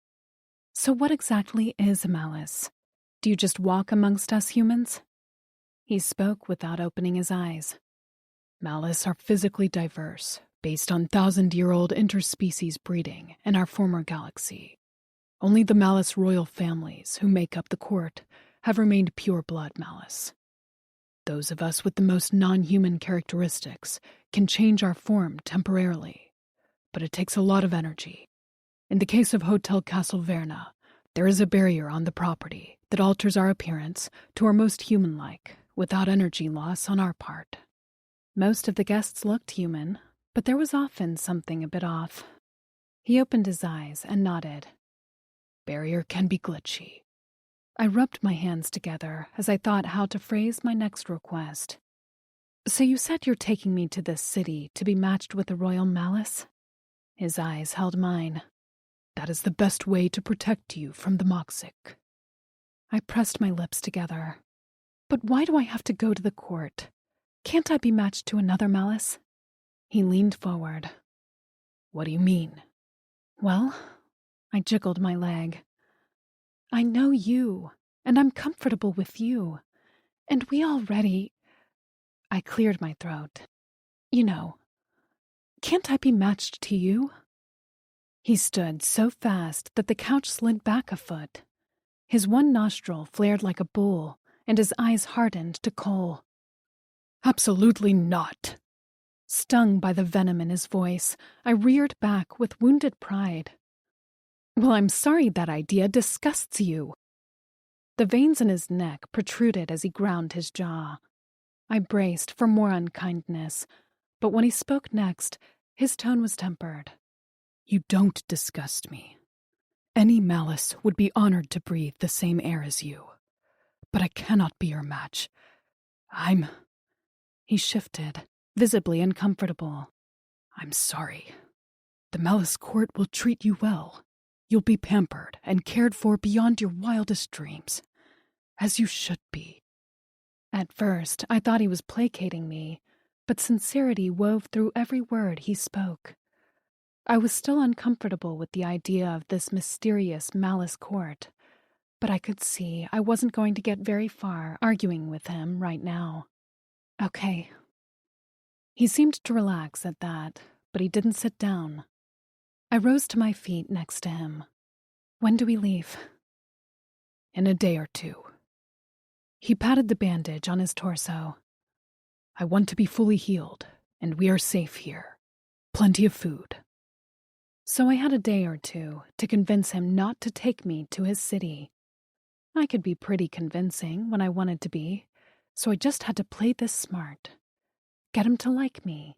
So what exactly is a malice? Do you just walk amongst us humans? He spoke without opening his eyes. Malice are physically diverse, based on 1,000-year-old interspecies breeding in our former galaxy. Only the Malice royal families who make up the court have remained pure-blood Malice. Those of us with the most non-human characteristics can change our form temporarily, but it takes a lot of energy. In the case of Hotel Castle Verna, there is a barrier on the property that alters our appearance to our most human-like, without energy loss on our part. Most of the guests looked human, but there was often something a bit off. He opened his eyes and nodded. Barrier can be glitchy. I rubbed my hands together as I thought how to phrase my next request. So you said you're taking me to this city to be matched with a royal malice? His eyes held mine. That is the best way to protect you from the Moxic. I pressed my lips together. But why do I have to go to the court? Can't I be matched to another malice? He leaned forward. What do you mean? Well, I jiggled my leg. I know you, and I'm comfortable with you. And we already... I cleared my throat. You know, can't I be matched to you? He stood so fast that the couch slid back a foot. His one nostril flared like a bull, and his eyes hardened to coal. Absolutely not. Stung by the venom in his voice, I reared back with wounded pride. Well, I'm sorry that idea disgusts you. The veins in his neck protruded as he ground his jaw. I braced for more unkindness, but when he spoke next, his tone was tempered. You don't disgust me. Any malice would be honored to breathe the same air as you. But I cannot be your match. He shifted, visibly uncomfortable. I'm sorry. The Malice Court will treat you well. You'll be pampered and cared for beyond your wildest dreams. As you should be. At first, I thought he was placating me, but sincerity wove through every word he spoke. I was still uncomfortable with the idea of this mysterious Malice Court, but I could see I wasn't going to get very far arguing with him right now. Okay. He seemed to relax at that, but he didn't sit down. I rose to my feet next to him. When do we leave? In a day or two. He patted the bandage on his torso. I want to be fully healed, and we are safe here. Plenty of food. So I had a day or two to convince him not to take me to his city. I could be pretty convincing when I wanted to be, so I just had to play this smart. Get him to like me.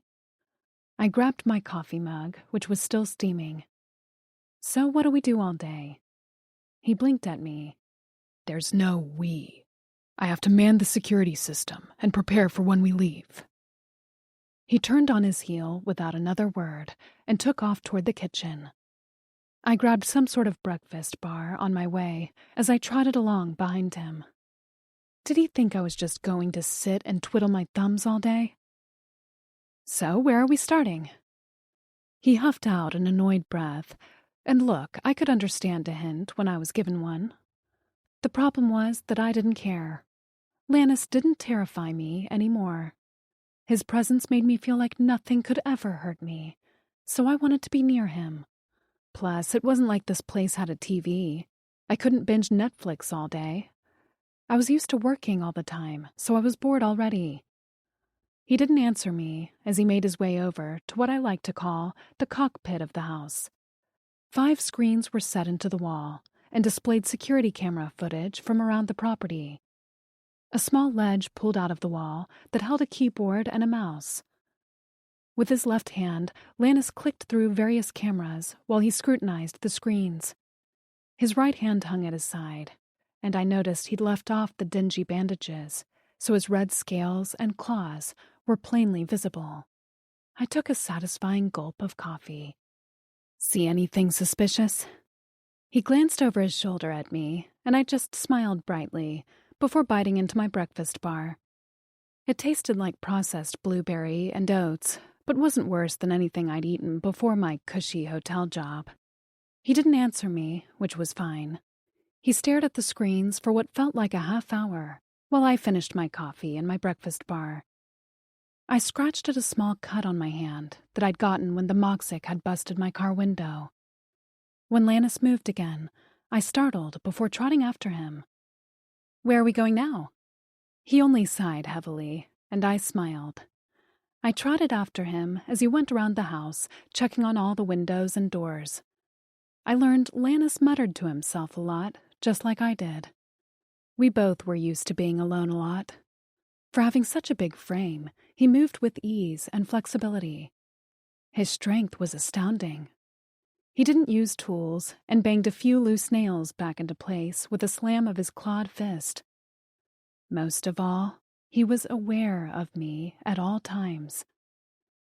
I grabbed my coffee mug, which was still steaming. So what do we do all day? He blinked at me. There's no we. I have to man the security system and prepare for when we leave. He turned on his heel without another word and took off toward the kitchen. I grabbed some sort of breakfast bar on my way as I trotted along behind him. Did he think I was just going to sit and twiddle my thumbs all day? So where are we starting? He huffed out an annoyed breath, and look, I could understand a hint when I was given one. The problem was that I didn't care. Lannis didn't terrify me anymore. His presence made me feel like nothing could ever hurt me, so I wanted to be near him. Plus, it wasn't like this place had a TV. I couldn't binge Netflix all day. I was used to working all the time, so I was bored already. He didn't answer me as he made his way over to what I like to call the cockpit of the house. 5 screens were set into the wall and displayed security camera footage from around the property. A small ledge pulled out of the wall that held a keyboard and a mouse. With his left hand, Lannis clicked through various cameras while he scrutinized the screens. His right hand hung at his side, and I noticed he'd left off the dingy bandages, so his red scales and claws were plainly visible. I took a satisfying gulp of coffee. See anything suspicious? He glanced over his shoulder at me, and I just smiled brightly before biting into my breakfast bar. It tasted like processed blueberry and oats, but wasn't worse than anything I'd eaten before my cushy hotel job. He didn't answer me, which was fine. He stared at the screens for what felt like a half hour, while I finished my coffee and my breakfast bar. I scratched at a small cut on my hand that I'd gotten when the Moxic had busted my car window. When Lannis moved again, I startled before trotting after him. Where are we going now? He only sighed heavily, and I smiled. I trotted after him as he went around the house, checking on all the windows and doors. I learned Lannis muttered to himself a lot, just like I did. We both were used to being alone a lot. For having such a big frame, he moved with ease and flexibility. His strength was astounding. He didn't use tools and banged a few loose nails back into place with a slam of his clawed fist. Most of all, he was aware of me at all times.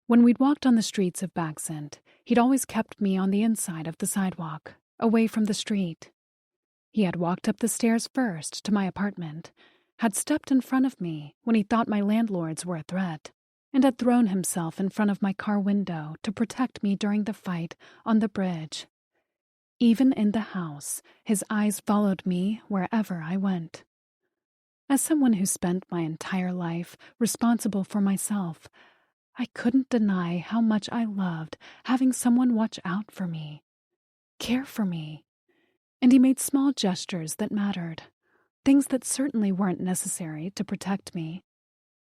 When we'd walked on the streets of Baxent, he'd always kept me on the inside of the sidewalk, away from the street. He had walked up the stairs first to my apartment, had stepped in front of me when he thought my landlords were a threat, and had thrown himself in front of my car window to protect me during the fight on the bridge. Even in the house, his eyes followed me wherever I went. As someone who spent my entire life responsible for myself, I couldn't deny how much I loved having someone watch out for me, care for me. And he made small gestures that mattered, things that certainly weren't necessary to protect me.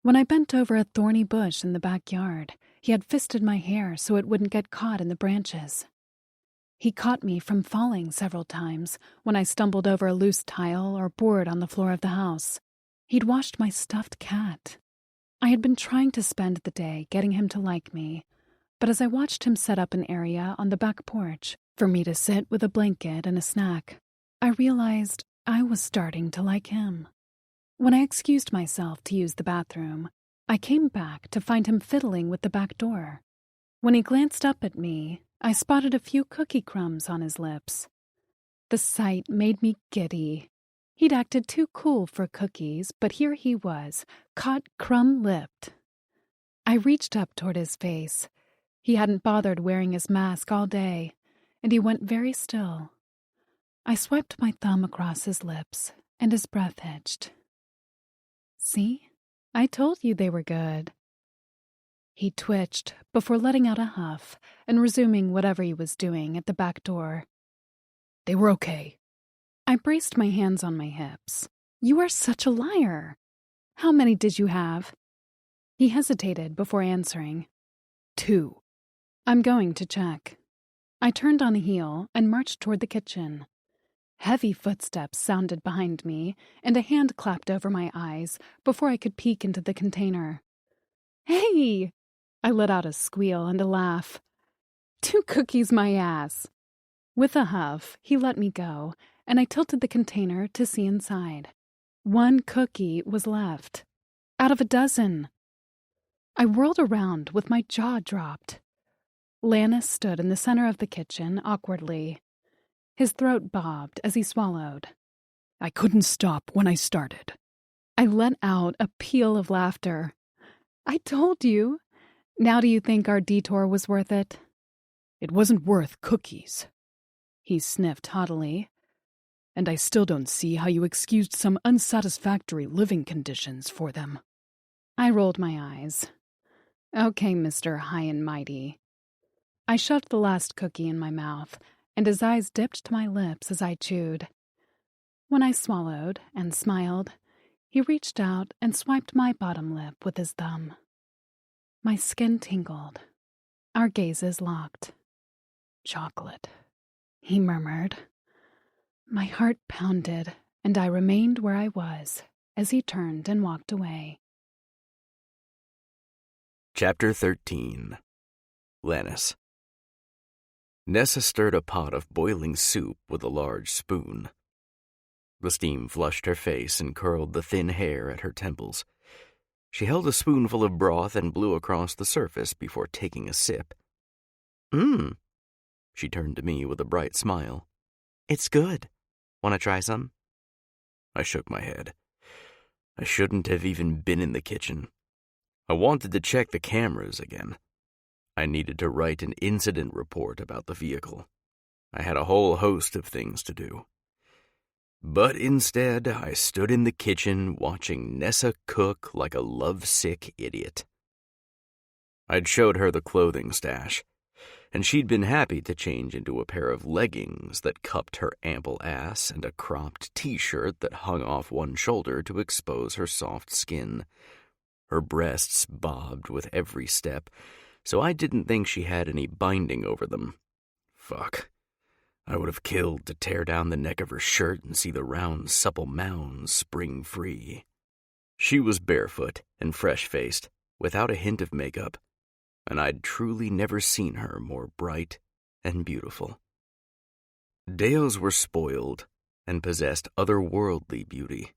When I bent over a thorny bush in the backyard, he had fisted my hair so it wouldn't get caught in the branches. He caught me from falling several times when I stumbled over a loose tile or board on the floor of the house. He'd washed my stuffed cat. I had been trying to spend the day getting him to like me, but as I watched him set up an area on the back porch for me to sit with a blanket and a snack, I realized I was starting to like him. When I excused myself to use the bathroom, I came back to find him fiddling with the back door. When he glanced up at me, I spotted a few cookie crumbs on his lips. The sight made me giddy. He'd acted too cool for cookies, but here he was, caught crumb-lipped. I reached up toward his face. He hadn't bothered wearing his mask all day, and he went very still. I swiped my thumb across his lips, and his breath hitched. See? I told you they were good. He twitched before letting out a huff and resuming whatever he was doing at the back door. They were okay. I braced my hands on my hips. You are such a liar. How many did you have? He hesitated before answering. 2. I'm going to check. I turned on a heel and marched toward the kitchen. Heavy footsteps sounded behind me, and a hand clapped over my eyes before I could peek into the container. Hey! I let out a squeal and a laugh. 2 cookies, my ass! With a huff, he let me go, and I tilted the container to see inside. 1 cookie was left. Out of a dozen. I whirled around with my jaw dropped. Lannis stood in the center of the kitchen awkwardly. His throat bobbed as he swallowed. I couldn't stop when I started. I let out a peal of laughter. I told you. Now do you think our detour was worth it? It wasn't worth cookies. He sniffed haughtily. And I still don't see how you excused some unsatisfactory living conditions for them. I rolled my eyes. Okay, Mr. High and Mighty. I shoved the last cookie in my mouth, and his eyes dipped to my lips as I chewed. When I swallowed and smiled, he reached out and swiped my bottom lip with his thumb. My skin tingled. Our gazes locked. Chocolate, he murmured. My heart pounded, and I remained where I was as he turned and walked away. Chapter 13. Lannis. Nessa stirred a pot of boiling soup with a large spoon. The steam flushed her face and curled the thin hair at her temples. She held a spoonful of broth and blew across the surface before taking a sip. She turned to me with a bright smile. It's good. Want to try some? I shook my head. I shouldn't have even been in the kitchen. I wanted to check the cameras again. I needed to write an incident report about the vehicle. I had a whole host of things to do. But instead, I stood in the kitchen watching Nessa cook like a lovesick idiot. I'd showed her the clothing stash, and she'd been happy to change into a pair of leggings that cupped her ample ass and a cropped t-shirt that hung off one shoulder to expose her soft skin. Her breasts bobbed with every step, so I didn't think she had any binding over them. Fuck. I would have killed to tear down the neck of her shirt and see the round, supple mounds spring free. She was barefoot and fresh-faced, without a hint of makeup, and I'd truly never seen her more bright and beautiful. Deos were spoiled and possessed otherworldly beauty.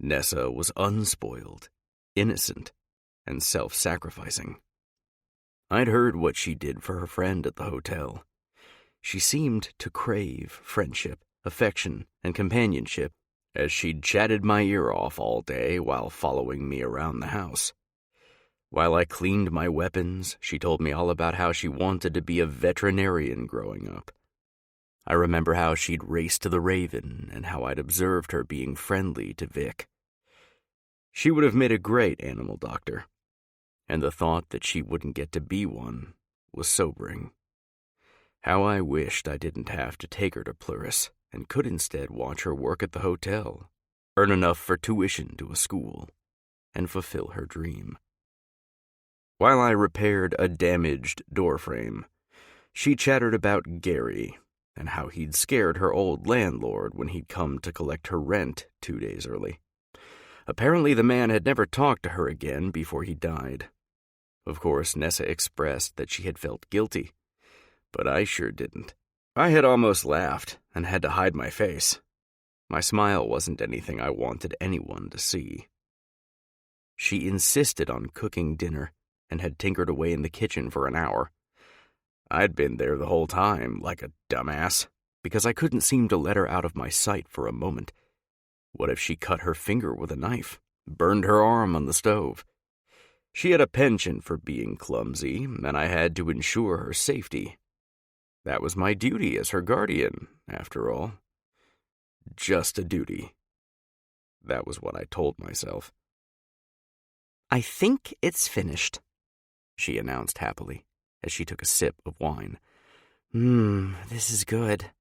Nessa was unspoiled, innocent, and self-sacrificing. I'd heard what she did for her friend at the hotel. She seemed to crave friendship, affection, and companionship, as she'd chatted my ear off all day while following me around the house. While I cleaned my weapons, she told me all about how she wanted to be a veterinarian growing up. I remember how she'd raced to the Raven and how I'd observed her being friendly to Vic. She would have made a great animal doctor, and the thought that she wouldn't get to be one was sobering. How I wished I didn't have to take her to Pleuris and could instead watch her work at the hotel, earn enough for tuition to a school, and fulfill her dream. While I repaired a damaged doorframe, she chattered about Gary and how he'd scared her old landlord when he'd come to collect her rent 2 days early. Apparently the man had never talked to her again before he died. Of course, Nessa expressed that she had felt guilty, but I sure didn't. I had almost laughed and had to hide my face. My smile wasn't anything I wanted anyone to see. She insisted on cooking dinner and had tinkered away in the kitchen for an hour. I'd been there the whole time, like a dumbass, because I couldn't seem to let her out of my sight for a moment. What if she cut her finger with a knife, burned her arm on the stove? She had a penchant for being clumsy, and I had to ensure her safety. That was my duty as her guardian, after all. Just a duty. That was what I told myself. "I think it's finished," she announced happily as she took a sip of wine. This is good.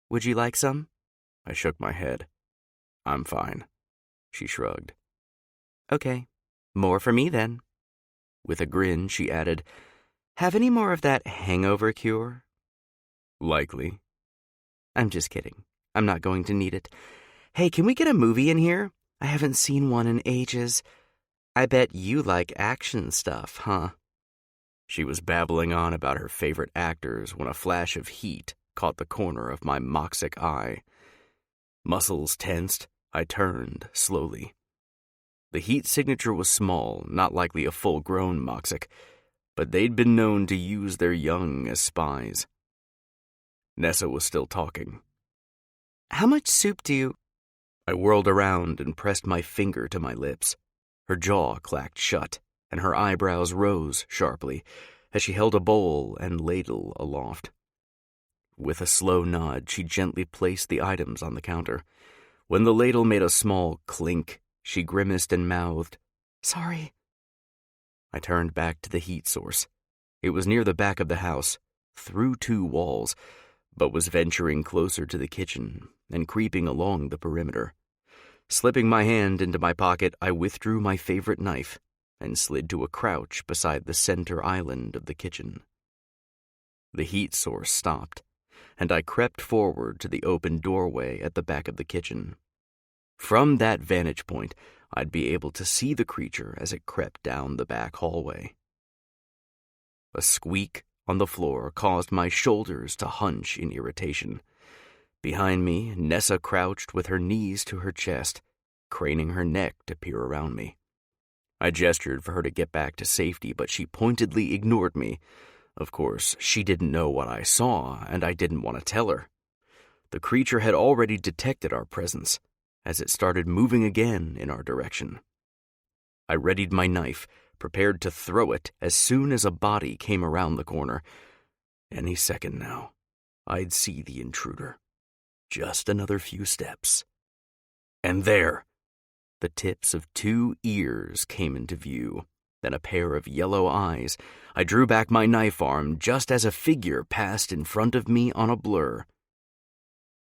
Would you like some?" I shook my head. "I'm fine." She shrugged. "Okay, more for me then." With a grin, she added, "Have any more of that hangover cure?" "Likely." "I'm just kidding. I'm not going to need it. Hey, can we get a movie in here? I haven't seen one in ages. I bet you like action stuff, huh?" She was babbling on about her favorite actors when a flash of heat caught the corner of my moxic eye. Muscles tensed, I turned slowly. The heat signature was small, not likely a full-grown moxic, but they'd been known to use their young as spies. Nessa was still talking. "How much soup do you—" I whirled around and pressed my finger to my lips. Her jaw clacked shut, and her eyebrows rose sharply as she held a bowl and ladle aloft. With a slow nod, she gently placed the items on the counter. When the ladle made a small clink, she grimaced and mouthed, "Sorry." I turned back to the heat source. It was near the back of the house, through 2 walls, but was venturing closer to the kitchen and creeping along the perimeter. Slipping my hand into my pocket, I withdrew my favorite knife and slid to a crouch beside the center island of the kitchen. The heat source stopped, and I crept forward to the open doorway at the back of the kitchen. From that vantage point, I'd be able to see the creature as it crept down the back hallway. A squeak on the floor caused my shoulders to hunch in irritation. Behind me, Nessa crouched with her knees to her chest, craning her neck to peer around me. I gestured for her to get back to safety, but she pointedly ignored me. Of course, she didn't know what I saw, and I didn't want to tell her. The creature had already detected our presence, as it started moving again in our direction. I readied my knife, prepared to throw it as soon as a body came around the corner. Any second now, I'd see the intruder. Just another few steps. And there, the tips of 2 ears came into view, then a pair of yellow eyes. I drew back my knife arm just as a figure passed in front of me on a blur.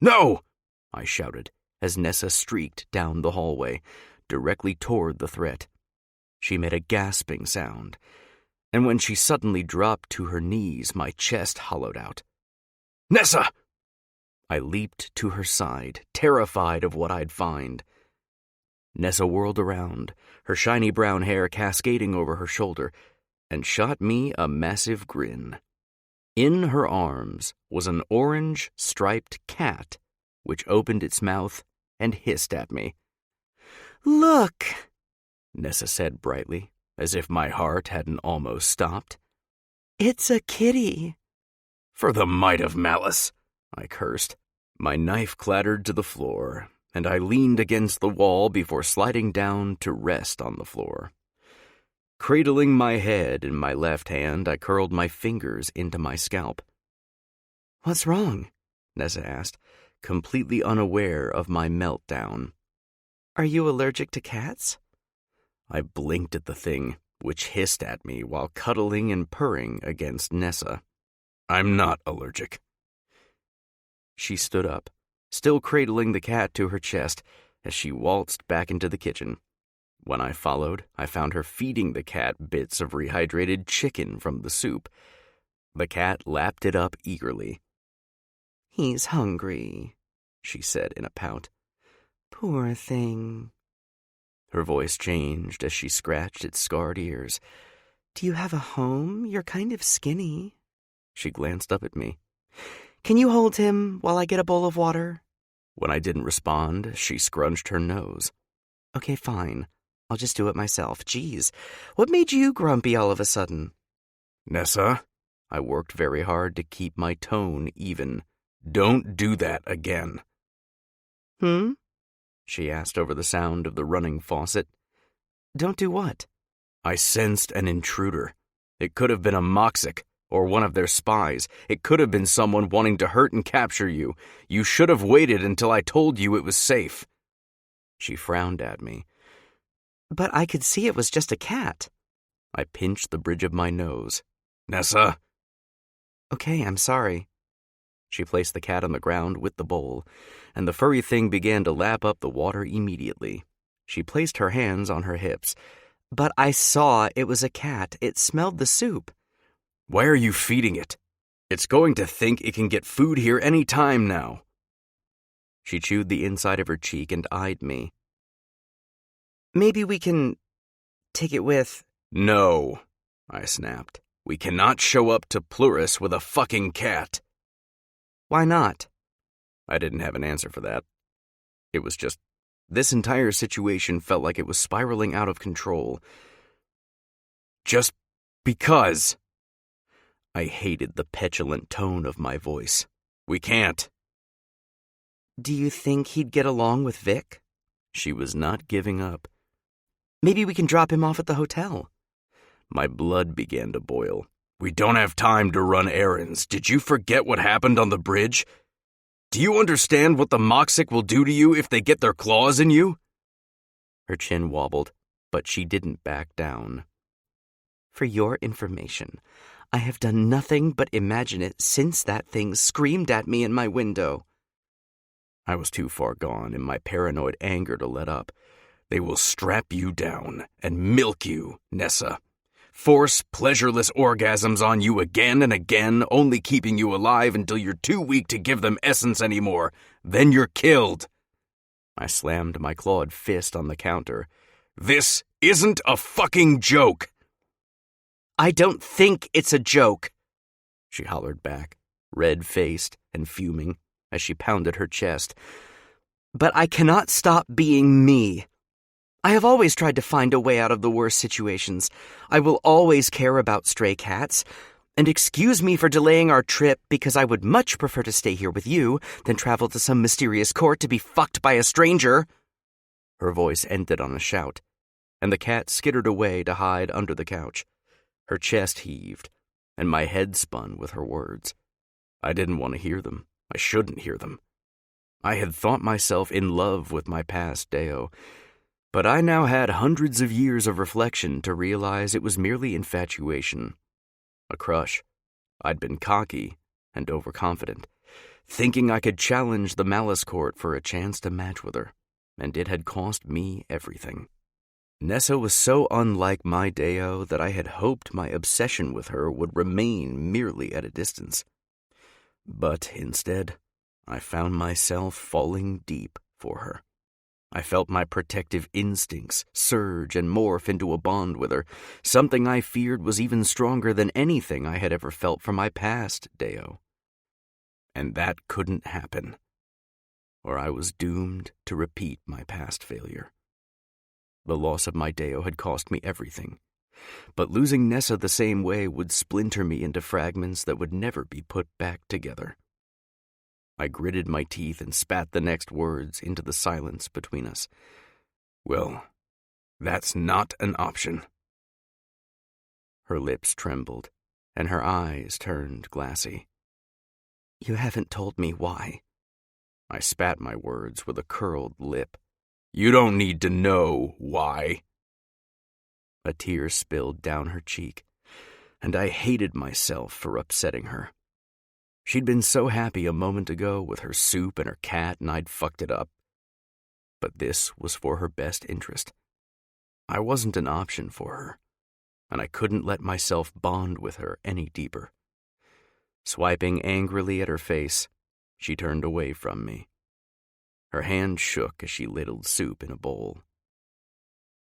"No!" I shouted as Nessa streaked down the hallway, directly toward the threat. She made a gasping sound, and when she suddenly dropped to her knees, my chest hollowed out. "Nessa!" I leaped to her side, terrified of what I'd find. Nessa whirled around, her shiny brown hair cascading over her shoulder, and shot me a massive grin. In her arms was an orange-striped cat, which opened its mouth and hissed at me. "Look," Nessa said brightly, as if my heart hadn't almost stopped. "It's a kitty." "For the might of malice," I cursed. My knife clattered to the floor, and I leaned against the wall before sliding down to rest on the floor. Cradling my head in my left hand, I curled my fingers into my scalp. "What's wrong?" Nessa asked, completely unaware of my meltdown. "Are you allergic to cats?" I blinked at the thing, which hissed at me while cuddling and purring against Nessa. "I'm not allergic." She stood up, still cradling the cat to her chest, as she waltzed back into the kitchen. When I followed, I found her feeding the cat bits of rehydrated chicken from the soup. The cat lapped it up eagerly. "He's hungry," she said in a pout. "Poor thing." Her voice changed as she scratched its scarred ears. "Do you have a home? You're kind of skinny." She glanced up at me. "Can you hold him while I get a bowl of water?" When I didn't respond, she scrunched her nose. "Okay, fine. I'll just do it myself. Geez, what made you grumpy all of a sudden?" "Nessa," I worked very hard to keep my tone even. "Don't do that again." "Hmm?" she asked over the sound of the running faucet. "Don't do what?" "I sensed an intruder. It could have been a Moxic, or one of their spies. It could have been someone wanting to hurt and capture you. You should have waited until I told you it was safe." She frowned at me. "But I could see it was just a cat." I pinched the bridge of my nose. "Nessa." "Okay, I'm sorry." She placed the cat on the ground with the bowl, and the furry thing began to lap up the water immediately. She placed her hands on her hips. "But I saw it was a cat. It smelled the soup." "Why are you feeding it? It's going to think it can get food here any time now." She chewed the inside of her cheek and eyed me. "Maybe we can take it with—" "No," I snapped. "We cannot show up to Plurus with a fucking cat." "Why not?" I didn't have an answer for that. It was just, this entire situation felt like it was spiraling out of control. Just because. I hated the petulant tone of my voice. "We can't." "Do you think he'd get along with Vic?" She was not giving up. "Maybe we can drop him off at the hotel." My blood began to boil. "We don't have time to run errands. Did you forget what happened on the bridge? Do you understand what the Moxic will do to you if they get their claws in you?" Her chin wobbled, but she didn't back down. "For your information, I have done nothing but imagine it since that thing screamed at me in my window." I was too far gone in my paranoid anger to let up. "They will strap you down and milk you, Nessa. Force pleasureless orgasms on you again and again, only keeping you alive until you're too weak to give them essence anymore. Then you're killed." I slammed my clawed fist on the counter. "This isn't a fucking joke." "I don't think it's a joke," she hollered back, red-faced and fuming, as she pounded her chest. "But I cannot stop being me. I have always tried to find a way out of the worst situations. I will always care about stray cats. And excuse me for delaying our trip because I would much prefer to stay here with you than travel to some mysterious court to be fucked by a stranger." Her voice ended on a shout, and the cat skittered away to hide under the couch. Her chest heaved, and my head spun with her words. I didn't want to hear them. I shouldn't hear them. I had thought myself in love with my past Deo, but I now had hundreds of years of reflection to realize it was merely infatuation. A crush. I'd been cocky and overconfident, thinking I could challenge the Malice Court for a chance to match with her, and it had cost me everything. Nessa was so unlike my Deo that I had hoped my obsession with her would remain merely at a distance. But instead, I found myself falling deep for her. I felt my protective instincts surge and morph into a bond with her, something I feared was even stronger than anything I had ever felt for my past Deo. And that couldn't happen, or I was doomed to repeat my past failure. The loss of my Deo had cost me everything, but losing Nessa the same way would splinter me into fragments that would never be put back together. I gritted my teeth and spat the next words into the silence between us. Well, that's not an option. Her lips trembled, and her eyes turned glassy. You haven't told me why. I spat my words with a curled lip. You don't need to know why. A tear spilled down her cheek, and I hated myself for upsetting her. She'd been so happy a moment ago with her soup and her cat, and I'd fucked it up. But this was for her best interest. I wasn't an option for her, and I couldn't let myself bond with her any deeper. Swiping angrily at her face, she turned away from me. Her hand shook as she ladled soup in a bowl.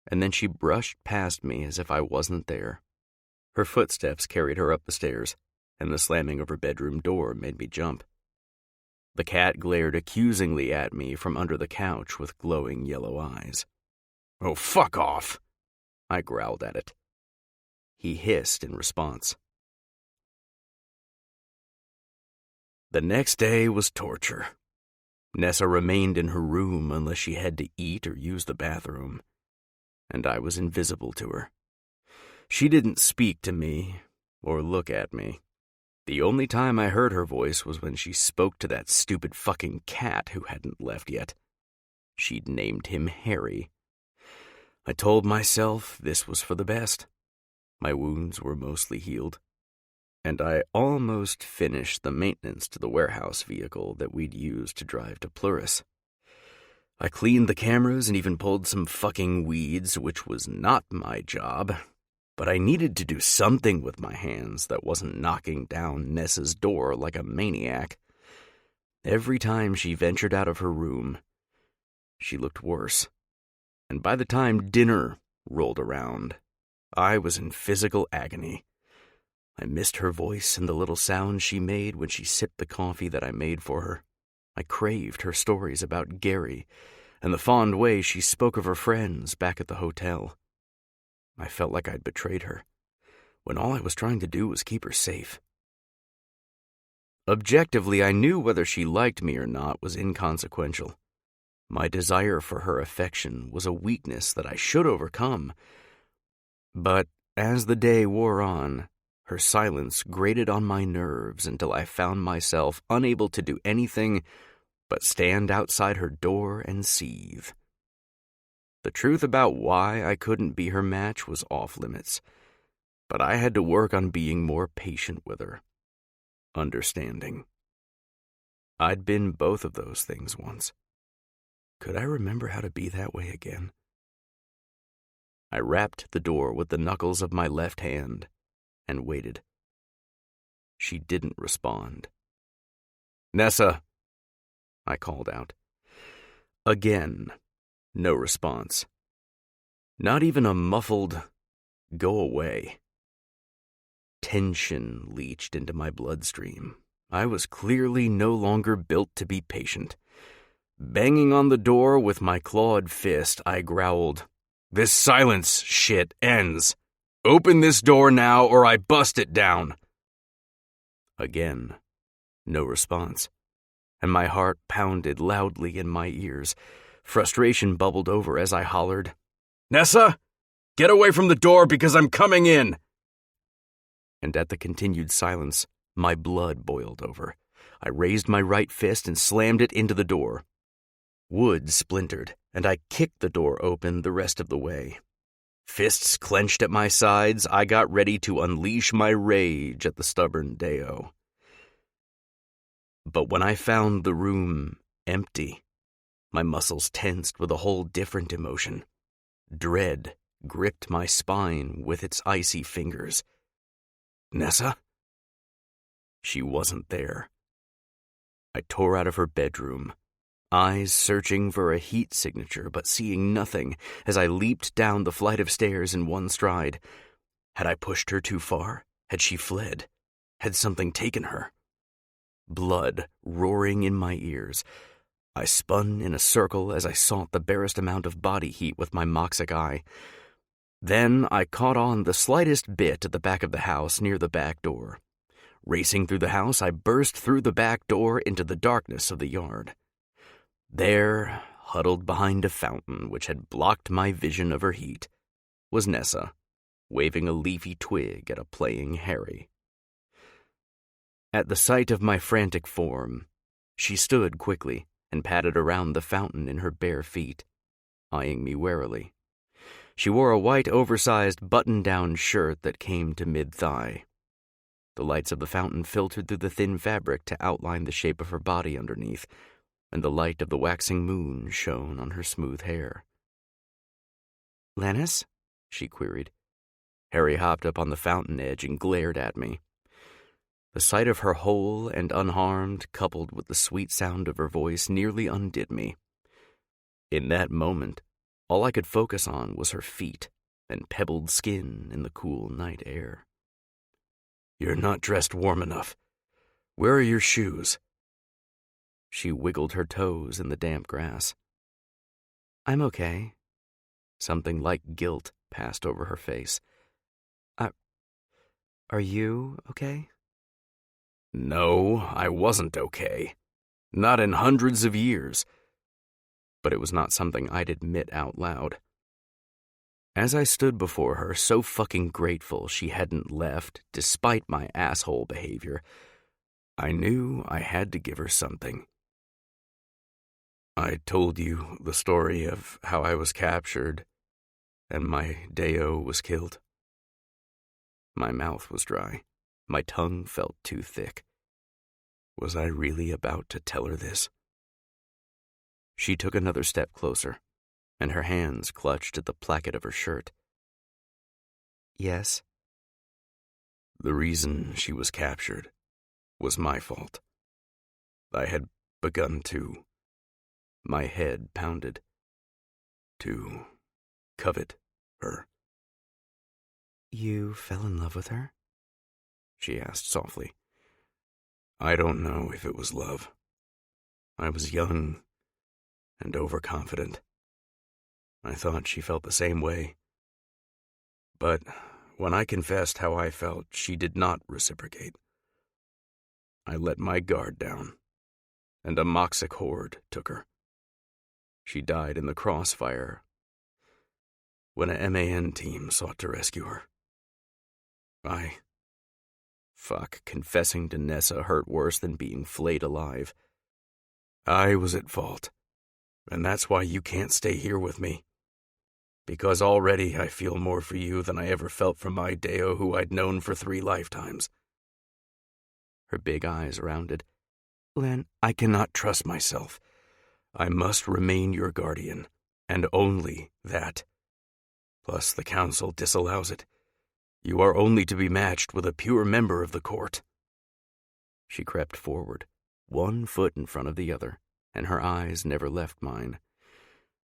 And then she brushed past me as if I wasn't there. Her footsteps carried her up the stairs, and the slamming of her bedroom door made me jump. The cat glared accusingly at me from under the couch with glowing yellow eyes. Oh, fuck off! I growled at it. He hissed in response. The next day was torture. Nessa remained in her room unless she had to eat or use the bathroom, and I was invisible to her. She didn't speak to me or look at me. The only time I heard her voice was when she spoke to that stupid fucking cat who hadn't left yet. She'd named him Harry. I told myself this was for the best. My wounds were mostly healed, and I almost finished the maintenance to the warehouse vehicle that we'd used to drive to Pleuris. I cleaned the cameras and even pulled some fucking weeds, which was not my job. But I needed to do something with my hands that wasn't knocking down Nessa's door like a maniac. Every time she ventured out of her room, she looked worse. And by the time dinner rolled around, I was in physical agony. I missed her voice and the little sounds she made when she sipped the coffee that I made for her. I craved her stories about Gary and the fond way she spoke of her friends back at the hotel. I felt like I'd betrayed her, when all I was trying to do was keep her safe. Objectively, I knew whether she liked me or not was inconsequential. My desire for her affection was a weakness that I should overcome. But as the day wore on, her silence grated on my nerves until I found myself unable to do anything but stand outside her door and seethe. The truth about why I couldn't be her match was off limits, but I had to work on being more patient with her, understanding. I'd been both of those things once. Could I remember how to be that way again? I rapped the door with the knuckles of my left hand and waited. She didn't respond. Nessa, I called out. Again. No response. Not even a muffled, "Go away." Tension leached into my bloodstream. I was clearly no longer built to be patient. Banging on the door with my clawed fist, I growled, "This silence shit ends. Open this door now or I bust it down." Again, no response, and my heart pounded loudly in my ears. Frustration bubbled over as I hollered, "Nessa, get away from the door because I'm coming in." And at the continued silence, my blood boiled over. I raised my right fist and slammed it into the door. Wood splintered, and I kicked the door open the rest of the way. Fists clenched at my sides, I got ready to unleash my rage at the stubborn Deo. But when I found the room empty, my muscles tensed with a whole different emotion. Dread gripped my spine with its icy fingers. Nessa? She wasn't there. I tore out of her bedroom, eyes searching for a heat signature but seeing nothing as I leaped down the flight of stairs in one stride. Had I pushed her too far? Had she fled? Had something taken her? Blood roaring in my ears, I spun in a circle as I sought the barest amount of body heat with my moxic eye. Then I caught on the slightest bit at the back of the house near the back door. Racing through the house, I burst through the back door into the darkness of the yard. There, huddled behind a fountain which had blocked my vision of her heat, was Nessa, waving a leafy twig at a playing Harry. At the sight of my frantic form, she stood quickly and patted around the fountain in her bare feet, eyeing me warily. She wore a white oversized button-down shirt that came to mid-thigh. The lights of the fountain filtered through the thin fabric to outline the shape of her body underneath, and the light of the waxing moon shone on her smooth hair. "Lannis?" she queried. Harry hopped up on the fountain edge and glared at me. The sight of her whole and unharmed, coupled with the sweet sound of her voice, nearly undid me. In that moment, all I could focus on was her feet and pebbled skin in the cool night air. "You're not dressed warm enough. Where are your shoes?" She wiggled her toes in the damp grass. "I'm okay." Something like guilt passed over her face. Are you okay?" No, I wasn't okay. Not in hundreds of years. But it was not something I'd admit out loud. As I stood before her, so fucking grateful she hadn't left, despite my asshole behavior, I knew I had to give her something. "I told you the story of how I was captured and my Deo was killed." My mouth was dry. My tongue felt too thick. Was I really about to tell her this? She took another step closer, and her hands clutched at the placket of her shirt. "Yes?" "The reason she was captured was my fault. I had begun to, my head pounded, to covet her." "You fell in love with her?" she asked softly. I don't know if it was love. I was young and overconfident. I thought she felt the same way. But when I confessed how I felt, she did not reciprocate. I let my guard down, and a Moxic horde took her. She died in the crossfire when a MAN team sought to rescue her. Confessing to Nessa hurt worse than being flayed alive. I was at fault, and that's why you can't stay here with me. Because already I feel more for you than I ever felt for my Deo who I'd known for 3 lifetimes. Her big eyes rounded. Len, I cannot trust myself. I must remain your guardian, and only that. Plus the council disallows it. You are only to be matched with a pure member of the court. She crept forward, 1 foot in front of the other, and her eyes never left mine.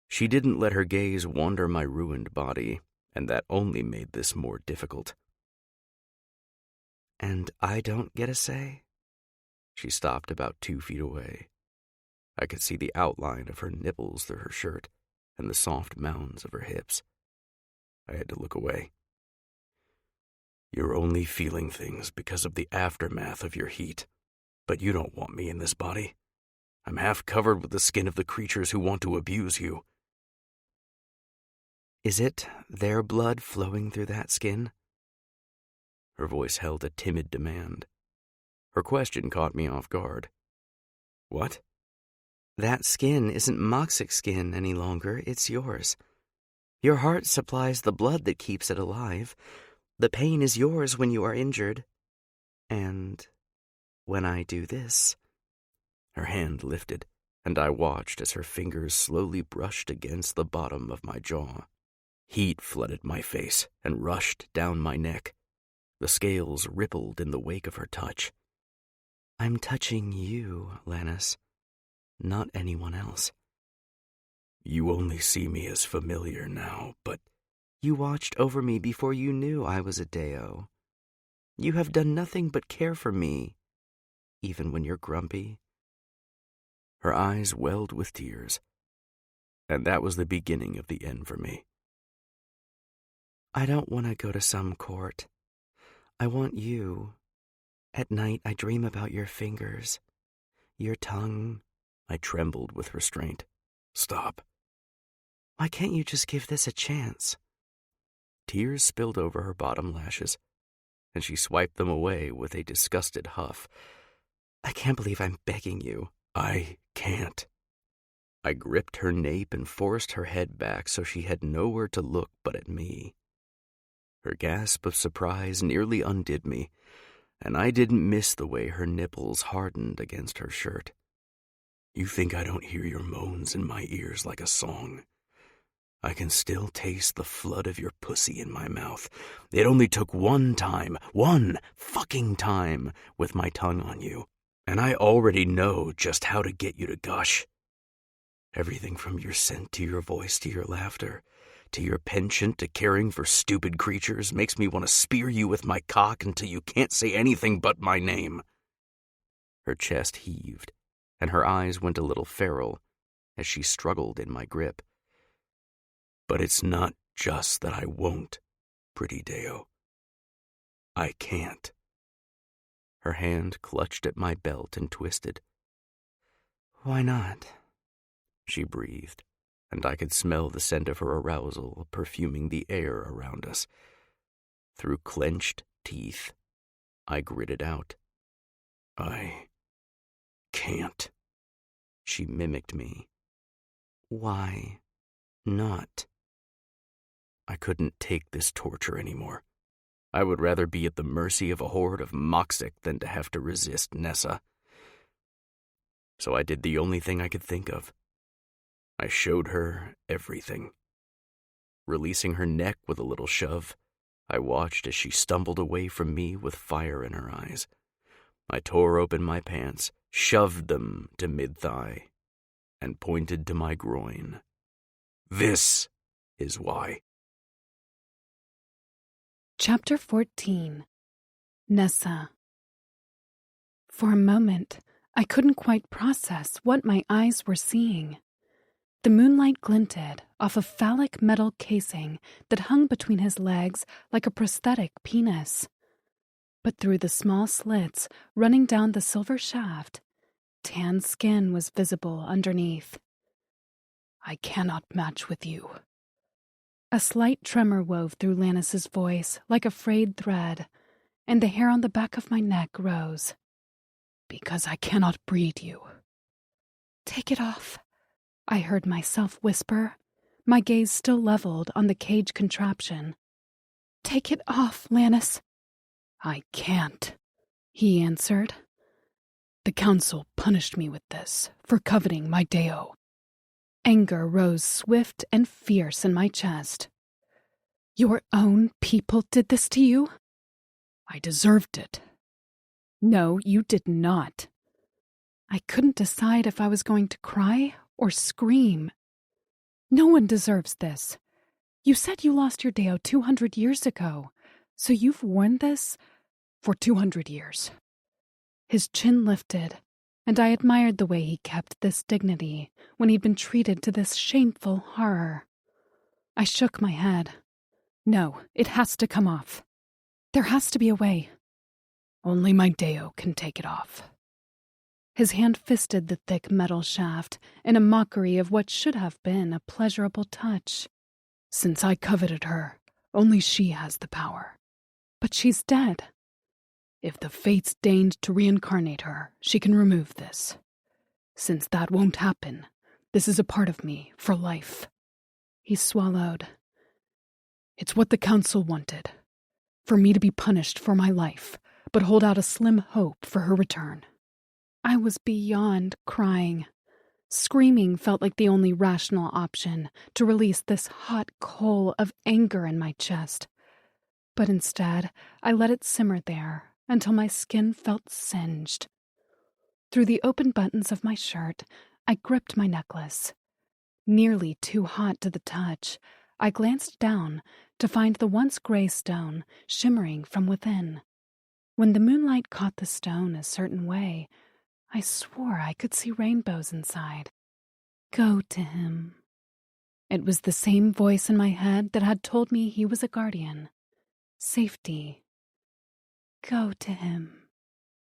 She didn't let her gaze wander my ruined body, and that only made this more difficult. And I don't get a say? She stopped about 2 feet away. I could see the outline of her nipples through her shirt, and the soft mounds of her hips. I had to look away. You're only feeling things because of the aftermath of your heat. But you don't want me in this body. I'm half covered with the skin of the creatures who want to abuse you. Is it their blood flowing through that skin? Her voice held a timid demand. Her question caught me off guard. What? That skin isn't Moxic skin any longer, it's yours. Your heart supplies the blood that keeps it alive. The pain is yours when you are injured. And when I do this... Her hand lifted, and I watched as her fingers slowly brushed against the bottom of my jaw. Heat flooded my face and rushed down my neck. The scales rippled in the wake of her touch. I'm touching you, Lannis, not anyone else. You only see me as familiar now, but You watched over me before you knew I was a Deo. You have done nothing but care for me, even when you're grumpy. her eyes welled with tears, and that was the beginning of the end for me. I don't want to go to some court. I want you. At night I dream about your fingers, your tongue. I trembled with restraint. Stop. Why can't you just give this a chance? Tears spilled over her bottom lashes, and she swiped them away with a disgusted huff. I can't believe I'm begging you. I can't. I gripped her nape and forced her head back so she had nowhere to look but at me. Her gasp of surprise nearly undid me, and I didn't miss the way her nipples hardened against her shirt. You think I don't hear your moans in my ears like a song? I can still taste the flood of your pussy in my mouth. It only took one fucking time with my tongue on you, and I already know just how to get you to gush. Everything from your scent to your voice to your laughter, to your penchant to caring for stupid creatures makes me want to spear you with my cock until you can't say anything but my name. Her chest heaved, and her eyes went a little feral as she struggled in my grip. But it's not just that I won't, pretty Deo. I can't. Her hand clutched at my belt and twisted. Why not? She breathed, and I could smell the scent of her arousal perfuming the air around us. Through clenched teeth, I gritted out. I can't. She mimicked me. Why not? I couldn't take this torture anymore. I would rather be at the mercy of a horde of Moxic than to have to resist Nessa. So I did the only thing I could think of. I showed her everything. Releasing her neck with a little shove, I watched as she stumbled away from me with fire in her eyes. I tore open my pants, shoved them to mid-thigh, and pointed to my groin. This is why. Chapter 14. Nessa. For a moment, I couldn't quite process what my eyes were seeing. The moonlight glinted off a phallic metal casing that hung between his legs like a prosthetic penis. But through the small slits running down the silver shaft, tan skin was visible underneath. I cannot match with you. A slight tremor wove through Lannis's voice like a frayed thread, and the hair on the back of my neck rose. Because I cannot breed you. Take it off, I heard myself whisper, my gaze still leveled on the cage contraption. Take it off, Lannis. I can't, he answered. The council punished me with this for coveting my Deo. Anger rose swift and fierce in my chest. Your own people did this to you? I deserved it. No, you did not. I couldn't decide if I was going to cry or scream. No one deserves this. You said you lost your Deo 200 years ago, so you've worn this for 200 years. His chin lifted, and I admired the way he kept this dignity when he'd been treated to this shameful horror. I shook my head. No, it has to come off. There has to be a way. Only my Deo can take it off. His hand fisted the thick metal shaft in a mockery of what should have been a pleasurable touch. Since I coveted her, only she has the power. But she's dead. If the fates deigned to reincarnate her, she can remove this. Since that won't happen, this is a part of me for life. He swallowed. It's what the council wanted. For me to be punished for my life, but hold out a slim hope for her return. I was beyond crying. Screaming felt like the only rational option to release this hot coal of anger in my chest. But instead, I let it simmer there until my skin felt singed. Through the open buttons of my shirt, I gripped my necklace. Nearly too hot to the touch, I glanced down to find the once gray stone shimmering from within. When the moonlight caught the stone a certain way, I swore I could see rainbows inside. Go to him. It was the same voice in my head that had told me he was a guardian. Safety. Go to him.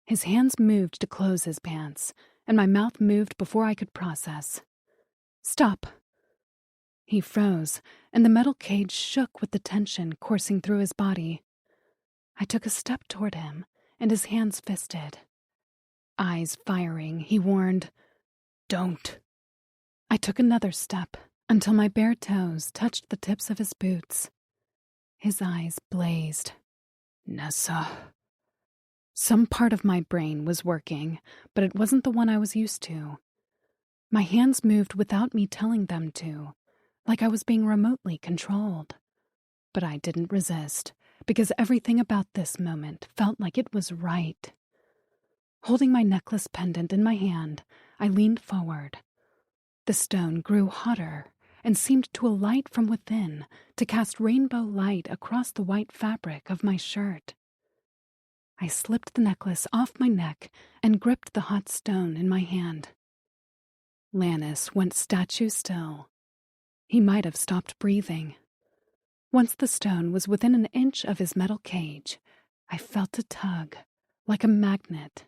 His hands moved to close his pants, and my mouth moved before I could process. Stop. He froze, and the metal cage shook with the tension coursing through his body. I took a step toward him, and his hands fisted. Eyes firing, he warned, "Don't." I took another step until my bare toes touched the tips of his boots. His eyes blazed. Nessa. Some part of my brain was working, but it wasn't the one I was used to. My hands moved without me telling them to, like I was being remotely controlled. But I didn't resist, because everything about this moment felt like it was right. Holding my necklace pendant in my hand, I leaned forward. The stone grew hotter and seemed to alight from within to cast rainbow light across the white fabric of my shirt. I slipped the necklace off my neck and gripped the hot stone in my hand. Lannis went statue still. He might have stopped breathing. Once the stone was within an inch of his metal cage, I felt a tug, like a magnet.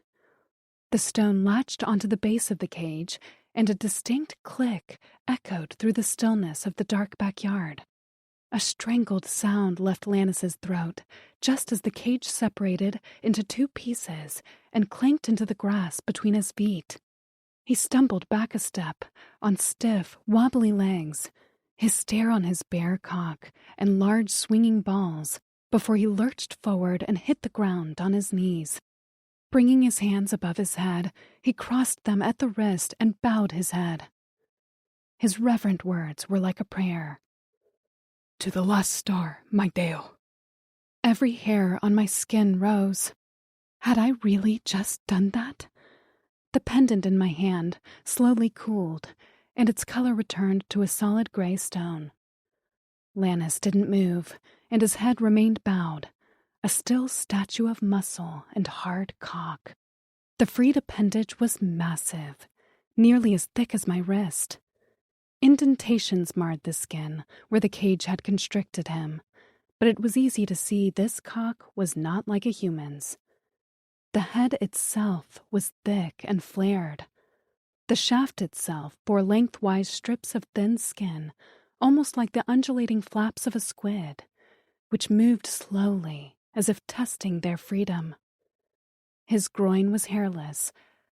The stone latched onto the base of the cage, and a distinct click echoed through the stillness of the dark backyard. A strangled sound left Lannis's throat, just as the cage separated into two pieces and clanked into the grass between his feet. He stumbled back a step, on stiff, wobbly legs, his stare on his bare cock and large swinging balls, before he lurched forward and hit the ground on his knees. Bringing his hands above his head, he crossed them at the wrist and bowed his head. His reverent words were like a prayer. To the last star, my Deo. Every hair on my skin rose. Had I really just done that? The pendant in my hand slowly cooled, and its color returned to a solid gray stone. Lannis didn't move, and his head remained bowed, a still statue of muscle and hard cock. The freed appendage was massive, nearly as thick as my wrist. Indentations marred the skin where the cage had constricted him, but it was easy to see this cock was not like a human's. The head itself was thick and flared. The shaft itself bore lengthwise strips of thin skin, almost like the undulating flaps of a squid, which moved slowly, as if testing their freedom. His groin was hairless,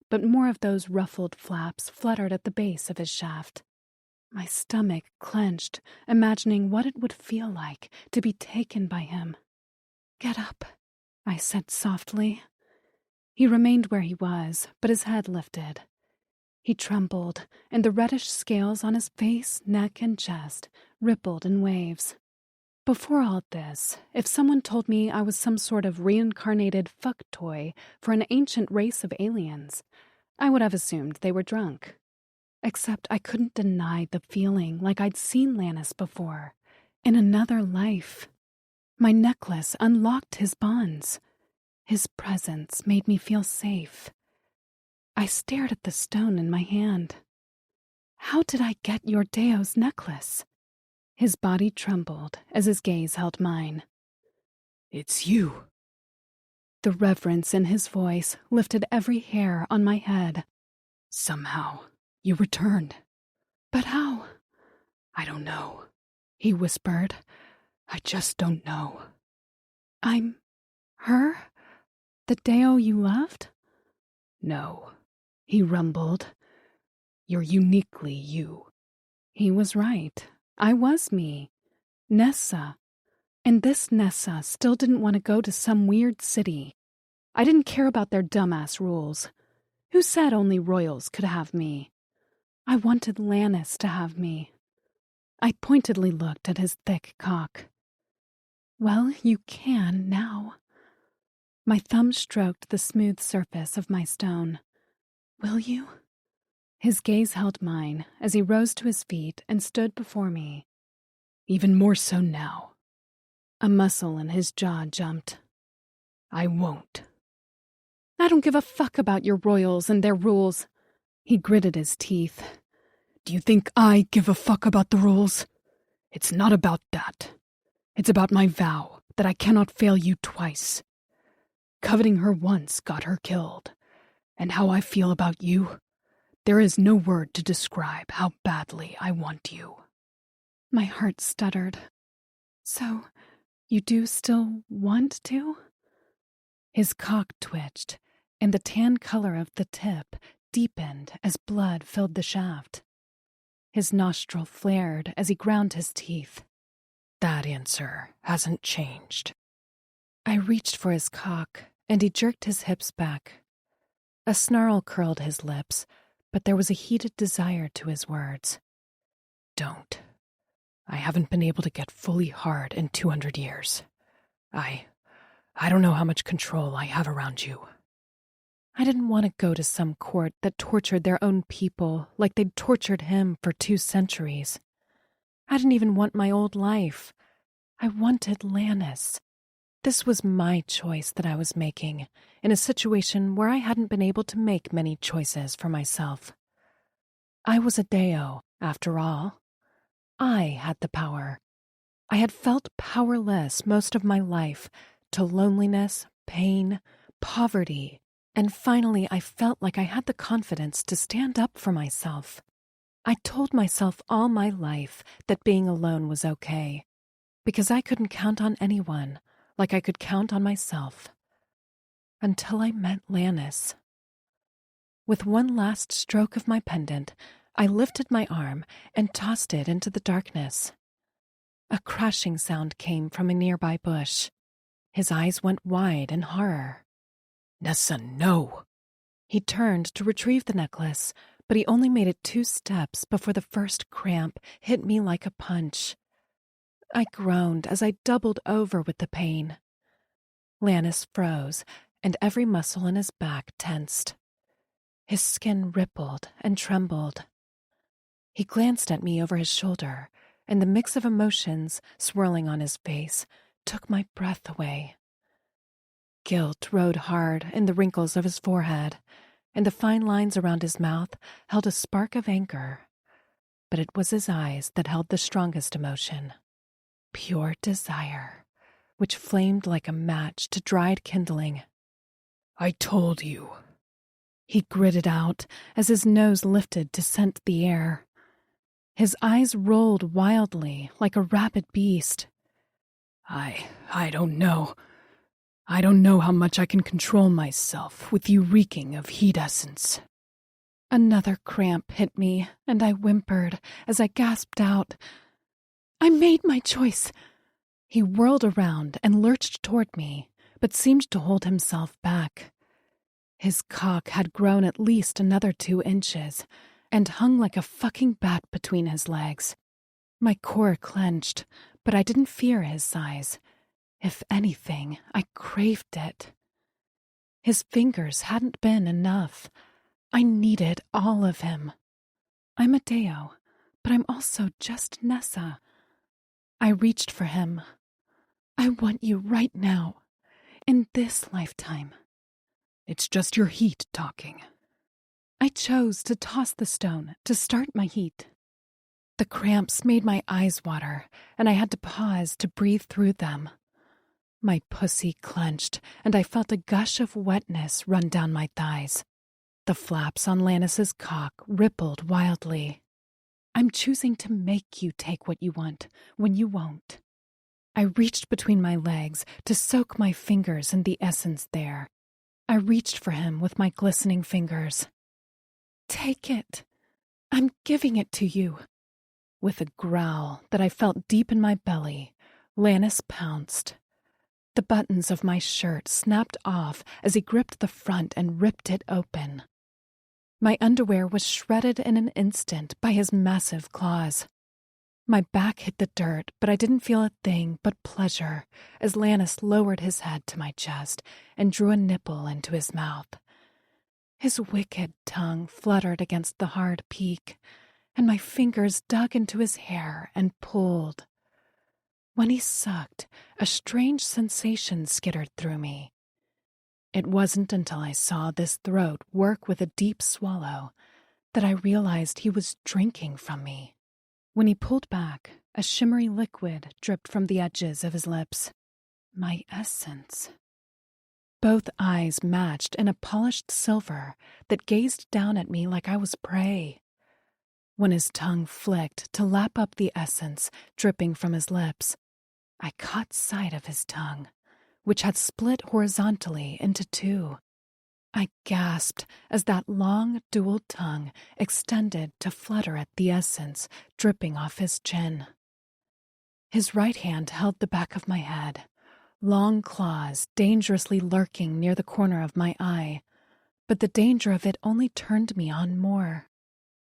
but more of those ruffled flaps fluttered at the base of his shaft. My stomach clenched, imagining what it would feel like to be taken by him. Get up, I said softly. He remained where he was, but his head lifted. He trembled, and the reddish scales on his face, neck, and chest rippled in waves. Before all this, if someone told me I was some sort of reincarnated fuck toy for an ancient race of aliens, I would have assumed they were drunk. Except I couldn't deny the feeling like I'd seen Lannis before, in another life. My necklace unlocked his bonds. His presence made me feel safe. I stared at the stone in my hand. How did I get your Deo's necklace? His body trembled as his gaze held mine. It's you. The reverence in his voice lifted every hair on my head. Somehow, you returned. But how? I don't know, he whispered. I just don't know. I'm her? The Deo you loved? No, he rumbled. You're uniquely you. He was right. I was me. Nessa. And this Nessa still didn't want to go to some weird city. I didn't care about their dumbass rules. Who said only royals could have me? I wanted Lannis to have me. I pointedly looked at his thick cock. Well, you can now. My thumb stroked the smooth surface of my stone. Will you? His gaze held mine as he rose to his feet and stood before me. Even more so now. A muscle in his jaw jumped. I won't. I don't give a fuck about your royals and their rules. He gritted his teeth. Do you think I give a fuck about the rules? It's not about that. It's about my vow that I cannot fail you twice. Coveting her once got her killed. And how I feel about you, there is no word to describe how badly I want you. My heart stuttered. So, you do still want to? His cock twitched, and the tan color of the tip deepened as blood filled the shaft. His nostril flared as he ground his teeth. That answer hasn't changed. I reached for his cock, and he jerked his hips back. A snarl curled his lips, but there was a heated desire to his words. Don't. I haven't been able to get fully hard in 200 years. I don't know how much control I have around you. I didn't want to go to some court that tortured their own people like they'd tortured him for 2 centuries. I didn't even want my old life. I wanted Lannis. This was my choice that I was making, in a situation where I hadn't been able to make many choices for myself. I was a Deo, after all. I had the power. I had felt powerless most of my life to loneliness, pain, poverty, and finally I felt like I had the confidence to stand up for myself. I told myself all my life that being alone was okay, because I couldn't count on anyone like I could count on myself. Until I met Lannis. With one last stroke of my pendant, I lifted my arm and tossed it into the darkness. A crashing sound came from a nearby bush. His eyes went wide in horror. Nessa, no! He turned to retrieve the necklace, but he only made it 2 steps before the first cramp hit me like a punch. I groaned as I doubled over with the pain. Lannis froze, and every muscle in his back tensed. His skin rippled and trembled. He glanced at me over his shoulder, and the mix of emotions swirling on his face took my breath away. Guilt rode hard in the wrinkles of his forehead, and the fine lines around his mouth held a spark of anger. But it was his eyes that held the strongest emotion. Pure desire, which flamed like a match to dried kindling. I told you. He gritted out as his nose lifted to scent the air. His eyes rolled wildly like a rabid beast. I don't know. I don't know how much I can control myself with you reeking of heat essence. Another cramp hit me, and I whimpered as I gasped out, I made my choice. He whirled around and lurched toward me, but seemed to hold himself back. His cock had grown at least another 2 inches, and hung like a fucking bat between his legs. My core clenched, but I didn't fear his size. If anything, I craved it. His fingers hadn't been enough. I needed all of him. I'm a Deo, but I'm also just Nessa. I reached for him. I want you right now, in this lifetime. It's just your heat talking. I chose to toss the stone to start my heat. The cramps made my eyes water, and I had to pause to breathe through them. My pussy clenched, and I felt a gush of wetness run down my thighs. The flaps on Lannis's cock rippled wildly. I'm choosing to make you take what you want when you won't. I reached between my legs to soak my fingers in the essence there. I reached for him with my glistening fingers. Take it. I'm giving it to you. With a growl that I felt deep in my belly, Lannis pounced. The buttons of my shirt snapped off as he gripped the front and ripped it open. My underwear was shredded in an instant by his massive claws. My back hit the dirt, but I didn't feel a thing but pleasure as Lannis lowered his head to my chest and drew a nipple into his mouth. His wicked tongue fluttered against the hard peak, and my fingers dug into his hair and pulled. When he sucked, a strange sensation skittered through me. It wasn't until I saw this throat work with a deep swallow that I realized he was drinking from me. When he pulled back, a shimmery liquid dripped from the edges of his lips. My essence. Both eyes matched in a polished silver that gazed down at me like I was prey. When his tongue flicked to lap up the essence dripping from his lips, I caught sight of his tongue, which had split horizontally into two. I gasped as that long, dual tongue extended to flutter at the essence dripping off his chin. His right hand held the back of my head, long claws dangerously lurking near the corner of my eye, but the danger of it only turned me on more.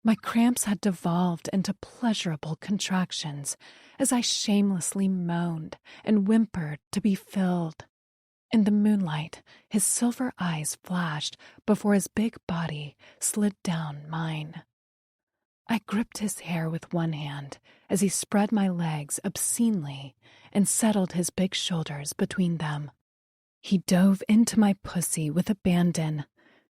My cramps had devolved into pleasurable contractions as I shamelessly moaned and whimpered to be filled. In the moonlight, his silver eyes flashed before his big body slid down mine. I gripped his hair with one hand as he spread my legs obscenely and settled his big shoulders between them. He dove into my pussy with abandon,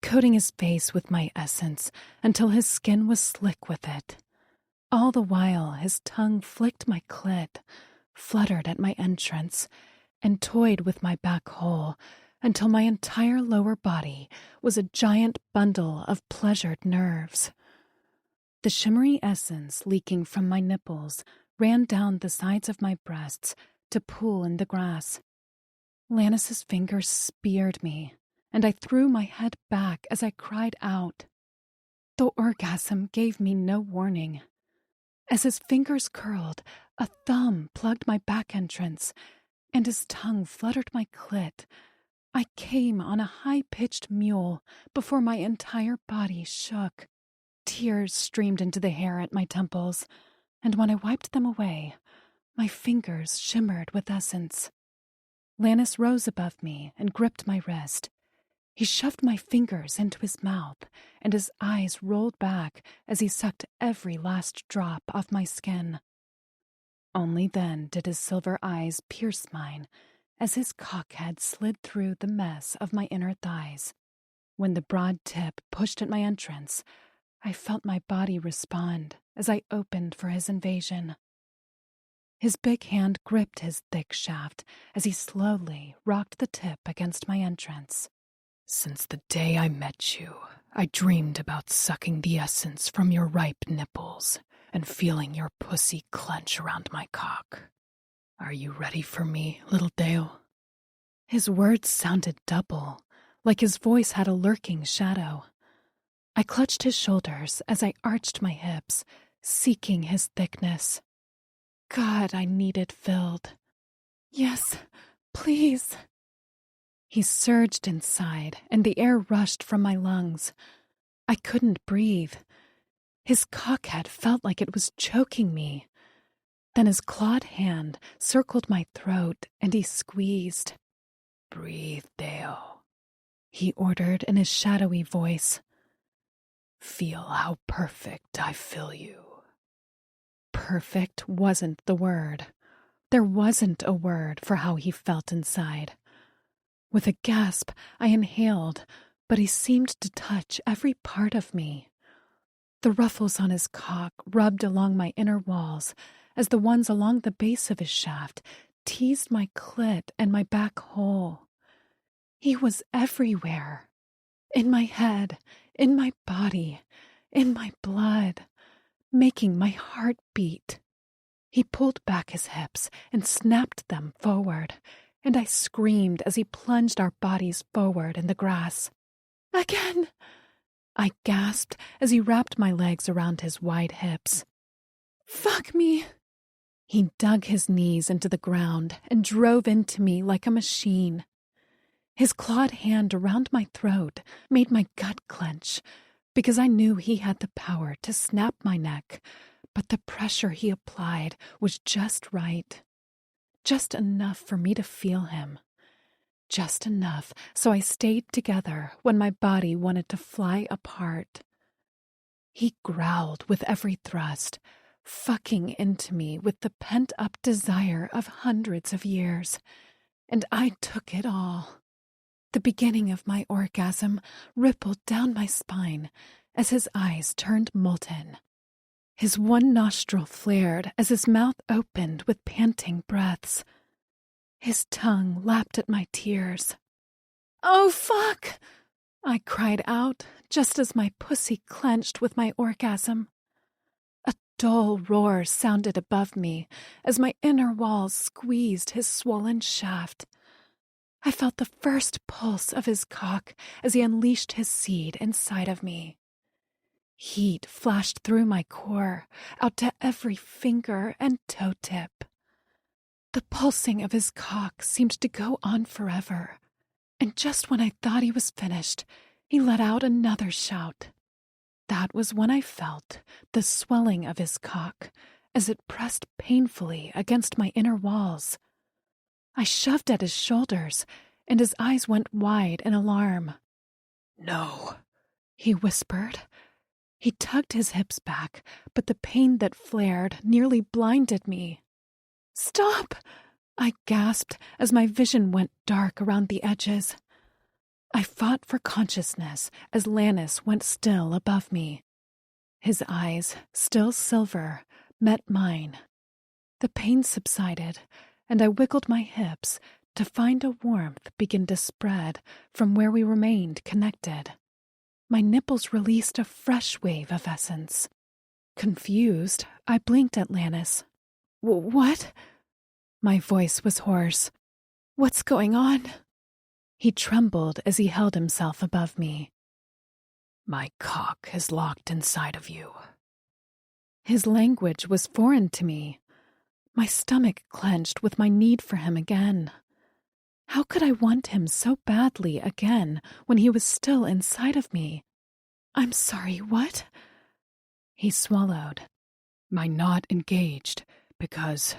coating his face with my essence until his skin was slick with it. All the while, his tongue flicked my clit, fluttered at my entrance, and toyed with my back hole until my entire lower body was a giant bundle of pleasured nerves. The shimmery essence leaking from my nipples ran down the sides of my breasts to pool in the grass. Lannis's fingers speared me, and I threw my head back as I cried out. The orgasm gave me no warning. As his fingers curled, a thumb plugged my back entrance, and his tongue fluttered my clit. I came on a high-pitched mewl before my entire body shook. Tears streamed into the hair at my temples, and when I wiped them away, my fingers shimmered with essence. Lannis rose above me and gripped my wrist. He shoved my fingers into his mouth, and his eyes rolled back as he sucked every last drop off my skin. Only then did his silver eyes pierce mine as his cockhead slid through the mess of my inner thighs. When the broad tip pushed at my entrance, I felt my body respond as I opened for his invasion. His big hand gripped his thick shaft as he slowly rocked the tip against my entrance. Since the day I met you, I dreamed about sucking the essence from your ripe nipples and feeling your pussy clench around my cock. Are you ready for me, little Dale? His words sounded double, like his voice had a lurking shadow. I clutched his shoulders as I arched my hips, seeking his thickness. God, I needed filled. Yes, please. He surged inside, and the air rushed from my lungs. I couldn't breathe. His cockhead felt like it was choking me. Then his clawed hand circled my throat, and he squeezed. Breathe, Dale, he ordered in his shadowy voice. Feel how perfect I fill you. Perfect wasn't the word. There wasn't a word for how he felt inside. With a gasp, I inhaled, but he seemed to touch every part of me. The ruffles on his cock rubbed along my inner walls as the ones along the base of his shaft teased my clit and my back hole. He was everywhere. In my head, in my body, in my blood, making my heart beat. He pulled back his hips and snapped them forward, and I screamed as he plunged our bodies forward in the grass. Again! I gasped as he wrapped my legs around his wide hips. Fuck me! He dug his knees into the ground and drove into me like a machine. His clawed hand around my throat made my gut clench, because I knew he had the power to snap my neck, but the pressure he applied was just right. Just enough for me to feel him. just enough so I stayed together when my body wanted to fly apart. He growled with every thrust, fucking into me with the pent-up desire of hundreds of years, and I took it all. The beginning of my orgasm rippled down my spine as his eyes turned molten. His one nostril flared as his mouth opened with panting breaths. His tongue lapped at my tears. "Oh, fuck!" I cried out just as my pussy clenched with my orgasm. A dull roar sounded above me as my inner walls squeezed his swollen shaft. I felt the first pulse of his cock as he unleashed his seed inside of me. Heat flashed through my core, out to every finger and toe tip. The pulsing of his cock seemed to go on forever, and just when I thought he was finished, he let out another shout. That was when I felt the swelling of his cock as it pressed painfully against my inner walls. I shoved at his shoulders, and his eyes went wide in alarm. "No," he whispered. He tugged his hips back, but the pain that flared nearly blinded me. "Stop!" I gasped as my vision went dark around the edges. I fought for consciousness as Lannis went still above me. His eyes, still silver, met mine. The pain subsided, and I wiggled my hips to find a warmth begin to spread from where we remained connected. My nipples released a fresh wave of essence. Confused, I blinked at Lannis. "What?" My voice was hoarse. "What's going on?" He trembled as he held himself above me. "My cock is locked inside of you." His language was foreign to me. My stomach clenched with my need for him again. How could I want him so badly again when he was still inside of me? "I'm sorry, what?" He swallowed. "My not engaged, because..."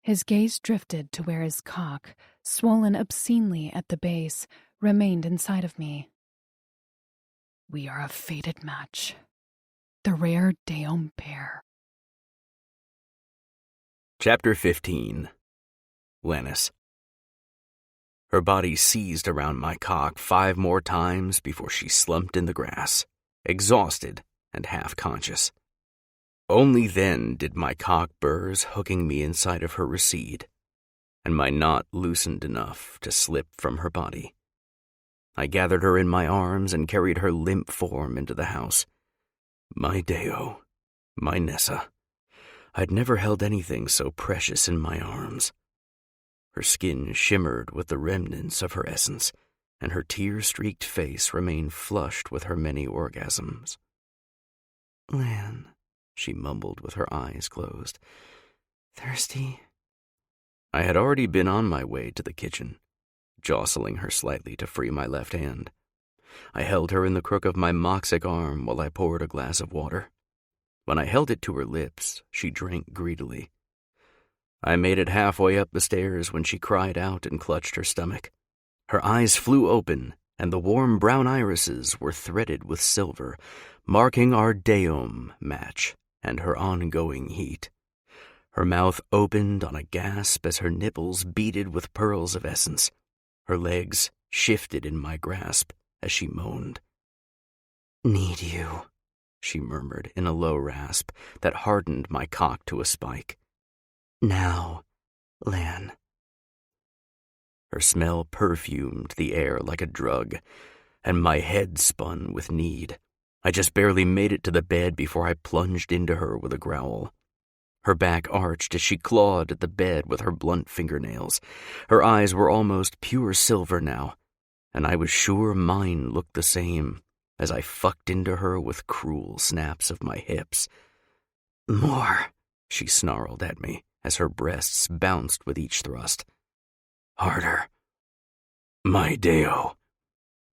His gaze drifted to where his cock, swollen obscenely at the base, remained inside of me. "We are a fated match. The rare Daom pair." Chapter 15. Lannis. Her body seized around my cock 5 more times before she slumped in the grass, exhausted and half-conscious. Only then did my cock burrs hooking me inside of her recede, and my knot loosened enough to slip from her body. I gathered her in my arms and carried her limp form into the house. My Deo, my Nessa. I'd never held anything so precious in my arms. Her skin shimmered with the remnants of her essence, and her tear-streaked face remained flushed with her many orgasms. "Lan," she mumbled with her eyes closed. "Thirsty?" I had already been on my way to the kitchen, jostling her slightly to free my left hand. I held her in the crook of my moxic arm while I poured a glass of water. When I held it to her lips, she drank greedily. I made it halfway up the stairs when she cried out and clutched her stomach. Her eyes flew open, and the warm brown irises were threaded with silver, marking our Daom match and her ongoing heat. Her mouth opened on a gasp as her nipples beaded with pearls of essence. Her legs shifted in my grasp as she moaned. "Need you," she murmured in a low rasp that hardened my cock to a spike. "Now, Lan." Her smell perfumed the air like a drug, and my head spun with need. I just barely made it to the bed before I plunged into her with a growl. Her back arched as she clawed at the bed with her blunt fingernails. Her eyes were almost pure silver now, and I was sure mine looked the same as I fucked into her with cruel snaps of my hips. "More," she snarled at me as her breasts bounced with each thrust. "Harder." My Deo.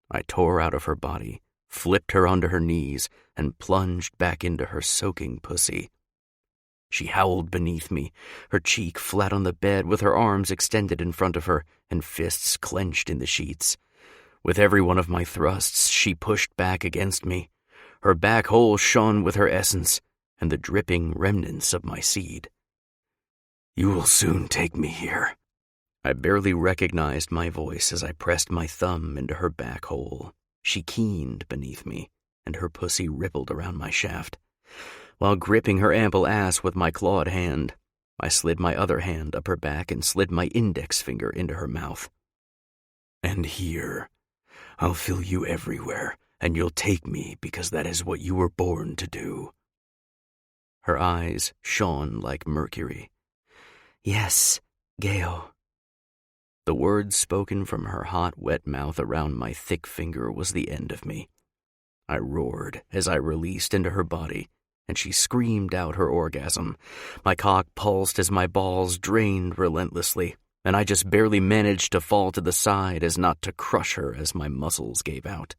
I tore out of her body, flipped her onto her knees, and plunged back into her soaking pussy. She howled beneath me, her cheek flat on the bed with her arms extended in front of her and fists clenched in the sheets. With every one of my thrusts, she pushed back against me. Her back hole shone with her essence and the dripping remnants of my seed. "You will soon take me here." I barely recognized my voice as I pressed my thumb into her back hole. She keened beneath me, and her pussy rippled around my shaft. While gripping her ample ass with my clawed hand, I slid my other hand up her back and slid my index finger into her mouth. "And here, I'll fill you everywhere, and you'll take me because that is what you were born to do." Her eyes shone like mercury. "Yes, Geo." The words spoken from her hot, wet mouth around my thick finger was the end of me. I roared as I released into her body, and she screamed out her orgasm. My cock pulsed as my balls drained relentlessly, and I just barely managed to fall to the side as not to crush her as my muscles gave out.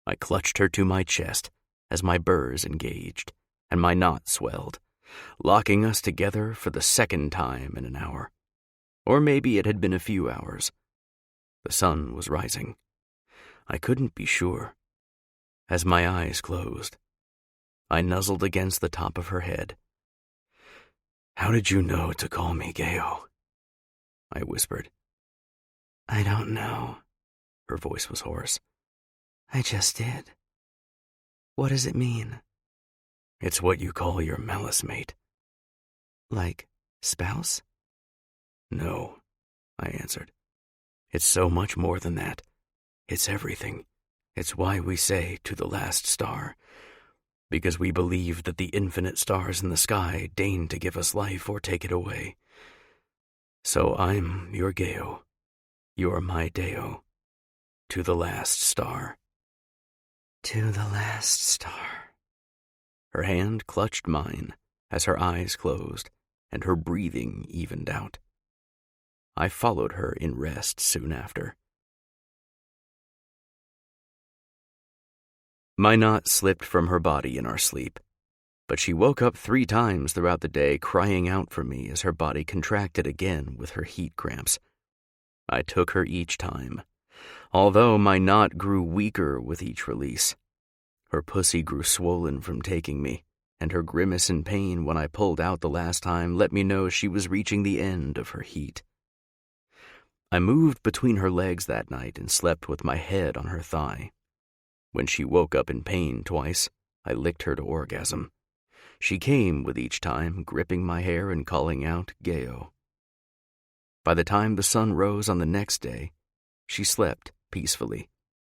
I clutched her to my chest as my burrs engaged, and my knot swelled, locking us together for the second time in an hour. Or maybe it had been a few hours. The sun was rising. I couldn't be sure. As my eyes closed, I nuzzled against the top of her head. "How did you know to call me Geo?" I whispered. "I don't know." Her voice was hoarse. "I just did." "What does it mean?" "It's what you call your malice mate." "Like spouse?" "No," I answered. "It's so much more than that. It's everything. It's why we say to the last star. Because we believe that the infinite stars in the sky deign to give us life or take it away. So I'm your Geo. You're my Deo. To the last star." "To the last star." Her hand clutched mine as her eyes closed and her breathing evened out. I followed her in rest soon after. My knot slipped from her body in our sleep, but she woke up 3 times throughout the day crying out for me as her body contracted again with her heat cramps. I took her each time, although my knot grew weaker with each release. Her pussy grew swollen from taking me, and her grimace in pain when I pulled out the last time let me know she was reaching the end of her heat. I moved between her legs that night and slept with my head on her thigh. When she woke up in pain twice, I licked her to orgasm. She came with each time, gripping my hair and calling out, "Geo." By the time the sun rose on the next day, she slept peacefully.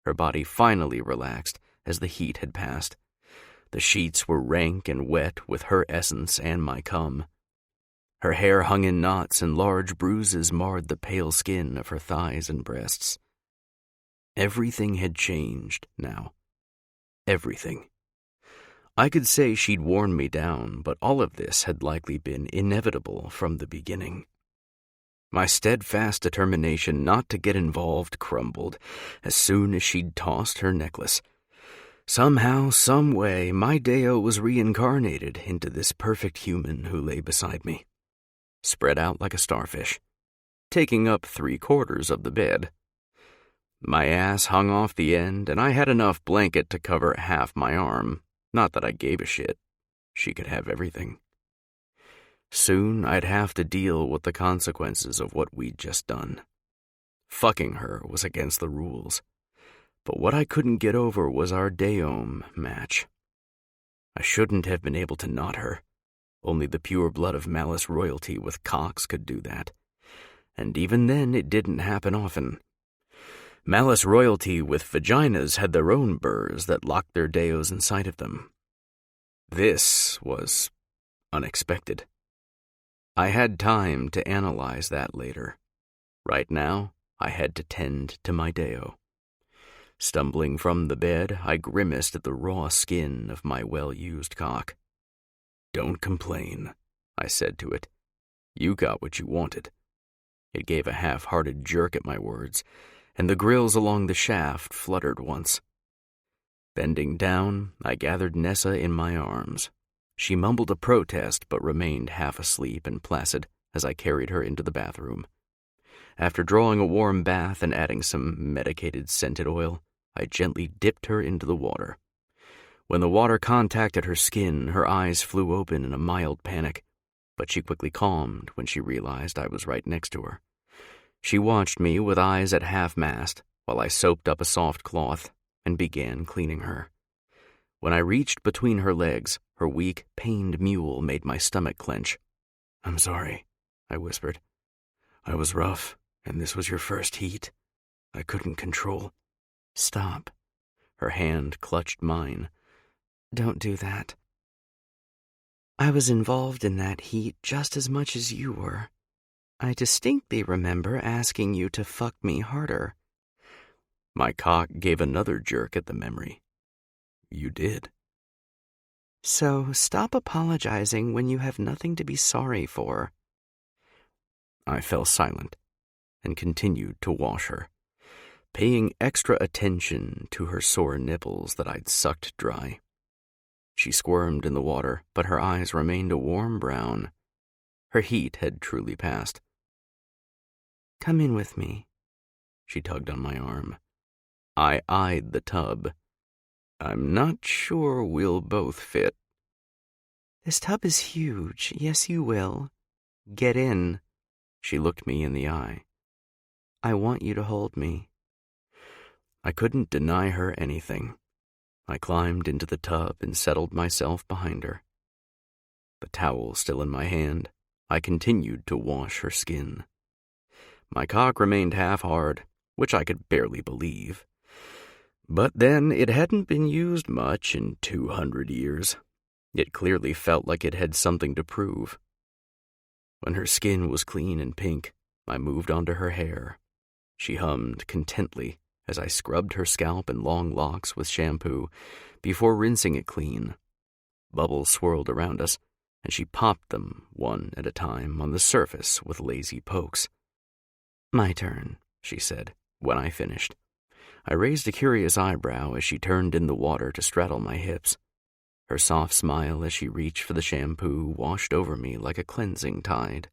Her body finally relaxed as the heat had passed. The sheets were rank and wet with her essence and my cum. Her hair hung in knots and large bruises marred the pale skin of her thighs and breasts. Everything had changed now. Everything. I could say she'd worn me down, but all of this had likely been inevitable from the beginning. My steadfast determination not to get involved crumbled as soon as she'd tossed her necklace. Somehow, some way, my Deo was reincarnated into this perfect human who lay beside me, spread out like a starfish, taking up 3/4 of the bed. My ass hung off the end, and I had enough blanket to cover half my arm. Not that I gave a shit. She could have everything. Soon I'd have to deal with the consequences of what we'd just done. Fucking her was against the rules. But what I couldn't get over was our Deom match. I shouldn't have been able to knot her. Only the pure blood of malice royalty with cocks could do that. And even then it didn't happen often. Malice royalty with vaginas had their own burrs that locked their Deos inside of them. This was unexpected. I had time to analyze that later. Right now, I had to tend to my Deo. Stumbling from the bed, I grimaced at the raw skin of my well-used cock. "Don't complain," I said to it. "You got what you wanted." It gave a half-hearted jerk at my words, and the grills along the shaft fluttered once. Bending down, I gathered Nessa in my arms. She mumbled a protest but remained half asleep and placid as I carried her into the bathroom. After drawing a warm bath and adding some medicated scented oil, I gently dipped her into the water. When the water contacted her skin, her eyes flew open in a mild panic, but she quickly calmed when she realized I was right next to her. She watched me with eyes at half-mast while I soaped up a soft cloth and began cleaning her. When I reached between her legs, her weak, pained mule made my stomach clench. "I'm sorry," I whispered. "I was rough, and this was your first heat. I couldn't control." "Stop." Her hand clutched mine. "Don't do that. I was involved in that heat just as much as you were. I distinctly remember asking you to fuck me harder." My cock gave another jerk at the memory. "You did." "So stop apologizing when you have nothing to be sorry for." I fell silent and continued to wash her, paying extra attention to her sore nipples that I'd sucked dry. She squirmed in the water, but her eyes remained a warm brown. Her heat had truly passed. "Come in with me." She tugged on my arm. I eyed the tub. "I'm not sure we'll both fit." "This tub is huge. Yes, you will. Get in." She looked me in the eye. "I want you to hold me." I couldn't deny her anything. I climbed into the tub and settled myself behind her. The towel still in my hand, I continued to wash her skin. My cock remained half-hard, which I could barely believe. But then it hadn't been used much in 200 years. It clearly felt like it had something to prove. When her skin was clean and pink, I moved onto her hair. She hummed contently as I scrubbed her scalp and long locks with shampoo before rinsing it clean. Bubbles swirled around us, and she popped them one at a time on the surface with lazy pokes. "My turn," she said, when I finished. I raised a curious eyebrow as she turned in the water to straddle my hips. Her soft smile as she reached for the shampoo washed over me like a cleansing tide.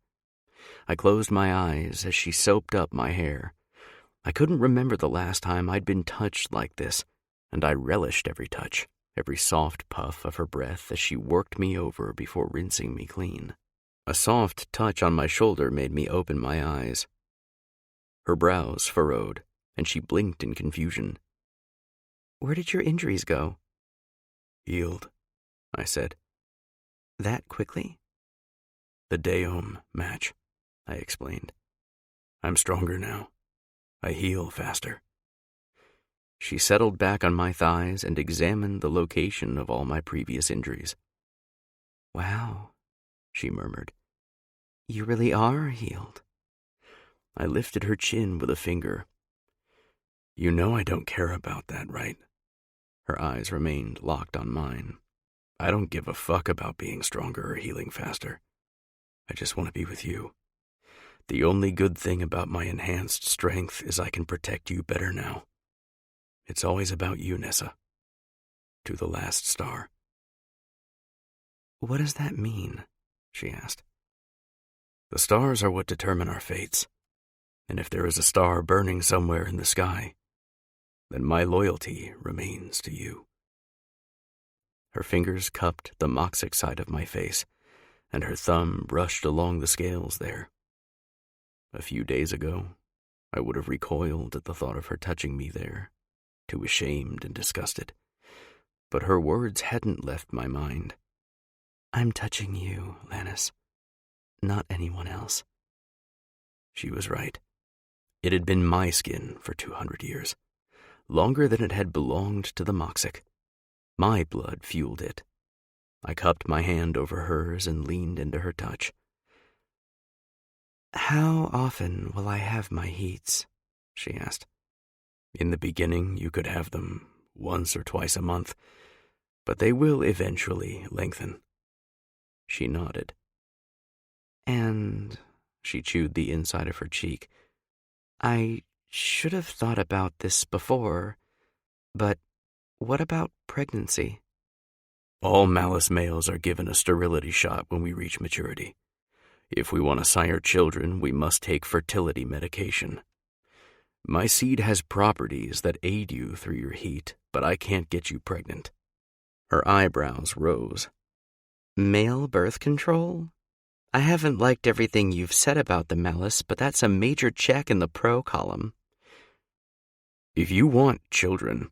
I closed my eyes as she soaped up my hair. I couldn't remember the last time I'd been touched like this, and I relished every touch, every soft puff of her breath as she worked me over before rinsing me clean. A soft touch on my shoulder made me open my eyes. Her brows furrowed, and she blinked in confusion. "Where did your injuries go?" "Healed," I said. "That quickly?" "The day-home match," I explained. "I'm stronger now. I heal faster." She settled back on my thighs and examined the location of all my previous injuries. "Wow," she murmured. "You really are healed." I lifted her chin with a finger. "You know I don't care about that, right?" Her eyes remained locked on mine. "I don't give a fuck about being stronger or healing faster. I just want to be with you. The only good thing about my enhanced strength is I can protect you better now. It's always about you, Nessa. To the last star." "What does that mean?" she asked. "The stars are what determine our fates. And if there is a star burning somewhere in the sky, then my loyalty remains to you." Her fingers cupped the moxic side of my face, and her thumb brushed along the scales there. A few days ago, I would have recoiled at the thought of her touching me there, too ashamed and disgusted. But her words hadn't left my mind. "I'm touching you, Lannis, not anyone else." She was right. It had been my skin for 200 years, longer than it had belonged to the Moxic. My blood fueled it. I cupped my hand over hers and leaned into her touch. "How often will I have my heats?" she asked. "In the beginning, you could have them once or twice a month, but they will eventually lengthen." She nodded. "And," she chewed the inside of her cheek, "I should have thought about this before, but what about pregnancy?" All Malice males are given a sterility shot when we reach maturity. If we want to sire children, we must take fertility medication. My seed has properties that aid you through your heat, but I can't get you pregnant." Her eyebrows rose. Male birth control? I haven't liked everything you've said about the Malice, but that's a major check in the pro column. If you want children,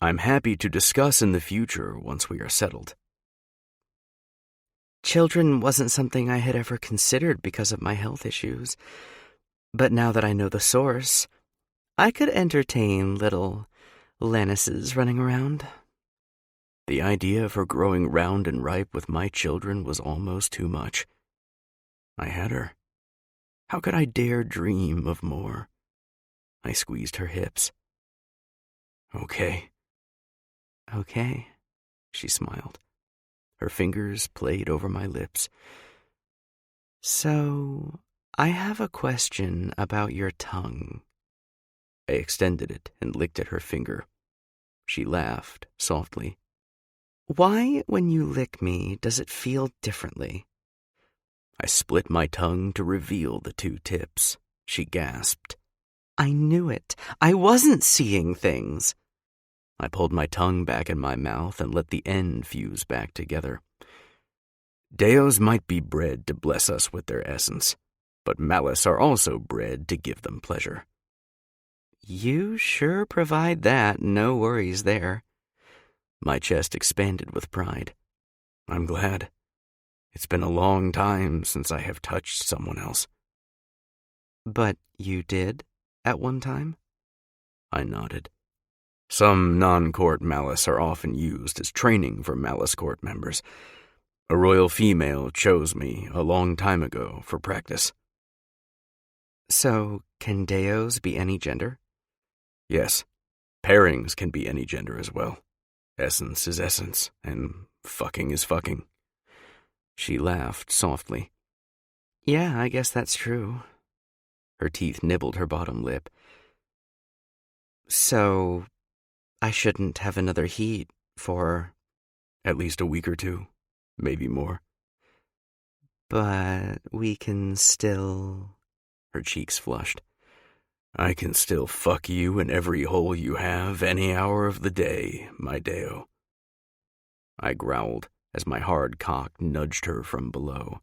I'm happy to discuss in the future once we are settled. Children wasn't something I had ever considered because of my health issues. But now that I know the source, I could entertain little Lannises running around. The idea of her growing round and ripe with my children was almost too much. I had her. How could I dare dream of more? I squeezed her hips. Okay, she smiled. Her fingers played over my lips. So, I have a question about your tongue. I extended it and licked at her finger. She laughed softly. Why, when you lick me, does it feel differently? I split my tongue to reveal the two tips. She gasped. I knew it. I wasn't seeing things. I pulled my tongue back in my mouth and let the end fuse back together. Deos might be bred to bless us with their essence, but Malice are also bred to give them pleasure. You sure provide that, no worries there. My chest expanded with pride. I'm glad. It's been a long time since I have touched someone else. But you did, at one time? I nodded. Some non-court Malice are often used as training for Malice court members. A royal female chose me a long time ago for practice. So, can Deos be any gender? Yes. Pairings can be any gender as well. Essence is essence, and fucking is fucking. She laughed softly. Yeah, I guess that's true. Her teeth nibbled her bottom lip. So, I shouldn't have another heat for... At least a week or two, maybe more. But we can still... Her cheeks flushed. I can still fuck you in every hole you have any hour of the day, my Deo. I growled as my hard cock nudged her from below.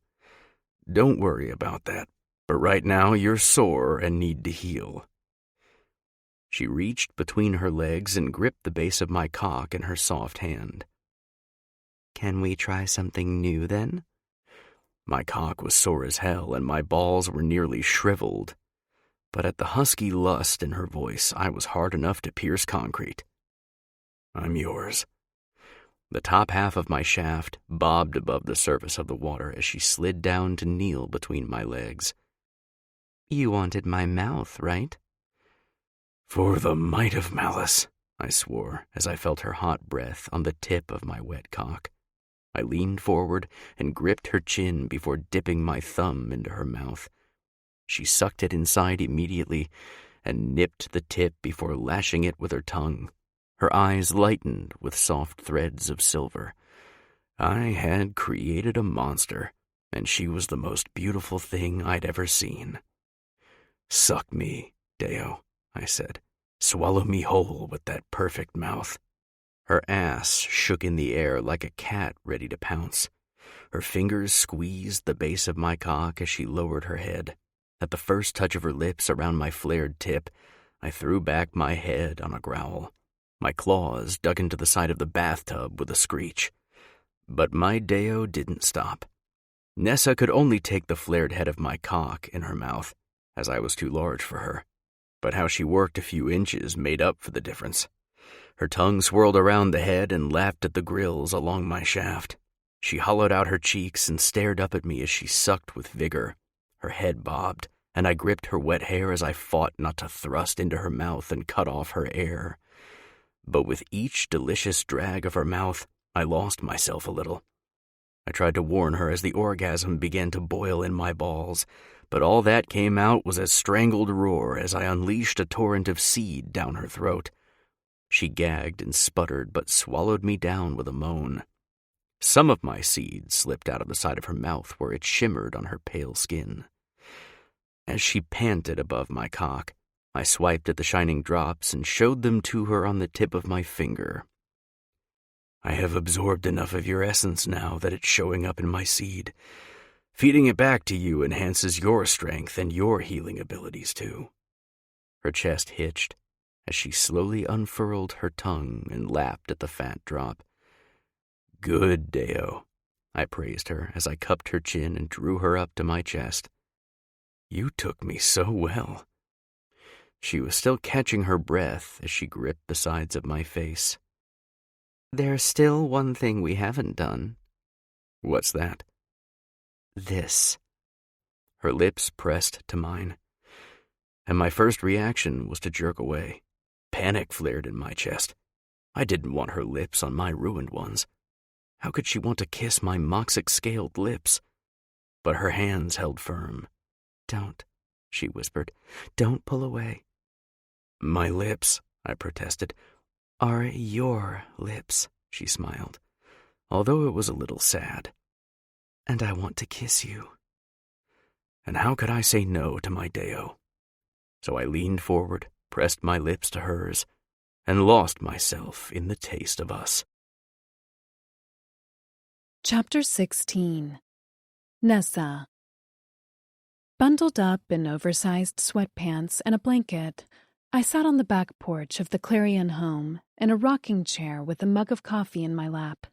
Don't worry about that, but right now you're sore and need to heal. She reached between her legs and gripped the base of my cock in her soft hand. Can we try something new then? My cock was sore as hell and my balls were nearly shriveled. But at the husky lust in her voice, I was hard enough to pierce concrete. I'm yours. The top half of my shaft bobbed above the surface of the water as she slid down to kneel between my legs. You wanted my mouth, right? For the might of Malice, I swore as I felt her hot breath on the tip of my wet cock. I leaned forward and gripped her chin before dipping my thumb into her mouth. She sucked it inside immediately and nipped the tip before lashing it with her tongue. Her eyes lightened with soft threads of silver. I had created a monster, and she was the most beautiful thing I'd ever seen. Suck me, Deo, I said. Swallow me whole with that perfect mouth. Her ass shook in the air like a cat ready to pounce. Her fingers squeezed the base of my cock as she lowered her head. At the first touch of her lips around my flared tip, I threw back my head on a growl. My claws dug into the side of the bathtub with a screech. But my Deo didn't stop. Nessa could only take the flared head of my cock in her mouth, as I was too large for her. But how she worked a few inches made up for the difference. Her tongue swirled around the head and lapped at the grills along my shaft. She hollowed out her cheeks and stared up at me as she sucked with vigor. Her head bobbed, and I gripped her wet hair as I fought not to thrust into her mouth and cut off her air. But with each delicious drag of her mouth, I lost myself a little. I tried to warn her as the orgasm began to boil in my balls, but all that came out was a strangled roar as I unleashed a torrent of seed down her throat. She gagged and sputtered but swallowed me down with a moan. Some of my seed slipped out of the side of her mouth where it shimmered on her pale skin. As she panted above my cock, I swiped at the shining drops and showed them to her on the tip of my finger. I have absorbed enough of your essence now that it's showing up in my seed. Feeding it back to you enhances your strength and your healing abilities too. Her chest hitched as she slowly unfurled her tongue and lapped at the fat drop. Good, Deo, I praised her as I cupped her chin and drew her up to my chest. You took me so well. She was still catching her breath as she gripped the sides of my face. There's still one thing we haven't done. What's that? This. Her lips pressed to mine, and my first reaction was to jerk away. Panic flared in my chest. I didn't want her lips on my ruined ones. How could she want to kiss my moxic-scaled lips? But her hands held firm. Don't, she whispered. Don't pull away. My lips, I protested. Are your lips, she smiled, although it was a little sad. And I want to kiss you. And how could I say no to my Deo? So I leaned forward, pressed my lips to hers, and lost myself in the taste of us. Chapter 16. Nessa. Bundled up in oversized sweatpants and a blanket, I sat on the back porch of the Clarion home in a rocking chair with a mug of coffee in my lap.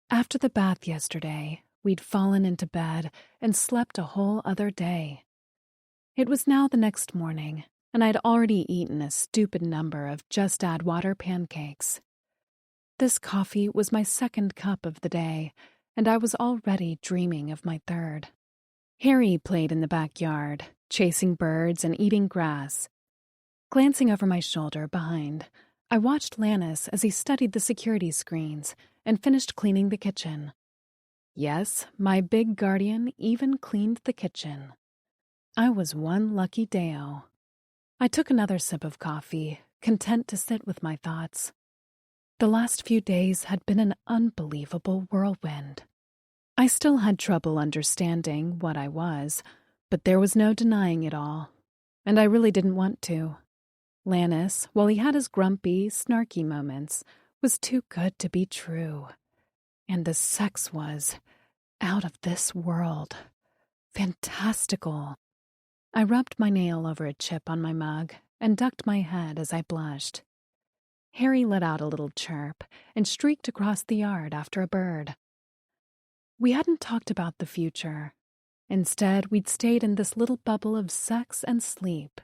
After the bath yesterday, we'd fallen into bed and slept a whole other day. It was now the next morning, and I'd already eaten a stupid number of just-add-water pancakes. This coffee was my second cup of the day, and I was already dreaming of my third. Harry played in the backyard, chasing birds and eating grass. Glancing over my shoulder behind, I watched Lannis as he studied the security screens and finished cleaning the kitchen. Yes, my big guardian even cleaned the kitchen. I was one lucky Deo. I took another sip of coffee, content to sit with my thoughts. The last few days had been an unbelievable whirlwind. I still had trouble understanding what I was, but there was no denying it all, and I really didn't want to. Lannis, while he had his grumpy, snarky moments, was too good to be true. And the sex was out of this world. Fantastical. I rubbed my nail over a chip on my mug and ducked my head as I blushed. Harry let out a little chirp and streaked across the yard after a bird. We hadn't talked about the future. Instead, we'd stayed in this little bubble of sex and sleep.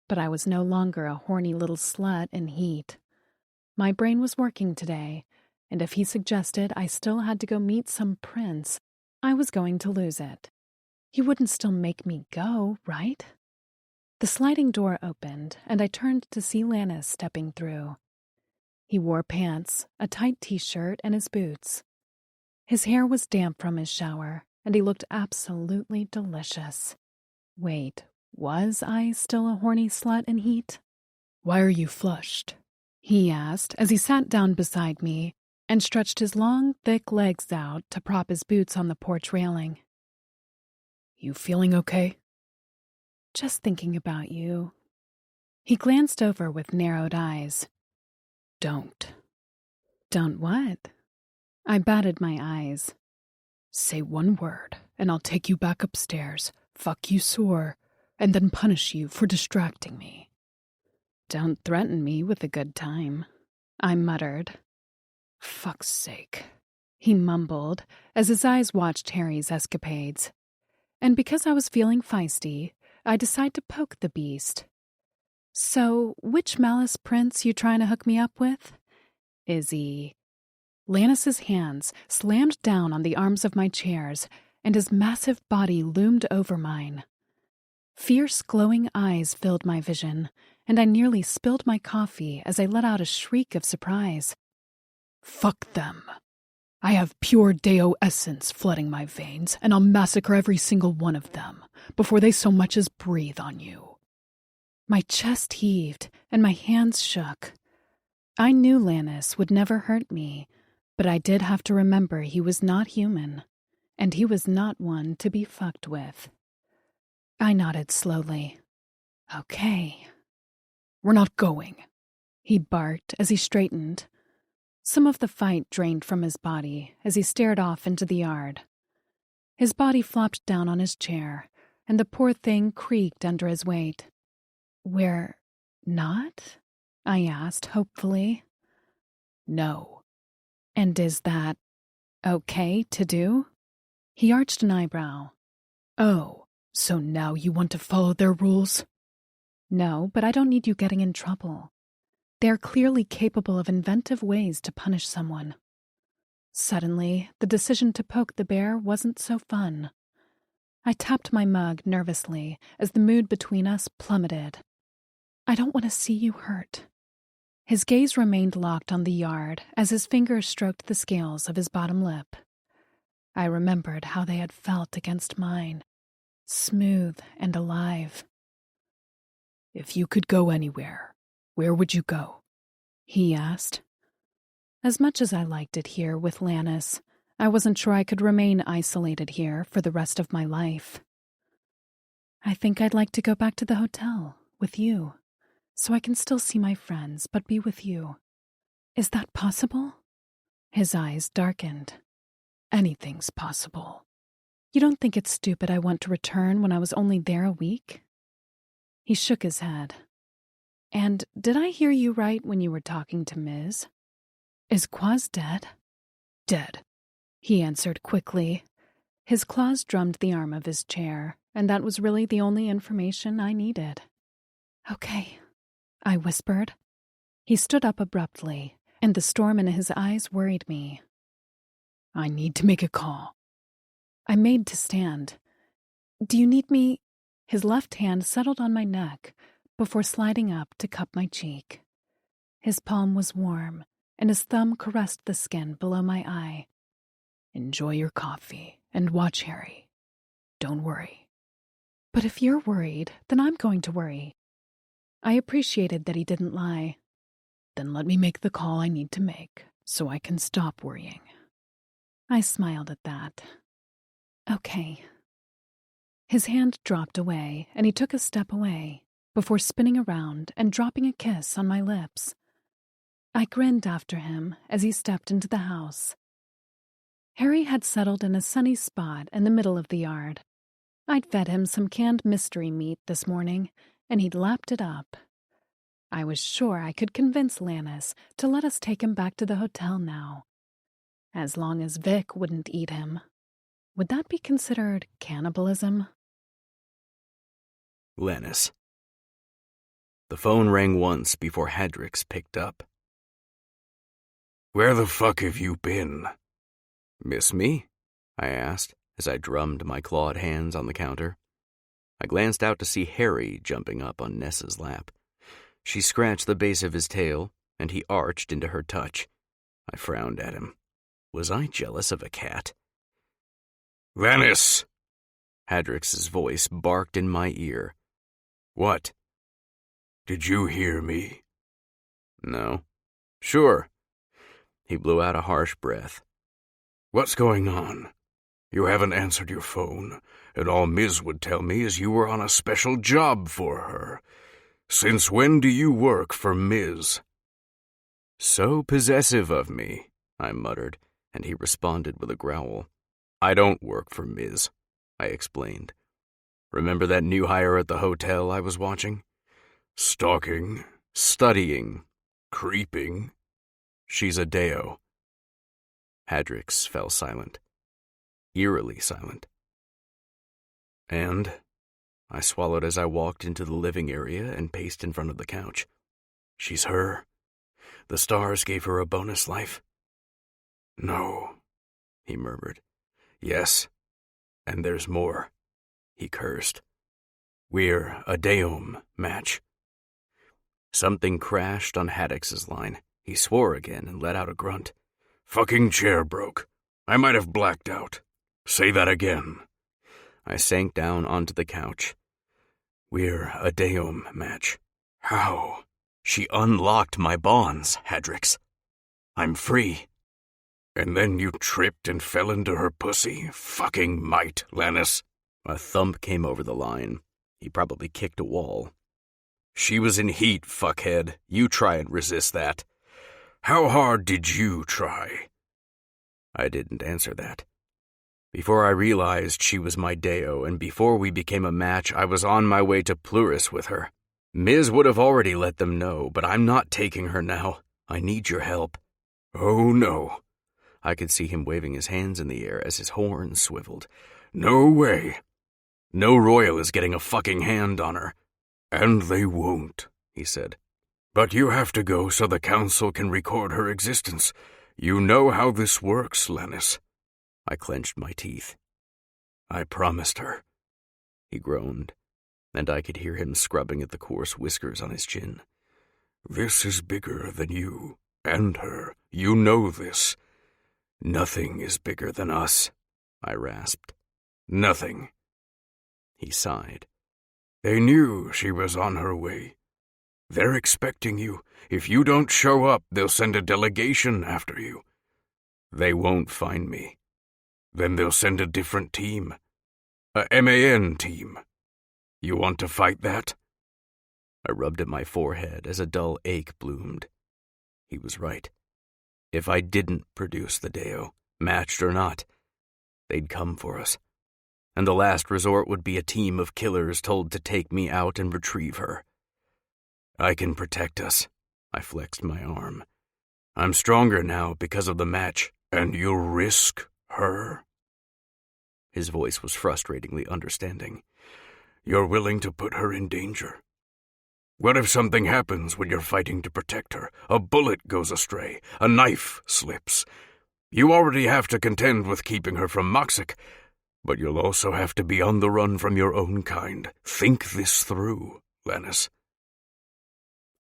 But I was no longer a horny little slut in heat. My brain was working today, and if he suggested I still had to go meet some prince, I was going to lose it. He wouldn't still make me go, right? The sliding door opened, and I turned to see Lannis stepping through. He wore pants, a tight t-shirt, and his boots. His hair was damp from his shower, and he looked absolutely delicious. Wait, was I still a horny slut in heat? "Why are you flushed?" he asked as he sat down beside me and stretched his long, thick legs out to prop his boots on the porch railing. "You feeling okay?" "Just thinking about you." He glanced over with narrowed eyes. "Don't." "Don't what?" I batted my eyes. "Say one word, and I'll take you back upstairs, fuck you sore, and then punish you for distracting me." "Don't threaten me with a good time," I muttered. "Fuck's sake," he mumbled as his eyes watched Harry's escapades. And because I was feeling feisty, I decided to poke the beast. "So, which malice prince you trying to hook me up with? Is he—" Lannis's hands slammed down on the arms of my chairs, and his massive body loomed over mine. Fierce, glowing eyes filled my vision, and I nearly spilled my coffee as I let out a shriek of surprise. "Fuck them. I have pure Deo essence flooding my veins, and I'll massacre every single one of them before they so much as breathe on you." My chest heaved, and my hands shook. I knew Lannis would never hurt me, But I did have to remember he was not human, and he was not one to be fucked with. I nodded slowly. Okay. We're not going, He barked as he straightened. Some of the fight drained from his body as he stared off into the yard. His body flopped down on his chair, and the poor thing creaked under his weight. We're not? I asked hopefully. No. And is that okay to do? He arched an eyebrow. Oh, so now you want to follow their rules? No, but I don't need you getting in trouble. They're clearly capable of inventive ways to punish someone. Suddenly, the decision to poke the bear wasn't so fun. I tapped my mug nervously as the mood between us plummeted. I don't want to see you hurt. His gaze remained locked on the yard as his fingers stroked the scales of his bottom lip. I remembered how they had felt against mine, smooth and alive. If you could go anywhere, where would you go? He asked. As much as I liked it here with Lannis, I wasn't sure I could remain isolated here for the rest of my life. I think I'd like to go back to the hotel with you, so I can still see my friends but be with you. Is that possible? His eyes darkened. Anything's possible. You don't think it's stupid I want to return when I was only there a week? He shook his head. And did I hear you right when you were talking to Ms.? Is Quaz dead? Dead, He answered quickly. His claws drummed the arm of his chair, and that was really the only information I needed. Okay, I whispered. He stood up abruptly, and the storm in his eyes worried me. I need to make a call. I made to stand. Do you need me? His left hand settled on my neck before sliding up to cup my cheek. His palm was warm, and his thumb caressed the skin below my eye. Enjoy your coffee and watch Harry. Don't worry. But if you're worried, then I'm going to worry. I appreciated that he didn't lie. Then let me make the call I need to make so I can stop worrying. I smiled at that. Okay. His hand dropped away, and he took a step away before spinning around and dropping a kiss on my lips. I grinned after him as he stepped into the house. Harry had settled in a sunny spot in the middle of the yard. I'd fed him some canned mystery meat this morning, and he'd lapped it up. I was sure I could convince Lannis to let us take him back to the hotel now. As long as Vic wouldn't eat him. Would that be considered cannibalism? Lannis. The phone rang once before Hadrix picked up. Where the fuck have you been? Miss me? I asked as I drummed my clawed hands on the counter. I glanced out to see Harry jumping up on Nessa's lap. She scratched the base of his tail, and he arched into her touch. I frowned at him. Was I jealous of a cat? Lannis! Hadrix's voice barked in my ear. What? Did you hear me? No. Sure. He blew out a harsh breath. What's going on? You haven't answered your phone, and all Ms. would tell me is you were on a special job for her. Since when do you work for Ms.? So possessive of me, I muttered, and he responded with a growl. I don't work for Ms., I explained. Remember that new hire at the hotel I was watching? Stalking, Studying. creeping. She's a Deo. Hadrix fell silent. Eerily silent. And I swallowed as I walked into the living area and paced in front of the couch. She's her. The stars gave her a bonus life. No, He murmured. Yes, and there's more. He cursed. We're a Deum match. Something crashed on Haddox's line. He swore again and let out a grunt. Fucking chair broke. I might have blacked out. Say that again. I sank down onto the couch. We're a Deum match. How? She unlocked my bonds, Hadrix. I'm free. And then you tripped and fell into her pussy? Fucking might, Lannis. A thump came over the line. He probably kicked a wall. She was in heat, fuckhead. You try and resist that. How hard did you try? I didn't answer that. Before I realized she was my Deo, and before we became a match, I was on my way to Pluris with her. Miz would have already let them know, but I'm not taking her now. I need your help. Oh, no. I could see him waving his hands in the air as his horn swiveled. No way. No royal is getting a fucking hand on her. And they won't, he said. But you have to go so the council can record her existence. You know how this works, Lannis. I clenched my teeth. I promised her. He groaned, and I could hear him scrubbing at the coarse whiskers on his chin. This is bigger than you and her. You know this. Nothing is bigger than us, I rasped. Nothing. He sighed. They knew she was on her way. They're expecting you. If you don't show up, they'll send a delegation after you. They won't find me. Then they'll send a different team. A MAN team. You want to fight that? I rubbed at my forehead as a dull ache bloomed. He was right. If I didn't produce the Deo, matched or not, they'd come for us. And the last resort would be a team of killers told to take me out and retrieve her. I can protect us. I flexed my arm. I'm stronger now because of the match, and you'll risk her? His voice was frustratingly understanding. You're willing to put her in danger? What if something happens when you're fighting to protect her? A bullet goes astray, a knife slips. You already have to contend with keeping her from Moxic, but you'll also have to be on the run from your own kind. Think this through, Lannis.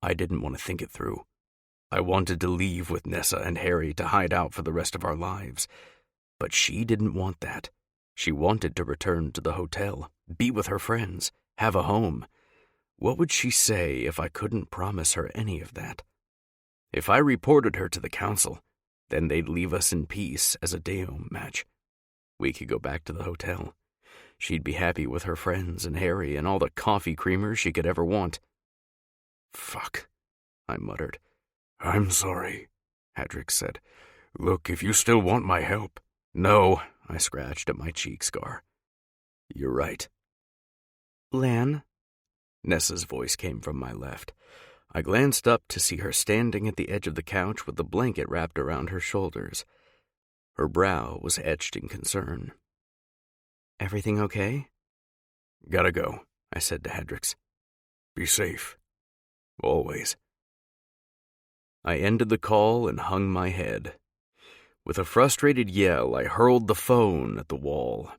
I didn't want to think it through. I wanted to leave with Nessa and Harry to hide out for the rest of our lives. But she didn't want that. She wanted to return to the hotel, be with her friends, have a home. What would she say if I couldn't promise her any of that? If I reported her to the council, then they'd leave us in peace as a Deo match. We could go back to the hotel. She'd be happy with her friends and Harry and all the coffee creamers she could ever want. Fuck, I muttered. I'm sorry, Hadrick said. Look, if you still want my help. No, I scratched at my cheek scar. You're right. Lan? Nessa's voice came from my left. I glanced up to see her standing at the edge of the couch with the blanket wrapped around her shoulders. Her brow was etched in concern. Everything okay? Gotta go, I said to Hadrix. Be safe. Always. I ended the call and hung my head. With a frustrated yell, I hurled the phone at the wall,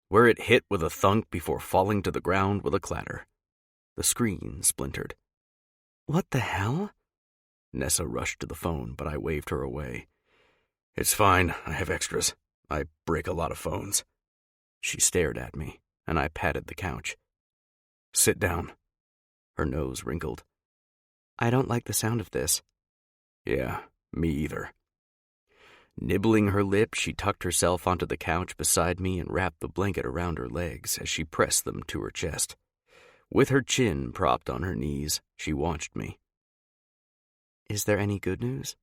where it hit with a thunk before falling to the ground with a clatter. The screen splintered. What the hell? Nessa rushed to the phone, but I waved her away. It's fine, I have extras. I break a lot of phones. She stared at me, and I patted the couch. Sit down. Her nose wrinkled. I don't like the sound of this. Yeah, me either. Nibbling her lip, she tucked herself onto the couch beside me and wrapped the blanket around her legs as she pressed them to her chest. With her chin propped on her knees, she watched me. Is there any good news?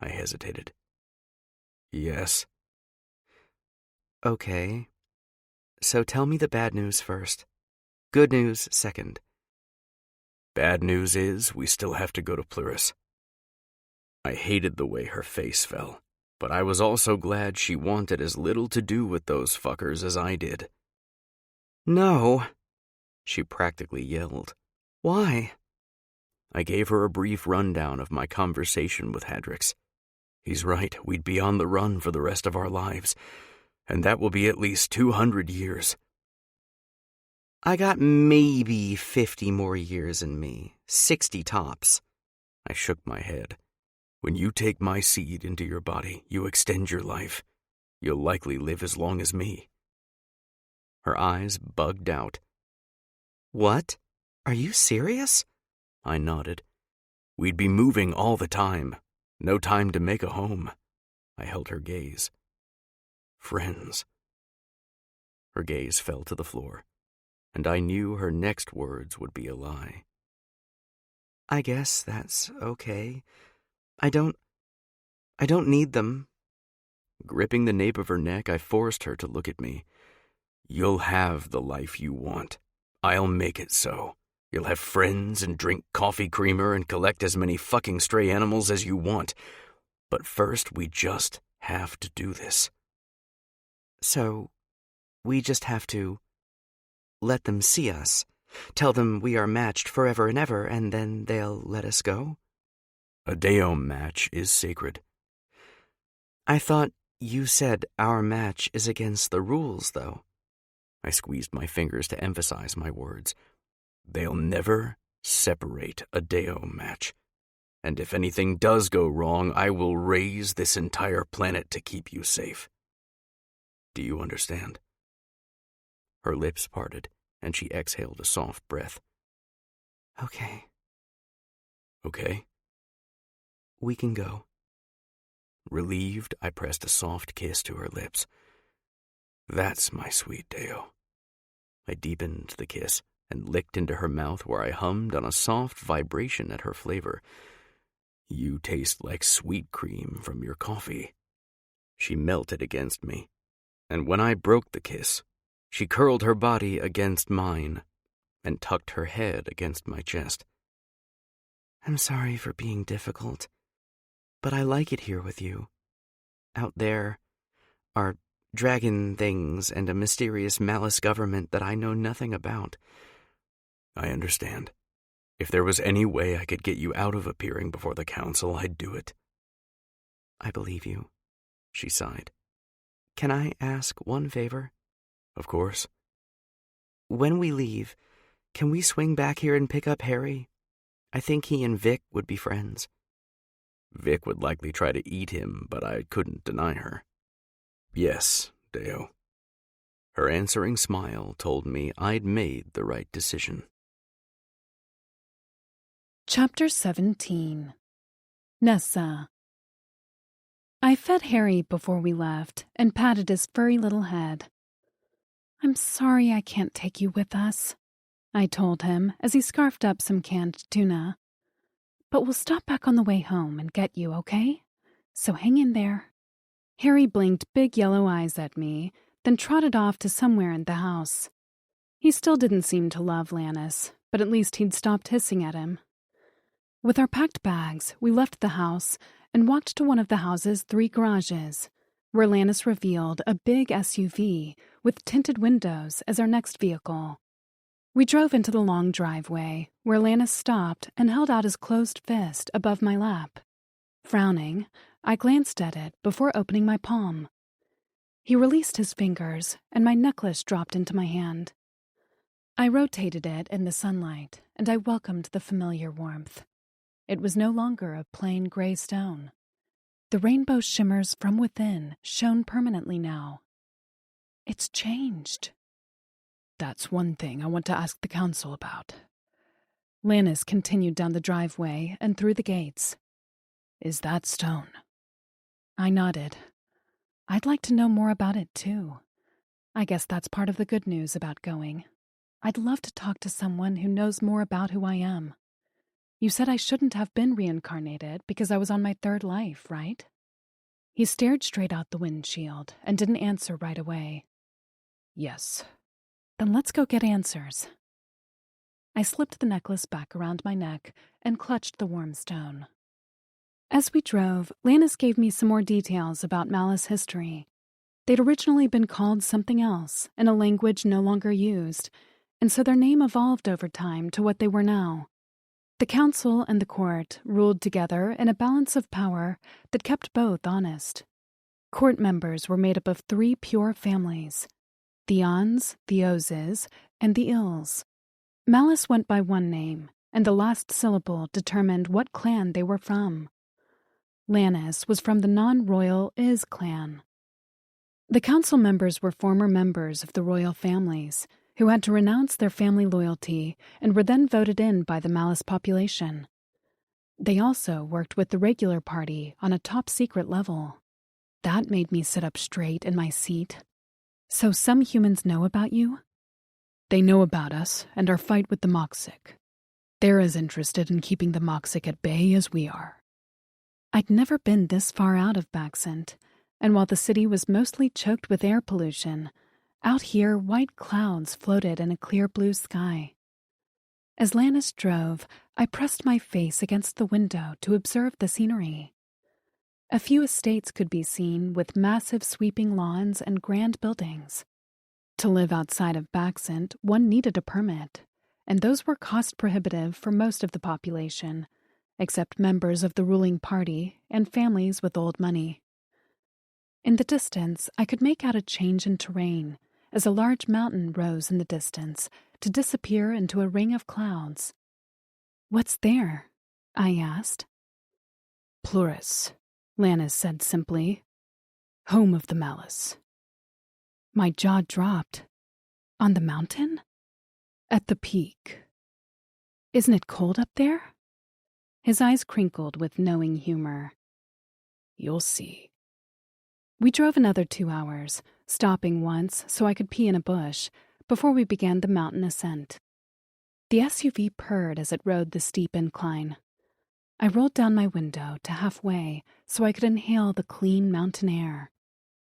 I hesitated. Yes. Okay. So tell me the bad news first. Good news second. Bad news is we still have to go to Pluris. I hated the way her face fell, but I was also glad she wanted as little to do with those fuckers as I did. No, she practically yelled. Why? I gave her a brief rundown of my conversation with Hadrix. He's right, we'd be on the run for the rest of our lives, and that will be at least 200 years. I got maybe 50 more years in me, 60 tops. I shook my head. When you take my seed into your body, you extend your life. You'll likely live as long as me. Her eyes bugged out. What? Are you serious? I nodded. We'd be moving all the time. No time to make a home. I held her gaze. Friends. Her gaze fell to the floor, and I knew her next words would be a lie. I guess that's okay. I don't need them. Gripping the nape of her neck, I forced her to look at me. You'll have the life you want. I'll make it so. You'll have friends and drink coffee creamer and collect as many fucking stray animals as you want. But first, we just have to do this. So, we just have to let them see us, tell them we are matched forever and ever, and then they'll let us go? A Deo match is sacred. I thought you said our match is against the rules, though. I squeezed my fingers to emphasize my words. They'll never separate a Deo match. And if anything does go wrong, I will raise this entire planet to keep you safe. Do you understand? Her lips parted, and she exhaled a soft breath. Okay. Okay? We can go. Relieved, I pressed a soft kiss to her lips. That's my sweet Deo. I deepened the kiss and licked into her mouth where I hummed on a soft vibration at her flavor. You taste like sweet cream from your coffee. She melted against me, and when I broke the kiss, she curled her body against mine and tucked her head against my chest. I'm sorry for being difficult, but I like it here with you. Out there are dragon things and a mysterious malice government that I know nothing about. I understand. If there was any way I could get you out of appearing before the council, I'd do it. I believe you, she sighed. Can I ask one favor? Of course. When we leave, can we swing back here and pick up Harry? I think he and Vic would be friends. Vic would likely try to eat him, but I couldn't deny her. Yes, Deo. Her answering smile told me I'd made the right decision. Chapter 17. Nessa. I fed Harry before we left and patted his furry little head. I'm sorry I can't take you with us, I told him as he scarfed up some canned tuna. But we'll stop back on the way home and get you, okay? So hang in there. Harry blinked big yellow eyes at me, then trotted off to somewhere in the house. He still didn't seem to love Lannis, but at least he'd stopped hissing at him. With our packed bags, we left the house and walked to one of the house's 3 garages, where Lannis revealed a big SUV with tinted windows as our next vehicle. We drove into the long driveway, where Lannis stopped and held out his closed fist above my lap. Frowning, I glanced at it before opening my palm. He released his fingers, and my necklace dropped into my hand. I rotated it in the sunlight, and I welcomed the familiar warmth. It was no longer a plain gray stone. The rainbow shimmers from within shone permanently now. It's changed. That's one thing I want to ask the council about. Lannis continued down the driveway and through the gates. Is that stone? I nodded. I'd like to know more about it, too. I guess that's part of the good news about going. I'd love to talk to someone who knows more about who I am. You said I shouldn't have been reincarnated because I was on my 3rd life, right? He stared straight out the windshield and didn't answer right away. Yes. Then let's go get answers. I slipped the necklace back around my neck and clutched the warm stone. As we drove, Lannis gave me some more details about Malice history. They'd originally been called something else in a language no longer used, and so their name evolved over time to what they were now. The council and the court ruled together in a balance of power that kept both honest. Court members were made up of 3 pure families: the Ons, the Ozes, and the Ills. Malice went by one name, and the last syllable determined what clan they were from. Lannis was from the non-royal Iz clan. The council members were former members of the royal families, who had to renounce their family loyalty and were then voted in by the Malice population. They also worked with the regular party on a top-secret level. That made me sit up straight in my seat. So some humans know about you? They know about us and our fight with the Moxic. They're as interested in keeping the Moxic at bay as we are. I'd never been this far out of Baxent, and while the city was mostly choked with air pollution, out here white clouds floated in a clear blue sky. As Lannis drove, I pressed my face against the window to observe the scenery. A few estates could be seen with massive sweeping lawns and grand buildings. To live outside of Baxent, one needed a permit, and those were cost-prohibitive for most of the population, except members of the ruling party and families with old money. In the distance, I could make out a change in terrain as a large mountain rose in the distance to disappear into a ring of clouds. "What's there?" I asked. "Pluris," Lannis said simply. "Home of the Malice." My jaw dropped. On the mountain? At the peak. "Isn't it cold up there?" His eyes crinkled with knowing humor. "You'll see." We drove another 2 hours, stopping once so I could pee in a bush, before we began the mountain ascent. The SUV purred as it rode the steep incline. I rolled down my window to halfway so I could inhale the clean mountain air.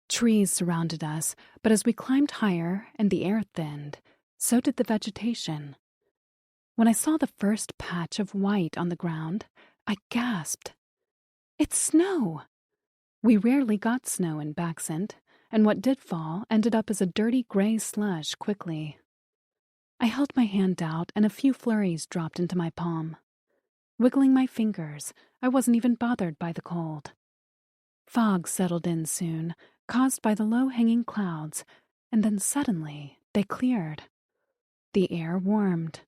Trees surrounded us, but as we climbed higher and the air thinned, so did the vegetation. When I saw the first patch of white on the ground, I gasped. "It's snow!" We rarely got snow in Baxent, and what did fall ended up as a dirty gray slush quickly. I held my hand out and a few flurries dropped into my palm. Wiggling my fingers, I wasn't even bothered by the cold. Fog settled in soon, caused by the low-hanging clouds, and then suddenly they cleared. The air warmed.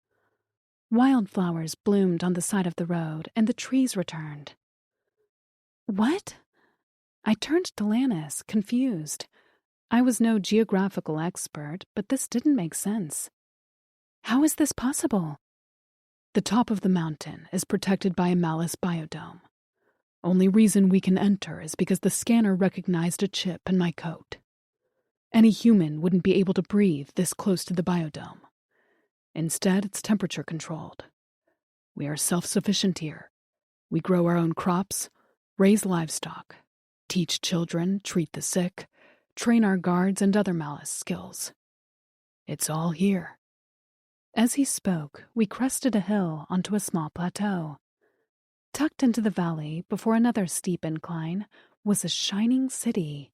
Wildflowers bloomed on the side of the road, and the trees returned. "What?" I turned to Lannis, confused. I was no geographical expert, but this didn't make sense. "How is this possible?" "The top of the mountain is protected by a Malice biodome. Only reason we can enter is because the scanner recognized a chip in my coat. Any human wouldn't be able to breathe this close to the biodome. Instead, it's temperature controlled. We are self-sufficient here. We grow our own crops, raise livestock, teach children, treat the sick, train our guards and other Malice skills. It's all here." As he spoke, we crested a hill onto a small plateau. Tucked into the valley, before another steep incline, was a shining city.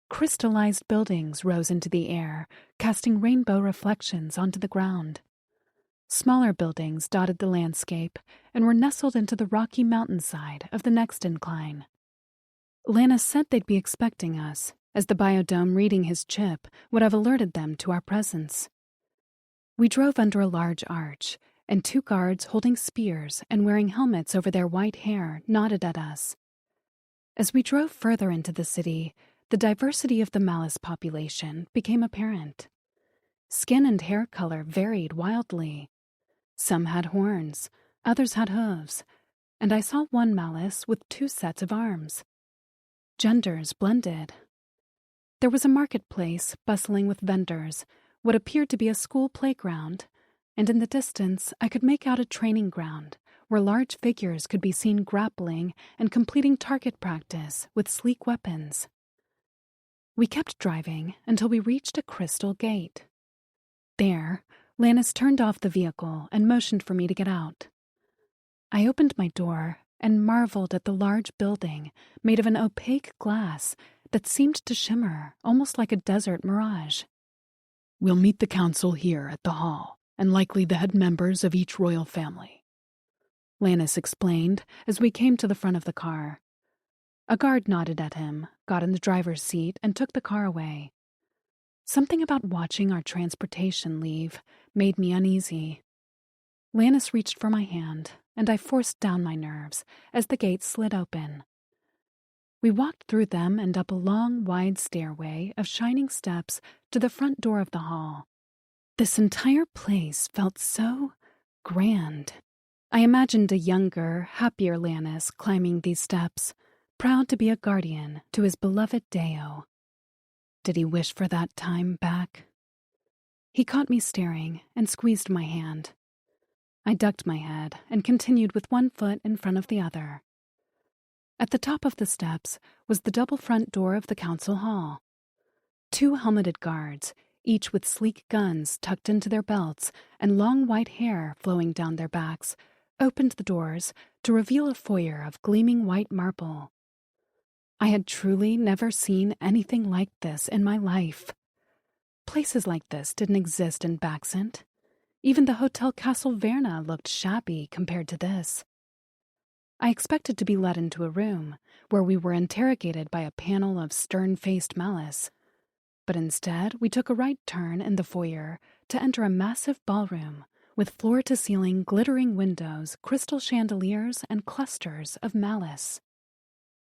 Crystallized buildings rose into the air, casting rainbow reflections onto the ground. Smaller buildings dotted the landscape and were nestled into the rocky mountainside of the next incline. Lannis said they'd be expecting us, as the biodome reading his chip would have alerted them to our presence. We drove under a large arch, and 2 guards holding spears and wearing helmets over their white hair nodded at us. As we drove further into the city, the diversity of the Malice population became apparent. Skin and hair color varied wildly. Some had horns, others had hooves, and I saw one Malice with 2 sets of arms. Genders blended. There was a marketplace bustling with vendors, what appeared to be a school playground, and in the distance I could make out a training ground where large figures could be seen grappling and completing target practice with sleek weapons. We kept driving until we reached a crystal gate. There, Lannis turned off the vehicle and motioned for me to get out. I opened my door and marveled at the large building made of an opaque glass that seemed to shimmer almost like a desert mirage. "We'll meet the council here at the hall, and likely the head members of each royal family," Lannis explained as we came to the front of the car. A guard nodded at him, got in the driver's seat, and took the car away. Something about watching our transportation leave made me uneasy. Lannis reached for my hand, and I forced down my nerves as the gates slid open. We walked through them and up a long, wide stairway of shining steps to the front door of the hall. This entire place felt so grand. I imagined a younger, happier Lannis climbing these steps, proud to be a guardian to his beloved Deo. Did he wish for that time back? He caught me staring and squeezed my hand. I ducked my head and continued with one foot in front of the other. At the top of the steps was the double front door of the council hall. 2 helmeted guards, each with sleek guns tucked into their belts and long white hair flowing down their backs, opened the doors to reveal a foyer of gleaming white marble. I had truly never seen anything like this in my life. Places like this didn't exist in Baxent. Even the Hotel Castle Verna looked shabby compared to this. I expected to be led into a room where we were interrogated by a panel of stern-faced malice, but instead we took a right turn in the foyer to enter a massive ballroom with floor-to-ceiling glittering windows, crystal chandeliers, and clusters of malice.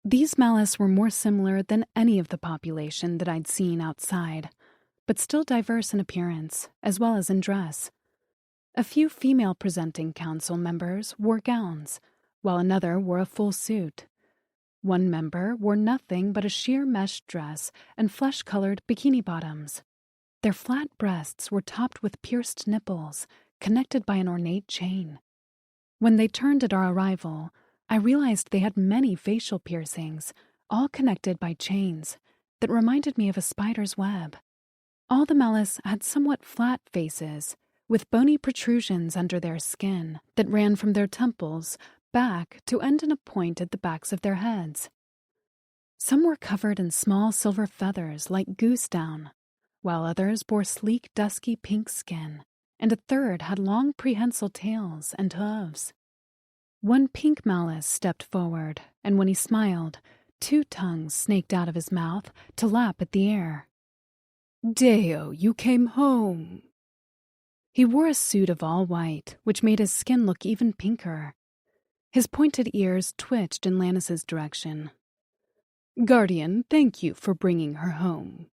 These malice were more similar than any of the population that I'd seen outside, but still diverse in appearance as well as in dress. A few female-presenting council members wore gowns, while another wore a full suit. One member wore nothing but a sheer mesh dress and flesh-colored bikini bottoms. Their flat breasts were topped with pierced nipples, connected by an ornate chain. When they turned at our arrival, I realized they had many facial piercings, all connected by chains, that reminded me of a spider's web. All the malice had somewhat flat faces, with bony protrusions under their skin that ran from their temples back to end in a point at the backs of their heads. Some were covered in small silver feathers like goose down, while others bore sleek dusky pink skin, and a third had long prehensile tails and hooves. One pink malice stepped forward, and when he smiled, 2 tongues snaked out of his mouth to lap at the air. "Deo, you came home." He wore a suit of all white, which made his skin look even pinker. His pointed ears twitched in Lannis's direction. "Guardian, thank you for bringing her home."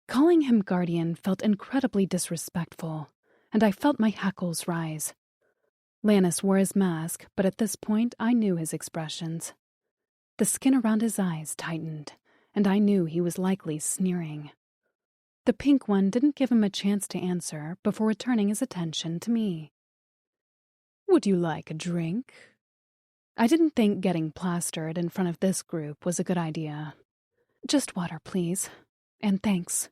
Calling him Guardian felt incredibly disrespectful, and I felt my hackles rise. Lannis wore his mask, but at this point I knew his expressions. The skin around his eyes tightened, and I knew he was likely sneering. The pink one didn't give him a chance to answer before returning his attention to me. "Would you like a drink?" I didn't think getting plastered in front of this group was a good idea. "Just water, please. And thanks."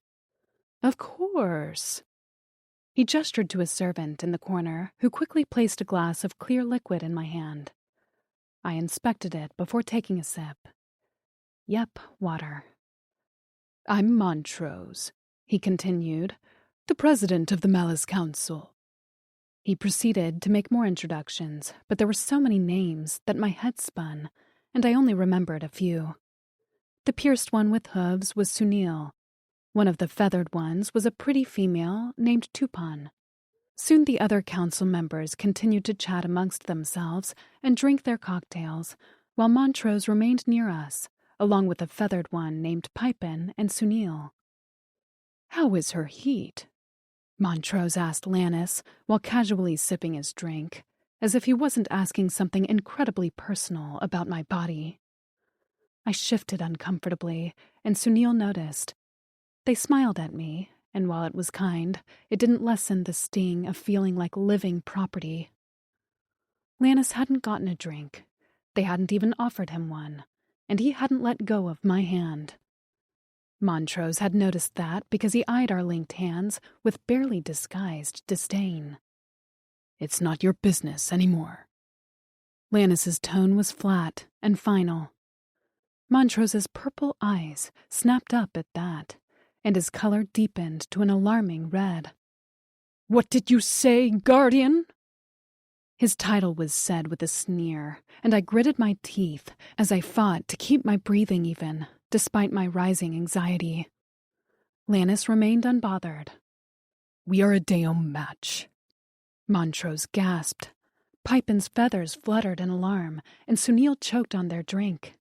"Of course." He gestured to a servant in the corner who quickly placed a glass of clear liquid in my hand. I inspected it before taking a sip. Yep, water. "I'm Montrose," he continued, "the president of the Malice Council." He proceeded to make more introductions, but there were so many names that my head spun, and I only remembered a few. The pierced one with hooves was Sunil. One of the feathered ones was a pretty female named Tupan. Soon the other council members continued to chat amongst themselves and drink their cocktails, while Montrose remained near us, along with a feathered one named Pipin and Sunil. "How is her heat?" Montrose asked Lannis while casually sipping his drink, as if he wasn't asking something incredibly personal about my body. I shifted uncomfortably, and Sunil noticed. They smiled at me, and while it was kind, it didn't lessen the sting of feeling like living property. Lannis hadn't gotten a drink. They hadn't even offered him one, and he hadn't let go of my hand. Montrose had noticed that because he eyed our linked hands with barely disguised disdain. "It's not your business anymore." Lannis's tone was flat and final. Montrose's purple eyes snapped up at that, and his color deepened to an alarming red. "What did you say, Guardian?" His title was said with a sneer, and I gritted my teeth as I fought to keep my breathing even, despite my rising anxiety. Lannis remained unbothered. "We are a Deo match." Montrose gasped. Pipin's feathers fluttered in alarm, and Sunil choked on their drink.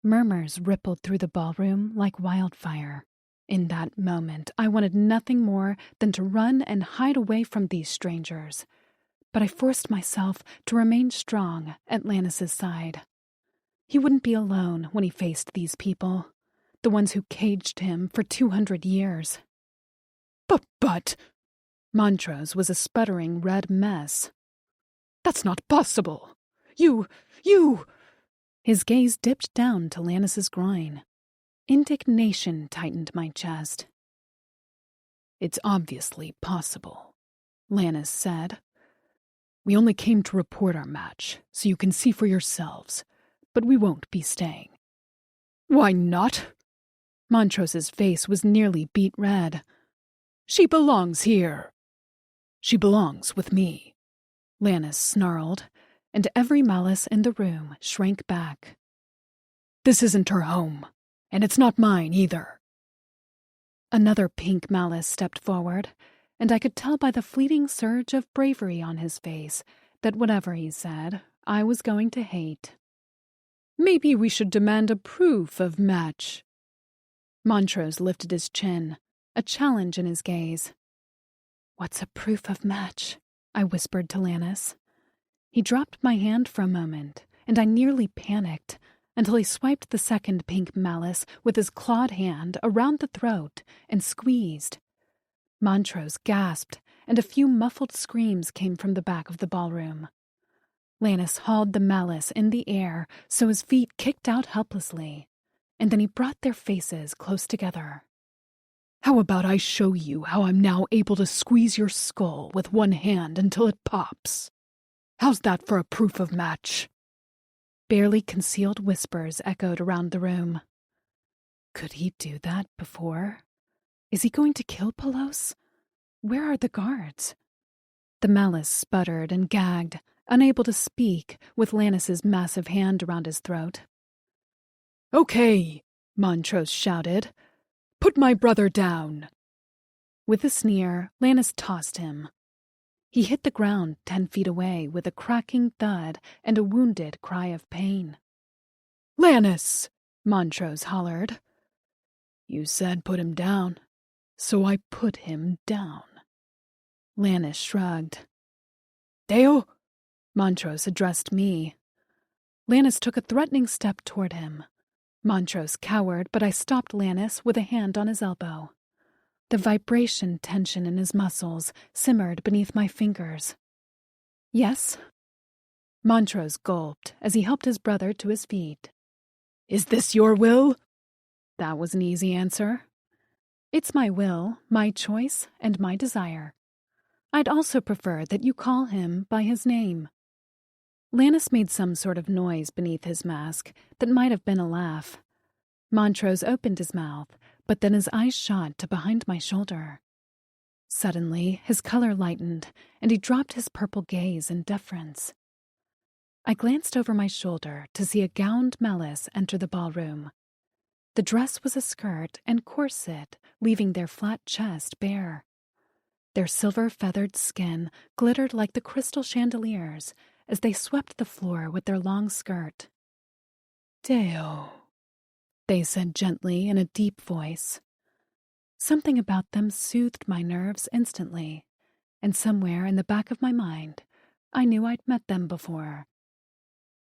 Murmurs rippled through the ballroom like wildfire. In that moment, I wanted nothing more than to run and hide away from these strangers, but I forced myself to remain strong at Lannis's side. He wouldn't be alone when he faced these people, the ones who caged him for 200 years. But... Montrose was a sputtering red mess. That's not possible. You... His gaze dipped down to Lannis's groin. Indignation tightened my chest. It's obviously possible, Lannis said. We only came to report our match, so you can see for yourselves, but we won't be staying. Why not? Montrose's face was nearly beet red. She belongs here. She belongs with me, Lannis snarled, and every malice in the room shrank back. This isn't her home, and it's not mine either. Another pink malice stepped forward, and I could tell by the fleeting surge of bravery on his face that whatever he said, I was going to hate. Maybe we should demand a proof of match. Montrose lifted his chin, a challenge in his gaze. What's a proof of match? I whispered to Lannis. He dropped my hand for a moment, and I nearly panicked until he swiped the second pink malice with his clawed hand around the throat and squeezed. Montrose gasped, and a few muffled screams came from the back of the ballroom. Lannis hauled the malice in the air so his feet kicked out helplessly, and then he brought their faces close together. How about I show you how I'm now able to squeeze your skull with one hand until it pops? How's that for a proof of match? Barely concealed whispers echoed around the room. Could he do that before? Is he going to kill Pelos? Where are the guards? The malice sputtered and gagged, unable to speak, with Lannis's massive hand around his throat. Okay, Montrose shouted. Put my brother down. With a sneer, Lannis tossed him. He hit the ground 10 feet away with a cracking thud and a wounded cry of pain. Lannis, Montrose hollered. You said put him down, so I put him down. Lannis shrugged. Deo? Montrose addressed me. Lannis took a threatening step toward him. Montrose cowered, but I stopped Lannis with a hand on his elbow. The vibration tension in his muscles simmered beneath my fingers. Yes? Montrose gulped as he helped his brother to his feet. Is this your will? That was an easy answer. It's my will, my choice, and my desire. I'd also prefer that you call him by his name. Lannis made some sort of noise beneath his mask that might have been a laugh. Montrose opened his mouth, but then his eyes shot to behind my shoulder. Suddenly, his color lightened, and he dropped his purple gaze in deference. I glanced over my shoulder to see a gowned malice enter the ballroom. The dress was a skirt and corset, leaving their flat chest bare. Their silver-feathered skin glittered like the crystal chandeliers as they swept the floor with their long skirt. Deo, they said gently in a deep voice. Something about them soothed my nerves instantly, and somewhere in the back of my mind, I knew I'd met them before.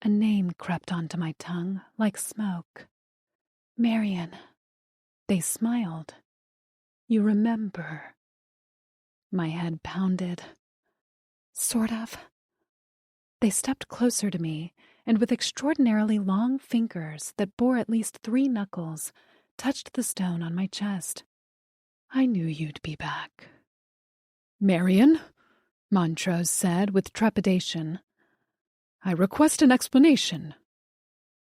A name crept onto my tongue like smoke. Marion. They smiled. You remember. My head pounded. Sort of. They stepped closer to me, and with extraordinarily long fingers that bore at least 3 knuckles, touched the stone on my chest. I knew you'd be back. Marion, Montrose said with trepidation. I request an explanation.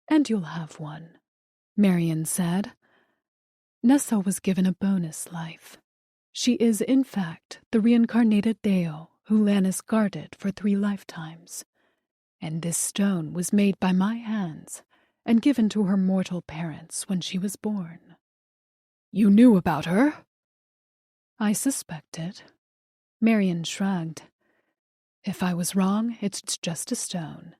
And you'll have one, Marion said. Nessa was given a bonus life. She is, in fact, the reincarnated Deo who Lannis guarded for 3 lifetimes. And this stone was made by my hands and given to her mortal parents when she was born. You knew about her? I suspected. Marion shrugged. If I was wrong, it's just a stone.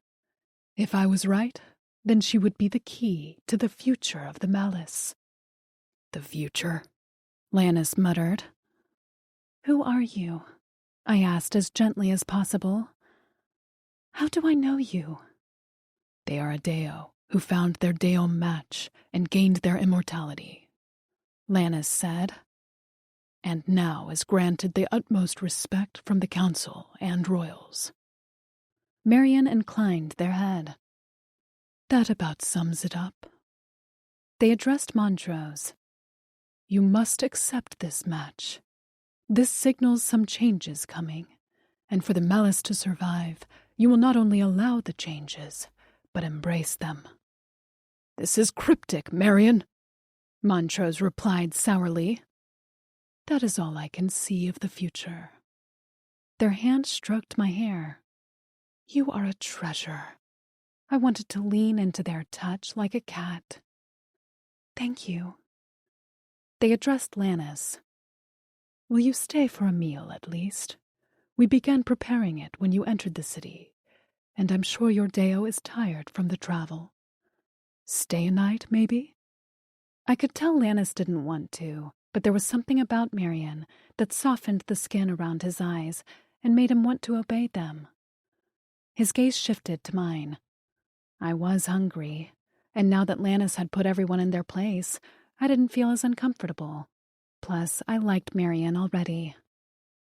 If I was right, then she would be the key to the future of the malice. The future? Lannis muttered. Who are you? I asked as gently as possible. How do I know you? They are a Deo, who found their Deum match and gained their immortality," Lannis said, "and now is granted the utmost respect from the council and royals." Marion inclined their head. "That about sums it up." They addressed Montrose. "You must accept this match. This signals some changes coming, and for the malice to survive, you will not only allow the changes, but embrace them." "This is cryptic, Marion," Montrose replied sourly. "That is all I can see of the future." Their hand stroked my hair. "You are a treasure." I wanted to lean into their touch like a cat. "Thank you." They addressed Lannis. "Will you stay for a meal at least? We began preparing it when you entered the city, and I'm sure your Deo is tired from the travel. Stay a night, maybe?" I could tell Lannis didn't want to, but there was something about Marion that softened the skin around his eyes and made him want to obey them. His gaze shifted to mine. I was hungry, and now that Lannis had put everyone in their place, I didn't feel as uncomfortable. Plus, I liked Marion already.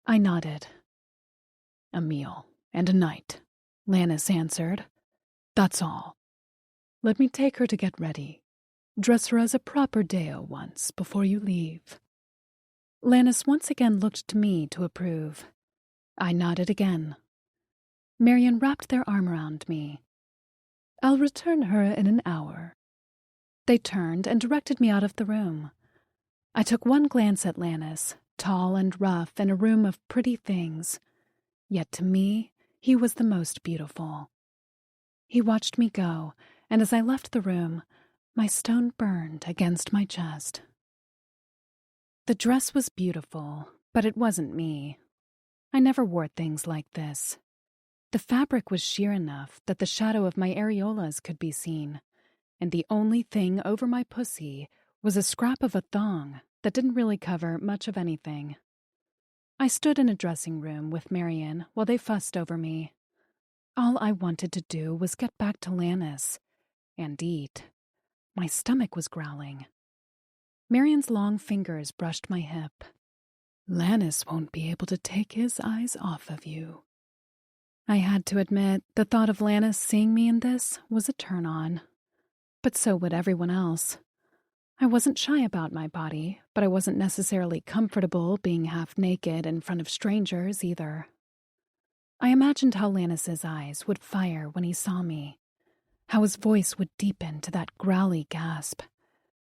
I nodded. "A meal and a night," Lannis answered. "That's all. Let me take her to get ready. Dress her as a proper Deo once before you leave." Lannis once again looked to me to approve. I nodded again. Marion wrapped their arm around me. "I'll return her in an hour." They turned and directed me out of the room. I took one glance at Lannis, tall and rough in a room of pretty things. Yet to me, he was the most beautiful. He watched me go, and as I left the room, my stone burned against my chest. The dress was beautiful, but it wasn't me. I never wore things like this. The fabric was sheer enough that the shadow of my areolas could be seen, and the only thing over my pussy was a scrap of a thong that didn't really cover much of anything. I stood in a dressing room with Marion while they fussed over me. All I wanted to do was get back to Lannis and eat. My stomach was growling. Marion's long fingers brushed my hip. "Lannis won't be able to take his eyes off of you." I had to admit the thought of Lannis seeing me in this was a turn-on. But so would everyone else. I wasn't shy about my body, but I wasn't necessarily comfortable being half naked in front of strangers either. I imagined how Lannis's eyes would fire when he saw me, how his voice would deepen to that growly gasp.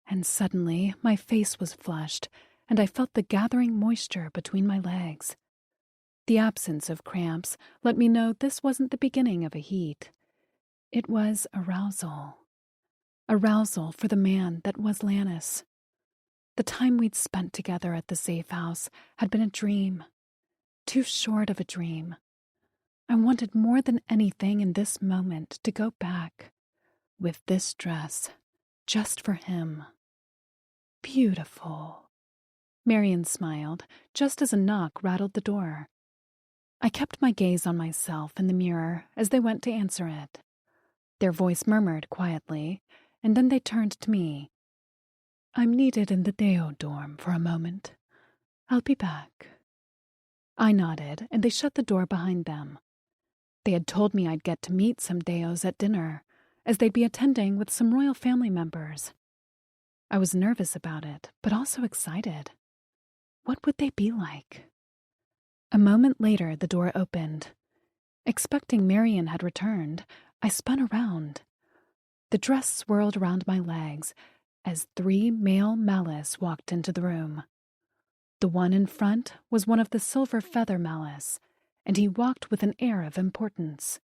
And suddenly my face was flushed, and I felt the gathering moisture between my legs. The absence of cramps let me know this wasn't the beginning of a heat. It was arousal. Arousal for the man that was Lannis. The time we'd spent together at the safe house had been a dream. Too short of a dream. I wanted more than anything in this moment to go back. With this dress. Just for him. Beautiful. Marion smiled, just as a knock rattled the door. I kept my gaze on myself in the mirror as they went to answer it. Their voice murmured quietly, and then they turned to me. "I'm needed in the Deo dorm for a moment. I'll be back." I nodded, and they shut the door behind them. They had told me I'd get to meet some Deos at dinner, as they'd be attending with some royal family members. I was nervous about it, but also excited. What would they be like? A moment later, the door opened. Expecting Marion had returned, I spun around. The dress swirled around my legs as 3 male malice walked into the room. The one in front was one of the silver feather malice, and he walked with an air of importance.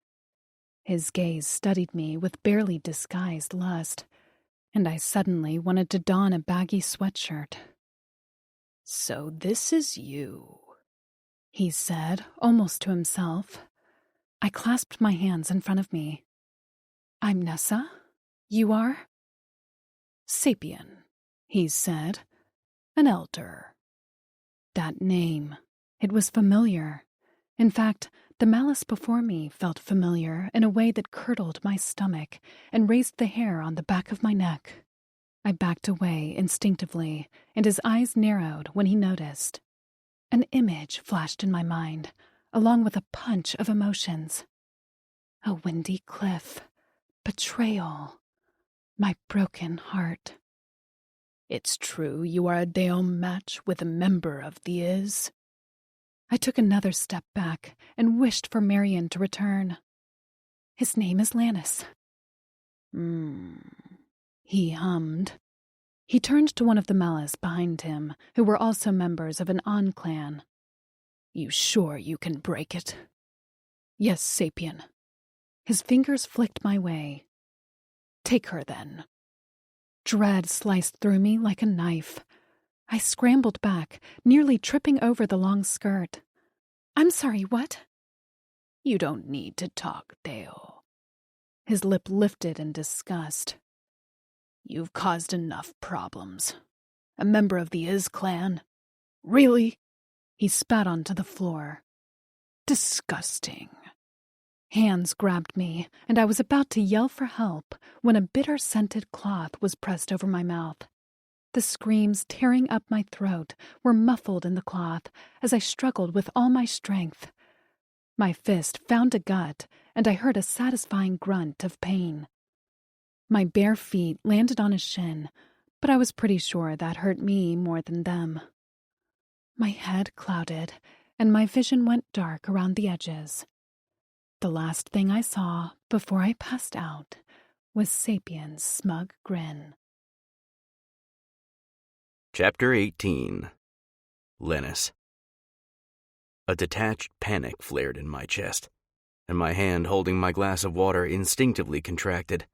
His gaze studied me with barely disguised lust, and I suddenly wanted to don a baggy sweatshirt. "So this is you," he said, almost to himself. I clasped my hands in front of me. "I'm Nessa. You are?" "Sapien," he said. "An elder." That name. It was familiar. In fact, The malice before me felt familiar in a way that curdled my stomach and raised the hair on the back of my neck. I backed away instinctively, and his eyes narrowed when he noticed. An image flashed in my mind, along with a punch of emotions. A windy cliff. Betrayal. My broken heart. It's true you are a Daom match with a member of the Is. I took another step back and wished for Marion to return. His name is Lannis. He hummed. He turned to one of the Malice behind him, who were also members of an On clan. You sure you can break it? Yes, Sapien. His fingers flicked my way. Take her, then. Dread sliced through me like a knife. I scrambled back, nearly tripping over the long skirt. I'm sorry, what? You don't need to talk, Deo. His lip lifted in disgust. You've caused enough problems. A member of the Is clan? Really? He spat onto the floor. Disgusting. Hands grabbed me, and I was about to yell for help when a bitter-scented cloth was pressed over my mouth. The screams tearing up my throat were muffled in the cloth as I struggled with all my strength. My fist found a gut, and I heard a satisfying grunt of pain. My bare feet landed on a shin, but I was pretty sure that hurt me more than them. My head clouded, and my vision went dark around the edges. The last thing I saw before I passed out was Sapien's smug grin. Chapter 18. Lennis. A detached panic flared in my chest, and my hand holding my glass of water instinctively contracted.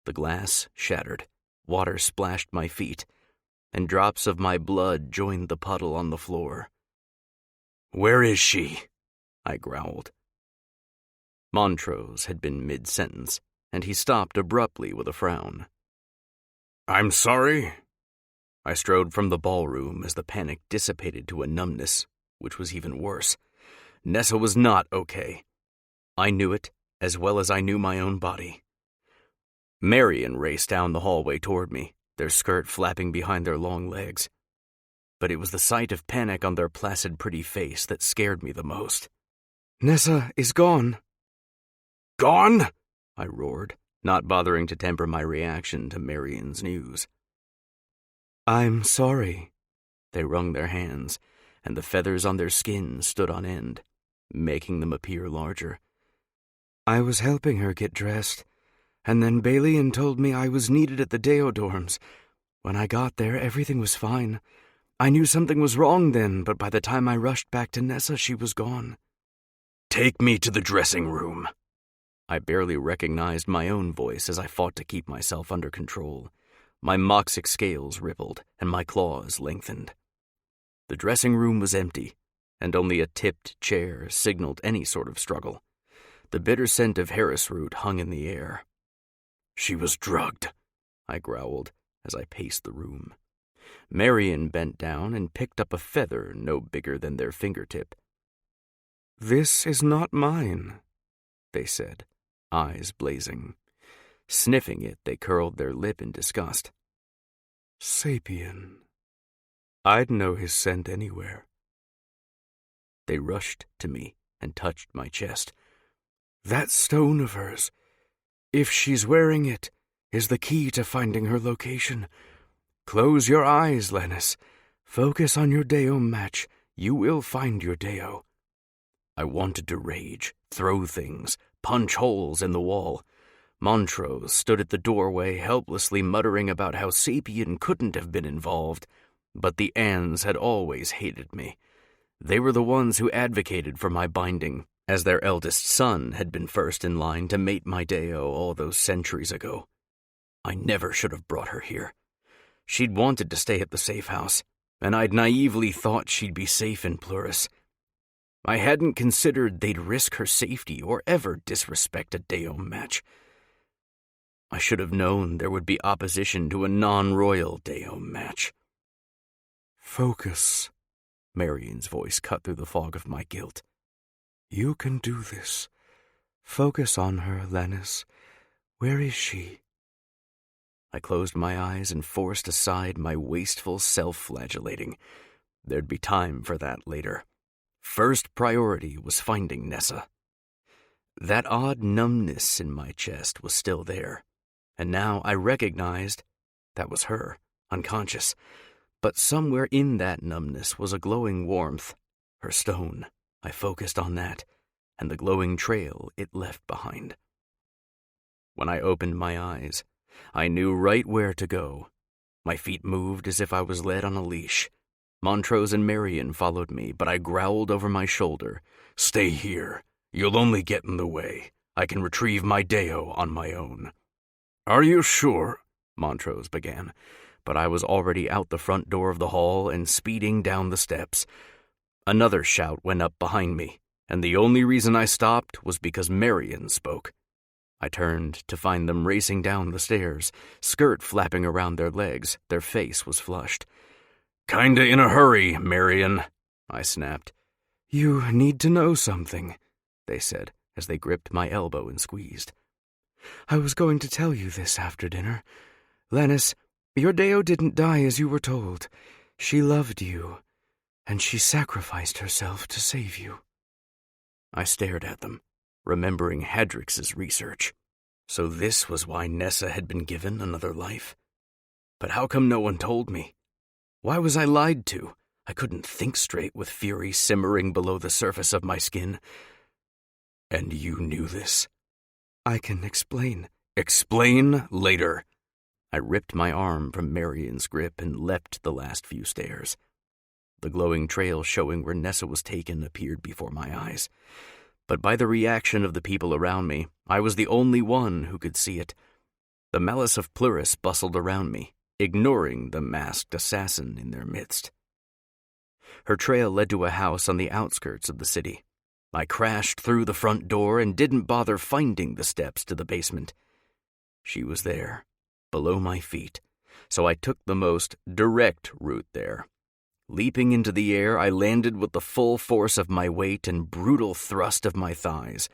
The glass shattered, water splashed my feet, and drops of my blood joined the puddle on the floor. "Where is she?" I growled. Montrose had been mid-sentence, and he stopped abruptly with a frown. "I'm sorry." I strode from the ballroom as the panic dissipated to a numbness, which was even worse. Nessa was not okay. I knew it as well as I knew my own body. Marion raced down the hallway toward me, their skirt flapping behind their long legs. But it was the sight of panic on their placid, pretty face that scared me the most. "Nessa is gone." "Gone?" I roared, not bothering to temper my reaction to Marion's news. "I'm sorry." They wrung their hands, and the feathers on their skin stood on end, making them appear larger. "I was helping her get dressed, and then Balian told me I was needed at the Deo dorms. When I got there, everything was fine. I knew something was wrong then, but by the time I rushed back to Nessa, she was gone." "Take me to the dressing room." I barely recognized my own voice as I fought to keep myself under control. My moxic scales rippled, and my claws lengthened. The dressing room was empty, and only a tipped chair signaled any sort of struggle. The bitter scent of Harris root hung in the air. "She was drugged," I growled as I paced the room. Marion bent down and picked up a feather no bigger than their fingertip. "This is not mine," they said, eyes blazing. Sniffing it, they curled their lip in disgust. "Sapien. I'd know his scent anywhere." They rushed to me and touched my chest. "That stone of hers, if she's wearing it, is the key to finding her location. Close your eyes, Lennis. Focus on your Deo match. You will find your Deo." I wanted to rage, throw things, punch holes in the wall. Montrose stood at the doorway, helplessly muttering about how Sapien couldn't have been involved, but the Ans had always hated me. They were the ones who advocated for my binding, as their eldest son had been first in line to mate my Deo all those centuries ago. I never should have brought her here. She'd wanted to stay at the safe house, and I'd naively thought she'd be safe in Plurus. I hadn't considered they'd risk her safety or ever disrespect a Deo match. I should have known there would be opposition to a non-royal Deo match. "Focus," Marion's voice cut through the fog of my guilt. You can do this. Focus on her, Lennis. Where is she? I closed my eyes and forced aside my wasteful self-flagellating. There'd be time for that later. First priority was finding Nessa. That odd numbness in my chest was still there, and now I recognized that was her, unconscious. But somewhere in that numbness was a glowing warmth. Her stone. I focused on that, and the glowing trail it left behind. When I opened my eyes, I knew right where to go. My feet moved as if I was led on a leash. Montrose and Marion followed me, but I growled over my shoulder. Stay here. You'll only get in the way. I can retrieve my Deo on my own. Are you sure? Montrose began, but I was already out the front door of the hall and speeding down the steps. Another shout went up behind me, and the only reason I stopped was because Marion spoke. I turned to find them racing down the stairs, skirt flapping around their legs. Their face was flushed. Kinda in a hurry, Marion, I snapped. You need to know something, they said as they gripped my elbow and squeezed. I was going to tell you this after dinner. Lennis, your Deo didn't die as you were told. She loved you, and she sacrificed herself to save you. I stared at them, remembering Hadrix's research. So this was why Nessa had been given another life. But how come no one told me? Why was I lied to? I couldn't think straight with fury simmering below the surface of my skin. And you knew this? I can explain. Explain later. I ripped my arm from Marion's grip and leapt the last few stairs. The glowing trail showing where Nessa was taken appeared before my eyes. But by the reaction of the people around me, I was the only one who could see it. The malice of Plurus bustled around me, ignoring the masked assassin in their midst. Her trail led to a house on the outskirts of the city. I crashed through the front door and didn't bother finding the steps to the basement. She was there, below my feet, so I took the most direct route there. Leaping into the air, I landed with the full force of my weight and brutal thrust of my thighs.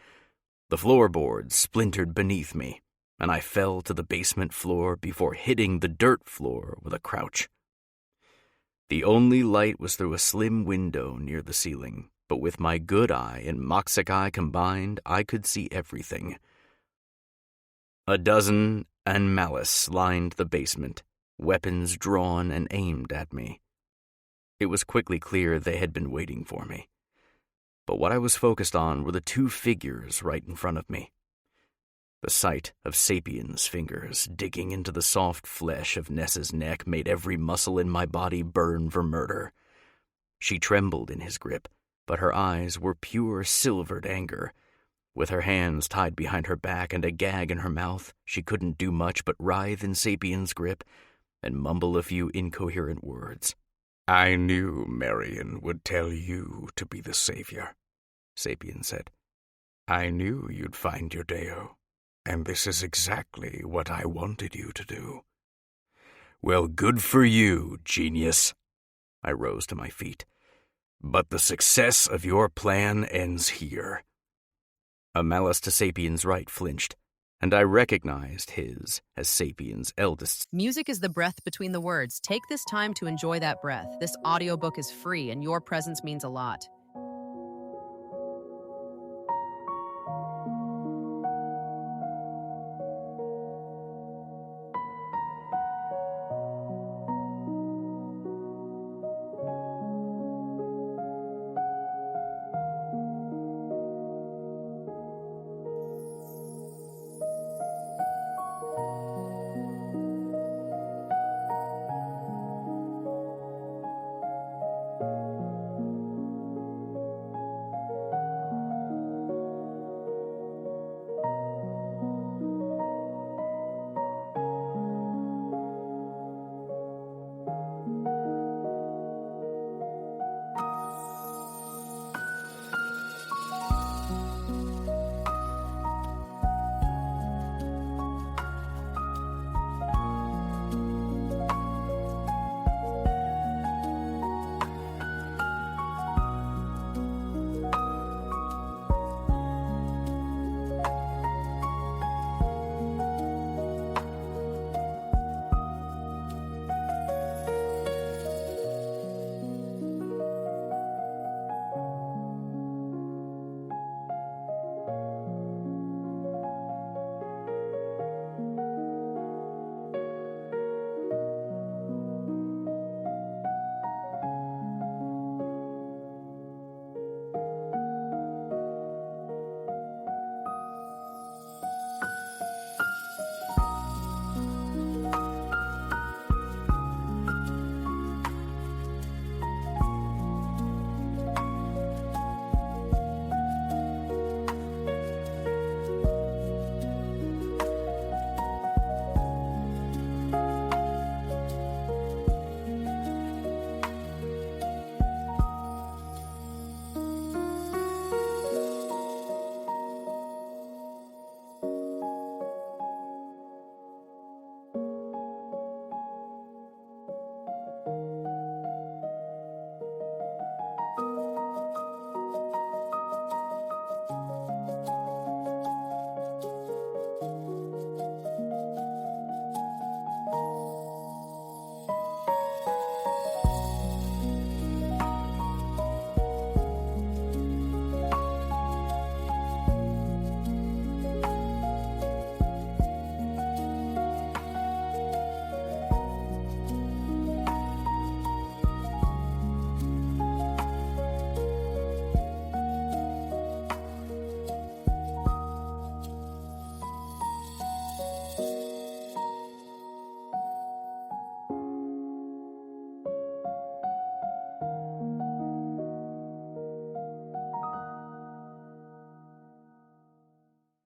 The floorboards splintered beneath me, and I fell to the basement floor before hitting the dirt floor with a crouch. The only light was through a slim window near the ceiling, but with my good eye and Moxic eye combined, I could see everything. A dozen and Malice lined the basement, weapons drawn and aimed at me. It was quickly clear they had been waiting for me. But what I was focused on were the two figures right in front of me. The sight of Sapien's fingers digging into the soft flesh of Nessa's neck made every muscle in my body burn for murder. She trembled in his grip, but her eyes were pure silvered anger. With her hands tied behind her back and a gag in her mouth, she couldn't do much but writhe in Sapien's grip and mumble a few incoherent words. I knew Marion would tell you to be the savior, Sapien said. I knew you'd find your Deo, and this is exactly what I wanted you to do. Well, good for you, genius. I rose to my feet. But the success of your plan ends here. A Malice to Sapien's right flinched, and I recognized his as Sapien's eldest. Music is the breath between the words. Take this time to enjoy that breath. This audiobook is free, and your presence means a lot.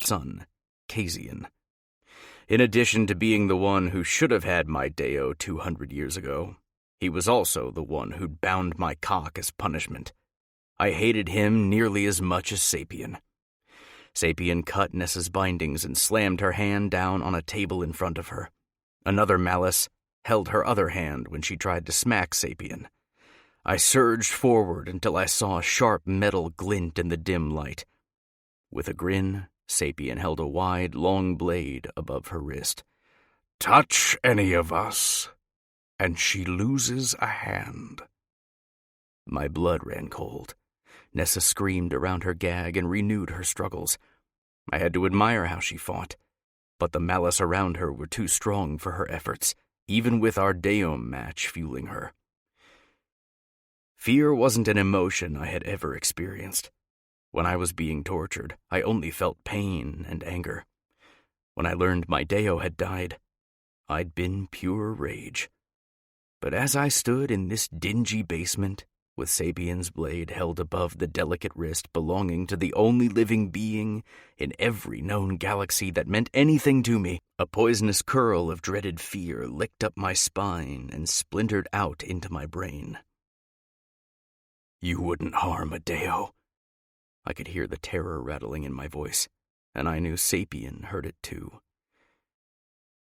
son, Casian. In addition to being the one who should have had my Deo 200 years ago, he was also the one who'd bound my cock as punishment. I hated him nearly as much as Sapien. Sapien cut Nessa's bindings and slammed her hand down on a table in front of her. Another Malice held her other hand when she tried to smack Sapien. I surged forward until I saw a sharp metal glint in the dim light. With a grin, Sapien held a wide, long blade above her wrist. "Touch any of us, and she loses a hand." My blood ran cold. Nessa screamed around her gag and renewed her struggles. I had to admire how she fought, but the Malice around her were too strong for her efforts, even with our Deum match fueling her. Fear wasn't an emotion I had ever experienced. When I was being tortured, I only felt pain and anger. When I learned my Deo had died, I'd been pure rage. But as I stood in this dingy basement, with Sapien's blade held above the delicate wrist belonging to the only living being in every known galaxy that meant anything to me, a poisonous curl of dreaded fear licked up my spine and splintered out into my brain. "You wouldn't harm a Deo." I could hear the terror rattling in my voice, and I knew Sapien heard it too.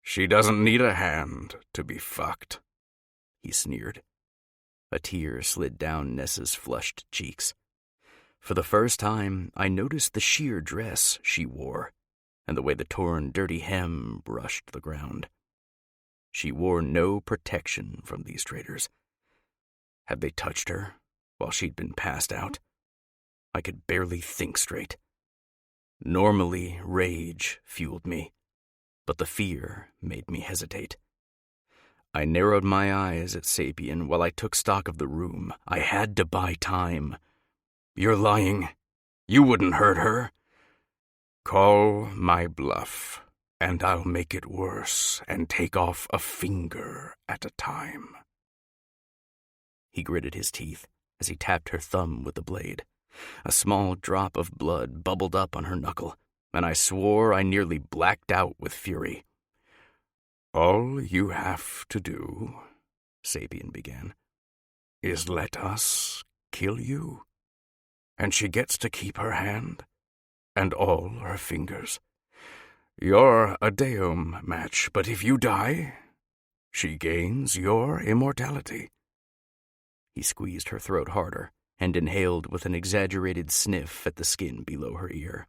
"She doesn't need a hand to be fucked," he sneered. A tear slid down Nessa's flushed cheeks. For the first time, I noticed the sheer dress she wore, and the way the torn, dirty hem brushed the ground. She wore no protection from these traitors. Had they touched her while she'd been passed out? I could barely think straight. Normally, rage fueled me, but the fear made me hesitate. I narrowed my eyes at Sapien while I took stock of the room. I had to buy time. "You're lying. You wouldn't hurt her." "Call my bluff, and I'll make it worse and take off a finger at a time." He gritted his teeth as he tapped her thumb with the blade. A small drop of blood bubbled up on her knuckle, and I swore I nearly blacked out with fury. "All you have to do," Sapien began, "is let us kill you, and she gets to keep her hand and all her fingers. You're a Deum match, but if you die, she gains your immortality." He squeezed her throat harder and inhaled with an exaggerated sniff at the skin below her ear.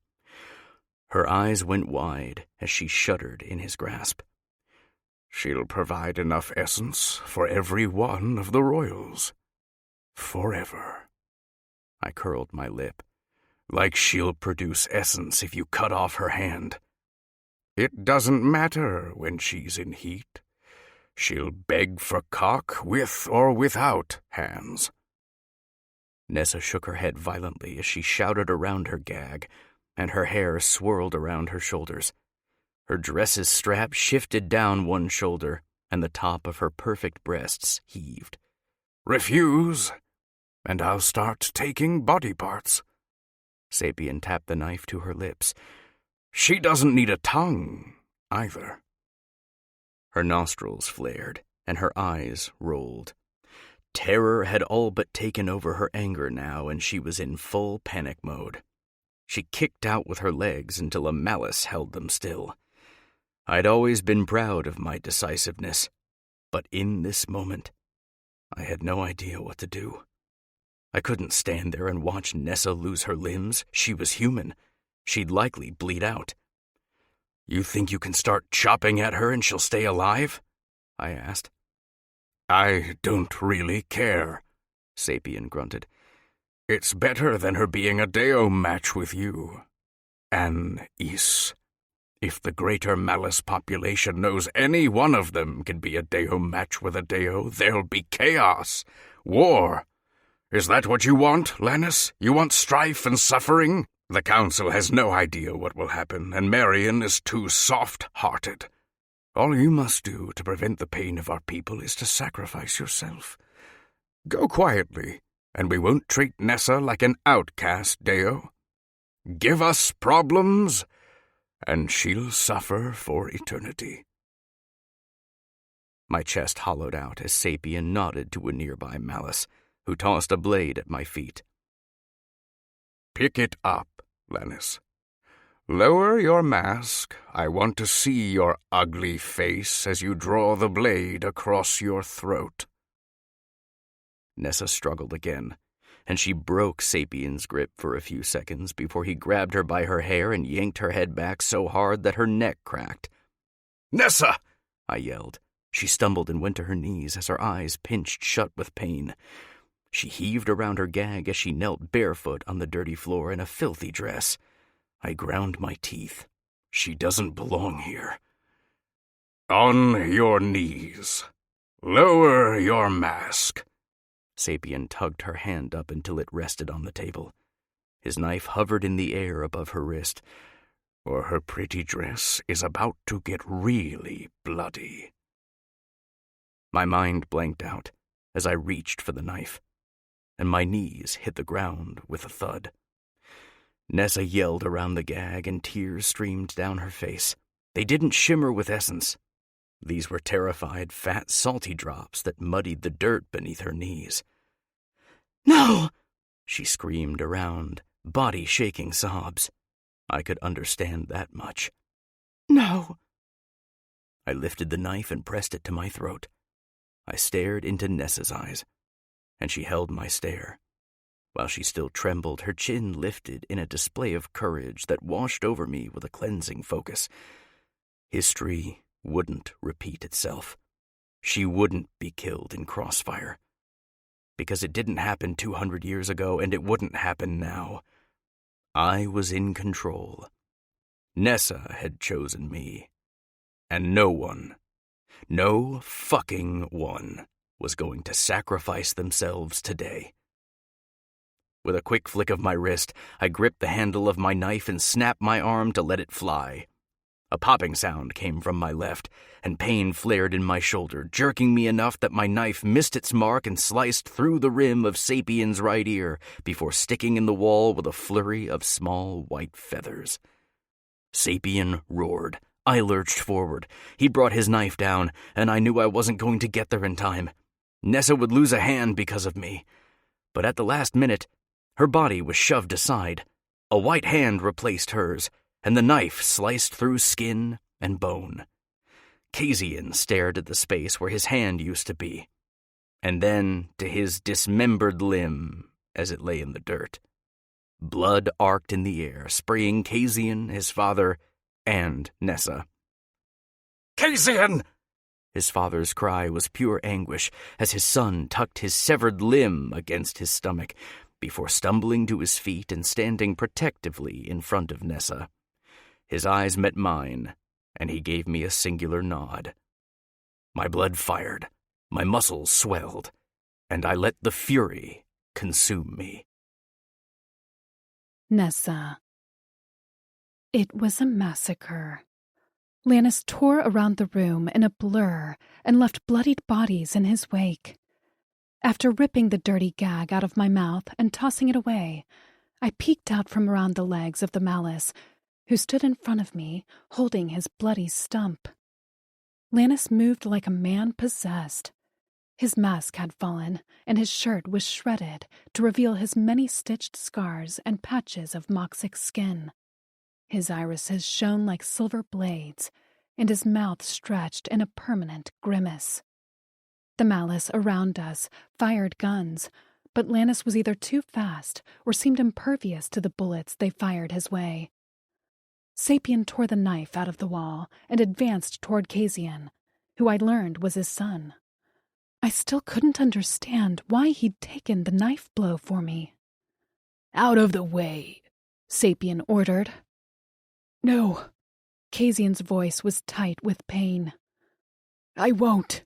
Her eyes went wide as she shuddered in his grasp. "She'll provide enough essence for every one of the royals. Forever." I curled my lip. "Like she'll produce essence if you cut off her hand. It doesn't matter when she's in heat. She'll beg for cock with or without hands." Nessa shook her head violently as she shouted around her gag, and her hair swirled around her shoulders. Her dress's strap shifted down one shoulder, and the top of her perfect breasts heaved. "Refuse, and I'll start taking body parts." Sapien tapped the knife to her lips. "She doesn't need a tongue, either." Her nostrils flared, and her eyes rolled. Terror had all but taken over her anger now, and she was in full panic mode. She kicked out with her legs until a Malice held them still. I'd always been proud of my decisiveness, but in this moment, I had no idea what to do. I couldn't stand there and watch Nessa lose her limbs. She was human. She'd likely bleed out. "You think you can start chopping at her and she'll stay alive?" I asked. "I don't really care," Sapien grunted. "It's better than her being a Deo match with you. An Is. If the greater Malice population knows any one of them can be a Deo match with a Deo, there'll be chaos. War. Is that what you want, Lannis? You want strife and suffering? The Council has no idea what will happen, and Marion is too soft-hearted. All you must do to prevent the pain of our people is to sacrifice yourself. Go quietly, and we won't treat Nessa like an outcast, Deo. Give us problems, and she'll suffer for eternity. My chest hollowed out as Sapien nodded to a nearby Malice, who tossed a blade at my feet. Pick it up, Lennis. Lower your mask. I want to see your ugly face as you draw the blade across your throat. Nessa struggled again, and she broke Sapien's grip for a few seconds before he grabbed her by her hair and yanked her head back so hard that her neck cracked. "Nessa!" I yelled. She stumbled and went to her knees as her eyes pinched shut with pain. She heaved around her gag as she knelt barefoot on the dirty floor in a filthy dress. I ground my teeth. She doesn't belong here. On your knees. Lower your mask. Sapien tugged her hand up until it rested on the table. His knife hovered in the air above her wrist. Or her pretty dress is about to get really bloody. My mind blanked out as I reached for the knife, and my knees hit the ground with a thud. Nessa yelled around the gag, and tears streamed down her face. They didn't shimmer with essence. These were terrified, fat, salty drops that muddied the dirt beneath her knees. "No!" she screamed around, body-shaking sobs. I could understand that much. "No!" I lifted the knife and pressed it to my throat. I stared into Nessa's eyes, and she held my stare. While she still trembled, her chin lifted in a display of courage that washed over me with a cleansing focus. History wouldn't repeat itself. She wouldn't be killed in crossfire. Because it didn't happen 200 years ago, and it wouldn't happen now. I was in control. Nessa had chosen me. And no one, no fucking one, was going to sacrifice themselves today. With a quick flick of my wrist, I gripped the handle of my knife and snapped my arm to let it fly. A popping sound came from my left, and pain flared in my shoulder, jerking me enough that my knife missed its mark and sliced through the rim of Sapien's right ear before sticking in the wall with a flurry of small white feathers. Sapien roared. I lurched forward. He brought his knife down, and I knew I wasn't going to get there in time. Nessa would lose a hand because of me. But at the last minute, her body was shoved aside. A white hand replaced hers, and the knife sliced through skin and bone. Kazian stared at the space where his hand used to be, and then to his dismembered limb as it lay in the dirt. Blood arced in the air, spraying Kazian, his father, and Nessa. "Kazian!" His father's cry was pure anguish as his son tucked his severed limb against his stomach before stumbling to his feet and standing protectively in front of Nessa. His eyes met mine, and he gave me a singular nod. My blood fired, my muscles swelled, and I let the fury consume me. Nessa. It was a massacre. Lannis tore around the room in a blur and left bloodied bodies in his wake. After ripping the dirty gag out of my mouth and tossing it away, I peeked out from around the legs of the Malice, who stood in front of me, holding his bloody stump. Lannis moved like a man possessed. His mask had fallen, and his shirt was shredded to reveal his many stitched scars and patches of moxic skin. His irises shone like silver blades, and his mouth stretched in a permanent grimace. The Malice around us fired guns, but Lannis was either too fast or seemed impervious to the bullets they fired his way. Sapien tore the knife out of the wall and advanced toward Kazian, who I learned was his son. I still couldn't understand why he'd taken the knife blow for me. "Out of the way," Sapien ordered. "No." Kazian's voice was tight with pain. "I won't."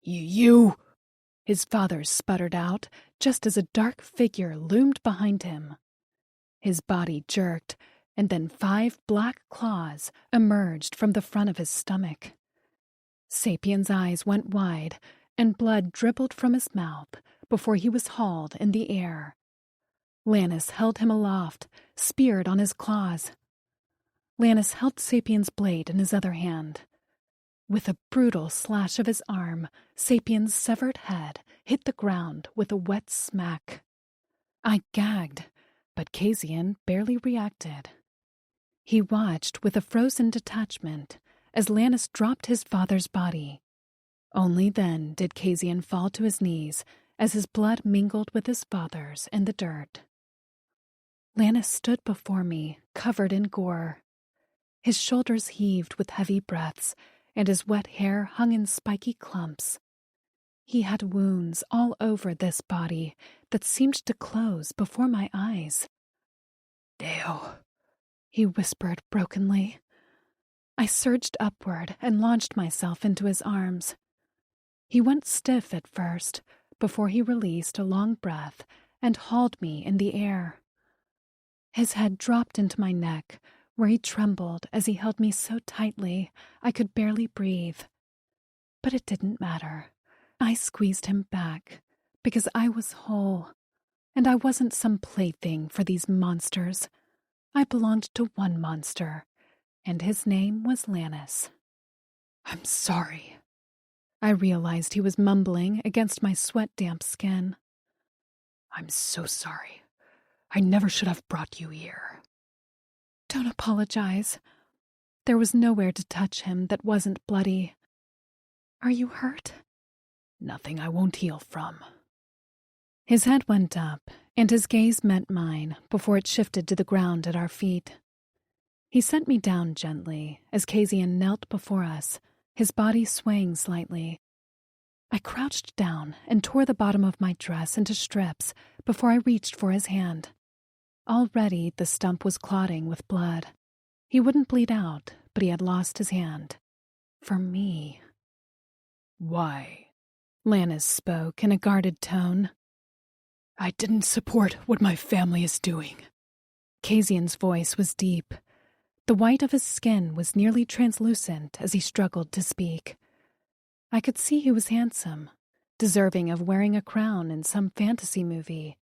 You... His father sputtered out, just as a dark figure loomed behind him. His body jerked, and then 5 black claws emerged from the front of his stomach. Sapien's eyes went wide, and blood dribbled from his mouth before he was hauled in the air. Lannis held him aloft, speared on his claws. Lannis held Sapien's blade in his other hand. With a brutal slash of his arm, Sapien's severed head hit the ground with a wet smack. I gagged, but Kasian barely reacted. He watched with a frozen detachment as Lannis dropped his father's body. Only then did Kasian fall to his knees as his blood mingled with his father's in the dirt. Lannis stood before me, covered in gore. His shoulders heaved with heavy breaths, and his wet hair hung in spiky clumps. He had wounds all over this body that seemed to close before my eyes. "Deo," he whispered brokenly. I surged upward and launched myself into his arms. He went stiff at first, before he released a long breath and hauled me in the air. His head dropped into my neck, where he trembled as he held me so tightly I could barely breathe. But it didn't matter. I squeezed him back, because I was whole, and I wasn't some plaything for these monsters. I belonged to one monster, and his name was Lannis. "I'm sorry." I realized he was mumbling against my sweat-damp skin. "I'm so sorry. I never should have brought you here." "Don't apologize." There was nowhere to touch him that wasn't bloody. "Are you hurt?" "Nothing I won't heal from." His head went up, and his gaze met mine before it shifted to the ground at our feet. He set me down gently as Kasian knelt before us, his body swaying slightly. I crouched down and tore the bottom of my dress into strips before I reached for his hand. Already the stump was clotting with blood. He wouldn't bleed out, but he had lost his hand. For me. "Why?" Lannis spoke in a guarded tone. "I didn't support what my family is doing." Kasian's voice was deep. The white of his skin was nearly translucent as he struggled to speak. I could see he was handsome, deserving of wearing a crown in some fantasy movie.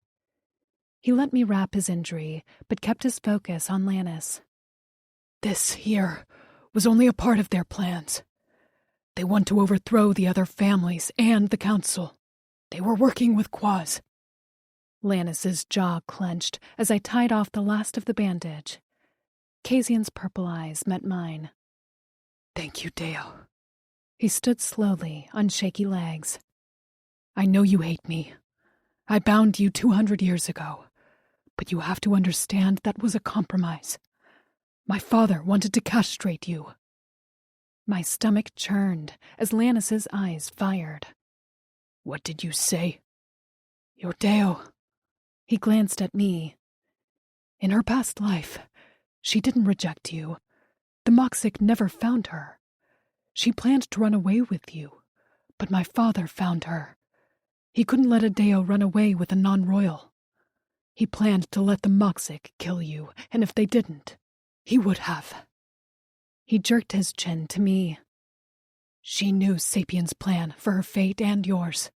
He let me wrap his injury, but kept his focus on Lannis. "This here was only a part of their plans. They want to overthrow the other families and the council. They were working with Quaz." Lannis's jaw clenched as I tied off the last of the bandage. Kasian's purple eyes met mine. "Thank you, Deo." He stood slowly on shaky legs. "I know you hate me. I bound you 200 years ago. But you have to understand that was a compromise. My father wanted to castrate you." My stomach churned as Lannis's eyes fired. "What did you say?" "Your Deo." He glanced at me. "In her past life, she didn't reject you. The Moxic never found her. She planned to run away with you, but my father found her. He couldn't let a Deo run away with a non-royal. He planned to let the Moxic kill you, and if they didn't, he would have." He jerked his chin to me. "She knew Sapien's plan for her fate and yours,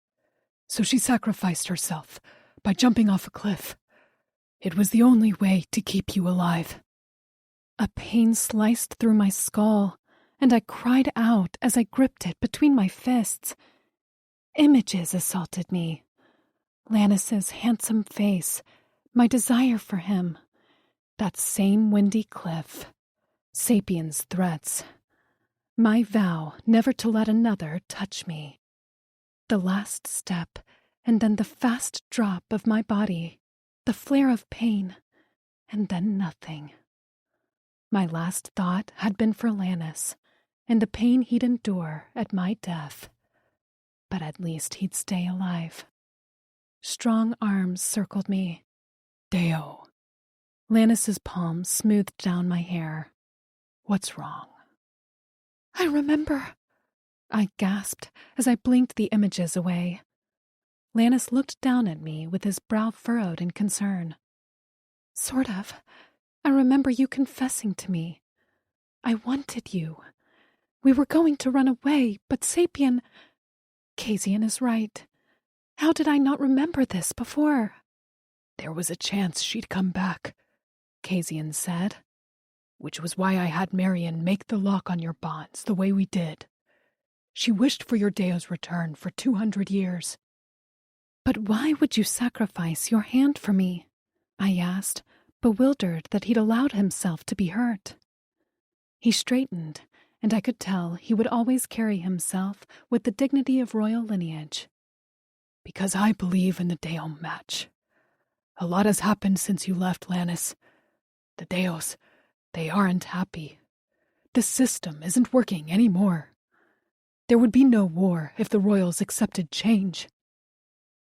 so she sacrificed herself by jumping off a cliff. It was the only way to keep you alive." A pain sliced through my skull, and I cried out as I gripped it between my fists. Images assaulted me. Lannis's handsome face, my desire for him, that same windy cliff, Sapien's threats, my vow never to let another touch me. The last step, and then the fast drop of my body, the flare of pain, and then nothing. My last thought had been for Lannis, and the pain he'd endure at my death. But at least he'd stay alive. Strong arms circled me. "Deo." Lannis's palm smoothed down my hair. "What's wrong?" "I remember," I gasped as I blinked the images away. Lannis looked down at me with his brow furrowed in concern. "Sort of. I remember you confessing to me. I wanted you. We were going to run away, but Sapien... Kasian is right. How did I not remember this before?" "There was a chance she'd come back," Kasian said. which was why I had Marion make the lock on your bonds the way we did. She wished for your Deo's return for 200 years. But why would you sacrifice your hand for me? I asked, bewildered that he'd allowed himself to be hurt. He straightened, and I could tell he would always carry himself with the dignity of royal lineage. Because I believe in the Deo match. A lot has happened since you left, Lannis. The Deos, they aren't happy. The system isn't working anymore. There would be no war if the royals accepted change.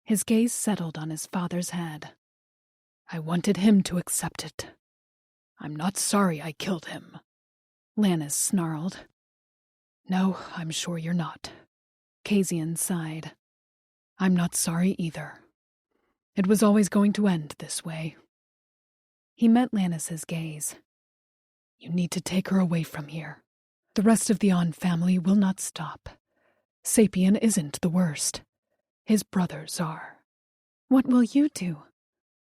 His gaze settled on his father's head. I wanted him to accept it. I'm not sorry I killed him. Lannis snarled. No, I'm sure you're not. Kazian sighed. I'm not sorry either. It was always going to end this way. He met Lannis's gaze. You need to take her away from here. The rest of the On family will not stop. Sapien isn't the worst. His brothers are. What will you do?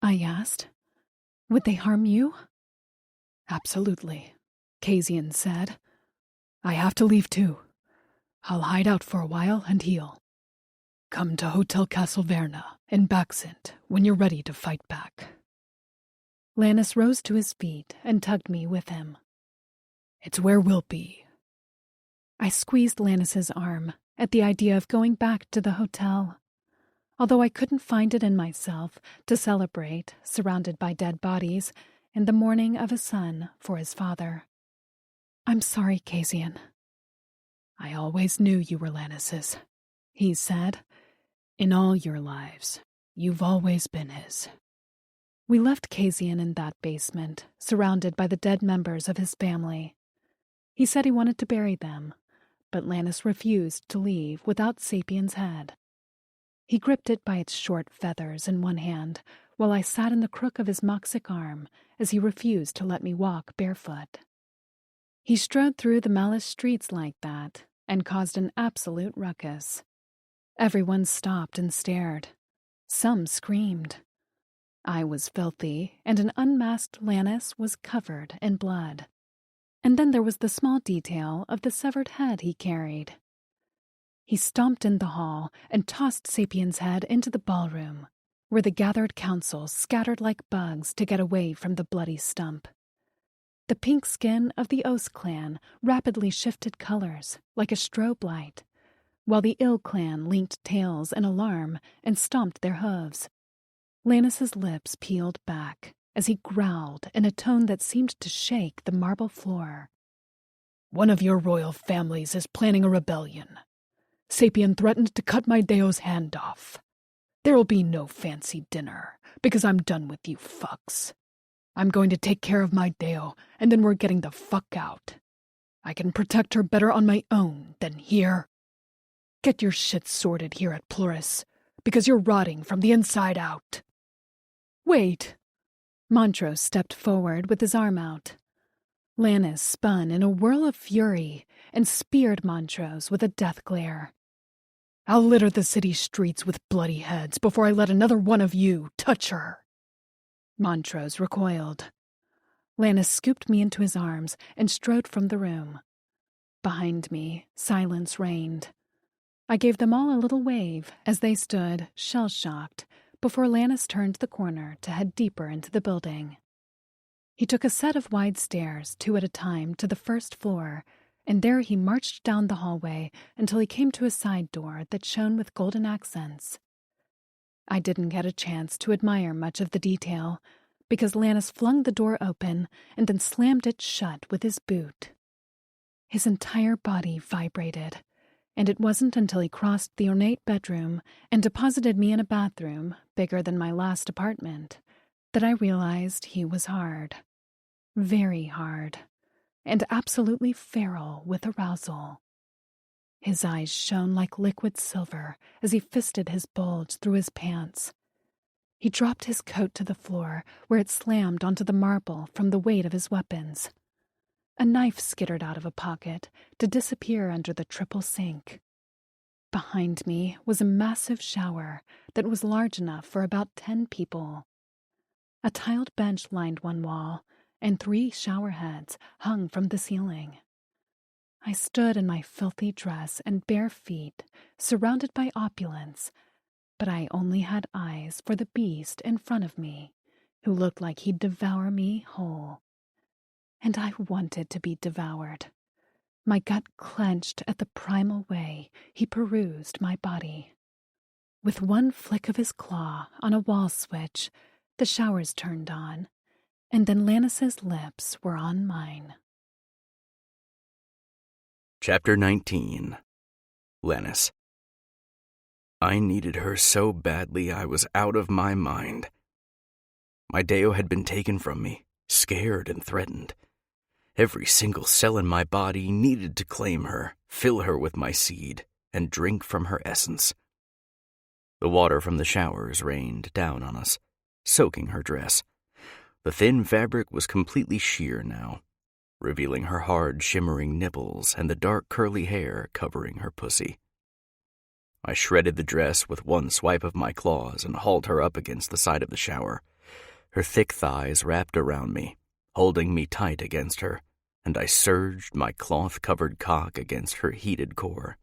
I asked. Would they harm you? Absolutely, Kazian said. I have to leave too. I'll hide out for a while and heal. Come to Hotel Castlverna in Baxent when you're ready to fight back. Lannis rose to his feet and tugged me with him. It's where we'll be. I squeezed Lannis's arm at the idea of going back to the hotel, although I couldn't find it in myself to celebrate, surrounded by dead bodies, in the mourning of a son for his father. I'm sorry, Kazian. I always knew you were Lannis's, he said. In all your lives, you've always been his. We left Kazian in that basement, surrounded by the dead members of his family. He said he wanted to bury them, but Lannis refused to leave without Sapien's head. He gripped it by its short feathers in one hand, while I sat in the crook of his moxic arm as he refused to let me walk barefoot. He strode through the Malice streets like that and caused an absolute ruckus. Everyone stopped and stared. Some screamed. I was filthy, and an unmasked Lannis was covered in blood. And then there was the small detail of the severed head he carried. He stomped in the hall and tossed Sapien's head into the ballroom, where the gathered council scattered like bugs to get away from the bloody stump. The pink skin of the Os clan rapidly shifted colors like a strobe light, while the Ill clan linked tails in alarm and stomped their hooves. Lannis's lips peeled back as he growled in a tone that seemed to shake the marble floor. One of your royal families is planning a rebellion. Sapien threatened to cut my Deo's hand off. There'll be no fancy dinner, because I'm done with you fucks. I'm going to take care of my Deo, and then we're getting the fuck out. I can protect her better on my own than here. Get your shit sorted here at Pluris, because you're rotting from the inside out. Wait. Montrose stepped forward with his arm out. Lannis spun in a whirl of fury and speared Montrose with a death glare. I'll litter the city streets with bloody heads before I let another one of you touch her. Montrose recoiled. Lannis scooped me into his arms and strode from the room. Behind me, silence reigned. I gave them all a little wave as they stood, shell-shocked, before Lannis turned the corner to head deeper into the building. He took a set of wide stairs, 2 at a time, to the first floor, and there he marched down the hallway until he came to a side door that shone with golden accents. I didn't get a chance to admire much of the detail, because Lannis flung the door open and then slammed it shut with his boot. His entire body vibrated, and it wasn't until he crossed the ornate bedroom and deposited me in a bathroom bigger than my last apartment that I realized he was hard. Very hard. And absolutely feral with arousal. His eyes shone like liquid silver as he fisted his bulge through his pants. He dropped his coat to the floor, where it slammed onto the marble from the weight of his weapons. A knife skittered out of a pocket to disappear under the triple sink. Behind me was a massive shower that was large enough for about 10 people. A tiled bench lined one wall, and 3 shower heads hung from the ceiling. I stood in my filthy dress and bare feet, surrounded by opulence, but I only had eyes for the beast in front of me, who looked like he'd devour me whole. And I wanted to be devoured. My gut clenched at the primal way he perused my body. With one flick of his claw on a wall switch, the showers turned on, and then Lannis's lips were on mine. Chapter 19. Lannis. I needed her so badly I was out of my mind. My Deo had been taken from me, scared and threatened. Every single cell in my body needed to claim her, fill her with my seed, and drink from her essence. The water from the showers rained down on us, soaking her dress. The thin fabric was completely sheer now, revealing her hard, shimmering nipples and the dark, curly hair covering her pussy. I shredded the dress with one swipe of my claws and hauled her up against the side of the shower, her thick thighs wrapped around me, holding me tight against her, and I surged my cloth-covered cock against her heated core.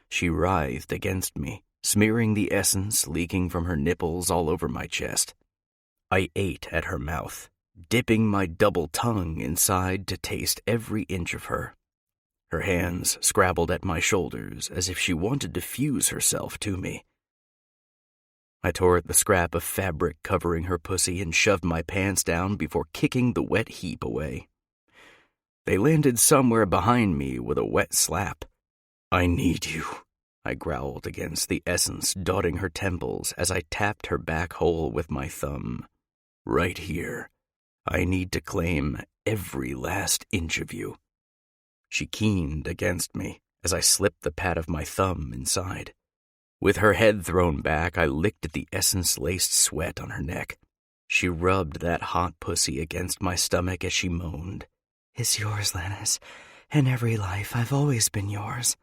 She writhed against me, smearing the essence leaking from her nipples all over my chest. I ate at her mouth, dipping my double tongue inside to taste every inch of her. Her hands scrabbled at my shoulders as if she wanted to fuse herself to me. I tore at the scrap of fabric covering her pussy and shoved my pants down before kicking the wet heap away. They landed somewhere behind me with a wet slap. "I need you," I growled against the essence dotting her temples as I tapped her back hole with my thumb. "Right here. I need to claim every last inch of you." She keened against me as I slipped the pad of my thumb inside. With her head thrown back, I licked at the essence-laced sweat on her neck. She rubbed that hot pussy against my stomach as she moaned. "It's yours, Lannis. In every life, I've always been yours."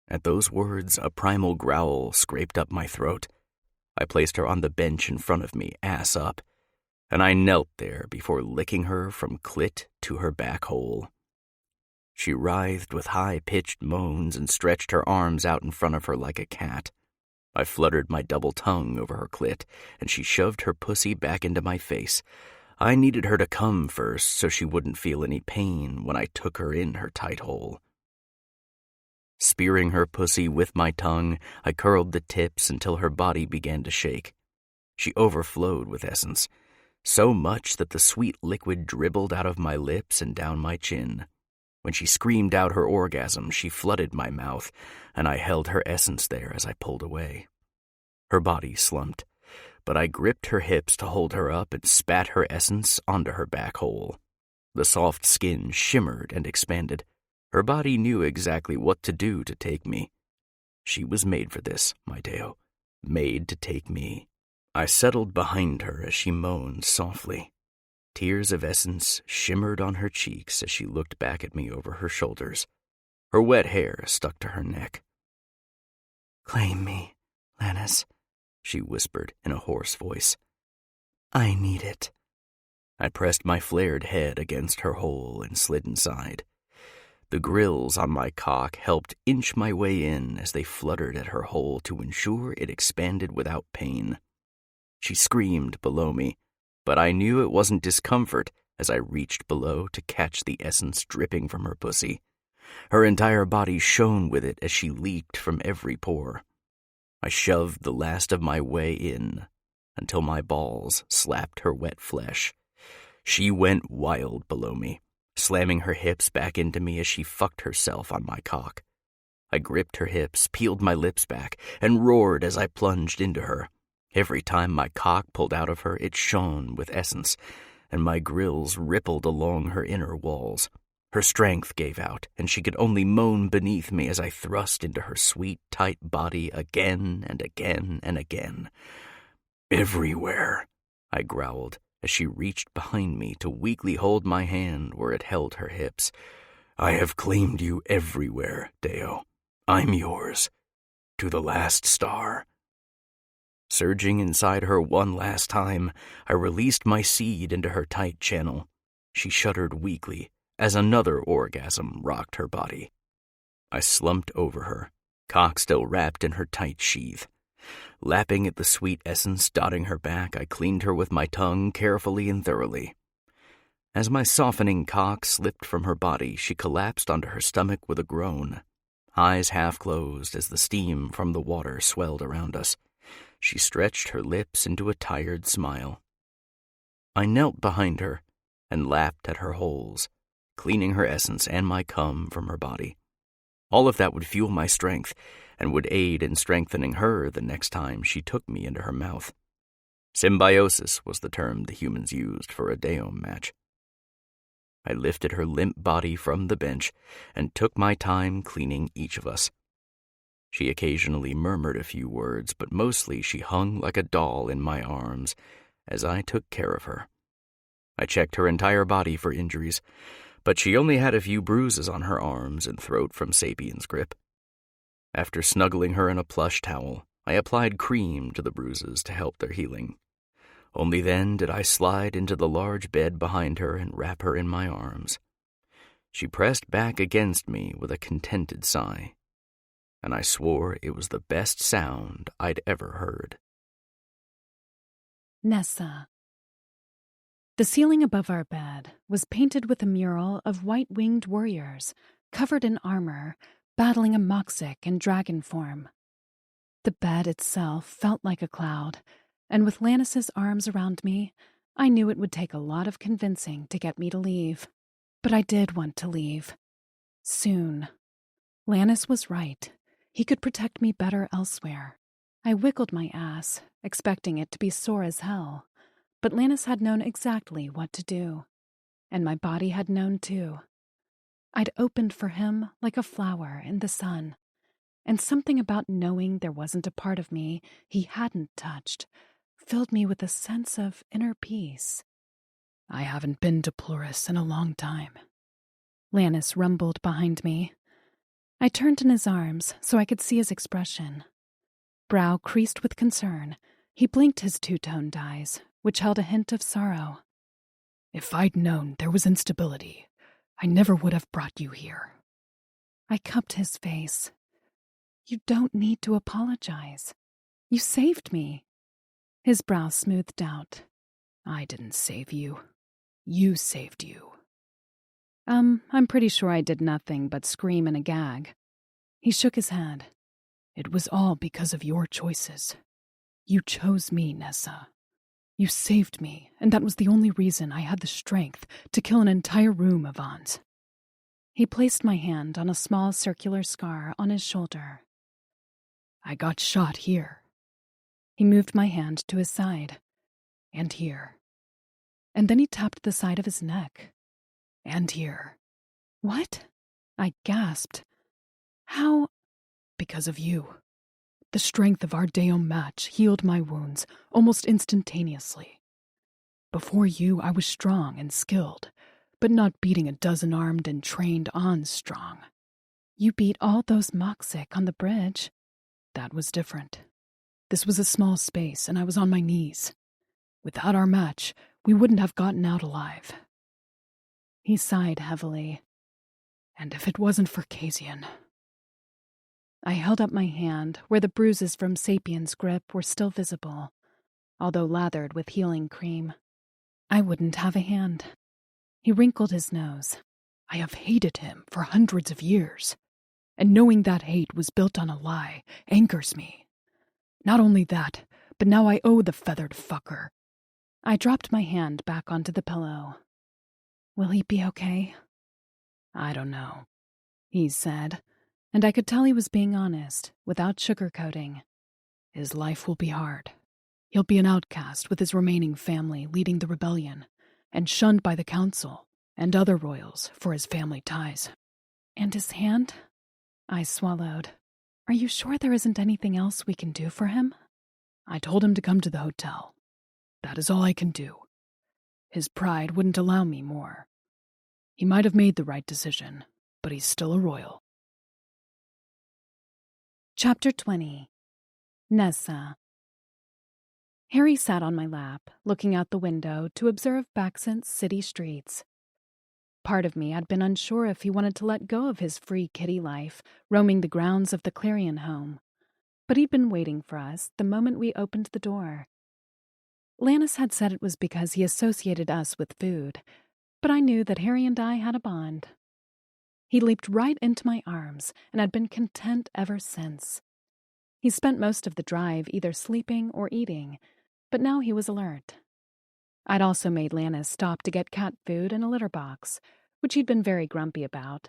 At those words, a primal growl scraped up my throat. I placed her on the bench in front of me, ass up, and I knelt there before licking her from clit to her back hole. She writhed with high-pitched moans and stretched her arms out in front of her like a cat. I fluttered my double tongue over her clit, and she shoved her pussy back into my face. I needed her to come first so she wouldn't feel any pain when I took her in her tight hole. Spearing her pussy with my tongue, I curled the tips until her body began to shake. She overflowed with essence, so much that the sweet liquid dribbled out of my lips and down my chin. When she screamed out her orgasm, she flooded my mouth, and I held her essence there as I pulled away. Her body slumped, but I gripped her hips to hold her up and spat her essence onto her back hole. The soft skin shimmered and expanded. Her body knew exactly what to do to take me. She was made for this, my Deo. Made to take me. I settled behind her as she moaned softly. Tears of essence shimmered on her cheeks as she looked back at me over her shoulders. Her wet hair stuck to her neck. "Claim me, Lannis," she whispered in a hoarse voice. "I need it." I pressed my flared head against her hole and slid inside. The grills on my cock helped inch my way in as they fluttered at her hole to ensure it expanded without pain. She screamed below me, but I knew it wasn't discomfort as I reached below to catch the essence dripping from her pussy. Her entire body shone with it as she leaked from every pore. I shoved the last of my way in until my balls slapped her wet flesh. She went wild below me, slamming her hips back into me as she fucked herself on my cock. I gripped her hips, peeled my lips back, and roared as I plunged into her. Every time my cock pulled out of her, it shone with essence, and my grills rippled along her inner walls. Her strength gave out, and she could only moan beneath me as I thrust into her sweet, tight body again and again and again. "Everywhere," I growled as she reached behind me to weakly hold my hand where it held her hips. "I have claimed you everywhere, Deo. I'm yours. To the last star." Surging inside her one last time, I released my seed into her tight channel. She shuddered weakly as another orgasm rocked her body. I slumped over her, cock still wrapped in her tight sheath. Lapping at the sweet essence dotting her back, I cleaned her with my tongue carefully and thoroughly. As my softening cock slipped from her body, she collapsed onto her stomach with a groan. Eyes half closed as the steam from the water swelled around us. She stretched her lips into a tired smile. I knelt behind her and lapped at her holes, cleaning her essence and my cum from her body. All of that would fuel my strength and would aid in strengthening her the next time she took me into her mouth. Symbiosis was the term the humans used for a Daeom match. I lifted her limp body from the bench and took my time cleaning each of us. She occasionally murmured a few words, but mostly she hung like a doll in my arms as I took care of her. I checked her entire body for injuries, but she only had a few bruises on her arms and throat from Sapien's grip. After snuggling her in a plush towel, I applied cream to the bruises to help their healing. Only then did I slide into the large bed behind her and wrap her in my arms. She pressed back against me with a contented sigh, and I swore it was the best sound I'd ever heard. Nessa. The ceiling above our bed was painted with a mural of white-winged warriors, covered in armor, battling a moxic in dragon form. The bed itself felt like a cloud, and with Lannis's arms around me, I knew it would take a lot of convincing to get me to leave. But I did want to leave. Soon. Lannis was right. He could protect me better elsewhere. I wiggled my ass, expecting it to be sore as hell. But Lannis had known exactly what to do. And my body had known too. I'd opened for him like a flower in the sun. And something about knowing there wasn't a part of me he hadn't touched filled me with a sense of inner peace. I haven't been to Plurus in a long time. Lannis rumbled behind me. I turned in his arms so I could see his expression. Brow creased with concern, he blinked his two-toned eyes, which held a hint of sorrow. If I'd known there was instability, I never would have brought you here. I cupped his face. You don't need to apologize. You saved me. His brow smoothed out. I didn't save you. You saved you. I'm pretty sure I did nothing but scream in a gag. He shook his head. It was all because of your choices. You chose me, Nessa. You saved me, and that was the only reason I had the strength to kill an entire room of Aunts. He placed my hand on a small circular scar on his shoulder. I got shot here. He moved my hand to his side. And here. And then he tapped the side of his neck. And here. What? I gasped. How? Because of you. The strength of our Daeom match healed my wounds almost instantaneously. Before you, I was strong and skilled, but not beating a dozen armed and trained Ons strong. You beat all those Moxic on the bridge. That was different. This was a small space, and I was on my knees. Without our match, we wouldn't have gotten out alive. He sighed heavily. And if it wasn't for Kasian... I held up my hand where the bruises from Sapien's grip were still visible, although lathered with healing cream. I wouldn't have a hand. He wrinkled his nose. I have hated him for hundreds of years, and knowing that hate was built on a lie anchors me. Not only that, but now I owe the feathered fucker. I dropped my hand back onto the pillow. Will he be okay? I don't know, he said, and I could tell he was being honest, without sugarcoating. His life will be hard. He'll be an outcast with his remaining family leading the rebellion, and shunned by the council and other royals for his family ties. And his hand? I swallowed. Are you sure there isn't anything else we can do for him? I told him to come to the hotel. That is all I can do. His pride wouldn't allow me more. He might have made the right decision, but he's still a royal. Chapter 20. Nessa. Harry sat on my lap, looking out the window to observe Baxent's city streets. Part of me had been unsure if he wanted to let go of his free kitty life, roaming the grounds of the Clarion home. But he'd been waiting for us the moment we opened the door. Lannis had said it was because he associated us with food, but I knew that Harry and I had a bond. He leaped right into my arms and had been content ever since. He spent most of the drive either sleeping or eating, but now he was alert. I'd also made Lannis stop to get cat food in a litter box, which he'd been very grumpy about,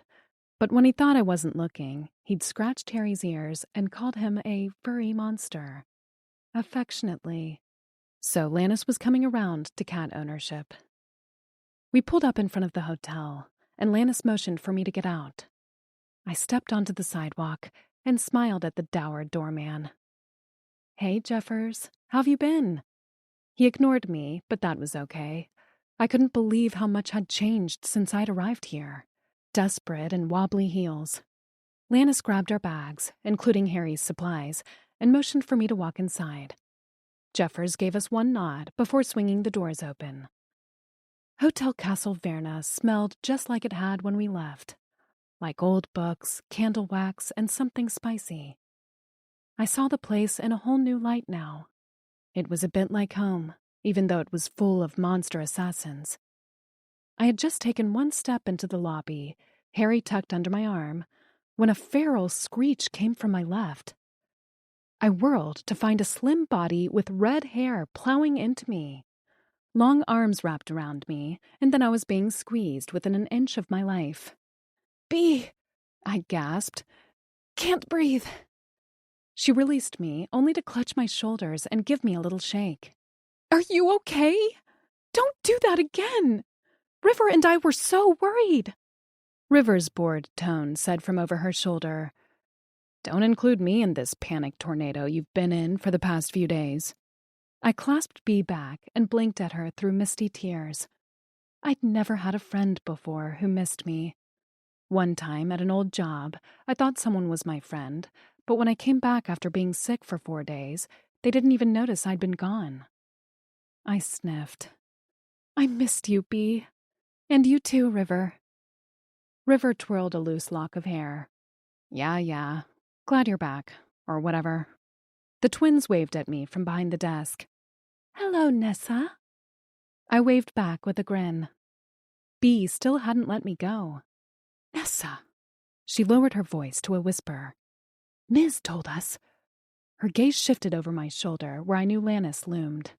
but when he thought I wasn't looking, he'd scratched Harry's ears and called him a furry monster. Affectionately. So Lannis was coming around to cat ownership. We pulled up in front of the hotel, and Lannis motioned for me to get out. I stepped onto the sidewalk and smiled at the dour doorman. "Hey, Jeffers, how've you been?" He ignored me, but that was okay. I couldn't believe how much had changed since I'd arrived here. Desperate and wobbly heels. Lannis grabbed our bags, including Harry's supplies, and motioned for me to walk inside. Jeffers gave us one nod before swinging the doors open. Hotel Castle Verna smelled just like it had when we left. Like old books, candle wax, and something spicy. I saw the place in a whole new light now. It was a bit like home, even though it was full of monster assassins. I had just taken one step into the lobby, Harry tucked under my arm, when a feral screech came from my left. I whirled to find a slim body with red hair plowing into me. Long arms wrapped around me, and then I was being squeezed within an inch of my life. "Bee!" I gasped. "Can't breathe." She released me, only to clutch my shoulders and give me a little shake. "Are you okay? Don't do that again! River and I were so worried." River's bored tone said from over her shoulder, "Don't include me in this panic tornado you've been in for the past few days." I clasped Bee back and blinked at her through misty tears. I'd never had a friend before who missed me. One time at an old job, I thought someone was my friend, but when I came back after being sick for 4 days, they didn't even notice I'd been gone. I sniffed. "I missed you, Bee. And you too, River." River twirled a loose lock of hair. Yeah. Glad you're back. Or whatever." The twins waved at me from behind the desk. "Hello, Nessa." I waved back with a grin. Bee still hadn't let me go. "Nessa." She lowered her voice to a whisper. "Miz told us." Her gaze shifted over my shoulder where I knew Lannis loomed.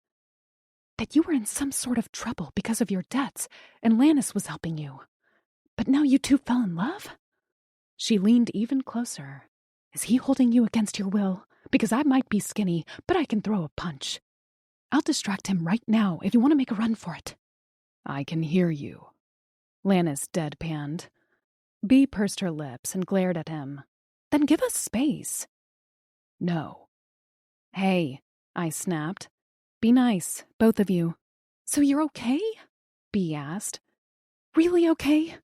"That you were in some sort of trouble because of your debts, and Lannis was helping you. But now you two fell in love?" She leaned even closer. "Is he holding you against your will? Because I might be skinny, but I can throw a punch. I'll distract him right now if you want to make a run for it." "I can hear you." Lannis deadpanned. Bee pursed her lips and glared at him. "Then give us space." "No." "Hey," I snapped. "Be nice, both of you." "So you're okay?" Bee asked. "Really okay?"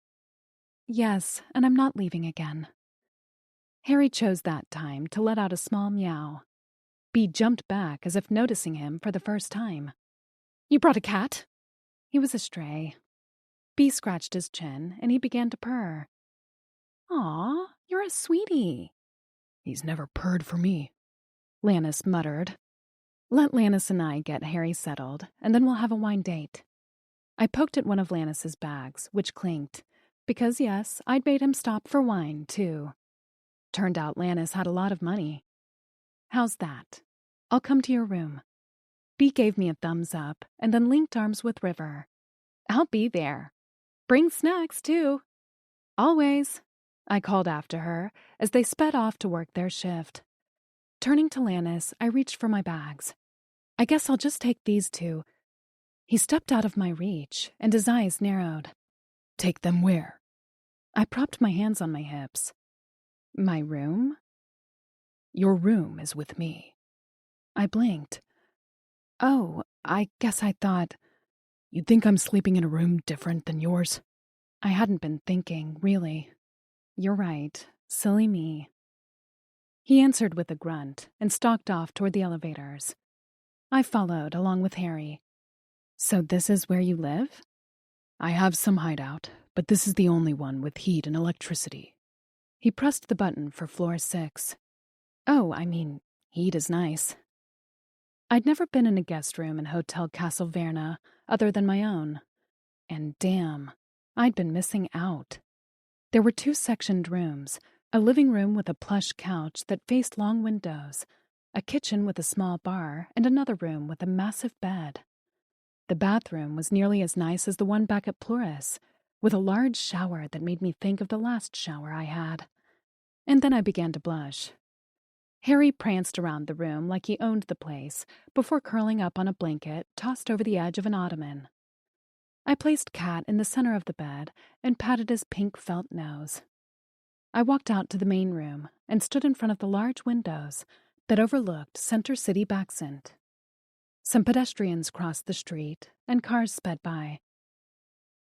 "Yes, and I'm not leaving again." Harry chose that time to let out a small meow. Bee jumped back as if noticing him for the first time. "You brought a cat?" He was a stray. Bee scratched his chin, and he began to purr. "Aw, you're a sweetie." "He's never purred for me," Lannis muttered. "Let Lannis and I get Harry settled, and then we'll have a wine date." I poked at one of Lannis's bags, which clinked, because yes, I'd made him stop for wine, too. Turned out Lannis had a lot of money. "How's that? I'll come to your room." Bee gave me a thumbs up and then linked arms with River. "I'll be there. Bring snacks, too." "Always," I called after her as they sped off to work their shift. Turning to Lannis, I reached for my bags. "I guess I'll just take these two." He stepped out of my reach, and his eyes narrowed. "Take them where?" I propped my hands on my hips. "My room?" "Your room is with me." I blinked. "Oh, I guess I thought..." "You think I'm sleeping in a room different than yours?" I hadn't been thinking, really. "You're right. Silly me." He answered with a grunt and stalked off toward the elevators. I followed, along with Harry. "So this is where you live?" "I have some hideout, but this is the only one with heat and electricity. He pressed the button for floor 6. Oh, I mean, heat is nice. I'd never been in a guest room in Hotel Castelverna other than my own. And damn, I'd been missing out. There were 2 sectioned rooms, a living room with a plush couch that faced long windows, a kitchen with a small bar, and another room with a massive bed. The bathroom was nearly as nice as the one back at Pluris, with a large shower that made me think of the last shower I had. And then I began to blush. Harry pranced around the room like he owned the place, before curling up on a blanket tossed over the edge of an ottoman. I placed Cat in the center of the bed and patted his pink felt nose. I walked out to the main room and stood in front of the large windows that overlooked Center City Baxent. Some pedestrians crossed the street and cars sped by.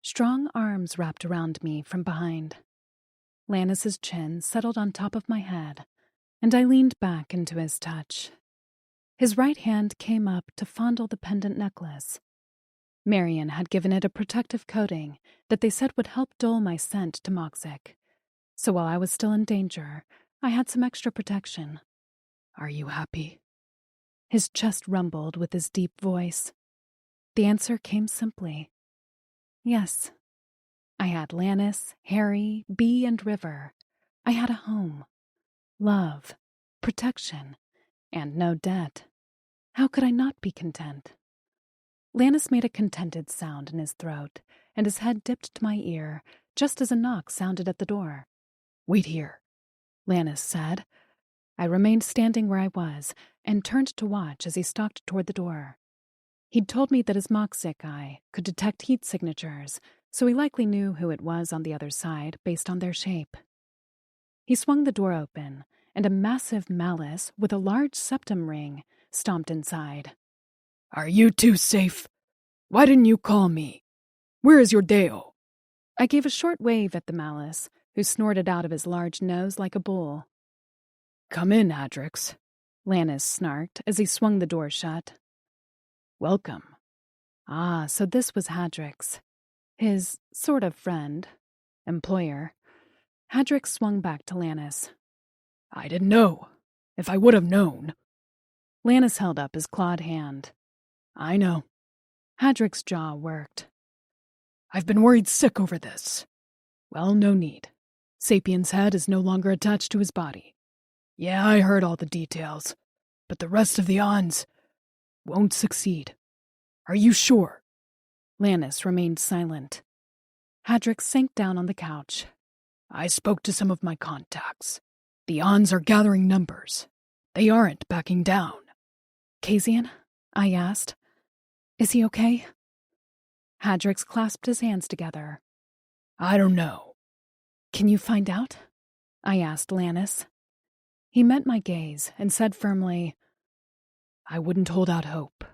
Strong arms wrapped around me from behind. Lannis's chin settled on top of my head, and I leaned back into his touch. His right hand came up to fondle the pendant necklace. Marion had given it a protective coating that they said would help dull my scent to Moxic. So while I was still in danger, I had some extra protection. Are you happy? His chest rumbled with his deep voice. The answer came simply. Yes. I had Lannis, Harry, Bee, and River. I had a home. Love, protection, and no debt. How could I not be content? Lannis made a contented sound in his throat, and his head dipped to my ear just as a knock sounded at the door. Wait here, Lannis said. I remained standing where I was and turned to watch as he stalked toward the door. He'd told me that his Moxic eye could detect heat signatures, so he likely knew who it was on the other side based on their shape. He swung the door open, and a massive malice with a large septum ring stomped inside. Are you two safe? Why didn't you call me? Where is your Deo? I gave a short wave at the malice, who snorted out of his large nose like a bull. Come in, Hadrix, Lannis snarked as he swung the door shut. Welcome. Ah, so this was Hadrix. His sort of friend, employer. Hadrix swung back to Lannis. I didn't know. If I would have known. Lannis held up his clawed hand. I know. Hadrix's jaw worked. I've been worried sick over this. Well, no need. Sapien's head is no longer attached to his body. Yeah, I heard all the details, but the rest of the Ons won't succeed. Are you sure? Lannis remained silent. Hadrix sank down on the couch. I spoke to some of my contacts. The Ons are gathering numbers. They aren't backing down. Kasian? I asked. Is he okay? Hadrix clasped his hands together. I don't know. Can you find out? I asked Lannis. He met my gaze and said firmly, I wouldn't hold out hope.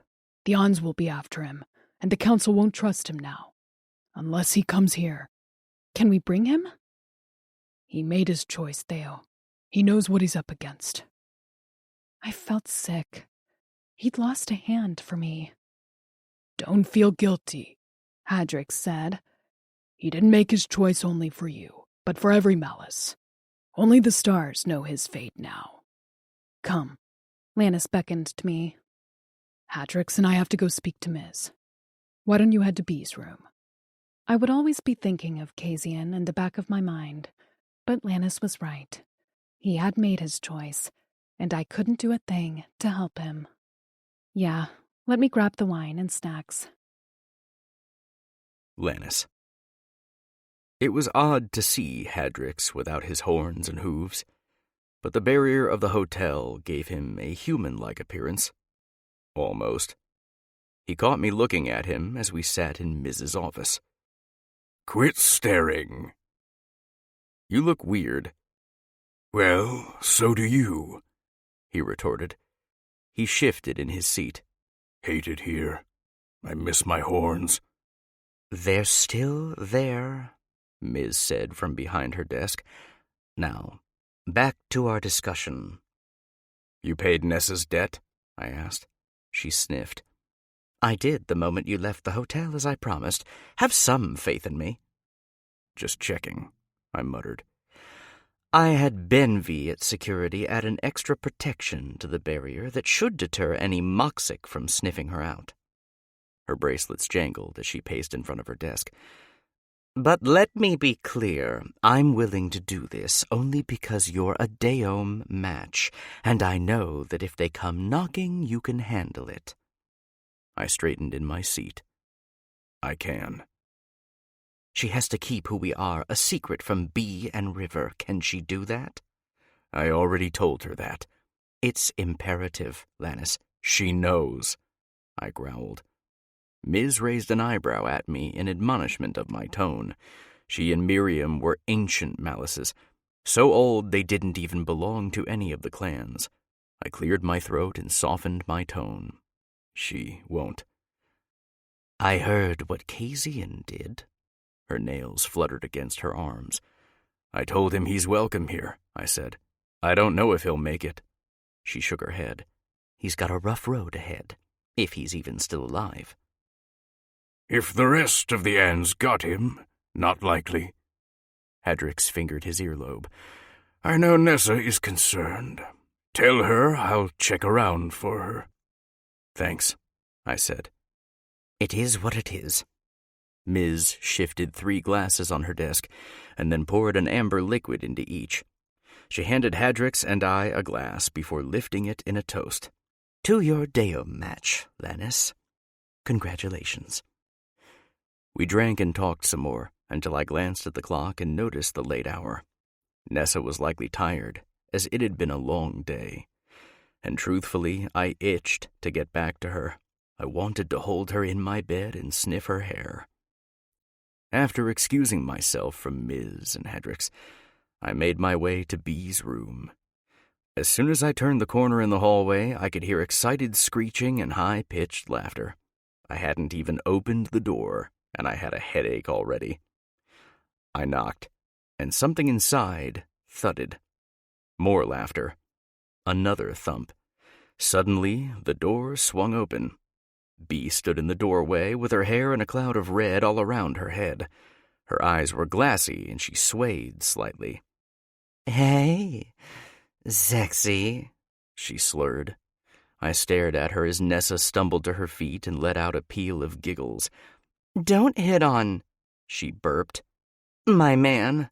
The Ons will be after him, and the Council won't trust him now. Unless he comes here. Can we bring him? He made his choice, Theo. He knows what he's up against. I felt sick. He'd lost a hand for me. Don't feel guilty, Hadrix said. He didn't make his choice only for you, but for every malice. Only the stars know his fate now. Come. Lannis beckoned to me. Hadrix and I have to go speak to Ms. Why don't you head to B's room? I would always be thinking of Kasian in the back of my mind, but Lannis was right. He had made his choice, and I couldn't do a thing to help him. Yeah, let me grab the wine and snacks. Lannis. It was odd to see Hadrix without his horns and hooves, but the barrier of the hotel gave him a human-like appearance. Almost. He caught me looking at him as we sat in Mrs. office. Quit staring. You look weird. Well, so do you, he retorted. He shifted in his seat. Hate it here. I miss my horns. They're still there, Ms. said from behind her desk. Now, back to our discussion. You paid Nessa's debt? I asked. She sniffed. I did the moment you left the hotel, as I promised. Have some faith in me. Just checking, I muttered. I had Benvy at security add an extra protection to the barrier that should deter any moxic from sniffing her out. Her bracelets jangled as she paced in front of her desk. But let me be clear, I'm willing to do this only because you're a Daom match, and I know that if they come knocking, you can handle it. I straightened in my seat. I can. She has to keep who we are a secret from Bee and River. Can she do that? I already told her that. It's imperative, Lannis. She knows, I growled. Miz raised an eyebrow at me in admonishment of my tone. She and Miriam were ancient malices, so old they didn't even belong to any of the clans. I cleared my throat and softened my tone. She won't. I heard what Kazian did. Her nails fluttered against her arms. I told him he's welcome here, I said. I don't know if he'll make it. She shook her head. He's got a rough road ahead, if he's even still alive. If the rest of the Ans got him, not likely. Hadrix fingered his earlobe. I know Nessa is concerned. Tell her I'll check around for her. Thanks, I said. It is what it is. Miz shifted 3 glasses on her desk and then poured an amber liquid into each. She handed Hadrix and I a glass before lifting it in a toast. To your Daom match, Lannis. Congratulations. We drank and talked some more until I glanced at the clock and noticed the late hour. Nessa was likely tired, as it had been a long day. And truthfully, I itched to get back to her. I wanted to hold her in my bed and sniff her hair. After excusing myself from Miz and Hadrix, I made my way to Bee's room. As soon as I turned the corner in the hallway, I could hear excited screeching and high-pitched laughter. I hadn't even opened the door, and I had a headache already. I knocked, and something inside thudded. More laughter. Another thump. Suddenly, the door swung open. Bee stood in the doorway with her hair in a cloud of red all around her head. Her eyes were glassy, and she swayed slightly. Hey, sexy, she slurred. I stared at her as Nessa stumbled to her feet and let out a peal of giggles. Don't hit on, she burped, my man.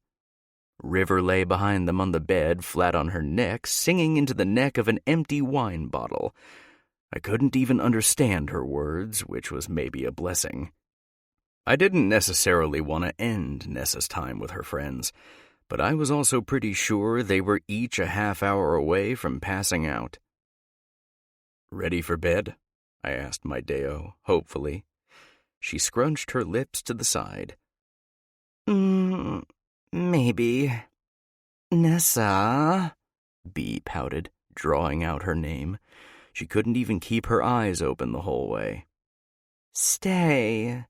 River lay behind them on the bed, flat on her neck, singing into the neck of an empty wine bottle. I couldn't even understand her words, which was maybe a blessing. I didn't necessarily want to end Nessa's time with her friends, but I was also pretty sure they were each a half-hour away from passing out. Ready for bed? I asked my Deo, hopefully. She scrunched her lips to the side. Maybe. Nessa, Bee pouted, drawing out her name. She couldn't even keep her eyes open the whole way. Stay.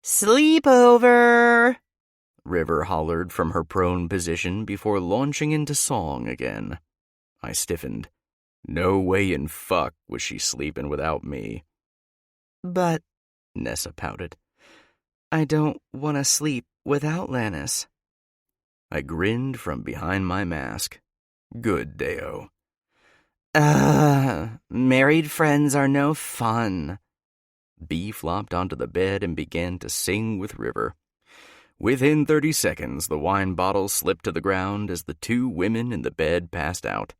Sleepover, River hollered from her prone position before launching into song again. I stiffened. No way in fuck was she sleeping without me. But, Nessa pouted, I don't want to sleep without Lannis. I grinned from behind my mask. Good, Deo. Married friends are no fun. Bee flopped onto the bed and began to sing with River. Within 30 seconds, the wine bottle slipped to the ground as the 2 women in the bed passed out.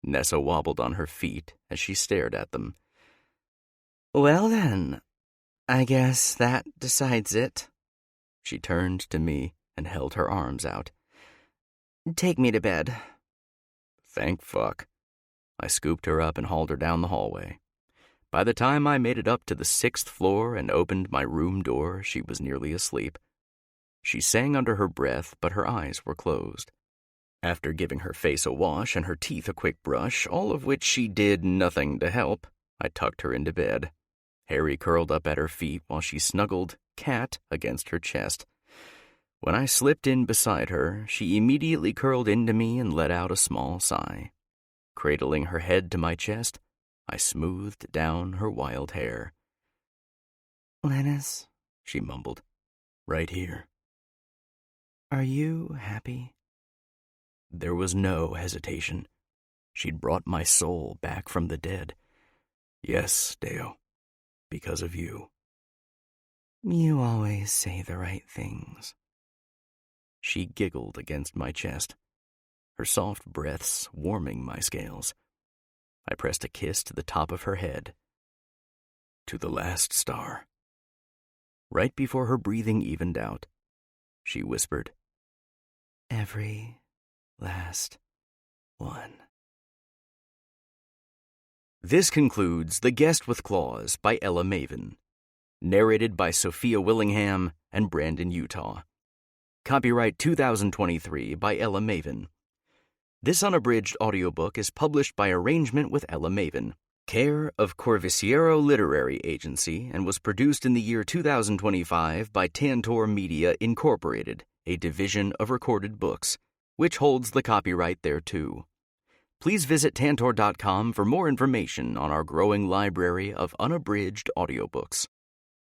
Nessa wobbled on her feet as she stared at them. Well then, I guess that decides it. She turned to me and held her arms out. Take me to bed. Thank fuck. I scooped her up and hauled her down the hallway. By the time I made it up to the 6th floor and opened my room door, she was nearly asleep. She sang under her breath, but her eyes were closed. After giving her face a wash and her teeth a quick brush, all of which she did nothing to help, I tucked her into bed. Harry curled up at her feet while she snuggled, cat, against her chest. When I slipped in beside her, she immediately curled into me and let out a small sigh. Cradling her head to my chest, I smoothed down her wild hair. Lannis, she mumbled. Right here. Are you happy? There was no hesitation. She'd brought my soul back from the dead. Yes, Deo, because of you. You always say the right things. She giggled against my chest, her soft breaths warming my scales. I pressed a kiss to the top of her head. To the last star. Right before her breathing evened out, she whispered, Every last one. This concludes The Guest with Claws by Ella Maven. Narrated by Sophia Willingham and Brandon Utah. Copyright 2023 by Ella Maven. This unabridged audiobook is published by arrangement with Ella Maven, care of Corvisiero Literary Agency, and was produced in the year 2025 by Tantor Media Incorporated, a division of Recorded Books, which holds the copyright thereto. Please visit tantor.com for more information on our growing library of unabridged audiobooks.